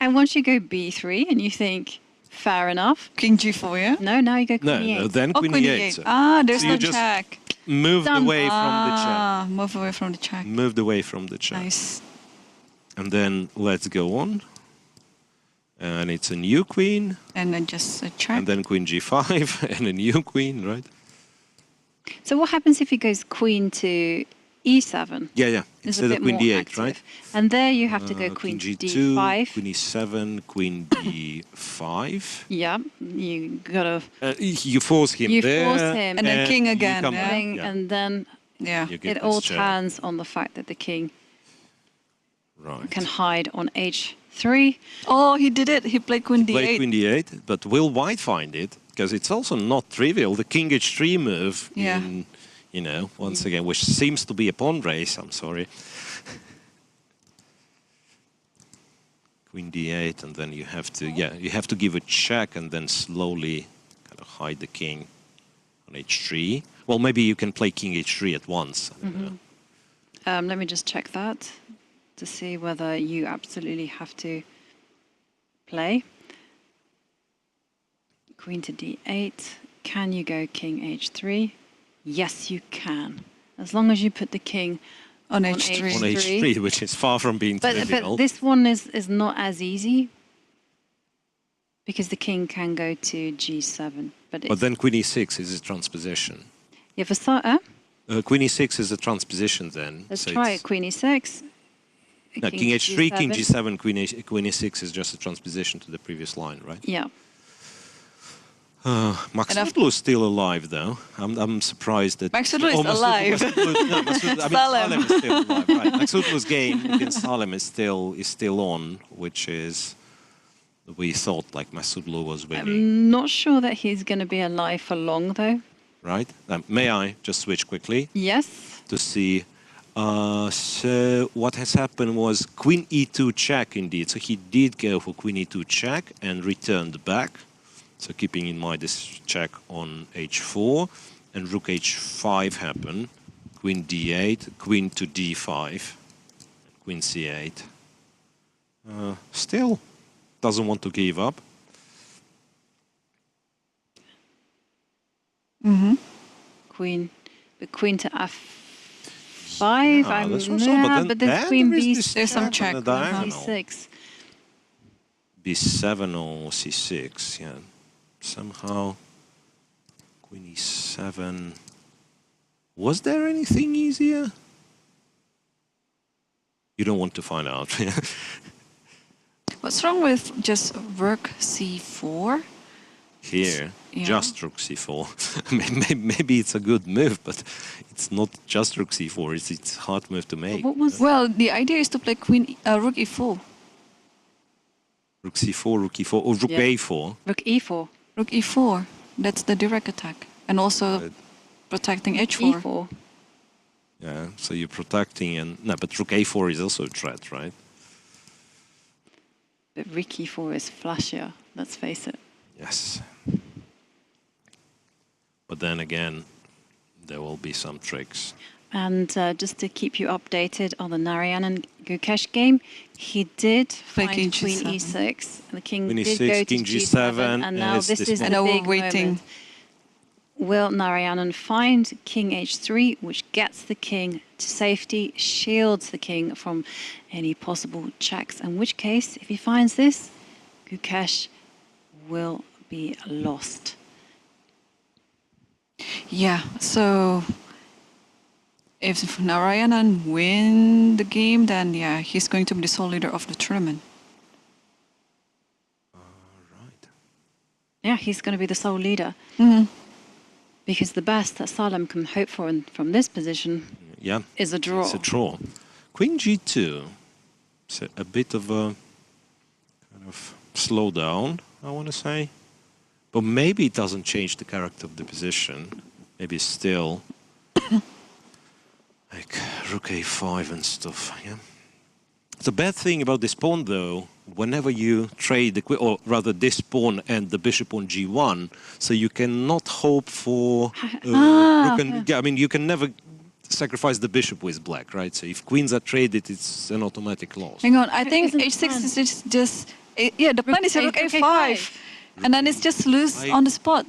and once you go B3, and you think, fair enough. King G4, yeah? No, now you go No, Queen E8. then Oh, Queen Queen E8. E8. So There's So you no just- check. moved Done. away from the check. Move away from the check. Moved away from the check. Nice. And then let's go on. And it's a new queen. And then just a check. And then Queen G5 and a new queen, right? So what happens if he goes Queen to E7? Yeah. It's a Instead bit of Queen more D8, active. right? And there you have to go Queen King to G2, D5. Queen E7, Queen D5. Yeah, you gotta You force him You there. force him. And then king you again, come yeah. back, thing, yeah. and then Yeah. You get it all this check. turns on the fact that the king Right. can hide on H3. Oh, he did it. He played Queen D8. Play Queen D8, but will White find it? Because it's also not trivial. The King H3 move, Yeah. once again, which seems to be a pawn race, I'm sorry. Queen D8, and then you have to give a check and then slowly kind of hide the king on H3. Well, maybe you can play King H3 at once. I don't know. Let me just check that to see whether you absolutely have to play. Queen to D8. Can you go King H3? Yes, you can. As long as you put the king On on H3. On H3, which is far from being But trivial. this one is not as easy because the king can go to G7. But then Queen E6 is a transposition. yeah, for some, Queen E6 is a transposition then. let's so try it's- it. Queen E6. No, King H3, King G7, Queen E6 is just a transposition to the previous line, right? Yeah. Max Sudlu is still alive, though. I'm surprised that... Max Sudlu is Max Sudlu- alive. Salem is still alive, right. Max Sudlu's game against Salem is still on, which is... We thought like Max Sudlu was winning, I'm not sure that he's going to be alive for long, though. right? May I just switch quickly Yes. to see... so what has happened was Queen E2 check indeed. So he did go for Queen E2 check and returned back. So keeping in mind this check on H4 and Rook H5 happened. Queen D8, Queen to D5, Queen C8. Still doesn't want to give up. Queen. But Queen to F5. that's also- but there's then Queen there is B6. this There's some check on check, the uh-huh. diagonal. C6. B7 or C6, yeah. Somehow, Queen E7. Was there anything easier? You don't want to find out. What's wrong with just Rook C4? Here, Yeah. just Rook C4. Maybe it's a good move, but it's not just Rook C4. It's a hard move to make. What was Well, the idea is to play Rook E4. Rook C4, Rook E4, or Rook Yeah. A4. Rook E4? Rook E4. That's the direct attack. And also protecting H4. E4. Yeah, so you're protecting and... No, but Rook A4 is also a threat, right? But Rook E4 is flashier, let's face it. Yes. But then again, there will be some tricks. And just to keep you updated on the Narayanan Gukesh game, he did Play find King Queen G7. E6. And the king Queen did E6, go to King G7, G7, and and now it's this this is the And now big we're waiting. moment. Will Narayanan find King H3, which gets the king to safety, shields the king from any possible checks, in which case, if he finds this, Gukesh will be lost. Yeah, so if Narayanan win the game, then yeah, he's going to be the sole leader of the tournament. Right. Yeah, he's going to be the sole leader. Because the best that Salem can hope for from this position Yeah. is a draw. It's a draw. Queen G2. It's a bit of a kind of slowdown, I want to say. But maybe it doesn't change the character of the position. Maybe still like Rook A5 and stuff. Yeah. The bad thing about this pawn, though, whenever you trade the or rather this pawn and the bishop on G1, so you cannot hope for. I mean, you can never sacrifice the bishop with black, right? So if queens are traded, it's an automatic loss. Hang on, I think Isn't the H6 plan? is just yeah. The plan is Rook A5, and then it's just loose I- on the spot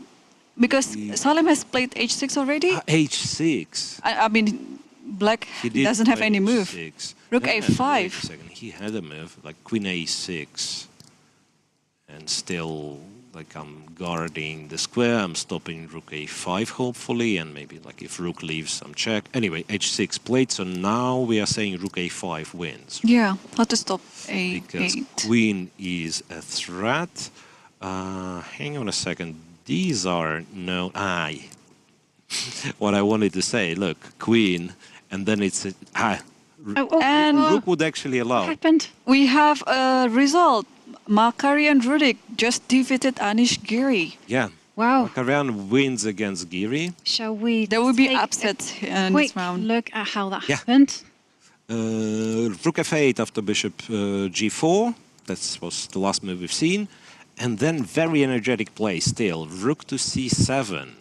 because Salem has played H6 already. H6. I mean, black He did doesn't have play any move. H6. Rook Yeah, A5. wait a second. He had a move like Queen A6, and still like I'm guarding the square. I'm stopping Rook A5 hopefully, and maybe like if Rook leaves, I'm check. Anyway, H6 played. So now we are saying Rook A5 wins Yeah, how to stop because A8. Queen is a threat. Hang on a second. These are no. What I wanted to say. Look, Queen, and then it's a, And Rook would actually allow. What happened? we have a result. Makari and Rudik just defeated Anish Giri. Yeah. Wow. Karajan wins against Giri. Shall we There will be take a upsets in quick this round. look at how that Yeah. happened? Rook F8 after Bishop G4. That was the last move we've seen. And then very energetic play still. Rook to C7.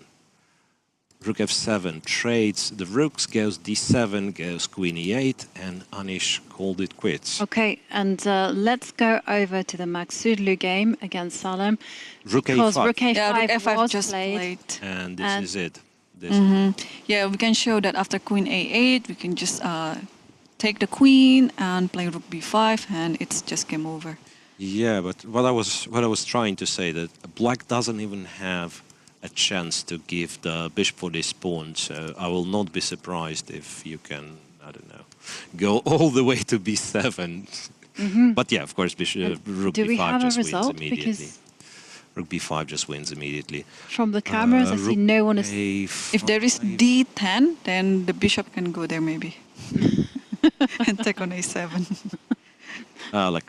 Rook F7 trades the rooks, goes D7, goes Queen E8, and Anish called it quits. Okay, and let's go over to the Maksudlu game against Salem. Rook Because A5. Rook A5, Yeah, Rook F5 was just played. played. And this And- is it. This Yeah, we can show that after Queen A8, we can just take the Queen and play Rook B5, and it's just game over. Yeah, but what I was trying to say that black doesn't even have a chance to give the bishop for this pawn, so I will not be surprised if you can, I don't know, go all the way to B7. But yeah, of course, bishop Rook Do we B5 have a just wins result? immediately. Because Rook B5 just wins immediately. from the cameras, I see Rook no one is. A5. If there is D10, then the bishop can go there maybe. And take on A7. Like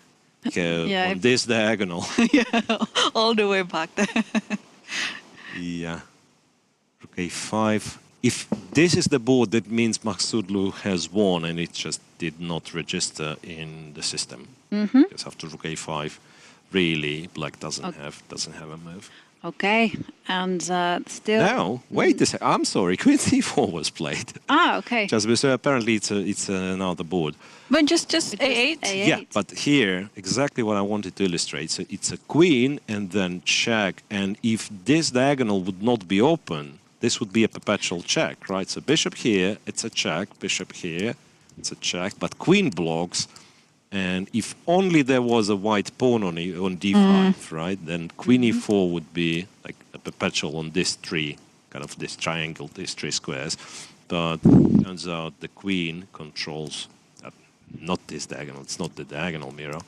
Yeah, on if- this diagonal. All the way back there. Yeah. Rook A5. If this is the board, that means Maksudlu has won, and it just did not register in the system. Because after Rook A5, really, black doesn't have a move. Okay, and still. No, wait a second. I'm sorry. Queen C4 was played. Ah, okay. So apparently it's another board. But just A8. A8. Yeah, but here, exactly what I wanted to illustrate. So it's a queen and then check. And if this diagonal would not be open, this would be a perpetual check, right? So bishop here, it's a check. Bishop here, it's a check. But queen blocks. And if only there was a white pawn on D5, right? Then queen E4 would be like a perpetual on this tree, kind of this triangle, these three squares. But turns out the queen controls not this diagonal. It's not the diagonal, Miro.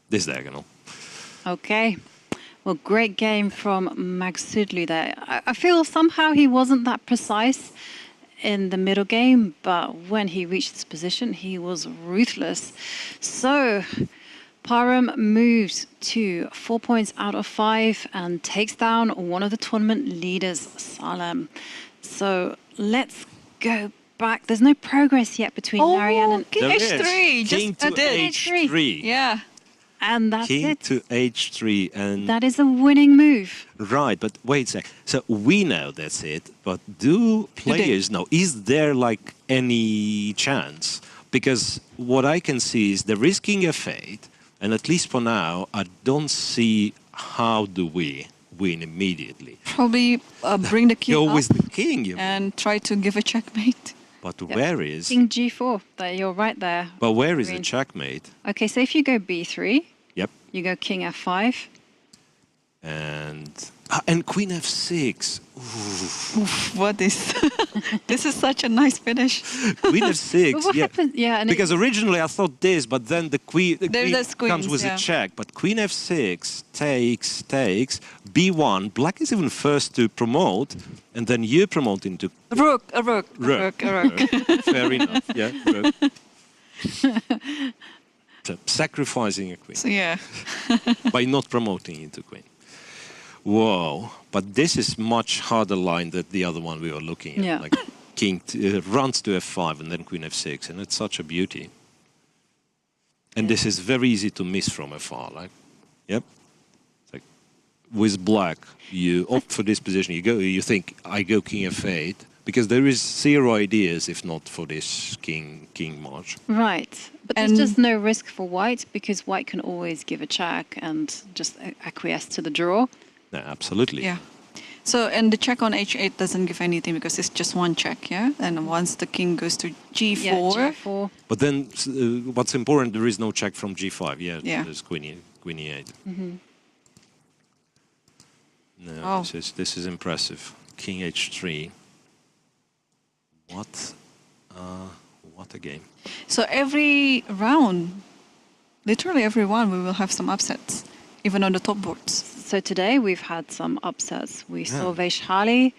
This diagonal. Okay. Well, great game from Maksudlu there. I feel somehow he wasn't that precise in the middle game, but when he reached this position, he was ruthless. So, Parham moves to 4 points out of 5 and takes down one of the tournament leaders, Salem. So, let's go back. There's no progress yet between Marianne and... King There is. H3. King Just to H3. Yeah. And that's King it. to H3. And That is a winning move. right, but wait a sec. So we know that's it, but do players know? Is there like any chance? Because what I can see is there is King F8, and at least for now, I don't see how do we win immediately. Probably bring the king Go up with the king, and try to give a checkmate. but where is? King G4. There, you're right there. But where is the Green. checkmate? Okay, so if you go B3, Yep. you go King F5. And And Queen F6. What is? This is such a nice finish. Queen F6. But what yeah. happened? Yeah, and Because originally I thought this, but then the queen There's comes queens, with yeah. a check. But Queen F6 takes B1. Black is even first to promote, and then you promote into A rook. rook. Fair enough. Yeah, rook. So, sacrificing a queen So yeah. by not promoting into queen. Whoa! But this is much harder line than the other one we were looking at. Yeah. Like king runs to F5 and then Queen F6, and it's such a beauty. And this is very easy to miss from afar. Like, yep. It's like with black, you opt for this position. You think I go King F8 because there is zero ideas if not for this king march. Right. But there's just no risk for white because white can always give a check and just acquiesce to the draw. No, absolutely. Yeah. So, and the check on H8 doesn't give anything because it's just one check, yeah? And once the king goes to G4... Yeah, G4. But then what's important, there is no check from G5. Yeah. There's Queen E8. Mm-hmm. No, Oh. this is impressive. King H3. What a game. So every round, literally every round, we will have some upsets, even on the top boards. So today we've had some upsets. We saw Vaishali.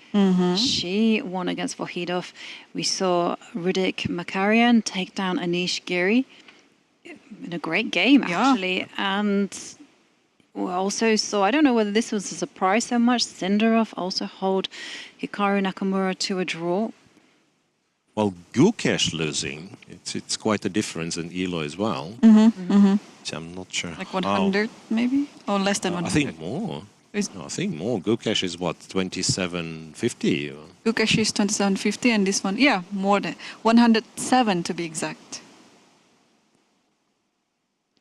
She won against Vohidov. We saw Rudik Makarian take down Anish Giri in a great game, actually. And we also saw, I don't know whether this was a surprise so much, Sindarov also hold Hikaru Nakamura to a draw. Well, Gukesh losing, it's quite a difference in Elo as well. So I'm not sure. Like 100 maybe? Or less than 100? I think more. No, I think more. Gukesh is what, 2750? Gukesh is 2750 and this one, yeah, more than 107 to be exact.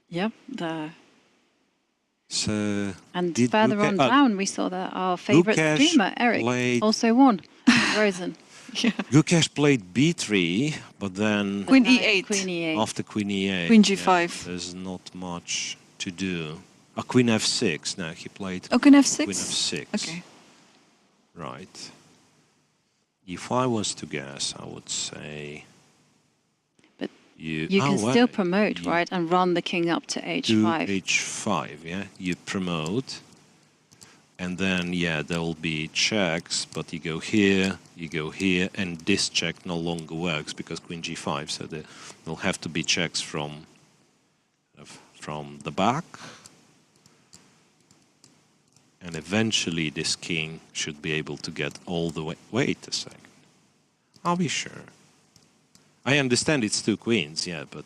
Yep. So And did further on down, we saw that our favorite Gukesh streamer, Eric, played- also won. Rosen. Gukesh played B3, but then Queen E8. Queen E8. after Queen E8, Queen G5. there's not much to do. Queen F6. No, he played Oh, Queen F6? Queen F6. Okay. Right. If I was to guess, I would say But you can well, still promote, you right, and run the king up to do H5. H5, yeah? You promote, and then, yeah, there will be checks, but you go here, and this check no longer works because Queen G5, so there'll have to be checks from the back. And eventually this king should be able to get all the way. Wait a second. I'll be sure. I understand it's two queens, yeah, but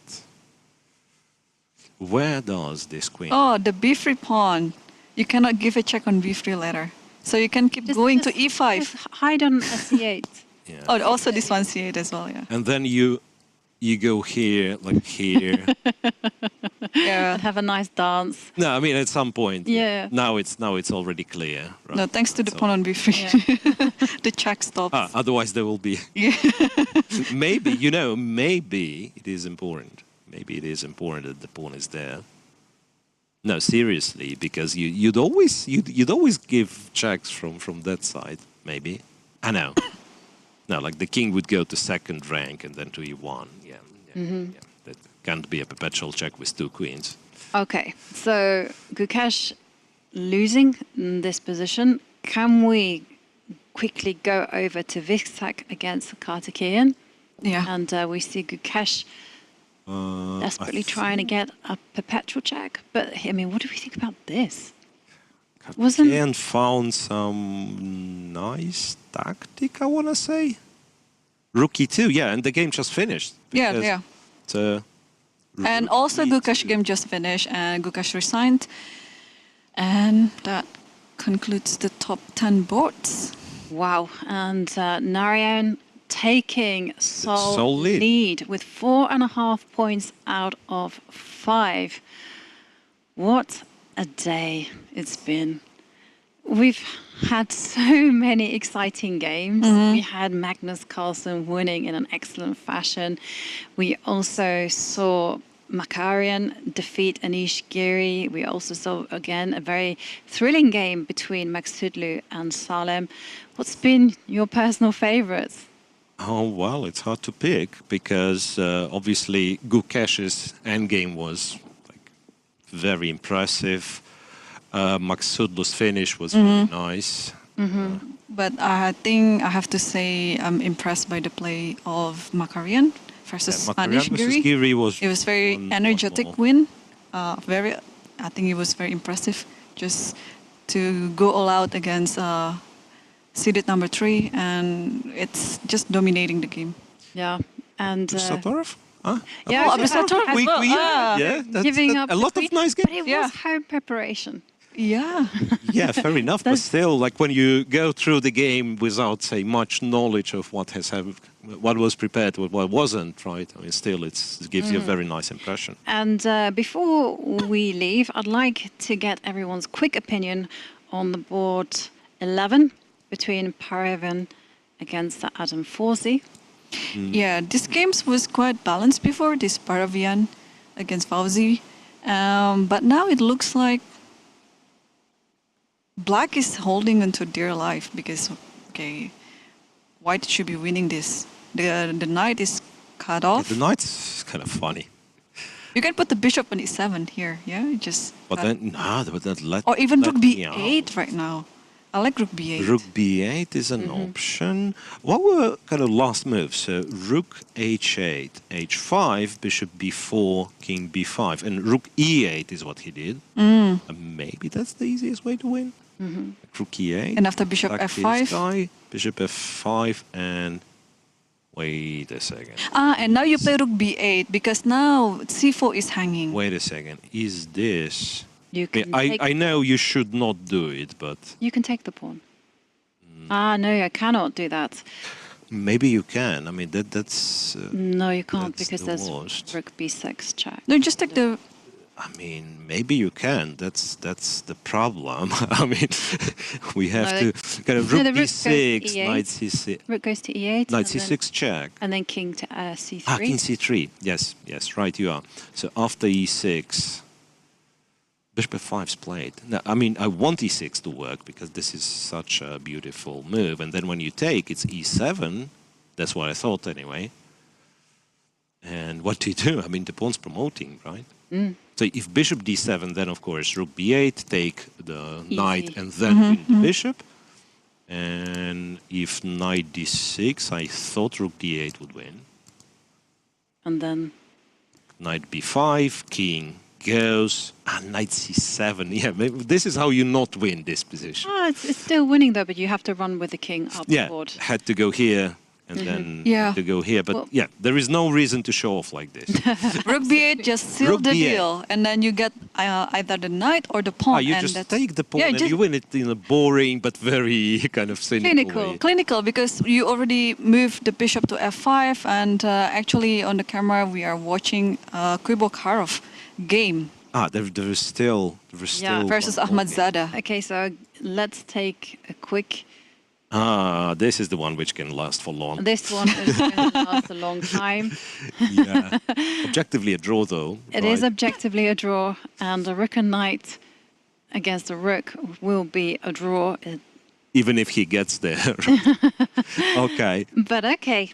where does this queen? Oh, the B3 pawn. You cannot give a check on B3 later. So you can keep going to E5. Just hide on a C8. Yeah. Oh, also this one C8 as well, yeah. And then you go here, like here. Yeah. And have a nice dance. No, I mean at some point. Yeah. Now it's already clear. Right? No, thanks to the So- pawn on B3. The check stops. Otherwise there will be. Yeah. maybe it is important. Maybe it is important that the pawn is there. No, seriously, because you'd always give checks from that side. Maybe. I know. No, like the king would go to second rank and then to E1. Yeah. That can't be a perpetual check with two queens. Okay, so Gukesh losing in this position. Can we quickly go over to Viksak against Kartikeyan? Yeah. And we see Gukesh desperately trying to get a perpetual check. But, I mean, what do we think about this? And found some nice tactic, I want to say. Rook E2, yeah, and the game just finished. Yeah. And also Gukesh game just finished and Gukesh resigned. And that concludes the top 10 boards. Wow, and Narayan taking sole lead. lead with 4.5 points out of 5. What a day it's been. We've had so many exciting games. We had Magnus Carlsen winning in an excellent fashion. We also saw Makarian defeat Anish Giri. We also saw, again, a very thrilling game between Maksudlu and Salem. What's been your personal favorites? Oh, well, it's hard to pick because obviously Gukesh's endgame was like very impressive. Maksudlu's finish was really nice. But I think I have to say I'm impressed by the play of Makarian versus Anish Giri. Giri was It was very energetic win. I think it was very impressive just to go all out against seeded number 3, and it's just dominating the game. Yeah, and Satorov? Huh? yeah, Satorov as well. Yeah, that's Giving up a lot the of queen, nice but games. it was home preparation. Yeah. Yeah, fair enough. But still, like when you go through the game without, say, much knowledge of what has happened, what was prepared, what wasn't, right? I mean, still, it gives you a very nice impression. And before we leave, I'd like to get everyone's quick opinion on the board 11 between Paravan against Adam Forsey. Yeah, this game was quite balanced before, this Paravian against Fauzi. But now it looks like Black is holding onto dear life because, okay, White should be winning this. The knight is cut off. The knight's kind of funny. You can put the bishop on e7 here, yeah? Just But then, no, but that let or even rook me out. b8 right now. I like rook b8. Rook b8 is an option. What were kind of last moves? So rook h8, h5, bishop b4, king b5, and rook e8 is what he did. And maybe that's the easiest way to win. Rook e8. And after bishop Black f5. this guy, bishop f5, and wait a second. And now you play rook b8 because now c4 is hanging. Wait a second. Is this? You can I know you should not do it, but You can take the pawn. No, I cannot do that. maybe you can. I mean, that's. No, you can't That's because the there's worst. rook b6 check. No, just take the... I mean, maybe you can. That's the problem. I mean, we have No, to kind of no, rook the rook goes to d6, E8. knight c6, Rook goes to e8. knight and then- c6 check. And then king to c3. Ah, king c3. Yes, yes, right. You are. So after e6, bishop f5's played. Now, I mean, I want e6 to work because this is such a beautiful move. And then when you take, it's e7. That's what I thought anyway. And what do you do? I mean, the pawn's promoting, right? So if bishop d7, then of course rook b8, take the knight and then win the bishop. And if knight d6, I thought rook d8 would win. And then Knight b5, king goes, and knight c7. Yeah, maybe this is how you not win this position. it's still winning though, but you have to run with the king up the Yeah, board. had to go here and then Yeah. had to go here. But Well- yeah, there is no reason to show off like this. Rook b8 just seal Rook the b8. deal, and then you get either the knight or the pawn. You and just that's- take the pawn Yeah, and just you win it in a boring but very kind of cynical way. clinical because you already moved the bishop to f5, and actually on the camera we are watching Kubokarov game There is still versus one more Ahmad game. Zada. Okay, so let's take a quick... This is the one which can last for long. This one is going to last a long time. Yeah. Objectively a draw though. It is objectively a draw, and a rook and knight against a rook will be a draw. Even if he gets there. Okay. But okay.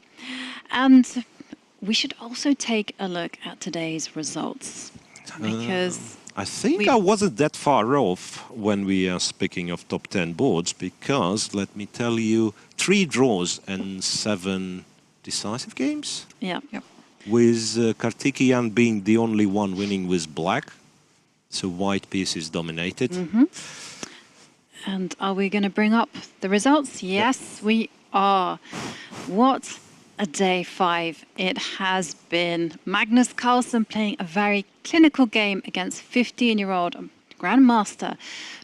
And we should also take a look at today's results. Because I think I wasn't that far off when we are speaking of top 10 boards because, let me tell you, 3 draws and 7 decisive games, yeah. with Kartikian being the only one winning with black. So white piece is dominated. And are we going to bring up the results? Yes, we are. What a day 5 it has been. Magnus Carlsen playing a very clinical game against 15-year-old grandmaster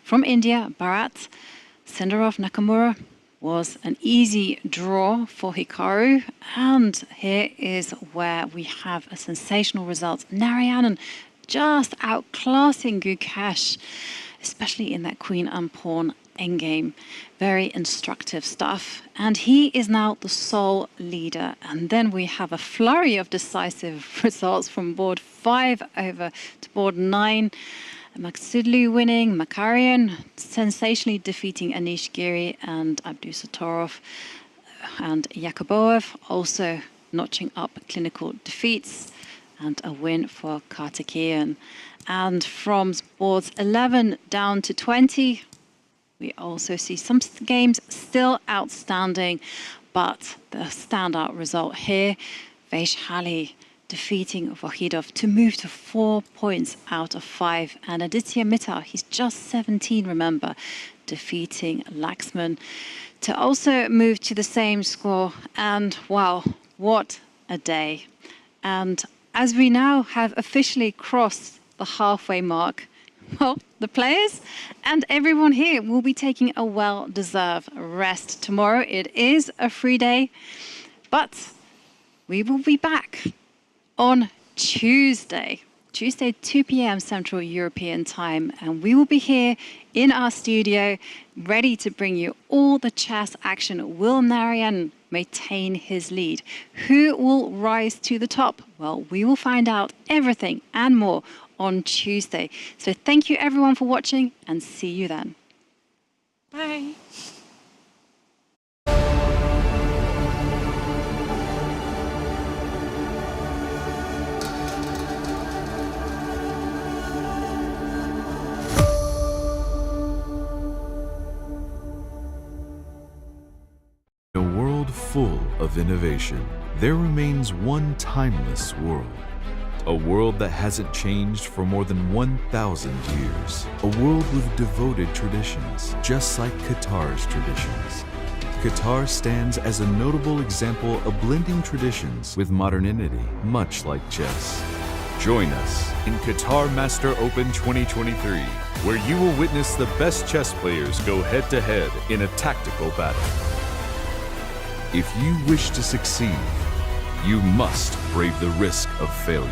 from India, Bharat. Hikaru Nakamura was an easy draw for Hikaru. And here is where we have a sensational result. Narayanan just outclassing Gukesh, especially in that queen and pawn endgame. Very instructive stuff. And he is now the sole leader. And then we have a flurry of decisive results from board 5 over to board 9. Maksudlu winning, Makarian sensationally defeating Anish Giri and Abdusattorov, and Yakuboev also notching up clinical defeats, and a win for Kartikeyan. And from boards 11 down to 20, we also see some games still outstanding, but the standout result here, Vaishali defeating Vahidov to move to 4 points out of 5. And Aditya Mittal, he's just 17, remember, defeating Laxman to also move to the same score. And wow, what a day. And as we now have officially crossed the halfway mark, well, the players and everyone here will be taking a well-deserved rest. Tomorrow it is a free day, but we will be back on Tuesday, 2 p.m. Central European Time, and we will be here in our studio ready to bring you all the chess action. Will Narayan maintain his lead? Who will rise to the top? Well, we will find out everything and more on Tuesday. So thank you everyone for watching, and see you then. Bye. In a world full of innovation, there remains one timeless world. A world that hasn't changed for more than 1,000 years. A world with devoted traditions, just like Qatar's traditions. Qatar stands as a notable example of blending traditions with modernity, much like chess. Join us in Qatar Master Open 2023, where you will witness the best chess players go head-to-head in a tactical battle. If you wish to succeed, you must brave the risk of failure.